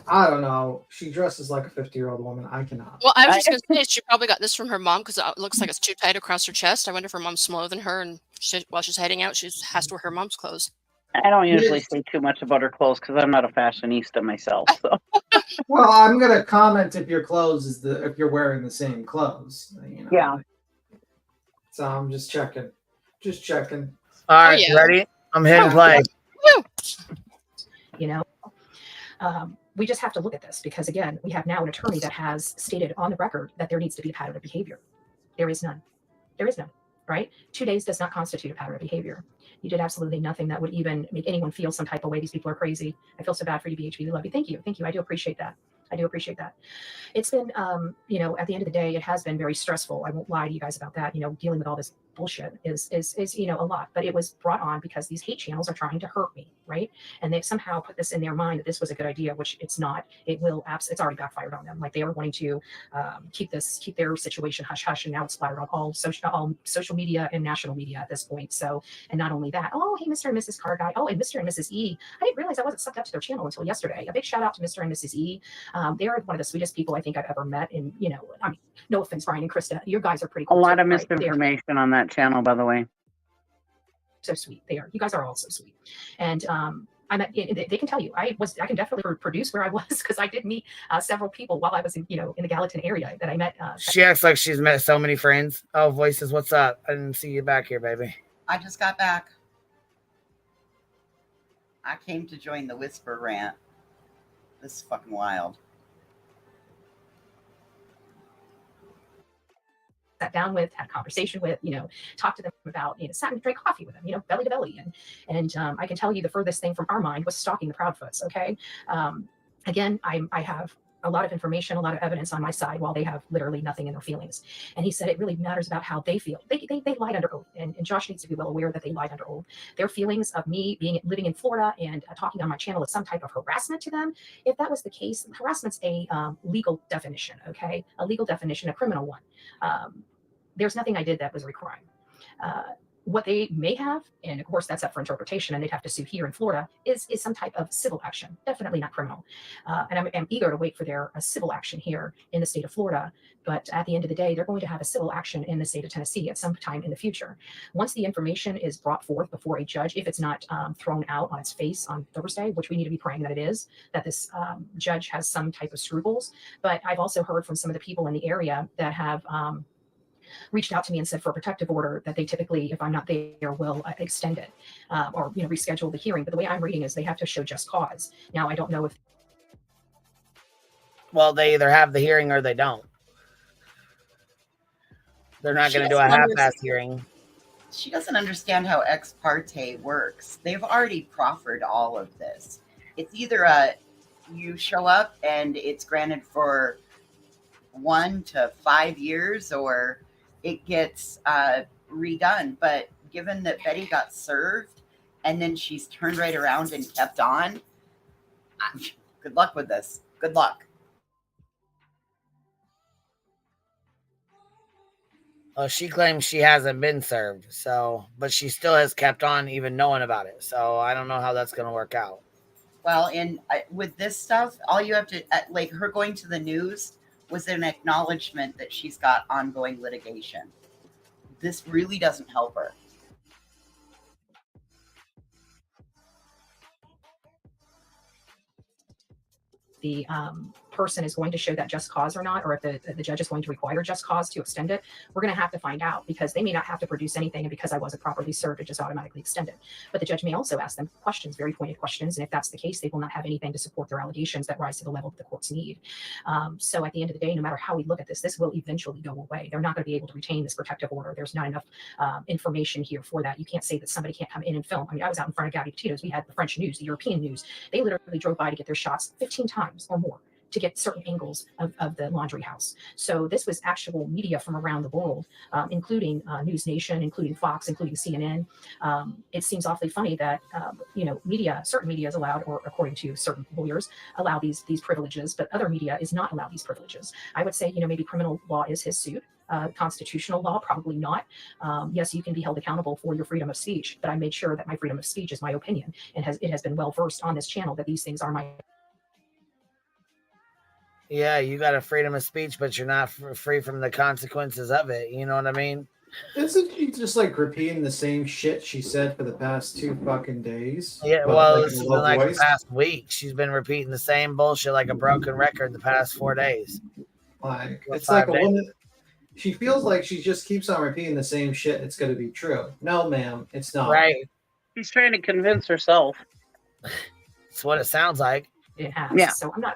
I don't know. She dresses like a 50-year-old woman. I cannot. Well, I was just going to say she probably got this from her mom because it looks like it's too tight across her chest. I wonder if her mom's smaller than her, and while she's heading out, she has to wear her mom's clothes. I don't usually say too much about her clothes because I'm not a fashionista myself. So. Well, I'm gonna comment if your clothes if you're wearing the same clothes. Yeah. So I'm just checking. All right, ready? I'm hitting play. We just have to look at this because, again, we have now an attorney that has stated on the record that there needs to be a pattern of behavior. There is none. There is none, right? 2 days does not constitute a pattern of behavior. You did absolutely nothing that would even make anyone feel some type of way. These people are crazy. I feel so bad for you, BHB. We love you. Thank you. Thank you. I do appreciate that. It's been, at the end of the day, it has been very stressful. I won't lie to you guys about that. Dealing with all this bullshit is a lot, but it was brought on because these hate channels are trying to hurt me, right? And they somehow put this in their mind that this was a good idea, which it's not. It's already backfired on them. Like they were wanting to keep their situation hush hush, and now it's splattered on all social media and national media at this point. So, and not only that, oh, hey, Mr. and Mrs. Car Guy. Oh, and Mr. and Mrs. E. I didn't realize I wasn't sucked up to their channel until yesterday. A big shout out to Mr. and Mrs. E. They are one of the sweetest people I think I've ever met. And, you know, I mean, no offense, Brian and Krista, you guys are pretty cool. A lot of right? misinformation on that channel, by the way. So sweet. They are. You guys are all so sweet. And they can tell you, I can definitely produce where I was, because I did meet several people while I was in the Gallatin area that I met. She acts like she's met so many friends. Oh, Voices, what's up? I didn't see you back here, baby. I just got back. I came to join the whisper rant. This is fucking wild. Sat down with, had a conversation with, talked to them about, sat and drank coffee with them, belly to belly. And I can tell you the furthest thing from our mind was stalking the Proudfoots. Okay. Again, I have a lot of information, a lot of evidence on my side, while they have literally nothing in their feelings. And he said it really matters about how they feel. They lied under oath, and Josh needs to be well aware that they lied under oath. Their feelings of me living in Florida and talking on my channel is some type of harassment to them. If that was the case, harassment's a legal definition, okay? A legal definition, a criminal one. There's nothing I did that was a crime. What they may have, and of course that's up for interpretation, and they'd have to sue here in Florida, is some type of civil action, definitely not criminal. And I'm eager to wait for their civil action here in the state of Florida. But at the end of the day, they're going to have a civil action in the state of Tennessee at some time in the future. Once the information is brought forth before a judge, if it's not thrown out on its face on Thursday, which we need to be praying that it is, that this judge has some type of scruples. But I've also heard from some of the people in the area that have reached out to me and said for a protective order that they typically, if I'm not there, will extend it or reschedule the hearing. But the way I'm reading is they have to show just cause. Now, I don't know if... Well, they either have the hearing or they don't. They're not going to do a half-ass hearing. She doesn't understand how ex parte works. They've already proffered all of this. It's either you show up and it's granted for 1 to 5 years, or it gets redone. But given that Betty got served and then she's turned right around and kept on, good luck with this. Good luck. Well, she claims she hasn't been served, but she still has kept on even knowing about it. So I don't know how that's going to work out. Well, with this stuff, all you have to, like her going to the news, was an acknowledgement that she's got ongoing litigation. This really doesn't help her. The person is going to show that just cause or not, or if the judge is going to require just cause to extend it, we're going to have to find out, because they may not have to produce anything, and because I wasn't properly served, it just automatically extended. But the judge may also ask them questions, very pointed questions, and if that's the case, they will not have anything to support their allegations that rise to the level that the courts need. So at the end of the day, no matter how we look at this, this will eventually go away. They're not going to be able to retain this protective order. There's not enough information here for that. You can't say that somebody can't come in and film. I mean, I was out in front of Gabby Petito's. We had the French news, the European news. They literally drove by to get their shots 15 times or more to get certain angles of the laundry house. So this was actual media from around the world, including News Nation, including Fox, including CNN. It seems awfully funny that, certain media is allowed, or according to certain lawyers, allow these privileges, but other media is not allowed these privileges. I would say, maybe criminal law is his suit. Constitutional law, probably not. Yes, you can be held accountable for your freedom of speech, but I made sure that my freedom of speech is my opinion, and it has been well versed on this channel that these things are my. Yeah, you got a freedom of speech, but you're not free from the consequences of it. You know what I mean? Isn't she just like repeating the same shit she said for the past 2 fucking days? Yeah, well, it's been like the past week. She's been repeating the same bullshit like a broken record the past 4 days. Like, it's like a woman. She feels like she just keeps on repeating the same shit. It's going to be true. No, ma'am, it's not. Right. She's trying to convince herself. That's what it sounds like. It has. Yeah. So I'm not,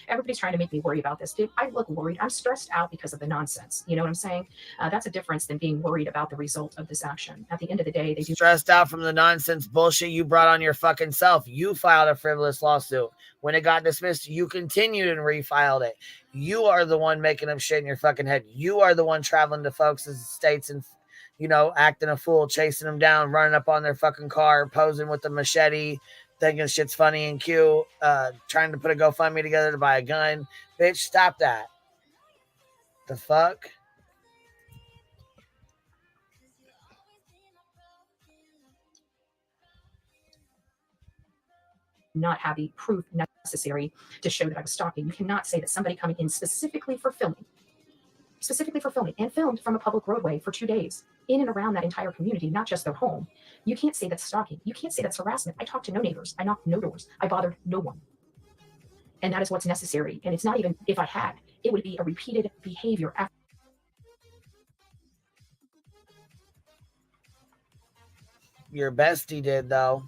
everybody's trying to make me worry about this. Dude, I look worried. I'm stressed out because of the nonsense. You know what I'm saying? That's a difference than being worried about the result of this action. At the end of the day, they do. Stressed out from the nonsense bullshit you brought on your fucking self. You filed a frivolous lawsuit. When it got dismissed, you continued and refiled it. You are the one making up shit in your fucking head. You are the one traveling to folks' states and, acting a fool, chasing them down, running up on their fucking car, posing with a machete, thinking shit's funny and cute, trying to put a GoFundMe together to buy a gun. Bitch, stop that. The fuck? Not have the proof necessary to show that I was stalking. You cannot say that somebody coming in specifically for filming and filmed from a public roadway for 2 days in and around that entire community, not just their home. You can't say that's stalking. You can't say that's harassment. I talked to no neighbors. I knocked no doors. I bothered no one. And that is what's necessary. And it's not even if I had, it would be a repeated behavior after Your bestie did, though.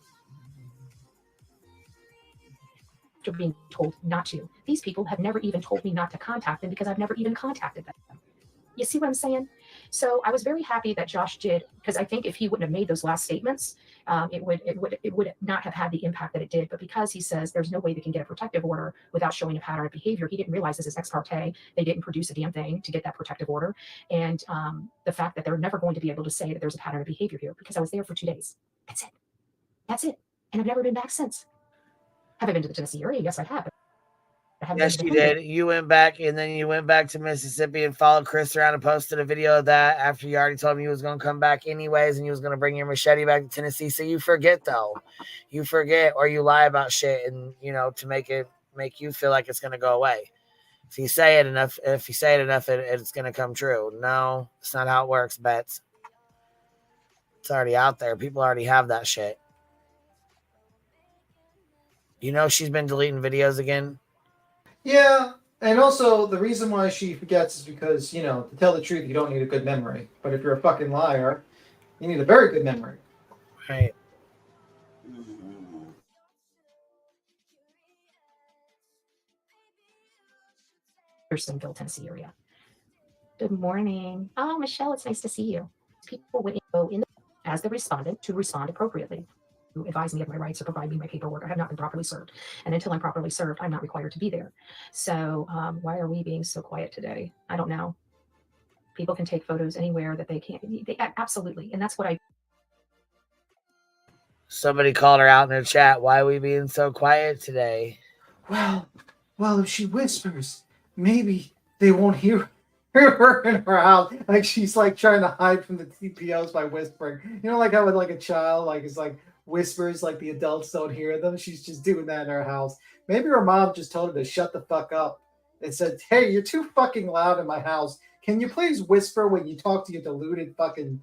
being told not to. These people have never even told me not to contact them because I've never even contacted them. You see what I'm saying? So I was very happy that Josh did, because I think if he wouldn't have made those last statements, it would not have had the impact that it did. But because he says there's no way they can get a protective order without showing a pattern of behavior, he didn't realize this is ex parte. They didn't produce a damn thing to get that protective order. And the fact that they're never going to be able to say that there's a pattern of behavior here because I was there for 2 days. That's it. That's it. And I've never been back since. Have I been to the Tennessee area? Yes, I have. Yes, you did. You went back, and then you went back to Mississippi and followed Chris around and posted a video of that after you already told him you was going to come back anyways, and you was going to bring your machete back to Tennessee. So you forget, though. You forget, or you lie about shit, and to make you feel like it's going to go away. If you say it enough, it's going to come true. No, that's not how it works, Bets. It's already out there. People already have that shit. She's been deleting videos again. Yeah, and also the reason why she forgets is because, to tell the truth, you don't need a good memory. But if you're a fucking liar, you need a very good memory. Right. Hendersonville, Tennessee area. Good morning. Oh, Michelle, it's nice to see you. People would go in as the respondent to respond appropriately. To advise me of my rights or provide me my paperwork. I have not been properly served. And until I'm properly served, I'm not required to be there. So why are we being so quiet today? I don't know. People can take photos anywhere that they can. Absolutely. And that's what I... Somebody called her out in her chat. Why are we being so quiet today? Well, if she whispers, maybe they won't hear her in her house. Like she's like trying to hide from the TPOs by whispering. Like how with like a child, like it's like whispers, like the adults don't hear them. She's just doing that in her house. Maybe her mom just told her to shut the fuck up and said, "Hey, you're too fucking loud in my house. Can you please whisper when you talk to your deluded fucking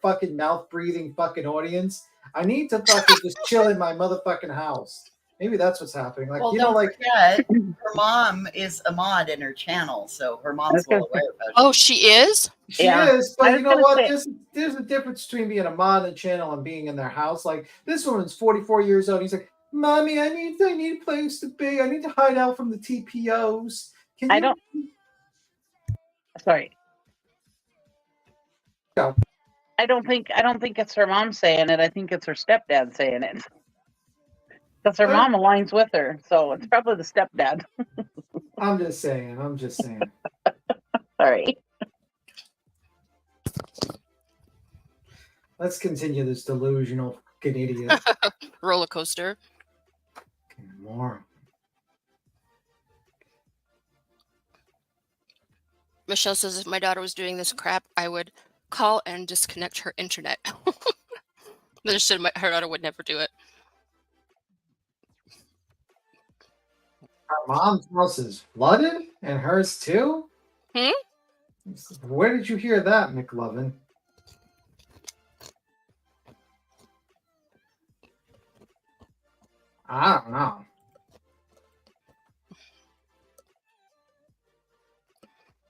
fucking mouth breathing fucking audience? I need to fucking just chill in my motherfucking house." Maybe that's what's happening. Like, well, don't forget, her mom is a mod in her channel, so her mom's well aware of it. Oh, she is? She is, but you know what? There's a difference between being a mod in the channel and being in their house. Like, this woman's 44 years old. He's like, "Mommy, I need a place to be. I need to hide out from the TPOs." Sorry. No. I don't think it's her mom saying it. I think it's her stepdad saying it. Because her mom aligns with her, so it's probably the stepdad. I'm just saying. Sorry. Let's continue this delusional fucking idiot. Roller coaster. More. Michelle says if my daughter was doing this crap, I would call and disconnect her internet. Her daughter would never do it. Her mom's house is flooded and hers too? Where did you hear that, McLovin? I don't know.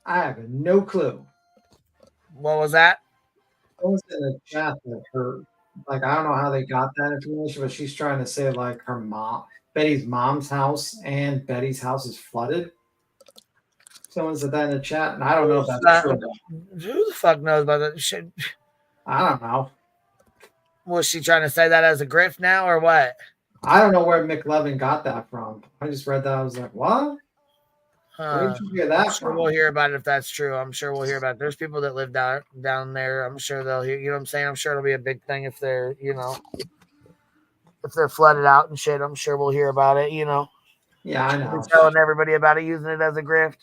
I have no clue. What was that? Someone's in the chat that her, like, I don't know how they got that information, but she's trying to say, like, her mom, Betty's mom's house and Betty's house is flooded. Someone said that in the chat, and I don't know if that's true. Who the fuck knows about that shit? I don't know. Was she trying to say that as a grift now, or what? I don't know where McLovin got that from. I just read that. I was like, what? Where did you hear that I'm sure from? we'll hear about it if that's true. I'm sure we'll hear about it. There's people that live down there. I'm sure they'll hear. You know what I'm saying? I'm sure it'll be a big thing if they're, if they're flooded out and shit, I'm sure we'll hear about it, you know. Yeah, I know. He's telling everybody about it, using it as a grift.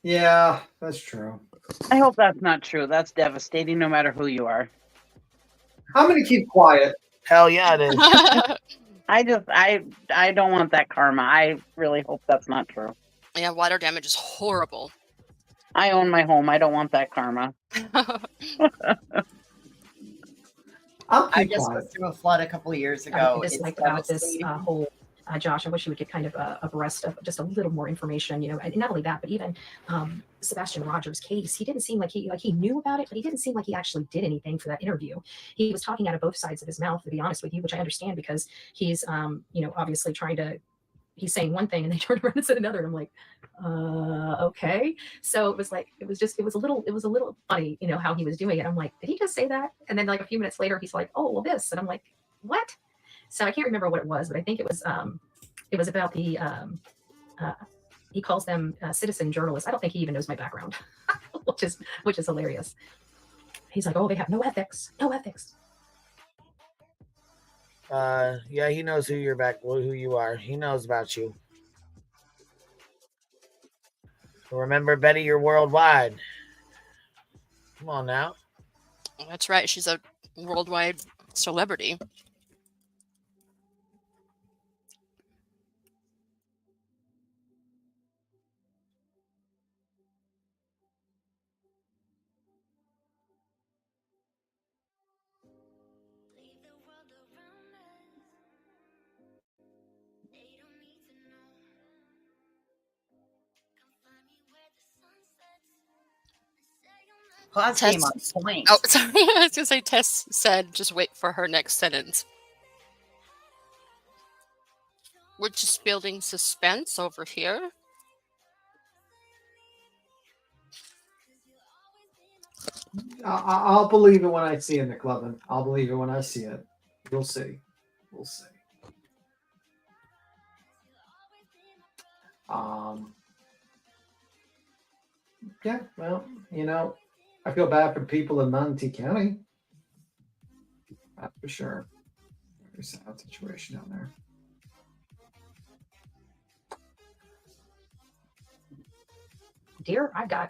Yeah, that's true. I hope that's not true. That's devastating no matter who you are. I'm going to keep quiet. Hell yeah, it is. I don't want that karma. I really hope that's not true. Yeah, water damage is horrible. I own my home. I don't want that karma. I just went through a flood a couple of years ago. I just like about this whole Josh, I wish we would get kind of abreast of just a little more information, you know, and not only that, but even Sebastian Rogers' case. He didn't seem like he knew about it, but he didn't seem like he actually did anything for that interview. He was talking out of both sides of his mouth, to be honest with you, which I understand because he's, you know, obviously he's saying one thing and they turned around and said another, and I'm like, okay. So it was like, it was a little funny, you know, how he was doing it. I'm like, did he just say that? And then like a few minutes later, he's like, oh, well, this, and I'm like, what? So I can't remember what it was, but I think it was about the he calls them citizen journalists. I don't think he even knows my background, which is hilarious. He's like, oh, they have no ethics. Yeah, he knows who you are. He knows about you. Remember, Betty, you're worldwide. Come on now. That's right. She's a worldwide celebrity. Class came on point. Oh, sorry. I was going to say, Tess said, just wait for her next sentence. We're just building suspense over here. I'll believe it when I see it, McLovin. I'll believe it when I see it. We'll see. We'll see. Yeah, well, you know, I feel bad for people in Manatee County. That's for sure. Very sad situation down there. Dear, I've got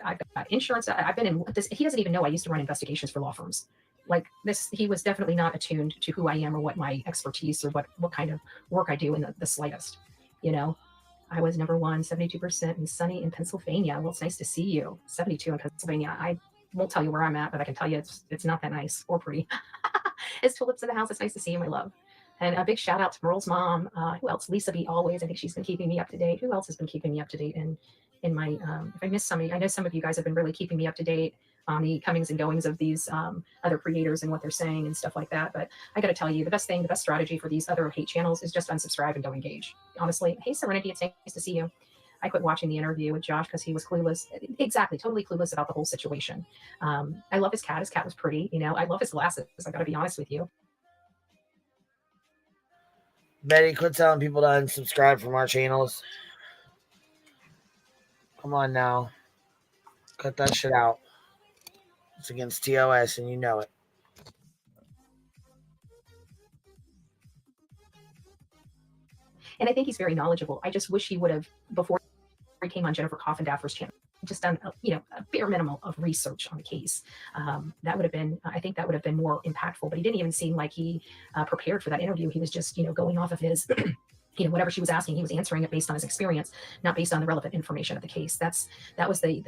insurance. I've been in this. He doesn't even know I used to run investigations for law firms. Like this, he was definitely not attuned to who I am or what my expertise or what kind of work I do in the slightest. You know, I was number 1, 72% in sunny in Pennsylvania. Well, it's nice to see you. 72 in Pennsylvania. I won't tell you where I'm at, but I can tell you it's not that nice or pretty. It's tulips in the house. It's nice to see you, my love. And a big shout out to Merle's mom. Who else? Lisa B. Always. I think she's been keeping me up to date. Who else has been keeping me up to date? And in my, if I missed somebody, I know some of you guys have been really keeping me up to date on the comings and goings of these other creators and what they're saying and stuff like that. But I got to tell you, the best strategy for these other hate channels is just unsubscribe and don't engage. Honestly, hey, Serenity, it's nice to see you. I quit watching the interview with Josh because he was clueless. Exactly, totally clueless about the whole situation. I love his cat. His cat was pretty. You know, I love his glasses. I got to be honest with you. Betty, quit telling people to unsubscribe from our channels. Come on now. Cut that shit out. It's against TOS and you know it. And I think he's very knowledgeable. I just wish he would have, before he came on Jennifer Coffindafer's channel, just done a bare minimum of research on the case. That would have been, I think that would have been more impactful, but he didn't even seem like he prepared for that interview. He was just, going off of his, whatever she was asking, he was answering it based on his experience, not based on the relevant information of the case. That was the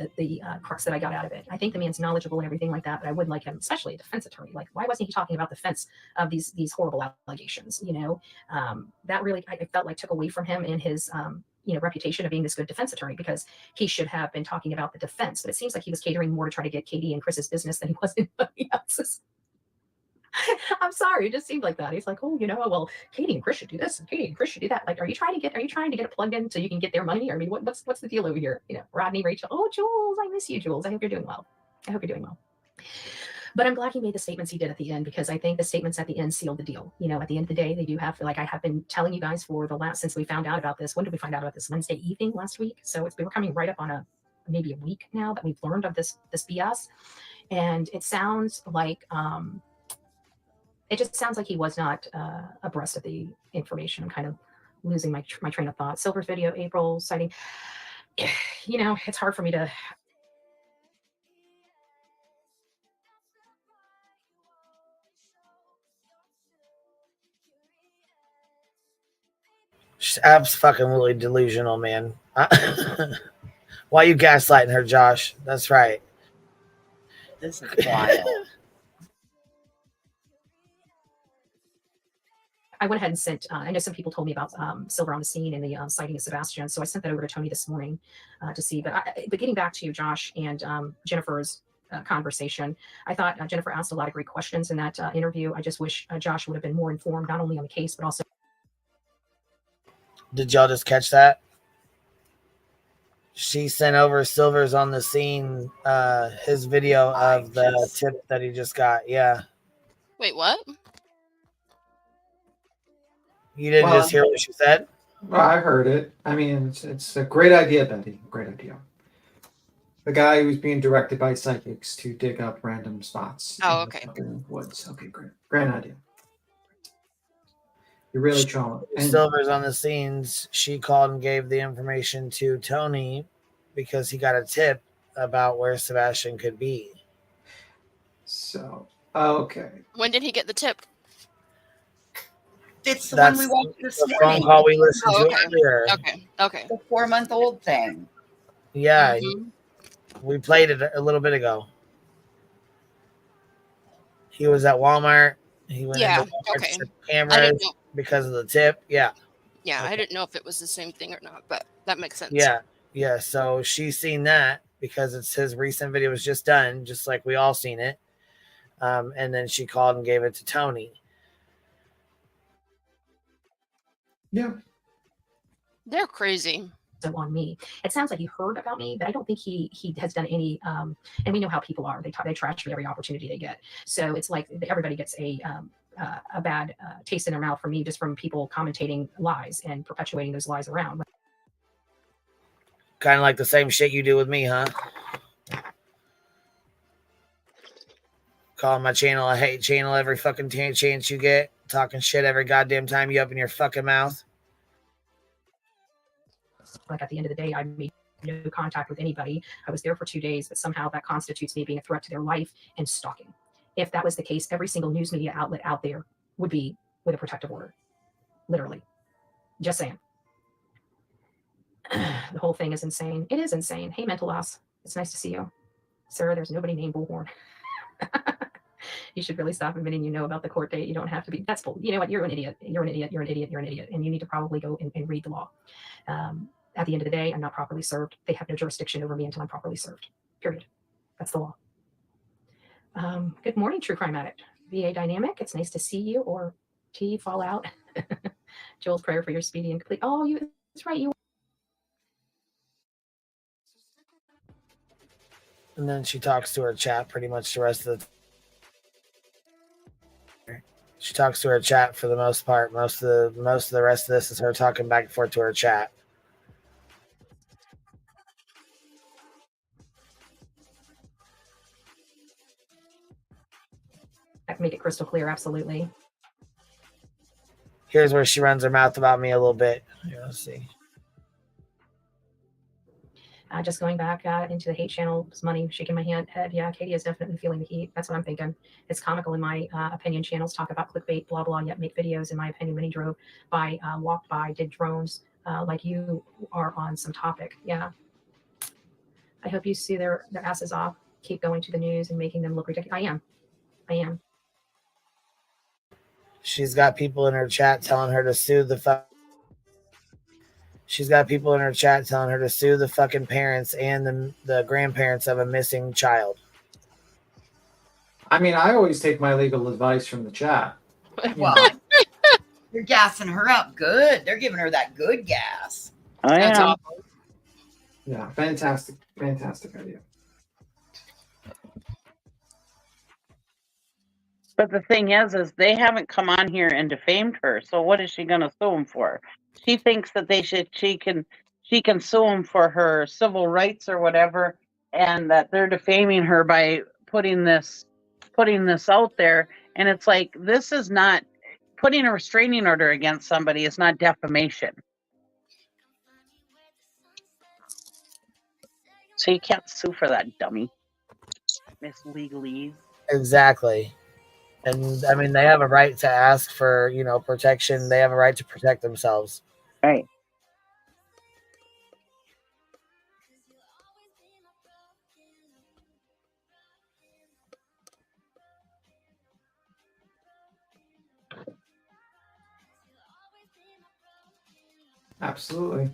crux that I got out of it. I think the man's knowledgeable and everything like that, but I would like him, especially a defense attorney. Like, why wasn't he talking about the defense of these horrible allegations? That really, I felt like took away from him in his, reputation of being this good defense attorney, because he should have been talking about the defense. But it seems like he was catering more to try to get Katie and Chris's business than he was anybody else's. I'm sorry, it just seemed like that. He's like, oh, well, Katie and Chris should do this, and Katie and Chris should do that. Like, are you trying to get it plugged in so you can get their money? I mean, what's the deal over here? Rodney, Rachel. Oh, Jules, I miss you, Jules. I hope you're doing well. But I'm glad he made the statements he did at the end, because I think the statements at the end sealed the deal. At the end of the day, they do have, like I have been telling you guys for since we found out about this. When did we find out about this? Wednesday evening last week. So we were coming right up on maybe a week now that we've learned of this BS. And it sounds like it just sounds like he was not abreast of the information. I'm kind of losing my train of thought. Silver's video, April sighting. You know, it's hard for me to. She's absolutely delusional, man. Why you gaslighting her, Josh? That's right. This is wild. I went ahead and sent, I know some people told me about Silver on the scene and the sighting of Sebastian. So I sent that over to Tony this morning to see. But getting back to Josh and Jennifer's conversation, I thought Jennifer asked a lot of great questions in that interview. I just wish Josh would have been more informed, not only on the case, but also. Did y'all just catch that? She sent over Silver's on the scene, his video of the tip that he just got. Yeah. Wait, what? You didn't just hear what she said? Well, I heard it. I mean, it's a great idea, Betty. Great idea. The guy who's being directed by psychics to dig up random spots. Oh, okay. In the woods. Okay, great. Great idea. You're really charming. Silver's on the scenes. She called and gave the information to Tony because he got a tip about where Sebastian could be. So, okay. When did he get the tip? It's the one we watched this morning. The phone call we listened to earlier. Okay. The 4-month-old thing. Yeah. We played it a little bit ago. He was at Walmart. He went into Walmart to cameras because of the tip. Yeah. Yeah, I didn't know if it was the same thing or not, but that makes sense. Yeah. Yeah. So she's seen that because it's his recent video was just done, just like we all seen it. And then she called and gave it to Tony. Yeah. They're crazy. So on me, it sounds like he heard about me, but I don't think he has done any. And we know how people are; they trash me every opportunity they get. So it's like everybody gets a bad taste in their mouth from me just from people commentating lies and perpetuating those lies around. Kind of like the same shit you do with me, huh? Calling my channel a hate channel every fucking chance you get. Talking shit every goddamn time you open your fucking mouth. Like at the end of the day, I made no contact with anybody. I was there for 2 days, but somehow that constitutes me being a threat to their life and stalking. If that was the case, every single news media outlet out there would be with a protective order. Literally. Just saying. The whole thing is insane. It is insane. Hey, Mental Loss. It's nice to see you. Sir, there's nobody named Bullhorn. You should really stop admitting you know about the court date. You don't have to be. That's bull. You know what? You're an idiot. You're an idiot. You're an idiot. You're an idiot. And you need to probably go and read the law. At the end of the day, I'm not properly served. They have no jurisdiction over me until I'm properly served. Period. That's the law. Good morning, True Crime Addict. VA Dynamic. It's nice to see you. Or T Fallout. Joel's prayer for your speedy and complete. Oh, you. That's right. You. And then she talks to her chat pretty much the rest of the. She talks to her chat for the most part. Most of the rest of this is her talking back and forth to her chat. I can make it crystal clear. Absolutely. Here's where she runs her mouth about me a little bit. Here, let's see. Just going back into the hate channels, money, shaking my head. Yeah, Katie is definitely feeling the heat. That's what I'm thinking. It's comical in my opinion. Channels talk about clickbait, blah, blah, yet make videos. In my opinion, many drove by, walked by, did drones like you are on some topic. Yeah. I hope you see their asses off. Keep going to the news and making them look ridiculous. I am. She's got people in her chat telling her to sue the She's got people in her chat telling her to sue the fucking parents and the grandparents of a missing child. I mean, I always take my legal advice from the chat. Well, you're gassing her up good. They're giving her that good gas. I am. Yeah, fantastic idea. But the thing is they haven't come on here and defamed her. So what is she going to sue them for? She thinks that she can sue them for her civil rights or whatever, and that they're defaming her by putting this out there. And it's like, this is not putting a restraining order against somebody is not defamation. So you can't sue for that, dummy. Miss Legalese. Exactly. And I mean, they have a right to ask for, you know, protection. They have a right to protect themselves. Right. Absolutely.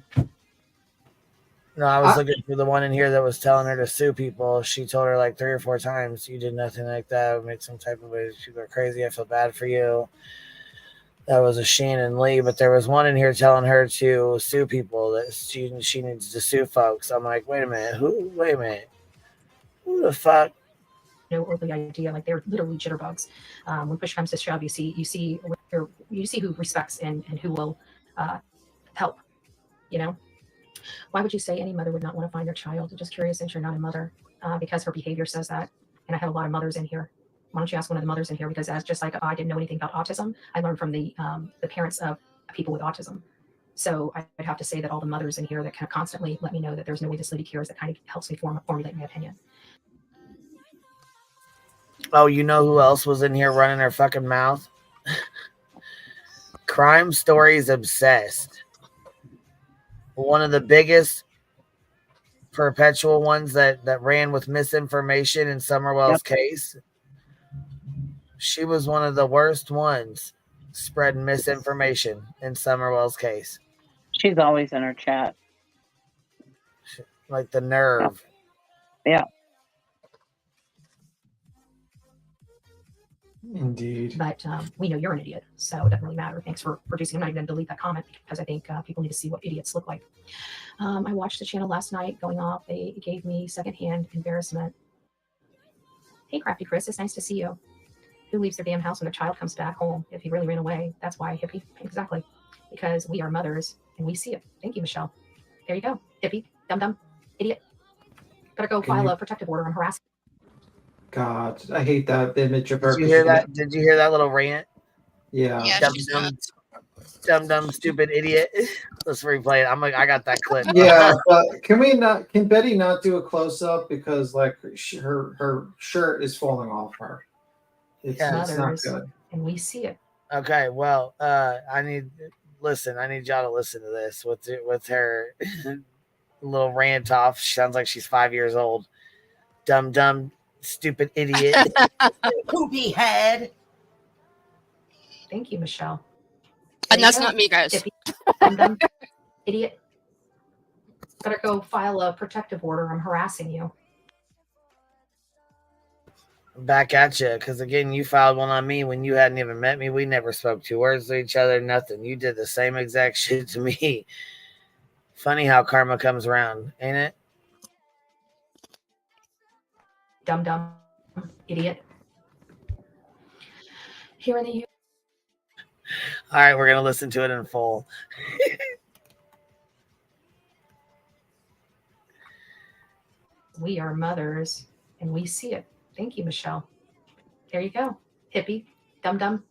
No, I was looking for the one in here that was telling her to sue people. She told her like 3 or 4 times, you did nothing like that. Make some type of way. People are crazy. I feel bad for you. That was a Shannon Lee, but there was one in here telling her to sue people, that she needs to sue folks. I'm like, wait a minute. Who the fuck? No earthly idea, like they're literally jitterbugs. When push comes to shove, you see who respects and who will help. You know, why would you say any mother would not want to find their child? I'm just curious, since you're not a mother, because her behavior says that. And I have a lot of mothers in here. Why don't you ask one of the mothers in here? Because as just like I didn't know anything about autism, I learned from the parents of people with autism. So I'd have to say that all the mothers in here that kind of constantly let me know that there's no way this lady cares, that kind of helps me formulate my opinion. Oh, you know who else was in here running her fucking mouth? Crime Stories Obsessed. One of the biggest perpetual ones that ran with misinformation in Summerwell's case. She was one of the worst ones spreading misinformation in Summerwell's case. She's always in her chat. Like the nerve. Yeah. Indeed. But we know you're an idiot, so it doesn't really matter. Thanks for producing. I'm not even going to delete that comment because I think people need to see what idiots look like. I watched the channel last night going off. They gave me secondhand embarrassment. Hey, Crafty Chris, it's nice to see you. Who leaves their damn house when their child comes back home if he really ran away? That's why, hippie. Exactly. Because we are mothers and we see it. Thank you, Michelle. There you go. Hippie, dum-dum, idiot. Better go file a protective order on harassment. God, I hate that image of her. Did you hear that? Did you hear that little rant? Yeah. Dumb, stupid idiot. Let's replay it. I got that clip. Yeah, but can Betty not do a close up because like her shirt is falling off her. It's not good. And we see it. Okay, well, I need y'all to listen to this with her little rant off. She sounds like she's 5 years old. Dumb, stupid idiot. Poopy head. Thank you, Michelle. And that's not me, guys. Dumb, idiot. Better go file a protective order. I'm harassing you. Back at you, because again, you filed one on me when you hadn't even met me. We never spoke 2 words to each other, nothing. You did the same exact shit to me. Funny how karma comes around, ain't it? Dumb, idiot. Here in the All right, we're gonna listen to it in full. We are mothers and we see it. Thank you, Michelle. There you go. Hippie, dumb,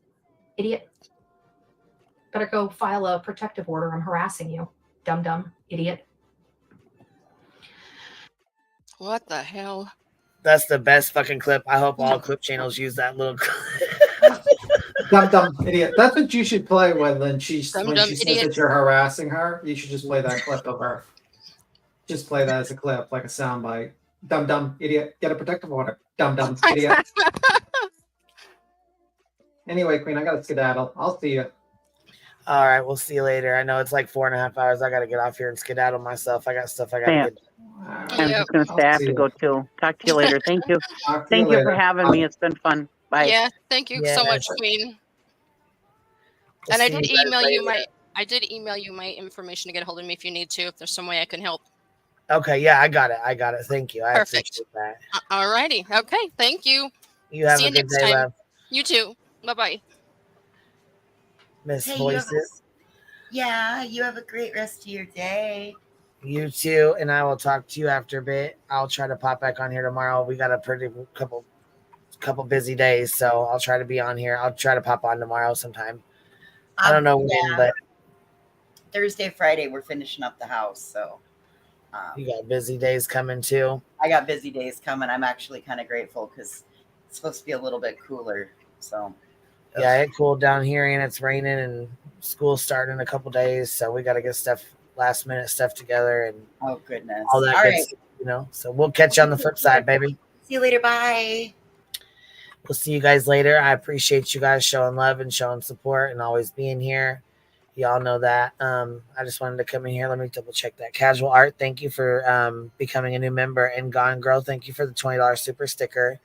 idiot. Better go file a protective order. I'm harassing you. Dumb, idiot. What the hell? That's the best fucking clip. I hope all clip channels use that little clip. Dumb idiot. That's what you should play when she says idiot. that you're harassing her. You should just play that clip of her. Just play that as a clip, like a soundbite. Dumb idiot. Get a protective order. Dumb idiot. Anyway, Queen, I gotta skedaddle. I'll see you. All right, we'll see you later. I know it's like 4.5 hours. I gotta get off here and skedaddle myself. I got stuff I gotta get. I'm just gonna say I have to go too. Talk to you later. Thank you. Thank you for having me. It's been fun. Bye. Yeah, thank you so much, Queen. And I did email you my information to get a hold of me if you need to. If there's some way I can help. Okay, yeah, I got it. Thank you. I Perfect. appreciate that. All righty. Okay, thank you. You have See a you good next day, time. love. You too. Bye-bye. Miss Hey, Voices. you have a great rest of your day. You too, and I will talk to you after a bit. I'll try to pop back on here tomorrow. We got a couple couple busy days, so I'll try to be on here. I'll try to pop on tomorrow sometime. I don't know when, but Thursday, Friday, we're finishing up the house, so you got busy days coming too. I got busy days coming. I'm actually kind of grateful because it's supposed to be a little bit cooler. So yeah, it cooled down here and it's raining and school's starting in a couple days, so we got to get last minute stuff together and oh goodness, all that all good right. stuff, you know. So we'll catch you on the flip side, baby. See you later. Bye. We'll see you guys later. I appreciate you guys showing love and showing support and always being here. Y'all know that. I just wanted to come in here. Let me double check that. Casual Art, thank you for becoming a new member. And Gone Girl, thank you for the $20 super sticker.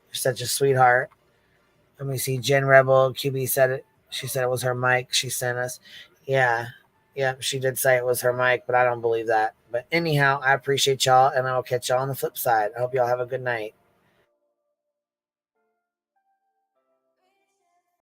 You're such a sweetheart. Let me see. Jen Rebel, QB said it. She said it was her mic she sent us. Yeah, she did say it was her mic, but I don't believe that. But anyhow, I appreciate y'all, and I will catch y'all on the flip side. I hope y'all have a good night.